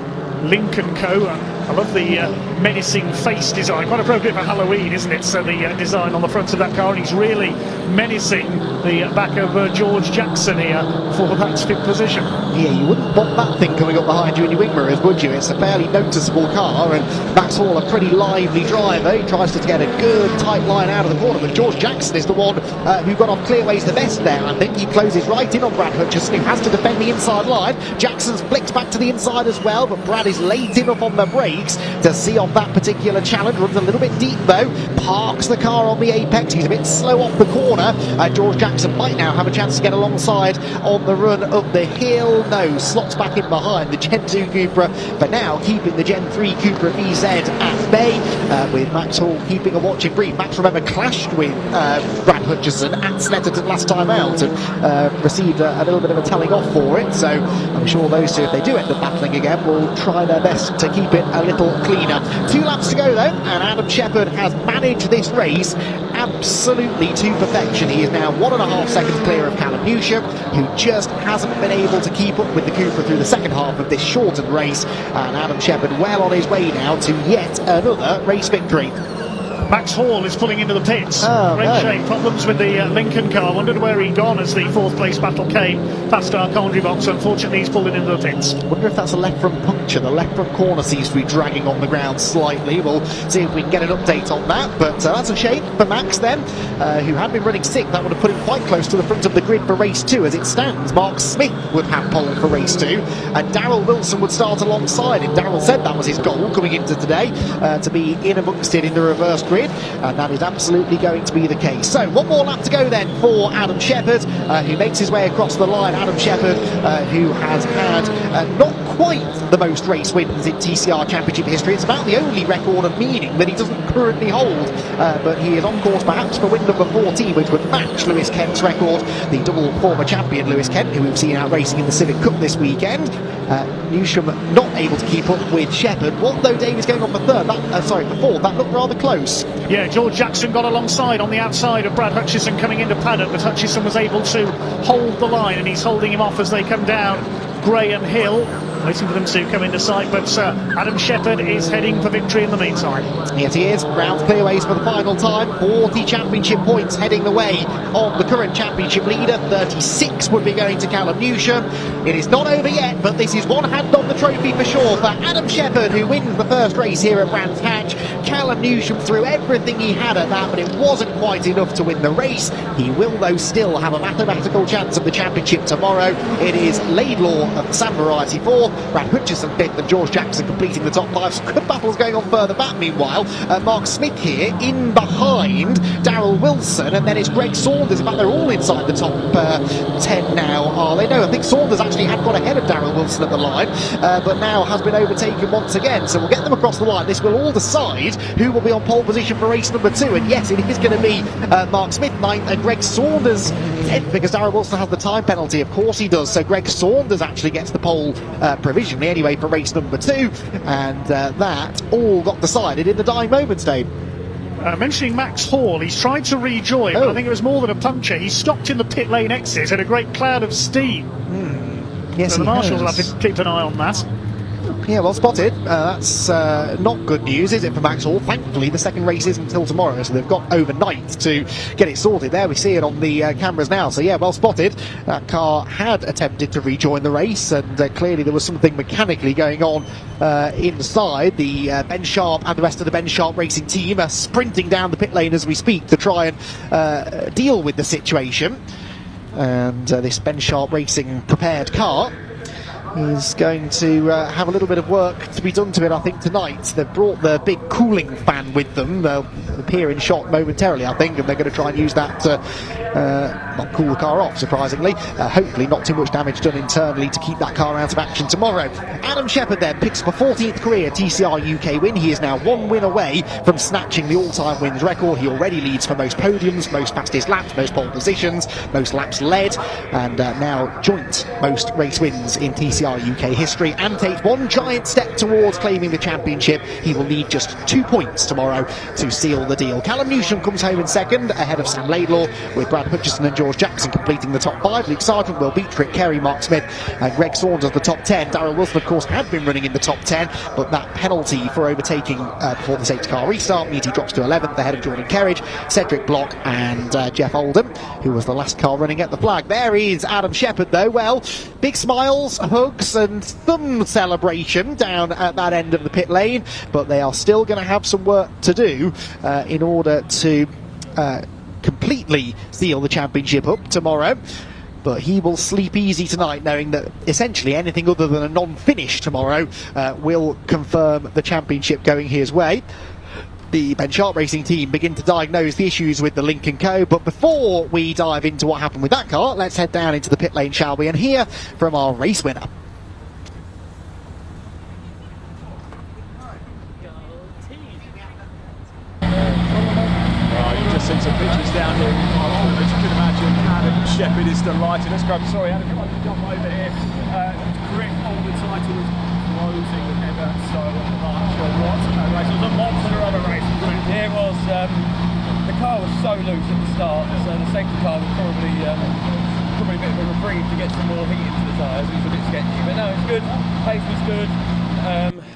Lincoln Co. I love the menacing face design, quite appropriate for Halloween, isn't it? So the design on the front of that car, and he's really menacing the back of George Jackson here for that 5th position. Yeah, you wouldn't want that thing coming up behind you in your wing mirrors, would you? It's a fairly noticeable car, and Max Hall, a pretty lively driver. He tries to get a good tight line out of the corner, but George Jackson is the one who got off Clearways the best there. I think he closes right in on Brad Hutchison, who has to defend the inside line. Jackson's flicked back to the inside as well, but Brad is late enough on the brake brakes to see off that particular challenge. Runs a little bit deep though, parks the car on the apex. He's a bit slow off the corner. George Jackson might now have a chance to get alongside on the run up the hill. No, slots back in behind the Gen 2 Cupra for now, keeping the Gen 3 Cupra VZ at bay, with Max Hall keeping a watching brief. Max, remember, clashed with Brad Hutchison at Snetterton last time out and received a little bit of a telling off for it, so I'm sure those two, if they do end up battling again, will try their best to keep it a little cleaner. 2 laps to go though, and Adam Shepherd has managed this race absolutely to perfection. He is now 1.5 seconds clear of Callum Newsham, who just hasn't been able to keep up with the Cupra through the second half of this shortened race, and Adam Shepherd well on his way now to yet another race victory. Max Hall is pulling into the pits. Great shape. Problems with the Lincoln car. Wondered where he'd gone as the 4th place battle came past our commentary box. Unfortunately, he's pulled into the pits. Wonder if that's a left front puncture. The left front corner seems to be dragging on the ground slightly. We'll see if we can get an update on that. But that's a shame for Max then, who had been running 6th. That would have put him quite close to the front of the grid for race 2. As it stands, Mark Smith would have pole for race 2, and Daryl Wilson would start alongside him. Daryl said that was his goal coming into today, to be in amongst it in the reverse grid, and that is absolutely going to be the case. So 1 more lap to go then for Adam Shepherd, who makes his way across the line. Adam Shepherd, who has had not quite the most race wins in TCR Championship history. It's about the only record of meaning that he doesn't currently hold, but he is on course perhaps for win number 14, which would match Lewis Kent's record, the double former champion Lewis Kent, who we've seen out racing in the Civic Cup this weekend. Newsham not able to keep up with Shepherd. Although Davies going on for 4th, that looked rather close. Yeah, George Jackson got alongside on the outside of Brad Hutchison coming into paddock, but Hutchison was able to hold the line, and he's holding him off as they come down Graham Hill, waiting for them to come into sight. But Adam Shepherd is heading for victory in the meantime. Yes, he is. Round clearways for the final time. 40 championship points heading the way of the current championship leader. 36 would be going to Callum Newsham. It is not over yet, but this is one hand on the trophy for sure for Adam Shepherd, who wins the first race here at Brands Hatch. Callum Newsham threw everything he had at that, but it wasn't quite enough to win the race. He will, though, still have a mathematical chance of the championship tomorrow. It is Laidlaw of the Sam Variety 4, Brad Hutchison 5th, and George Jackson completing the top 5. Some good battles going on further back. Meanwhile, Mark Smith here in behind Daryl Wilson, and then it's Greg Saunders. In fact, they're all inside the top 10 now, are they? No, I think Saunders actually had got ahead of Daryl Wilson at the line, but now has been overtaken once again. So we'll get them across the line. This will all decide who will be on pole position for race number 2. And yes, it is going to be Mark Smith 9th and Greg Saunders 10th, because Daryl Wilson has the time penalty. Of course he does. So Greg Saunders actually gets the pole provisionally anyway for race number 2, and that all got decided in the dying moments, Dave. Mentioning Max Hall, he's tried to rejoin, but I think it was more than a puncture. He stopped in the pit lane exit, had a great cloud of steam. Yes, so the marshals will have to keep an eye on that. Yeah, well spotted. That's not good news, is it, for Max Hall? Thankfully, the second race isn't until tomorrow, so they've got overnight to get it sorted. There, we see it on the cameras now. So, yeah, well spotted. That car had attempted to rejoin the race, and clearly there was something mechanically going on inside. The Ben Sharp and the rest of the Ben Sharp racing team are sprinting down the pit lane as we speak to try and deal with the situation. And this Ben Sharp Racing prepared car is going to have a little bit of work to be done to it, I think, tonight. They've brought the big cooling fan with them. They'll appear in shot momentarily, I think, and they're going to try and use that to not cool the car off, surprisingly. Hopefully not too much damage done internally to keep that car out of action tomorrow. Adam Shepherd then picks up a 14th career TCR UK win. He is now 1 win away from snatching the all-time wins record. He already leads for most podiums, most fastest laps, most pole positions, most laps led, and now joint most race wins in TCR UK history, and takes one giant step towards claiming the championship. He will need just 2 points tomorrow to seal the deal. Callum Newsham comes home in second, ahead of Sam Laidlaw, with Brad Hutchison and George Jackson completing the top 5. Luke Sargent, Will Beach, Rick Kerry, Mark Smith and Greg Saunders the top 10. Daryl Wilson, of course, had been running in the top 10, but that penalty for overtaking before the safety car restart means he drops to 11th, ahead of Jordan Kerridge, Cedric Block and Jeff Oldham, who was the last car running at the flag. There is Adam Shepherd, though. Well, big smiles, hugs and thumb celebration down at that end of the pit lane, but they are still going to have some work to do in order to completely seal the championship up tomorrow. but he will sleep easy tonight knowing that essentially anything other than a non-finish tomorrow will confirm the championship going his way. The Ben Sharp Racing team begin to diagnose the issues with the Link & Co. But before we dive into what happened with that car, let's head down into the pit lane, shall we, and hear from our race winner. You just seen some pictures down here. As you can imagine, Adam Shepherd is delighted. Let's go. Sorry, Adam, come on, jump over here. Grip on the title is closing ever so much. What a race! It was a monster of a race. Yeah, it was. The car was so loose at the start, so the safety car was probably a bit of a reprieve to get some more heat into the tyres. It was a bit sketchy, but no, it's good. Pace was good.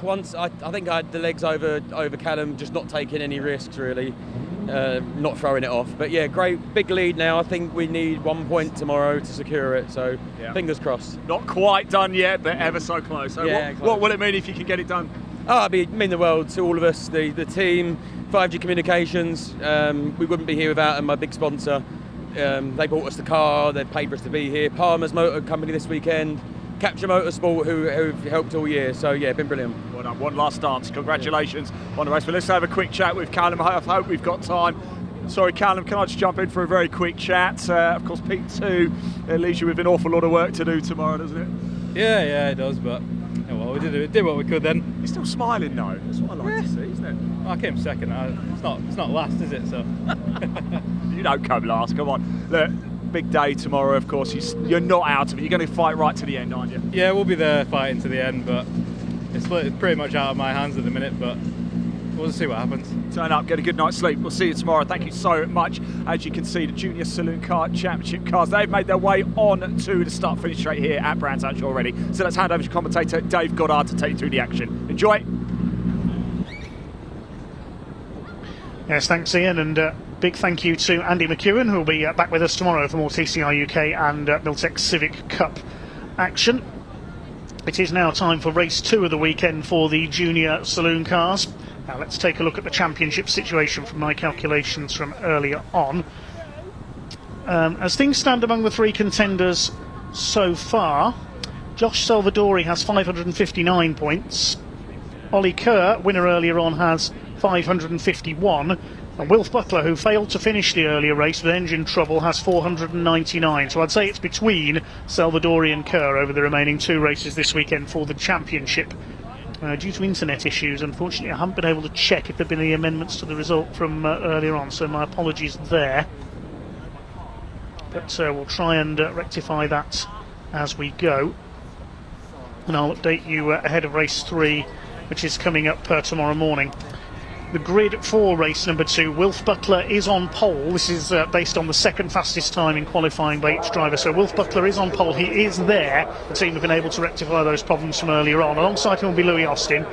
Once I think I had the legs over Callum, just not taking any risks really. Not throwing it off, but yeah, great big lead now. I think we need 1 point tomorrow to secure it, so fingers crossed. Not quite done yet, but ever so close. So yeah, what will it mean if you can get it done? Oh, it'd mean the world to all of us, the team, 5G Communications. We wouldn't be here without them, my big sponsor. They bought us the car, they paid for us to be here. Palmer's Motor Company this weekend. Capture Motorsport, who've helped all year, so yeah, been brilliant. Well done. One last dance. Congratulations on the race. But let's have a quick chat with Callum. I hope we've got time. Sorry, Callum, can I just jump in for a very quick chat? Of course, P2 leaves you with an awful lot of work to do tomorrow, doesn't it? Yeah, it does, but well, we did what we could then. You're still smiling though. That's what I like to see, isn't it? Well, I came second. It's not last, is it? So you don't come last. Come on. Look. Big day tomorrow, of course. You're not out of it. You're going to fight right to the end, aren't you? Yeah, we'll be there fighting to the end, but it's pretty much out of my hands at the minute, but we'll see what happens. Turn up, get a good night's sleep. We'll see you tomorrow. Thank you so much. As you can see, the Junior Saloon Car Championship cars, they've made their way on to the start-finish straight here at Brands Hatch already. So let's hand over to commentator Dave Goddard to take you through the action. Enjoy. Yes, thanks, Ian, and big thank you to Andy McEwen, who will be back with us tomorrow for more TCR UK and Miltech Civic Cup action. It is now time for race 2 of the weekend for the Junior Saloon cars. Now let's take a look at the championship situation from my calculations from earlier on. As things stand among the 3 contenders so far, Josh Salvadori has 559 points. Ollie Kerr, winner earlier on, has 551, and Wilf Butler, who failed to finish the earlier race with engine trouble, has 499. So I'd say it's between Salvadori and Kerr over the remaining 2 races this weekend for the championship. Due to internet issues, unfortunately I haven't been able to check if there have been any amendments to the result from earlier on, so my apologies there. But we'll try and rectify that as we go, and I'll update you ahead of race 3, which is coming up tomorrow morning. The grid for race number 2, Wilf Butler is on pole. This is based on the second fastest time in qualifying by each driver. So Wilf Butler is on pole, he is there. The team have been able to rectify those problems from earlier on. Alongside him will be Louis Austin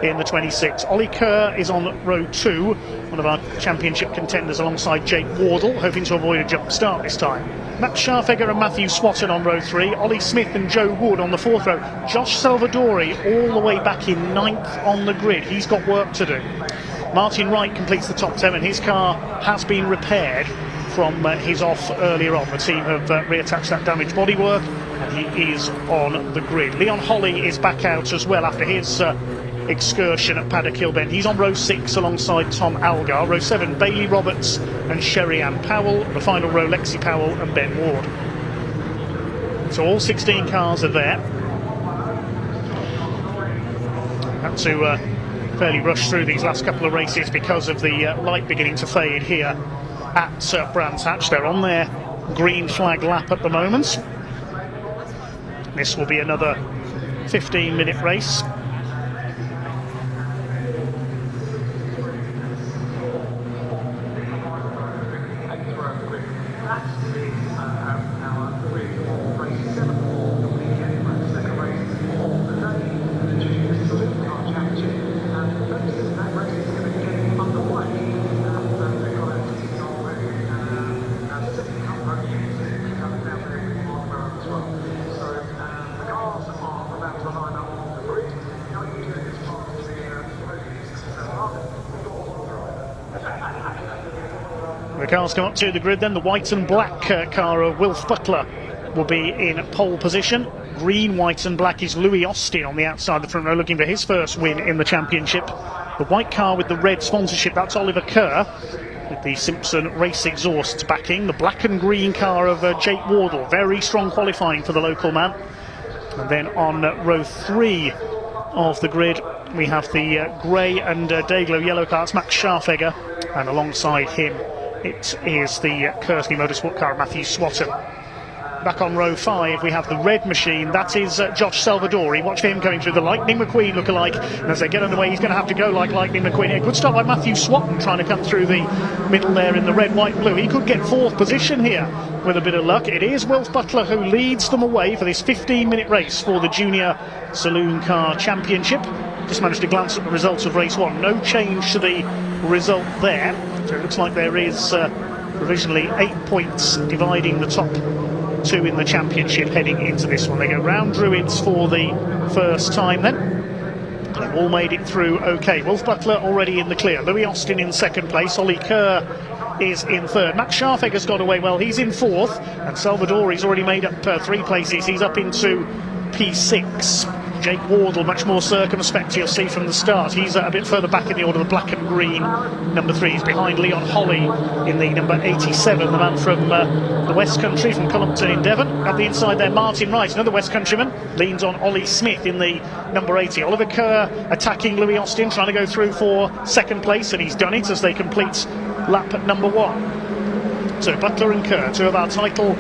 in the 26. Ollie Kerr is on row 2, one of our championship contenders, alongside Jake Wardle, hoping to avoid a jump start this time. Matt Scharfegger and Matthew Swatton on row 3, Ollie Smith and Joe Wood on the 4th row. Josh Salvadori all the way back in 9th on the grid. He's got work to do. Martin Wright completes the top 10, and his car has been repaired from his off earlier on. The team have reattached that damaged bodywork, and he is on the grid. Leon Holly is back out as well after his excursion at Paddock Hill Bend. He's on row 6 alongside Tom Algar. Row 7, Bailey Roberts and Sherry Ann Powell. The final row, Lexi Powell and Ben Ward. So all 16 cars are there. Had to fairly rush through these last couple of races because of the light beginning to fade here at Brands Hatch. They're on their green flag lap at the moment. This will be another 15-minute race. The cars come up to the grid then. The white and black car of Wilf Butler will be in pole position. Green, white and black is Louis Austin on the outside of the front row, looking for his first win in the championship. The white car with the red sponsorship, that's Oliver Kerr, with the Simpson Race exhausts backing. The black and green car of Jake Wardle, very strong qualifying for the local man. And then on row 3 of the grid, we have the grey and Dayglow yellow car, it's Max Scharfegger, and alongside him it is the Kersley Motorsport car of Matthew Swatton. Back on row 5 we have the red machine, that is Josh Salvadori. Watch for him coming through, the Lightning McQueen look-alike, and as they get underway he's going to have to go like Lightning McQueen. A good start by Matthew Swatton trying to come through the middle there in the red, white, blue. He could get 4th position here with a bit of luck. It is Wilf Butler who leads them away for this 15-minute race for the Junior Saloon Car Championship. Just managed to glance at the results of race 1. No change to the result there, so it looks like there is provisionally 8 points dividing the top 2 in the championship heading into this one. They go round Druids for the first time then. They've all made it through okay. Wilf Butler already in the clear. Louis Austin in 2nd place. Ollie Kerr is in 3rd. Max Scharfegger's got away well. He's in 4th. And Salvadori's already made up 3 places. He's up into P6. Jake Wardle, much more circumspect, you'll see from the start. He's a bit further back in the order, the black and green number 3. He's behind Leon Holly in the number 87, the man from the West Country, from Cullompton in Devon. At the inside there, Martin Wright, another West Countryman, leans on Ollie Smith in the number 80. Oliver Kerr attacking Louis Austin, trying to go through for 2nd place, and he's done it as they complete lap number 1. So Butler and Kerr, 2 of our title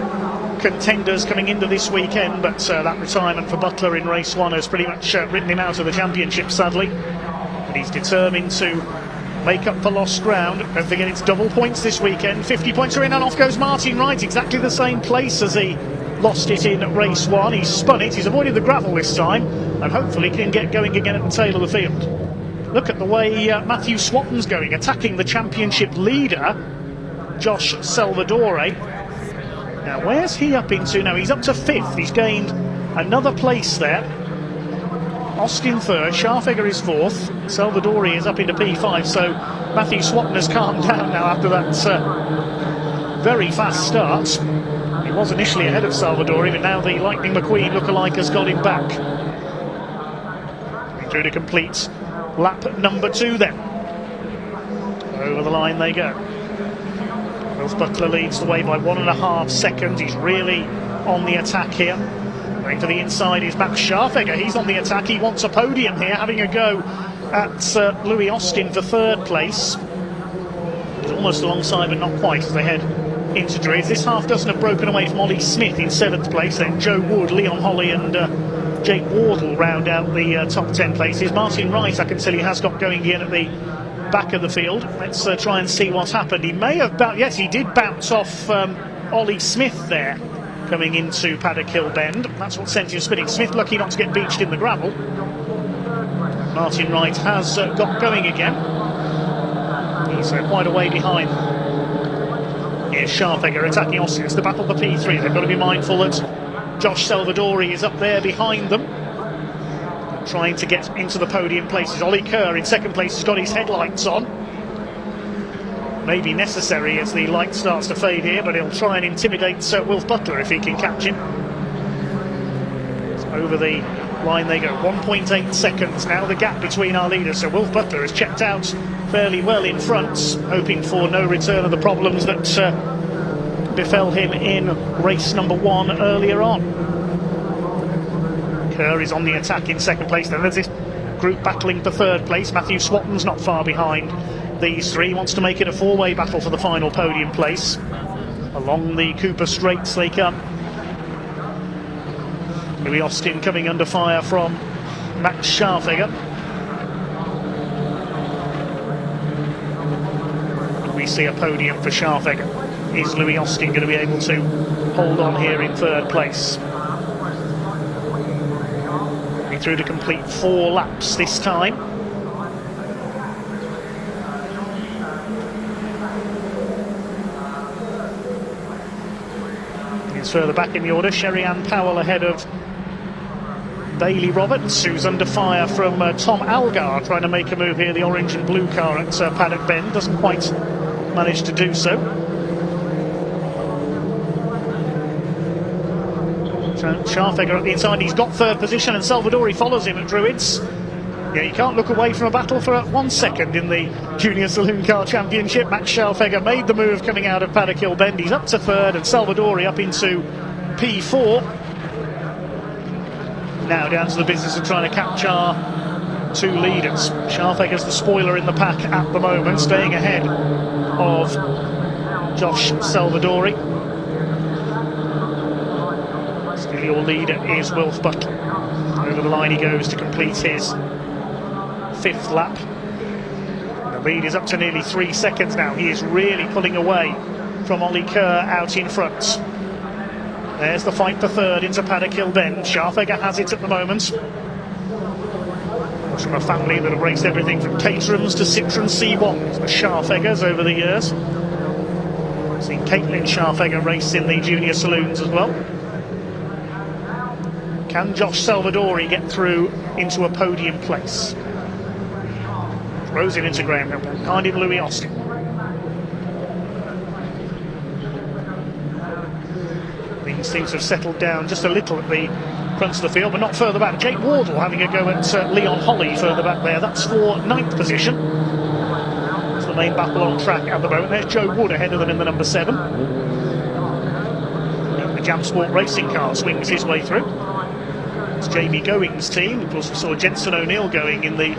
contenders coming into this weekend, but that retirement for Butler in race 1 has pretty much written him out of the championship, sadly. But he's determined to make up for lost ground. Don't forget it's double points this weekend. 50 points are in, and off goes Martin Wright, exactly the same place as he lost it in race 1. He's spun it, he's avoided the gravel this time, and hopefully can get going again at the tail of the field. Look at the way Matthew Swatton's going, attacking the championship leader, Josh Salvadori. Now, where's he up into? Now, he's up to 5th. He's gained another place there. Austin 3rd, Scharfegger is 4th, Salvadori is up into P5, so Matthew Swatton has calmed down now after that very fast start. He was initially ahead of Salvadori, but now the Lightning McQueen look-alike has got him back. Through to complete lap number 2 then. Over the line they go. Wilf Butler leads the way by 1.5 seconds. He's really on the attack here. Going to the inside is Max Scharfegger. He's on the attack. He wants a podium here, having a go at Louis Austin for 3rd place. He's almost alongside, but not quite, as they head into Druids. This half dozen have broken away from Ollie Smith in 7th place. Then Joe Wood, Leon Holly and Jake Wardle round out the top 10 places. Martin Wright, I can tell you, has got going in at the back of the field. Let's try and see what's happened. He may have yes, he did bounce off Ollie Smith there coming into Paddock Hill Bend. That's what sent him spinning. Smith lucky not to get beached in the gravel. Martin Wright has got going again. He's quite a way behind. Here's Scharfegger attacking Austin. It's the battle for P3. They've got to be mindful that Josh Salvadori is up there behind them, trying to get into the podium places. Ollie Kerr in 2nd place has got his headlights on. Maybe necessary as the light starts to fade here, but he'll try and intimidate Wilf Butler if he can catch him. So over the line they go. 1.8 seconds now the gap between our leaders. So Wilf Butler has checked out fairly well in front, hoping for no return of the problems that befell him in race number 1 earlier on. Kerr is on the attack in 2nd place. Then there's this group battling for 3rd place. Matthew Swatton's not far behind these 3. Wants to make it a 4-way battle for the final podium place. Along the Cooper Straights they come. Louis Austin coming under fire from Max Scharfegger. We see a podium for Scharfegger. Is Louis Austin going to be able to hold on here in 3rd place? Through to complete 4 laps this time. He's further back in the order. Sherry Ann Powell ahead of Bailey Roberts, who's under fire from Tom Algar, trying to make a move here. The orange and blue car at Paddock Bend doesn't quite manage to do so. Scharfegger at the inside, he's got third position, and Salvadori follows him at Druids. Yeah, you can't look away from a battle for 1 second in the Junior Saloon Car Championship. Max Scharfegger made the move coming out of Paddock Hill Bend. He's up to third, and Salvadori up into P4. Now down to the business of trying to capture 2 leaders. Scharfegger's the spoiler in the pack at the moment, staying ahead of Josh Salvadori. Still your leader is Wilf Butler. Over the line he goes to complete his 5th lap. The lead is up to nearly 3 seconds now. He is really pulling away from Ollie Kerr out in front. There's the fight for third into Paddock Hill Bend. Scharfegger has it at the moment. From a family that have raced everything from Caterhams to Citroen C1s, the Scharfeggers over the years. Seen Caitlin Scharfegger race in the junior saloons as well. Can Josh Salvadori get through into a podium place? Throws it into Graham Hill, behind him Louis Austin. Things seem to have settled down just a little at the front of the field, but not further back. Jake Wardle having a go at Leon Holly further back there. That's for 9th position. It's the main battle on track at the moment. There's Joe Wood ahead of them in the number 7. The Jam Sport racing car swings his way through. It's Jamie Going's team. Of course, we saw Jensen O'Neill going in the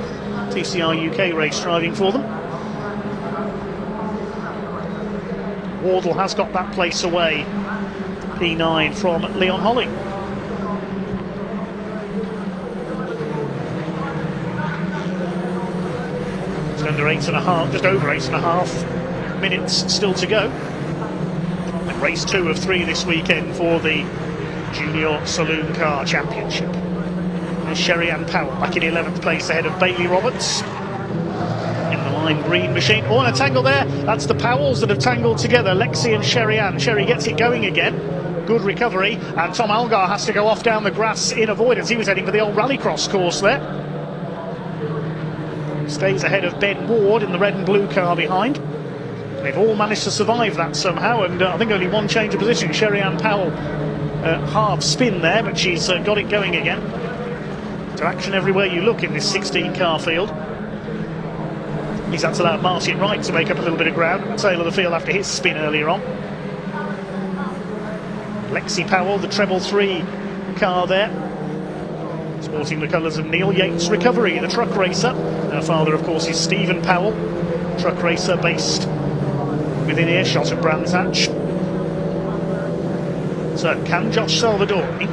TCR UK race driving for them. Wardle has got that place away. P9 from Leon Holly. It's under 8.5, just over 8.5 minutes still to go. And race 2 of 3 this weekend for the Junior Saloon Car Championship. And Sherry-Ann Powell back in 11th place ahead of Bailey Roberts. In the lime green machine. Oh, and a tangle there. That's the Powells that have tangled together. Lexi and Sherry-Ann. Sherry gets it going again. Good recovery. And Tom Algar has to go off down the grass in avoidance. He was heading for the old rallycross course there. Stays ahead of Ben Ward in the red and blue car behind. They've all managed to survive that somehow, and I think only one change of position. Sherry-Ann Powell half spin there, but she's got it going again. To action everywhere you look in this 16 car field. He's had to allow Martin Wright to make up a little bit of ground at the tail of the field after his spin earlier on. Lexi Powell, the treble 3 car there, sporting the colours of Neil Yates Recovery, the truck racer. Her father, of course, is Stephen Powell, truck racer based within earshot of Brands Hatch. So can Josh Salvadori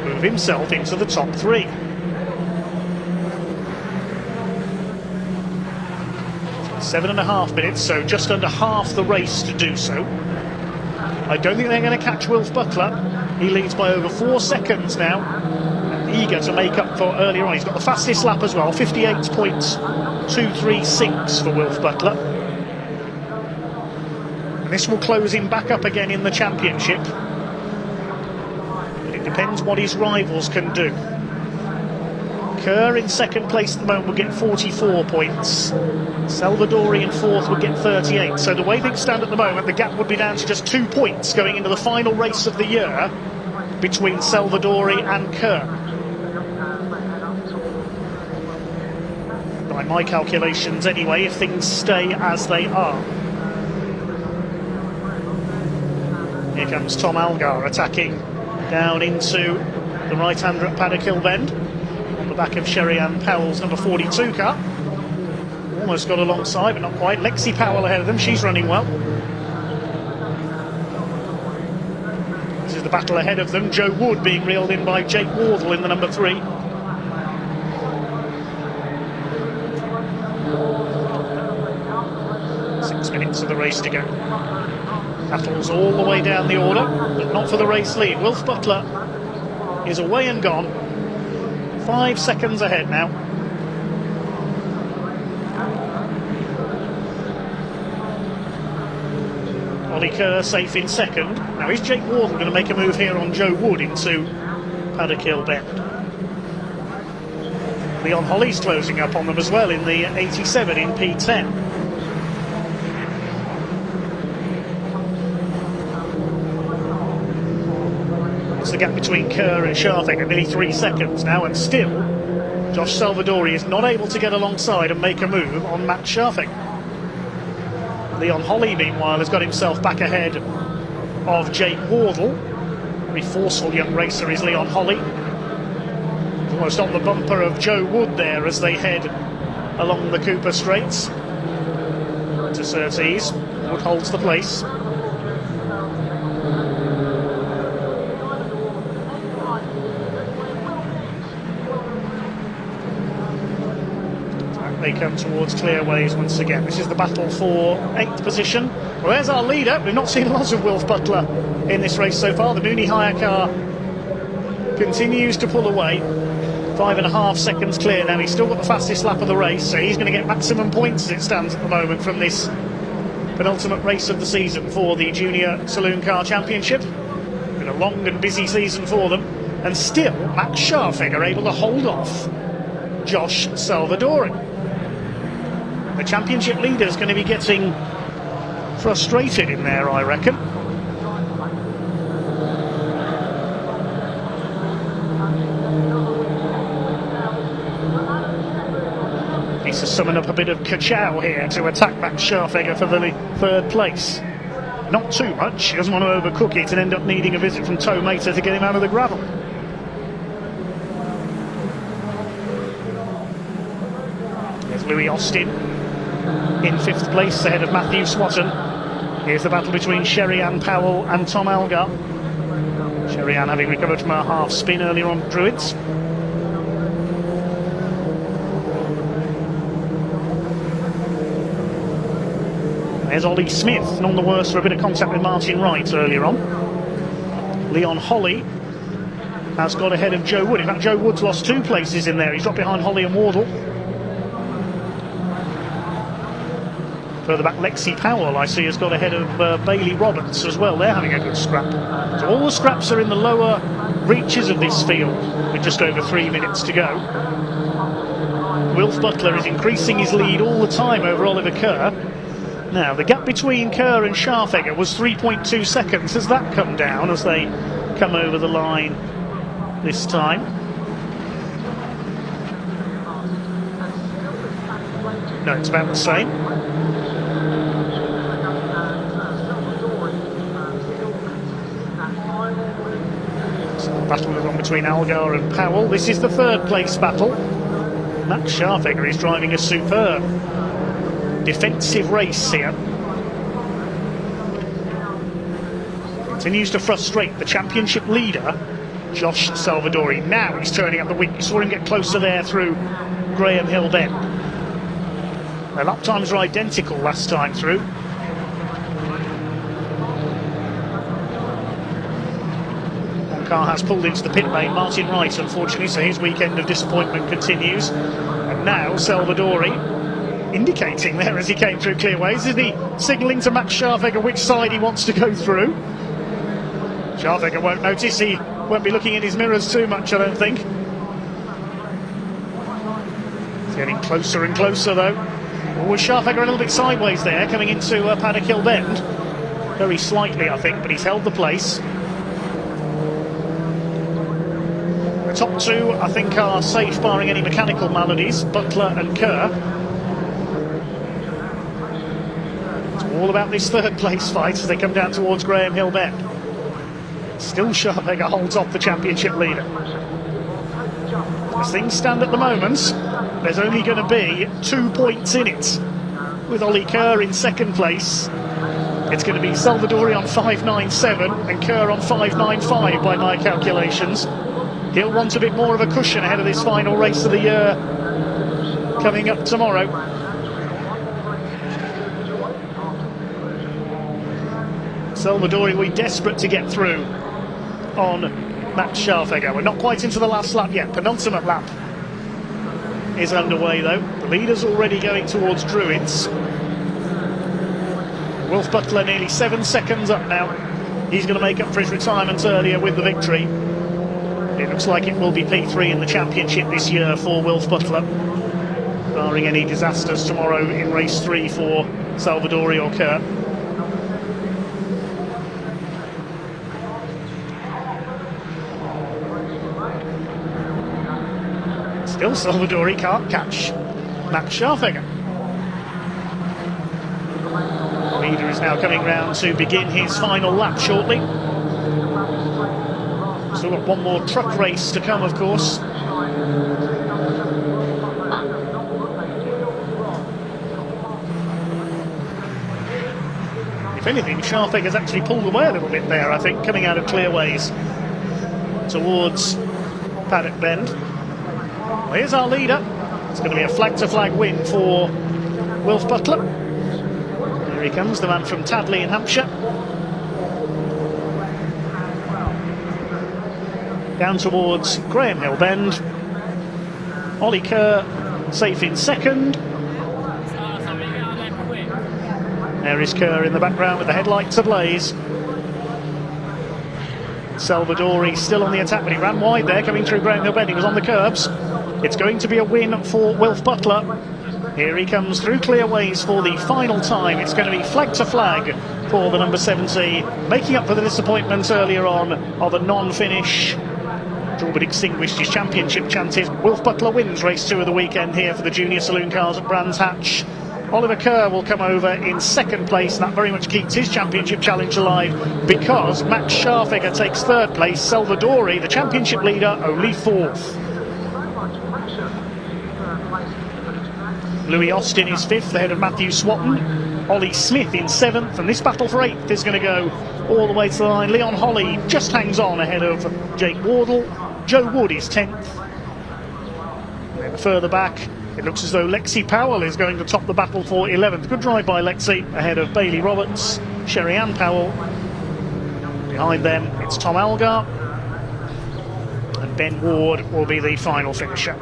move himself into the top 3? .5 minutes, so just under half the race to do so. I don't think they're going to catch Wilf Butler. He leads by over 4 seconds now. Eager to make up for earlier on. He's got the fastest lap as well, 58.236 for Wilf Butler. And this will close him back up again in the championship. But it depends what his rivals can do. Kerr in 2nd place at the moment will get 44 points. Salvadori in 4th would get 38. So the way things stand at the moment, the gap would be down to just 2 points going into the final race of the year between Salvadori and Kerr. By my calculations anyway, if things stay as they are. Here comes Tom Algar attacking down into the right-hander at Paddock Hill Bend. On the back of Sherry-Ann Powell's number 42 car. Almost got alongside, but not quite. Lexi Powell ahead of them, she's running well. This is the battle ahead of them. Joe Wood being reeled in by Jake Wardle in the number 3. Minutes of the race to go. Battles all the way down the order, but not for the race lead. Wilf Butler is away and gone. 5 seconds ahead now. Ollie Kerr safe in 2nd. Now is Jake Wardle going to make a move here on Joe Wood into Paddock Hill Bend? Leon Holly's closing up on them as well in the 87 in P10. It's the gap between Kerr and Scharfegger, nearly 3 seconds now, and still Josh Salvadori is not able to get alongside and make a move on Max Scharfegger. Leon Holly, meanwhile, has got himself back ahead of Jake Wardle. Very forceful young racer is Leon Holly. Almost on the bumper of Joe Wood there as they head along the Cooper Straights to Surtees. Wood holds the place. They come towards Clearways once again. This is the battle for 8th position. Well, there's our leader. We've not seen lots of Wilf Butler in this race so far. The Mooney Hire car continues to pull away. 5.5 seconds clear now. He's still got the fastest lap of the race, so he's going to get maximum points as it stands at the moment from this penultimate race of the season for the Junior Saloon Car Championship. Been a long and busy season for them, and still Max Scharfegger able to hold off Josh Salvadori. The championship leader is going to be getting frustrated in there, I reckon. Needs to summon up a bit of ka-chow here to attack Max Scharfegger for the 3rd place. Not too much, he doesn't want to overcook it and end up needing a visit from Tow Mater to get him out of the gravel. There's Louis Austin in 5th place ahead of Matthew Swatton. Here's the battle between Sherry-Ann Powell and Tom Algar. Sherry-Ann having recovered from her half spin earlier on Druids. There's Ollie Smith, none the worse for a bit of contact with Martin Wright earlier on. Leon Holly has got ahead of Joe Wood. In fact, Joe Wood's lost 2 places in there. He's dropped behind Holly and Wardle. Further back, Lexi Powell, I see, has got ahead of Bailey Roberts as well. They're having a good scrap. So all the scraps are in the lower reaches of this field with just over 3 minutes to go. Wilf Butler is increasing his lead all the time over Oliver Kerr. Now, the gap between Kerr and Scharfegger was 3.2 seconds. Has that come down as they come over the line this time? No, it's about the same. Battle on between Algar and Powell. This is the 3rd place battle. Max Scharfegger is driving a superb defensive race here. Continues to frustrate the championship leader, Josh Salvadori. Now he's turning up the weak. You saw him get closer there through Graham Hill Bend. Their lap times are identical last time through. Car has pulled into the pit lane, Martin Wright, unfortunately, so his weekend of disappointment continues. And now Salvadori indicating there as he came through Clearways, is he signalling to Max Scharfegger which side he wants to go through? Scharfegger won't notice, he won't be looking in his mirrors too much, I don't think. It's getting closer and closer though. Was Scharfegger a little bit sideways there, coming into Paddock Hill Bend? Very slightly, I think, but he's held the place. The top 2, I think, are safe, barring any mechanical maladies, Butler and Kerr. It's all about this 3rd place fight as they come down towards Graham Hill Bend. Still Scharfegger holds off the championship leader. As things stand at the moment, there's only going to be 2 points in it. With Ollie Kerr in 2nd place, it's going to be Salvadori on 5.97 and Kerr on 5.95 by my calculations. He'll want a bit more of a cushion ahead of this final race of the year coming up tomorrow. Salvadori will be desperate to get through on Max Scharfegger. We're not quite into the last lap yet. Penultimate lap is underway though. The leader's already going towards Druids. Wilf Butler nearly 7 seconds up now. He's going to make up for his retirement earlier with the victory. It looks like it will be P3 in the championship this year for Wilf Butler, barring any disasters tomorrow in race 3 for Salvadori or Kerr. Still Salvadori can't catch Max Scharfegger. Leader is now coming round to begin his final lap shortly. Still got one more truck race to come, of course. If anything, Scharfegger's actually pulled away a little bit there, I think, coming out of Clearways towards Paddock Bend. Well, here's our leader. It's going to be a flag-to-flag win for Wilf Butler. Here he comes, the man from Tadley in Hampshire. Down towards Graham Hill Bend. Ollie Kerr safe in second. There is Kerr in the background with the headlights ablaze. Salvadori still on the attack, but he ran wide there, coming through Graham Hill Bend. He was on the curbs. It's going to be a win for Wilf Butler. Here he comes through Clearways for the final time. It's going to be flag to flag for the number 70, making up for the disappointment earlier on of a non-finish. But extinguished his championship chances. Wilf Butler wins race 2 of the weekend here for the junior saloon cars at Brands Hatch. Oliver Kerr will come over in second place, and that very much keeps his championship challenge alive because Max Scharfegger takes third place. Salvadori, the championship leader, only fourth. Louis Austin is fifth, ahead of Matthew Swatton. Ollie Smith in seventh, and this battle for eighth is going to go all the way to the line. Leon Holly just hangs on ahead of Jake Wardle. Joe Wood is 10th. And then further back, it looks as though Lexi Powell is going to top the battle for 11th. Good drive by Lexi, ahead of Bailey Roberts, Sherry Ann Powell. Behind them, it's Tom Algar. And Ben Ward will be the final finisher.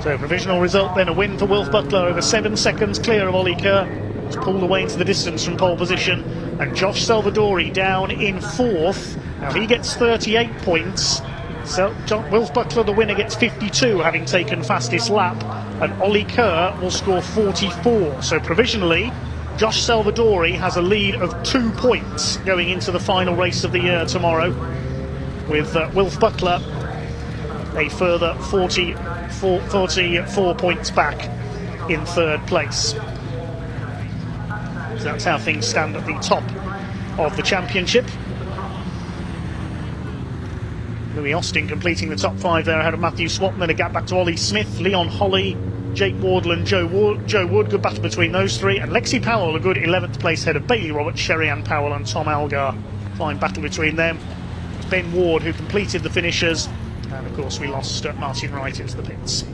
So provisional result then, a win for Wilf Butler over 7 seconds clear of Ollie Kerr. He's pulled away into the distance from pole position, and Josh Salvadori down in fourth. Now he gets 38 points. So Wilf Butler, the winner, gets 52, having taken fastest lap, and Ollie Kerr will score 44. So provisionally, Josh Salvadori has a lead of 2 points going into the final race of the year tomorrow, with Wilf Butler a further 44 points back in third place. So that's how things stand at the top of the championship. Louis Austin completing the top 5 there ahead of Matthew Swatton, then a gap back to Ollie Smith, Leon Holly, Jake Wardle and Joe Wood. Good battle between those three, and Lexi Powell a good 11th place ahead of Bailey Roberts, Sherry Ann Powell and Tom Algar. Fine battle between them. It's Ben Ward who completed the finishers, and of course we lost Martin Wright into the pits.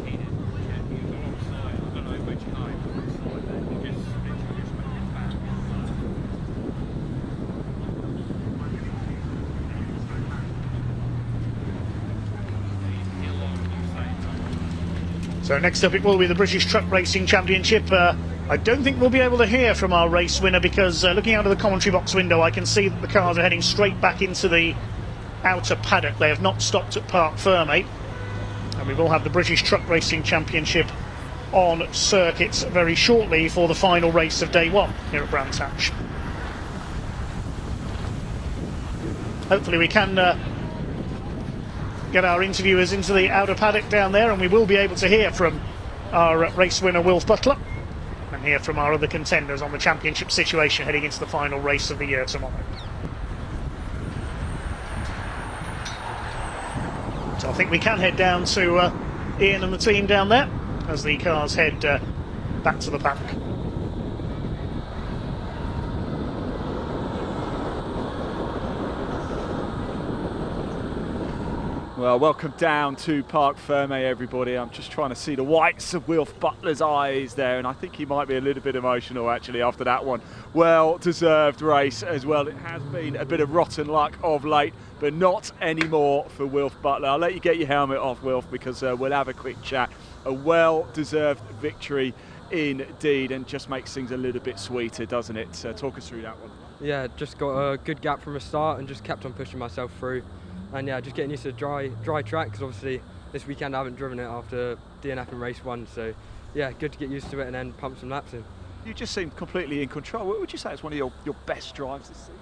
So next up it will be the British Truck Racing Championship. I don't think we'll be able to hear from our race winner because looking out of the commentary box window I can see that the cars are heading straight back into the outer paddock. They have not stopped at Parc Fermé, and we will have the British Truck Racing Championship on circuits very shortly for the final race of day 1 here at Brands Hatch. Hopefully we can get our interviewers into the outer paddock down there, and we will be able to hear from our race winner Wilf Butler and hear from our other contenders on the championship situation heading into the final race of the year tomorrow. So I think we can head down to Ian and the team down there as the cars head back to the paddock. Well, welcome down to Parc Fermé, everybody. I'm just trying to see the whites of Wilf Butler's eyes there, and I think he might be a little bit emotional actually after that one. Well-deserved race as well. It has been a bit of rotten luck of late, but not anymore for Wilf Butler. I'll let you get your helmet off, Wilf, because we'll have a quick chat. A well-deserved victory indeed, and just makes things a little bit sweeter, doesn't it? Talk us through that one. Yeah, just got a good gap from the start and just kept on pushing myself through. And yeah, just getting used to dry track, because obviously this weekend I haven't driven it after DNF in race 1, so yeah, good to get used to it and then pump some laps in. You just seem completely in control. What would you say is one of your best drives this season?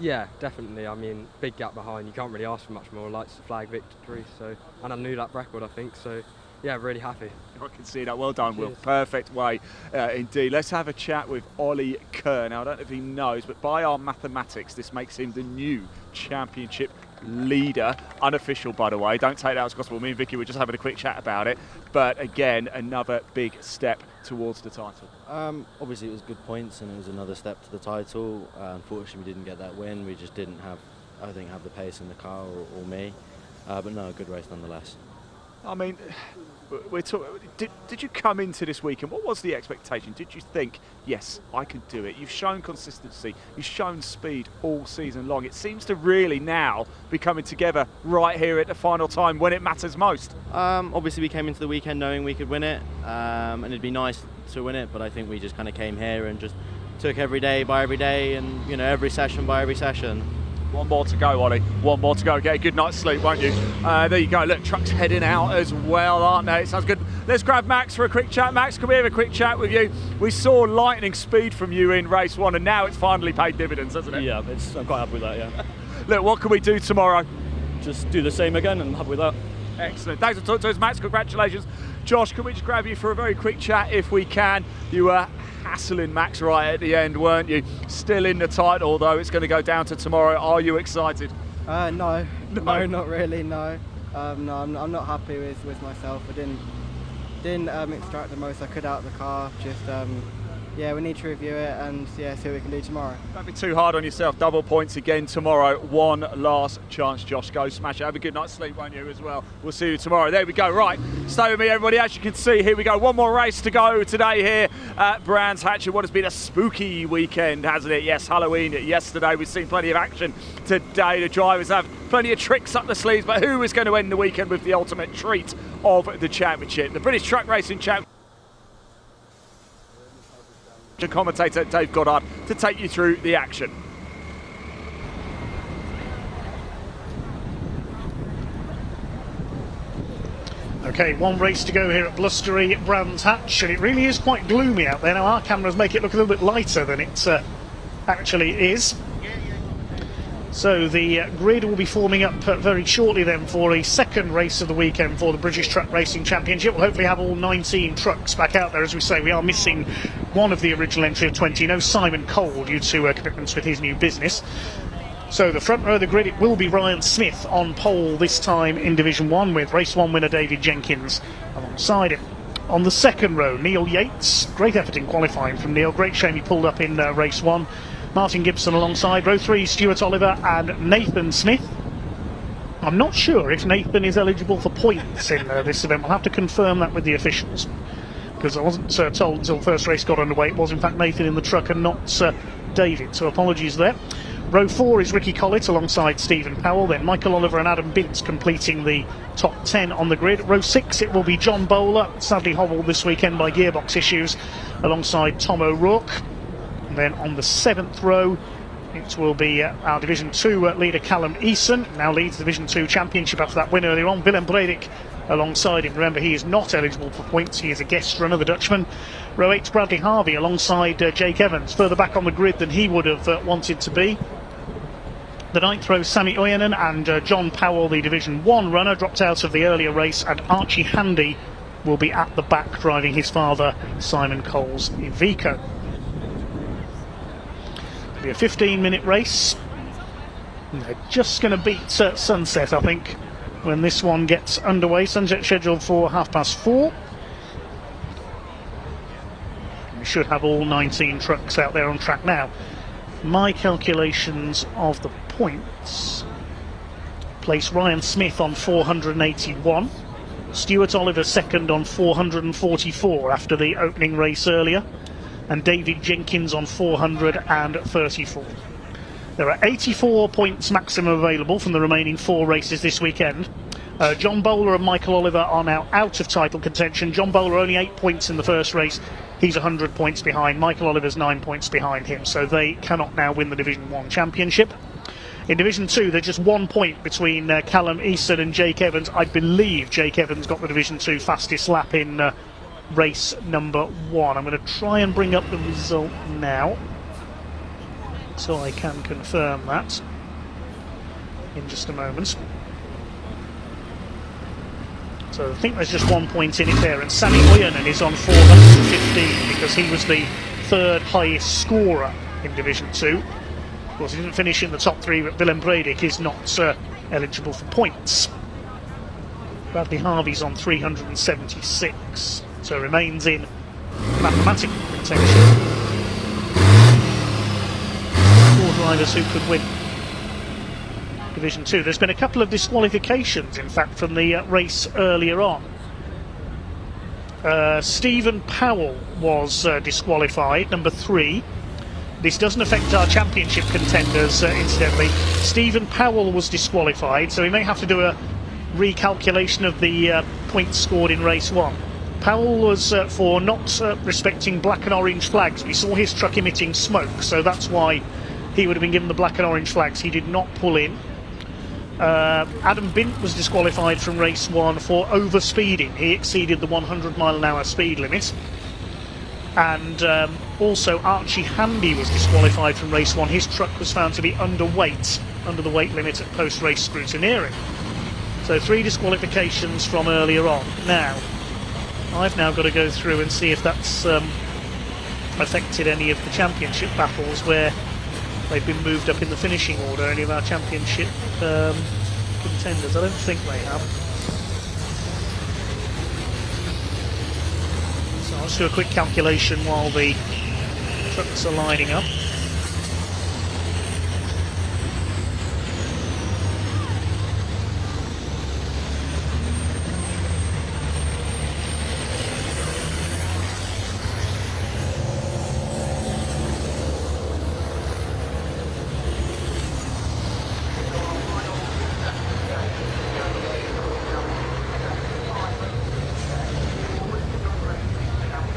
Yeah, definitely. I mean, big gap behind. You can't really ask for much more. Lights the flag victory. So, and I knew that record, I think. So, yeah, really happy. I can see that. Well done, Will. Perfect way indeed. Let's have a chat with Ollie Kerr. Now, I don't know if he knows, but by our mathematics, this makes him the new championship leader. Unofficial, by the way. Don't take that as gospel. Me and Vicky were just having a quick chat about it. But again, another big step towards the title. Obviously, it was good points, and it was another step to the title. Unfortunately, we didn't get that win. We just didn't have, I think, have the pace in the car or me. But no, a good race nonetheless. I mean, we're talking. Did you come into this weekend? What was the expectation? Did you think, yes, I can do it? You've shown consistency. You've shown speed all season long. It seems to really now be coming together right here at the final time when it matters most. Obviously, we came into the weekend knowing we could win it, and it'd be nice to win it. But I think we just kind of came here and just took every day by every day, and every session by every session. One more to go, Ollie. One more to go. Get a good night's sleep, won't you? There you go. Look, trucks heading out as well, aren't they? It sounds good. Let's grab Max for a quick chat. Max, can we have a quick chat with you? We saw lightning speed from you in race 1, and now it's finally paid dividends, hasn't it? Yeah, I'm quite happy with that, yeah. Look, what can we do tomorrow? Just do the same again, and I'm happy with that. Excellent. Thanks for talking to us, Max. Congratulations. Josh, can we just grab you for a very quick chat if we can? You were hassling Max right at the end, weren't you? Still in the title, although it's going to go down to tomorrow. Are you excited? No, not really. No, no, I'm not happy with myself. I didn't extract the most I could out of the car. Just yeah, we need to review it and see what we can do tomorrow. Don't be too hard on yourself. Double points again tomorrow. One last chance, Josh. Go smash it. Have a good night's sleep, won't you, as well? We'll see you tomorrow. There we go. Right, stay with me, everybody. As you can see, here we go. One more race to go today here at Brands Hatch. What has been a spooky weekend, hasn't it? Yes, Halloween yesterday. We've seen plenty of action today. The drivers have plenty of tricks up the sleeves, but who is going to end the weekend with the ultimate treat of the championship? The British Truck Racing Championship. Commentator Dave Goddard to take you through the action. Okay, one race to go here at blustery Brands Hatch, and it really is quite gloomy out there. Now our cameras make it look a little bit lighter than it actually is. So the grid will be forming up very shortly then for a second race of the weekend for the British Truck Racing Championship. We'll hopefully have all 19 trucks back out there. As we say, we are missing one of the original entry of 20. No Simon Cole due to commitments with his new business. So the front row of the grid, it will be Ryan Smith on pole this time in Division 1 with race 1 winner David Jenkins alongside him. On the second row, Neil Yates. Great effort in qualifying from Neil. Great shame he pulled up in race 1. Martin Gibson alongside. Row 3, Stuart Oliver and Nathan Smith. I'm not sure if Nathan is eligible for points in this event. We'll have to confirm that with the officials, because I wasn't told until the first race got underway. It was in fact Nathan in the truck and not David, so apologies there. Row 4 is Ricky Collett alongside Stephen Powell, then Michael Oliver and Adam Bintz completing the top 10 on the grid. Row 6, it will be John Bowler, sadly hobbled this weekend by gearbox issues, alongside Tom O'Rourke. And then on the 7th row, it will be our Division 2 leader Callum Eason, now leads the Division 2 Championship after that win earlier on. Willem Bredick alongside him. Remember, he is not eligible for points. He is a guest runner, the Dutchman. Row 8, Bradley Harvey alongside Jake Evans, further back on the grid than he would have wanted to be. The 9th row, Sammy Oyanen and John Powell, the Division 1 runner, dropped out of the earlier race, and Archie Handy will be at the back driving his father, Simon Cole's Iveco. It'll be a 15-minute race. And they're just going to beat sunset, I think, when this one gets underway. Sunset scheduled for 4:30. We should have all 19 trucks out there on track now. My calculations of the points place Ryan Smith on 481, Stuart Oliver second on 444 after the opening race earlier, and David Jenkins on 434. There are 84 points maximum available from the remaining 4 races this weekend. John Bowler and Michael Oliver are now out of title contention. John Bowler only 8 points in the first race. He's 100 points behind. Michael Oliver's 9 points behind him, so they cannot now win the Division 1 Championship. In Division 2, there's just 1 point between Callum Easton and Jake Evans. I believe Jake Evans got the Division 2 fastest lap in race number 1. I'm going to try and bring up the result now so I can confirm that in just a moment. So I think there's just 1 point in it there, and Sami Ojanen is on 415 because he was the 3rd highest scorer in Division 2. Of course, he didn't finish in the top 3, but Willem Bredick is not eligible for points. Bradley Harvey's on 376, so remains in mathematical contention. 4 drivers who could win Division 2. There's been a couple of disqualifications, in fact, from the race earlier on. Stephen Powell was disqualified, number 3. This doesn't affect our championship contenders, incidentally. Stephen Powell was disqualified, so we may have to do a recalculation of the points scored in race 1. Powell was for not respecting black and orange flags. We saw his truck emitting smoke, so that's why he would have been given the black and orange flags. He did not pull in. Adam Bint was disqualified from race 1 for overspeeding. He exceeded the 100-mile-an-hour speed limit. And also Archie Handy was disqualified from race 1. His truck was found to be underweight, under the weight limit at post-race scrutineering. So 3 disqualifications from earlier on. Now, I've now got to go through and see if that's affected any of the championship battles where they've been moved up in the finishing order, any of our championship contenders. I don't think they have. So I'll just do a quick calculation while the trucks are lining up.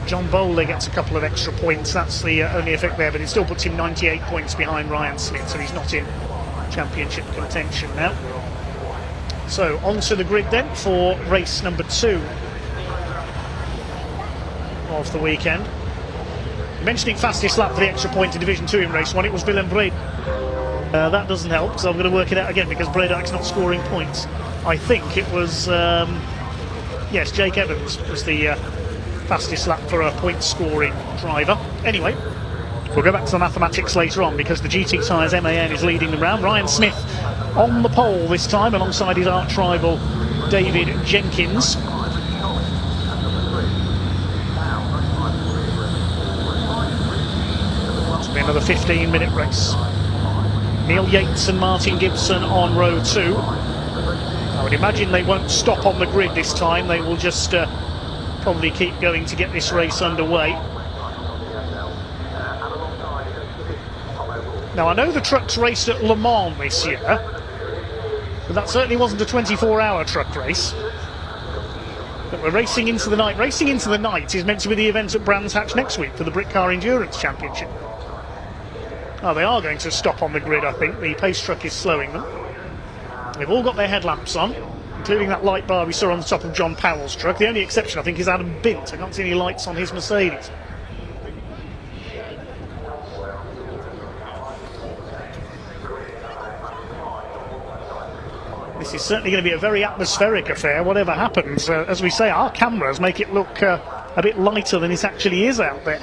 John Bowler gets a couple of extra points, that's the only effect there, but it still puts him 98 points behind Ryan Smith, so he's not in championship contention now. So onto the grid then for race number 2 of the weekend. Mentioning fastest lap for the extra point in Division 2 in race 1, it was Willem Bredick. That doesn't help, so I'm going to work it out again because Bredick's not scoring points. I think it was, yes, Jake Evans was the fastest lap for a point-scoring driver. Anyway, we'll go back to the mathematics later on because the GT Tyres MAN is leading them round. Ryan Smith on the pole this time alongside his arch-rival David Jenkins. This will be another 15-minute race. Neil Yates and Martin Gibson on row 2. I would imagine they won't stop on the grid this time. They will just probably keep going to get this race underway. Now I know the trucks raced at Le Mans this year, but that certainly wasn't a 24-hour truck race. But we're racing into the night. Racing into the night is meant to be the event at Brands Hatch next week for the Brit Car Endurance Championship. Oh, they are going to stop on the grid, I think. The pace truck is slowing them. They've all got their headlamps on, including that light bar we saw on the top of John Powell's truck. The only exception, I think, is Adam Bint. I can't see any lights on his Mercedes. This is certainly going to be a very atmospheric affair, whatever happens. As we say, our cameras make it look a bit lighter than it actually is out there.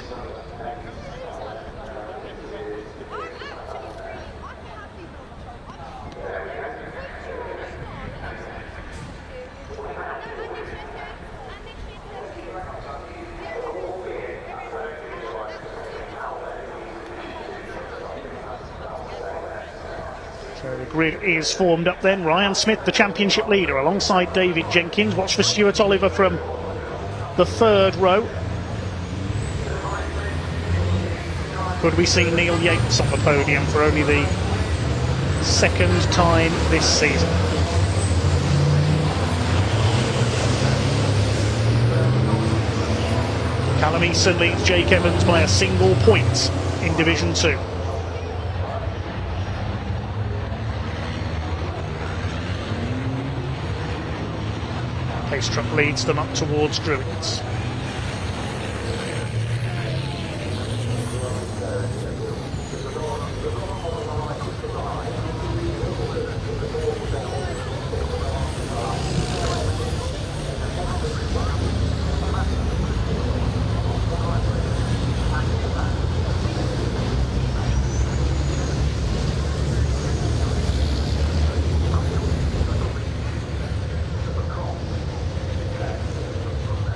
Grid is formed up then. Ryan Smith, the championship leader, alongside David Jenkins. Watch for Stuart Oliver from the 3rd row. Could we see Neil Yates on the podium for only the 2nd time this season? Callum Eason leads Jake Evans by a single point in Division 2. Pace truck leads them up towards Druids.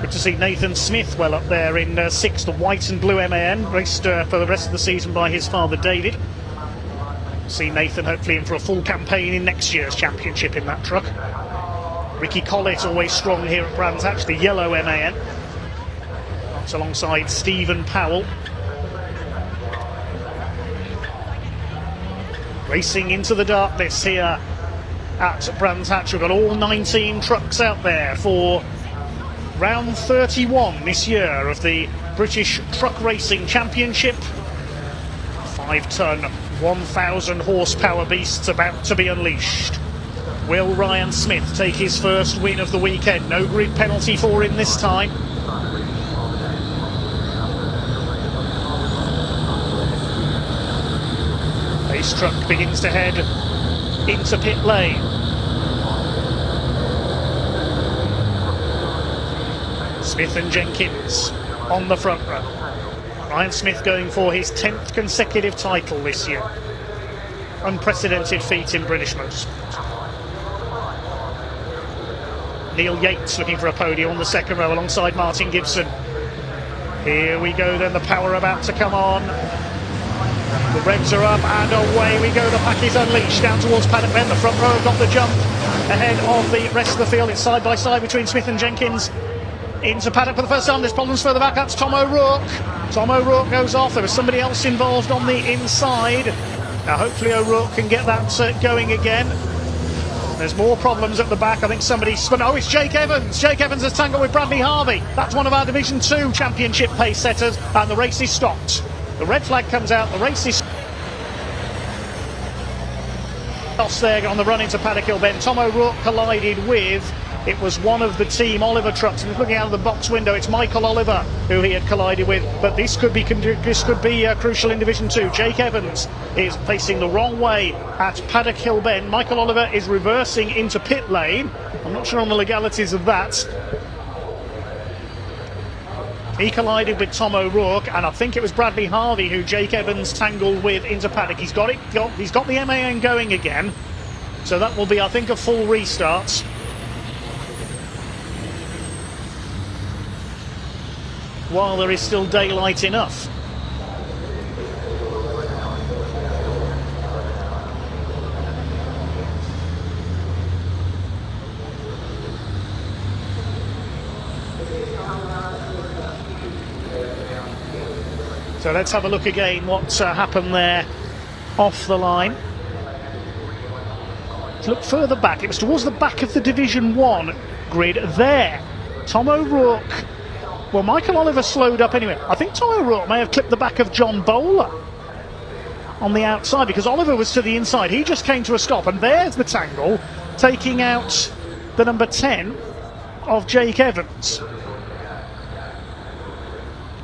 Good to see Nathan Smith well up there in 6th, the white and blue MAN, raced for the rest of the season by his father David. See Nathan hopefully in for a full campaign in next year's championship in that truck. Ricky Collett always strong here at Brands Hatch, the yellow MAN. That's alongside Stephen Powell. Racing into the darkness here at Brands Hatch. We've got all 19 trucks out there for round 31 this year of the British Truck Racing Championship. 5-ton, 1,000 horsepower beasts about to be unleashed. Will Ryan Smith take his first win of the weekend? No grid penalty for him this time. This truck begins to head into pit lane. Smith and Jenkins on the front row. Ryan Smith going for his 10th consecutive title this year. Unprecedented feat in British motorsport. Neil Yates looking for a podium on the second row alongside Martin Gibson. Here we go then, the power about to come on. The revs are up and away we go. The pack is unleashed down towards Paddock Bend. The front row have got the jump ahead of the rest of the field. It's side by side between Smith and Jenkins. Into Paddock for the first time. There's problems further back. That's Tom O'Rourke. Tom O'Rourke goes off. There was somebody else involved on the inside. Now hopefully O'Rourke can get that going again. There's more problems at the back. I think somebody's spun. Oh, it's Jake Evans. Jake Evans has tangled with Bradley Harvey. That's one of our Division 2 Championship pace setters, and the race is stopped. The red flag comes out. The race is lost there on the run into Paddock Hill Bend. Tom O'Rourke collided with, it was one of the Team Oliver trucks, and looking out of the box window, it's Michael Oliver who he had collided with. But this could be crucial in Division 2. Jake Evans is facing the wrong way at Paddock Hill Bend. Michael Oliver is reversing into pit lane. I'm not sure on the legalities of that. He collided with Tom O'Rourke, and I think it was Bradley Harvey who Jake Evans tangled with into Paddock. He's got the MAN going again, so that will be, I think, a full restart. While there is still daylight enough. So let's have a look again what's happened there off the line. Let's look further back. It was towards the back of the Division 1 grid there. Tom O'Rourke. Well, Michael Oliver slowed up anyway. I think Tom O'Rourke may have clipped the back of John Bowler on the outside, because Oliver was to the inside. He just came to a stop, and there's the tangle, taking out the number 10 of Jake Evans.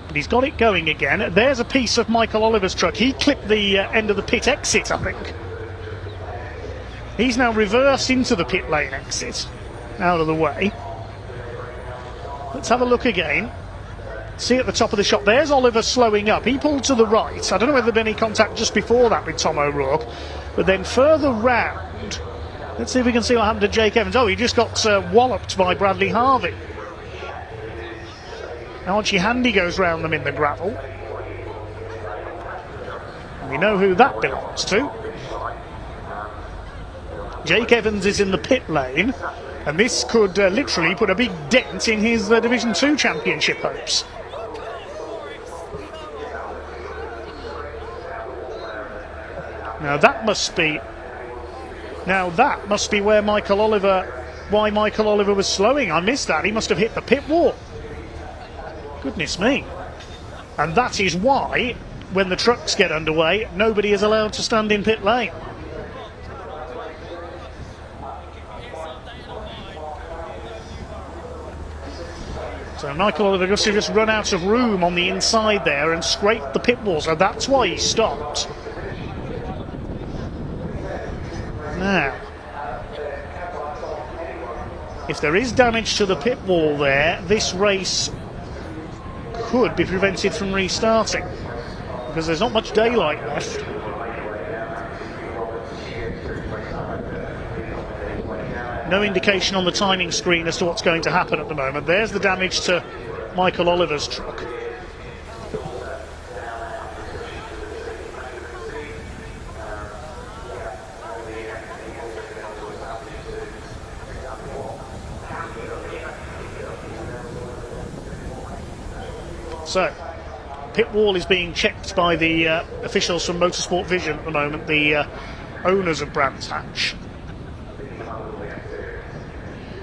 And he's got it going again. There's a piece of Michael Oliver's truck. He clipped the end of the pit exit, I think. He's now reversed into the pit lane exit, out of the way. Let's have a look again. See at the top of the shot, there's Oliver slowing up. He pulled to the right. I don't know whether there'd been any contact just before that with Tom O'Rourke. But then further round, let's see if we can see what happened to Jake Evans. Oh, he just got walloped by Bradley Harvey. Now Archie Handy goes round them in the gravel. And we know who that belongs to. Jake Evans is in the pit lane. And this could literally put a big dent in his Division 2 Championship hopes. Now that must be where Michael Oliver, why Michael Oliver was slowing. I missed that. He must have hit the pit wall. Goodness me. And that is why, when the trucks get underway, nobody is allowed to stand in pit lane. So Michael Oliver just run out of room on the inside there and scraped the pit wall, so that's why he stopped. Now, if there is damage to the pit wall there, this race could be prevented from restarting, because there's not much daylight left. No indication on the timing screen as to what's going to happen at the moment. There's the damage to Michael Oliver's truck. So, pit wall is being checked by the officials from Motorsport Vision at the moment, the owners of Brands Hatch,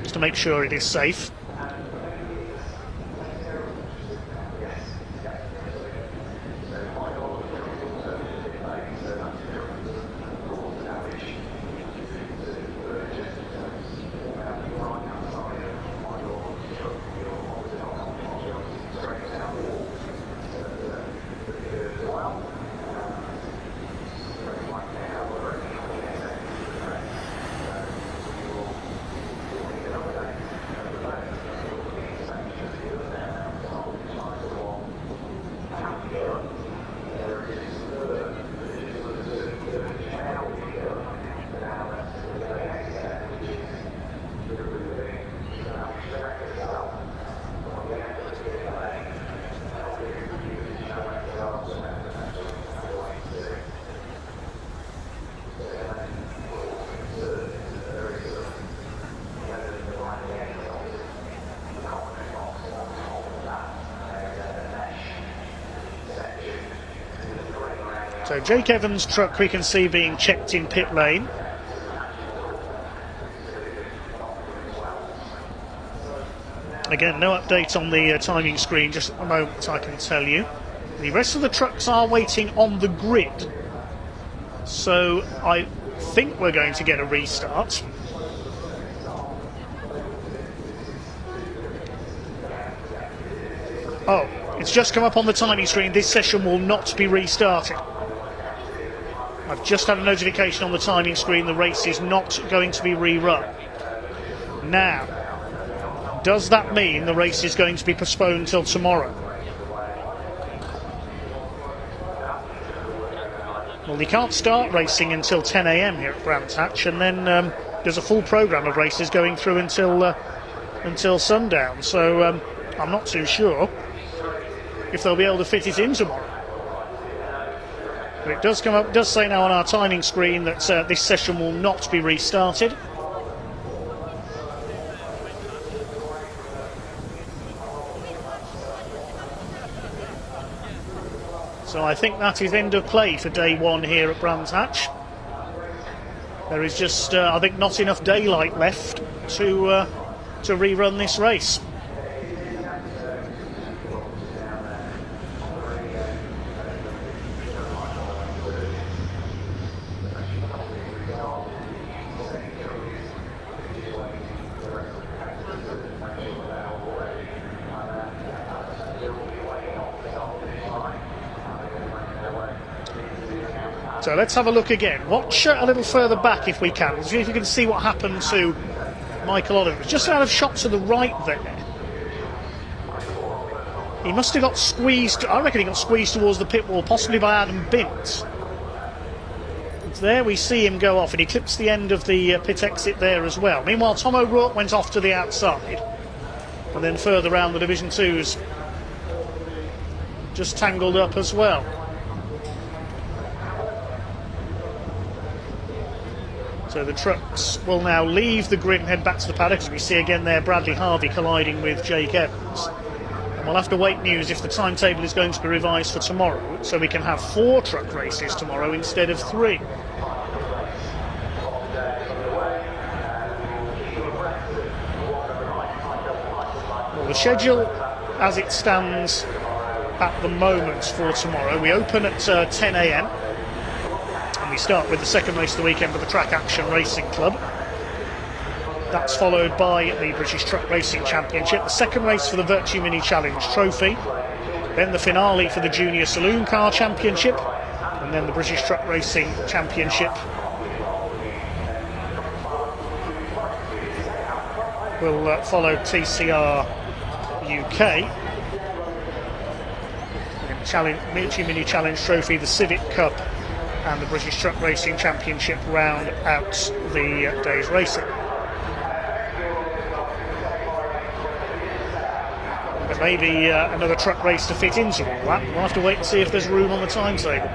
just to make sure it is safe. So Jake Evans' truck we can see being checked in pit lane. Again, no update on the timing screen just at the moment, I can tell you. The rest of the trucks are waiting on the grid. So I think we're going to get a restart. Oh, it's just come up on the timing screen. This session will not be restarting. I've just had a notification on the timing screen. The race is not going to be rerun. Now, does that mean the race is going to be postponed till tomorrow? Well, they can't start racing until 10 AM here at Brands Hatch, and then there's a full programme of races going through until sundown. So I'm not too sure if they'll be able to fit it in tomorrow. But it does come up, does say now on our timing screen that this session will not be restarted. So I think that is end of play for day one here at Brands Hatch. There is just, I think, not enough daylight left to rerun this race. So let's have a look again. Watch a little further back if we can. See if you can see what happened to Michael Oliver. Just out of shot to the right there. He must have got squeezed. I reckon he got squeezed towards the pit wall, possibly by Adam Bint. There we see him go off, and he clips the end of the pit exit there as well. Meanwhile, Tom O'Rourke went off to the outside, and then further round the Division 2's just tangled up as well. So the trucks will now leave the grid and head back to the paddock. As we see again there, Bradley Harvey colliding with Jake Evans. And we'll have to wait news if the timetable is going to be revised for tomorrow, so we can have 4 truck races tomorrow instead of 3. Well, the schedule as it stands at the moment for tomorrow, we open at 10 AM. We start with the second race of the weekend for the Track Action Racing Club. That's followed by the British Truck Racing Championship, the second race for the Virtue Mini Challenge Trophy, then the finale for the Junior Saloon Car Championship, and then the British Truck Racing Championship will follow TCR UK. Virtue Mini Challenge Trophy, the Civic Cup, and the British Truck Racing Championship round out the day's racing. maybe another truck race to fit into all that. We'll have to wait and see if there's room on the timetable.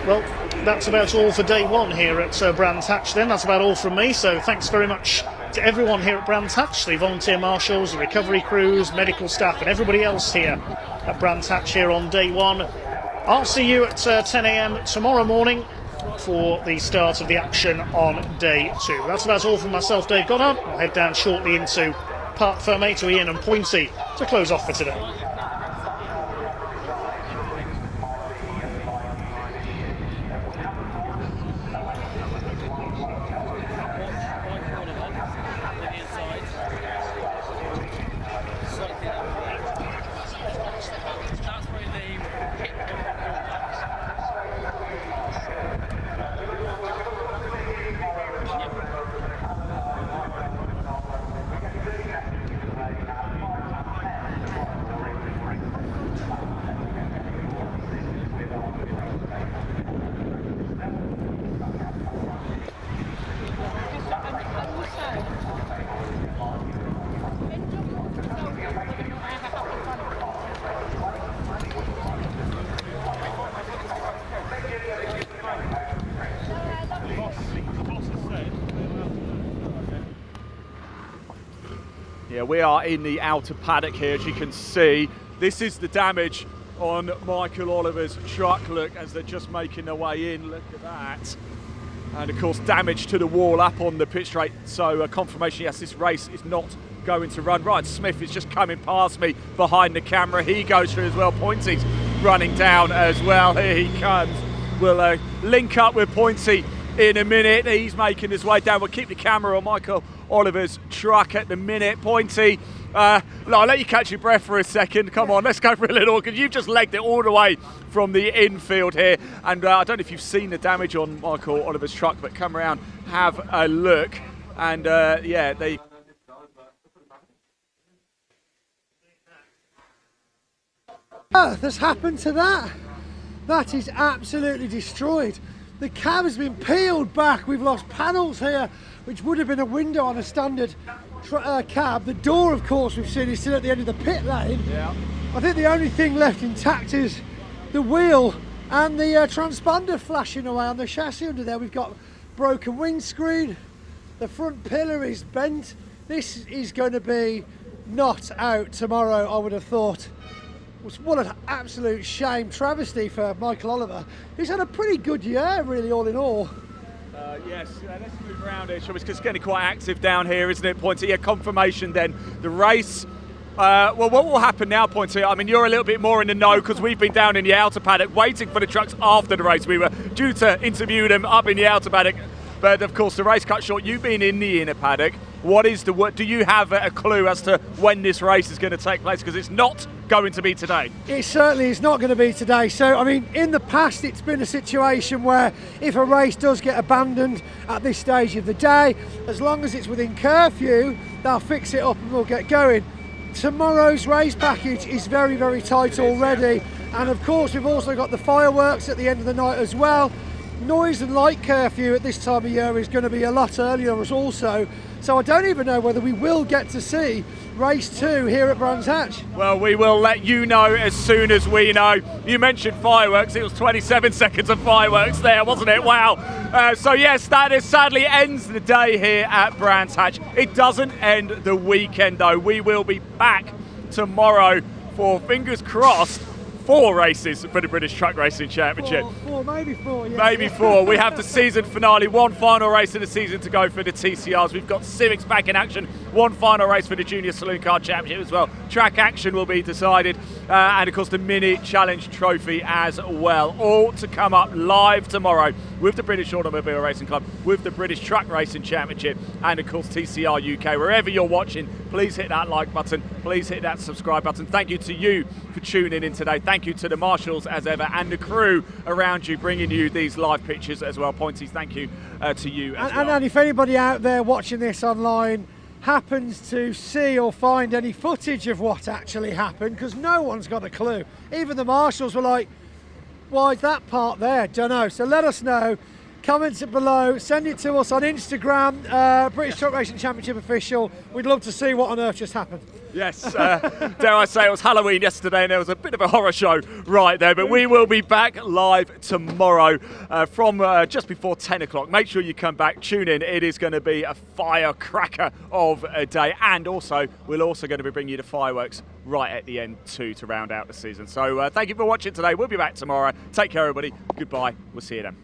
Well, that's about all for day one here at Brands Hatch then. That's about all from me, so thanks very much to everyone here at Brands Hatch, the volunteer marshals, the recovery crews, medical staff and everybody else here at Brands Hatch here on day one. I'll see you at 10 AM tomorrow morning for the start of the action on day two. That's about all from myself, Dave Goddard. I'll head down shortly into Parc Fermé to Ian and Pointy to close off for today. Yeah, we are in the outer paddock here, as you can see. This is the damage on Michael Oliver's truck. Look, as they're just making their way in, look at that. And of course, damage to the wall up on the pit straight. So confirmation, yes, this race is not going to run. Ryan Smith is just coming past me behind the camera. He goes through as well. Pointy's running down as well. Here he comes. We'll link up with Pointy in a minute. He's making his way down. We'll keep the camera on Michael Oliver's truck at the minute. Pointy, I'll let you catch your breath for a second. Come on, let's go for a little, because you've just legged it all the way from the infield here. And I don't know if you've seen the damage on Michael Oliver's truck, but come around, have a look. And yeah, they... That's happened to that. That is absolutely destroyed. The cab has been peeled back. We've lost panels here, which would have been a window on a standard cab. The door, of course, we've seen is still at the end of the pit lane. Yeah. I think the only thing left intact is the wheel and the transponder flashing away on the chassis under there. We've got broken windscreen. The front pillar is bent. This is going to be not out tomorrow, I would have thought. What an absolute shame, travesty for Michael Oliver, who's had a pretty good year, really, all in all. Yes, let's move around here, because it's getting quite active down here, isn't it, Pointy? Yeah, confirmation then. The race, well, what will happen now, Pointy? I mean, you're a little bit more in the know, because we've been down in the outer paddock waiting for the trucks after the race. We were due to interview them up in the outer paddock, but of course the race cut short. You've been in the inner paddock. Do you have a clue as to when this race is going to take place? Because it's not going to be today. It certainly is not going to be today. So, I mean, in the past, it's been a situation where if a race does get abandoned at this stage of the day, as long as it's within curfew, they'll fix it up and we'll get going. Tomorrow's race package is very, very tight already. And of course, we've also got the fireworks at the end of the night as well. Noise and light curfew at this time of year is going to be a lot earlier also. So I don't even know whether we will get to see race 2 here at Brands Hatch. Well, we will let you know as soon as we know. You mentioned fireworks. It was 27 seconds of fireworks there, wasn't it? Wow. So yes, that sadly ends the day here at Brands Hatch. It doesn't end the weekend though. We will be back tomorrow for, fingers crossed, 4 races for the British Truck Racing Championship. Maybe 4, yeah. Maybe 4. We have the season finale, 1 final race of the season to go for the TCRs. We've got Civics back in action, 1 final race for the Junior Saloon Car Championship as well. Track action will be decided, and of course the Mini Challenge Trophy as well. All to come up live tomorrow with the British Automobile Racing Club, with the British Truck Racing Championship, and of course TCR UK. Wherever you're watching, please hit that like button, please hit that subscribe button. Thank you to you for tuning in today. Thank you to the marshals as ever and the crew around you bringing you these live pictures as well. Pointies, thank you to you as well. And if anybody out there watching this online happens to see or find any footage of what actually happened, because no one's got a clue. Even the marshals were like, why is that part there? Don't know. So let us know. Comments it below. Send it to us on Instagram, British Truck Racing Championship Official. We'd love to see what on earth just happened. Yes, dare I say it was Halloween yesterday and there was a bit of a horror show right there, but we will be back live tomorrow from just before 10 o'clock. Make sure you come back, tune in. It is going to be a firecracker of a day, and also we're also going to be bringing you the fireworks right at the end too to round out the season. So thank you for watching today. We'll be back tomorrow. Take care, everybody. Goodbye. We'll see you then.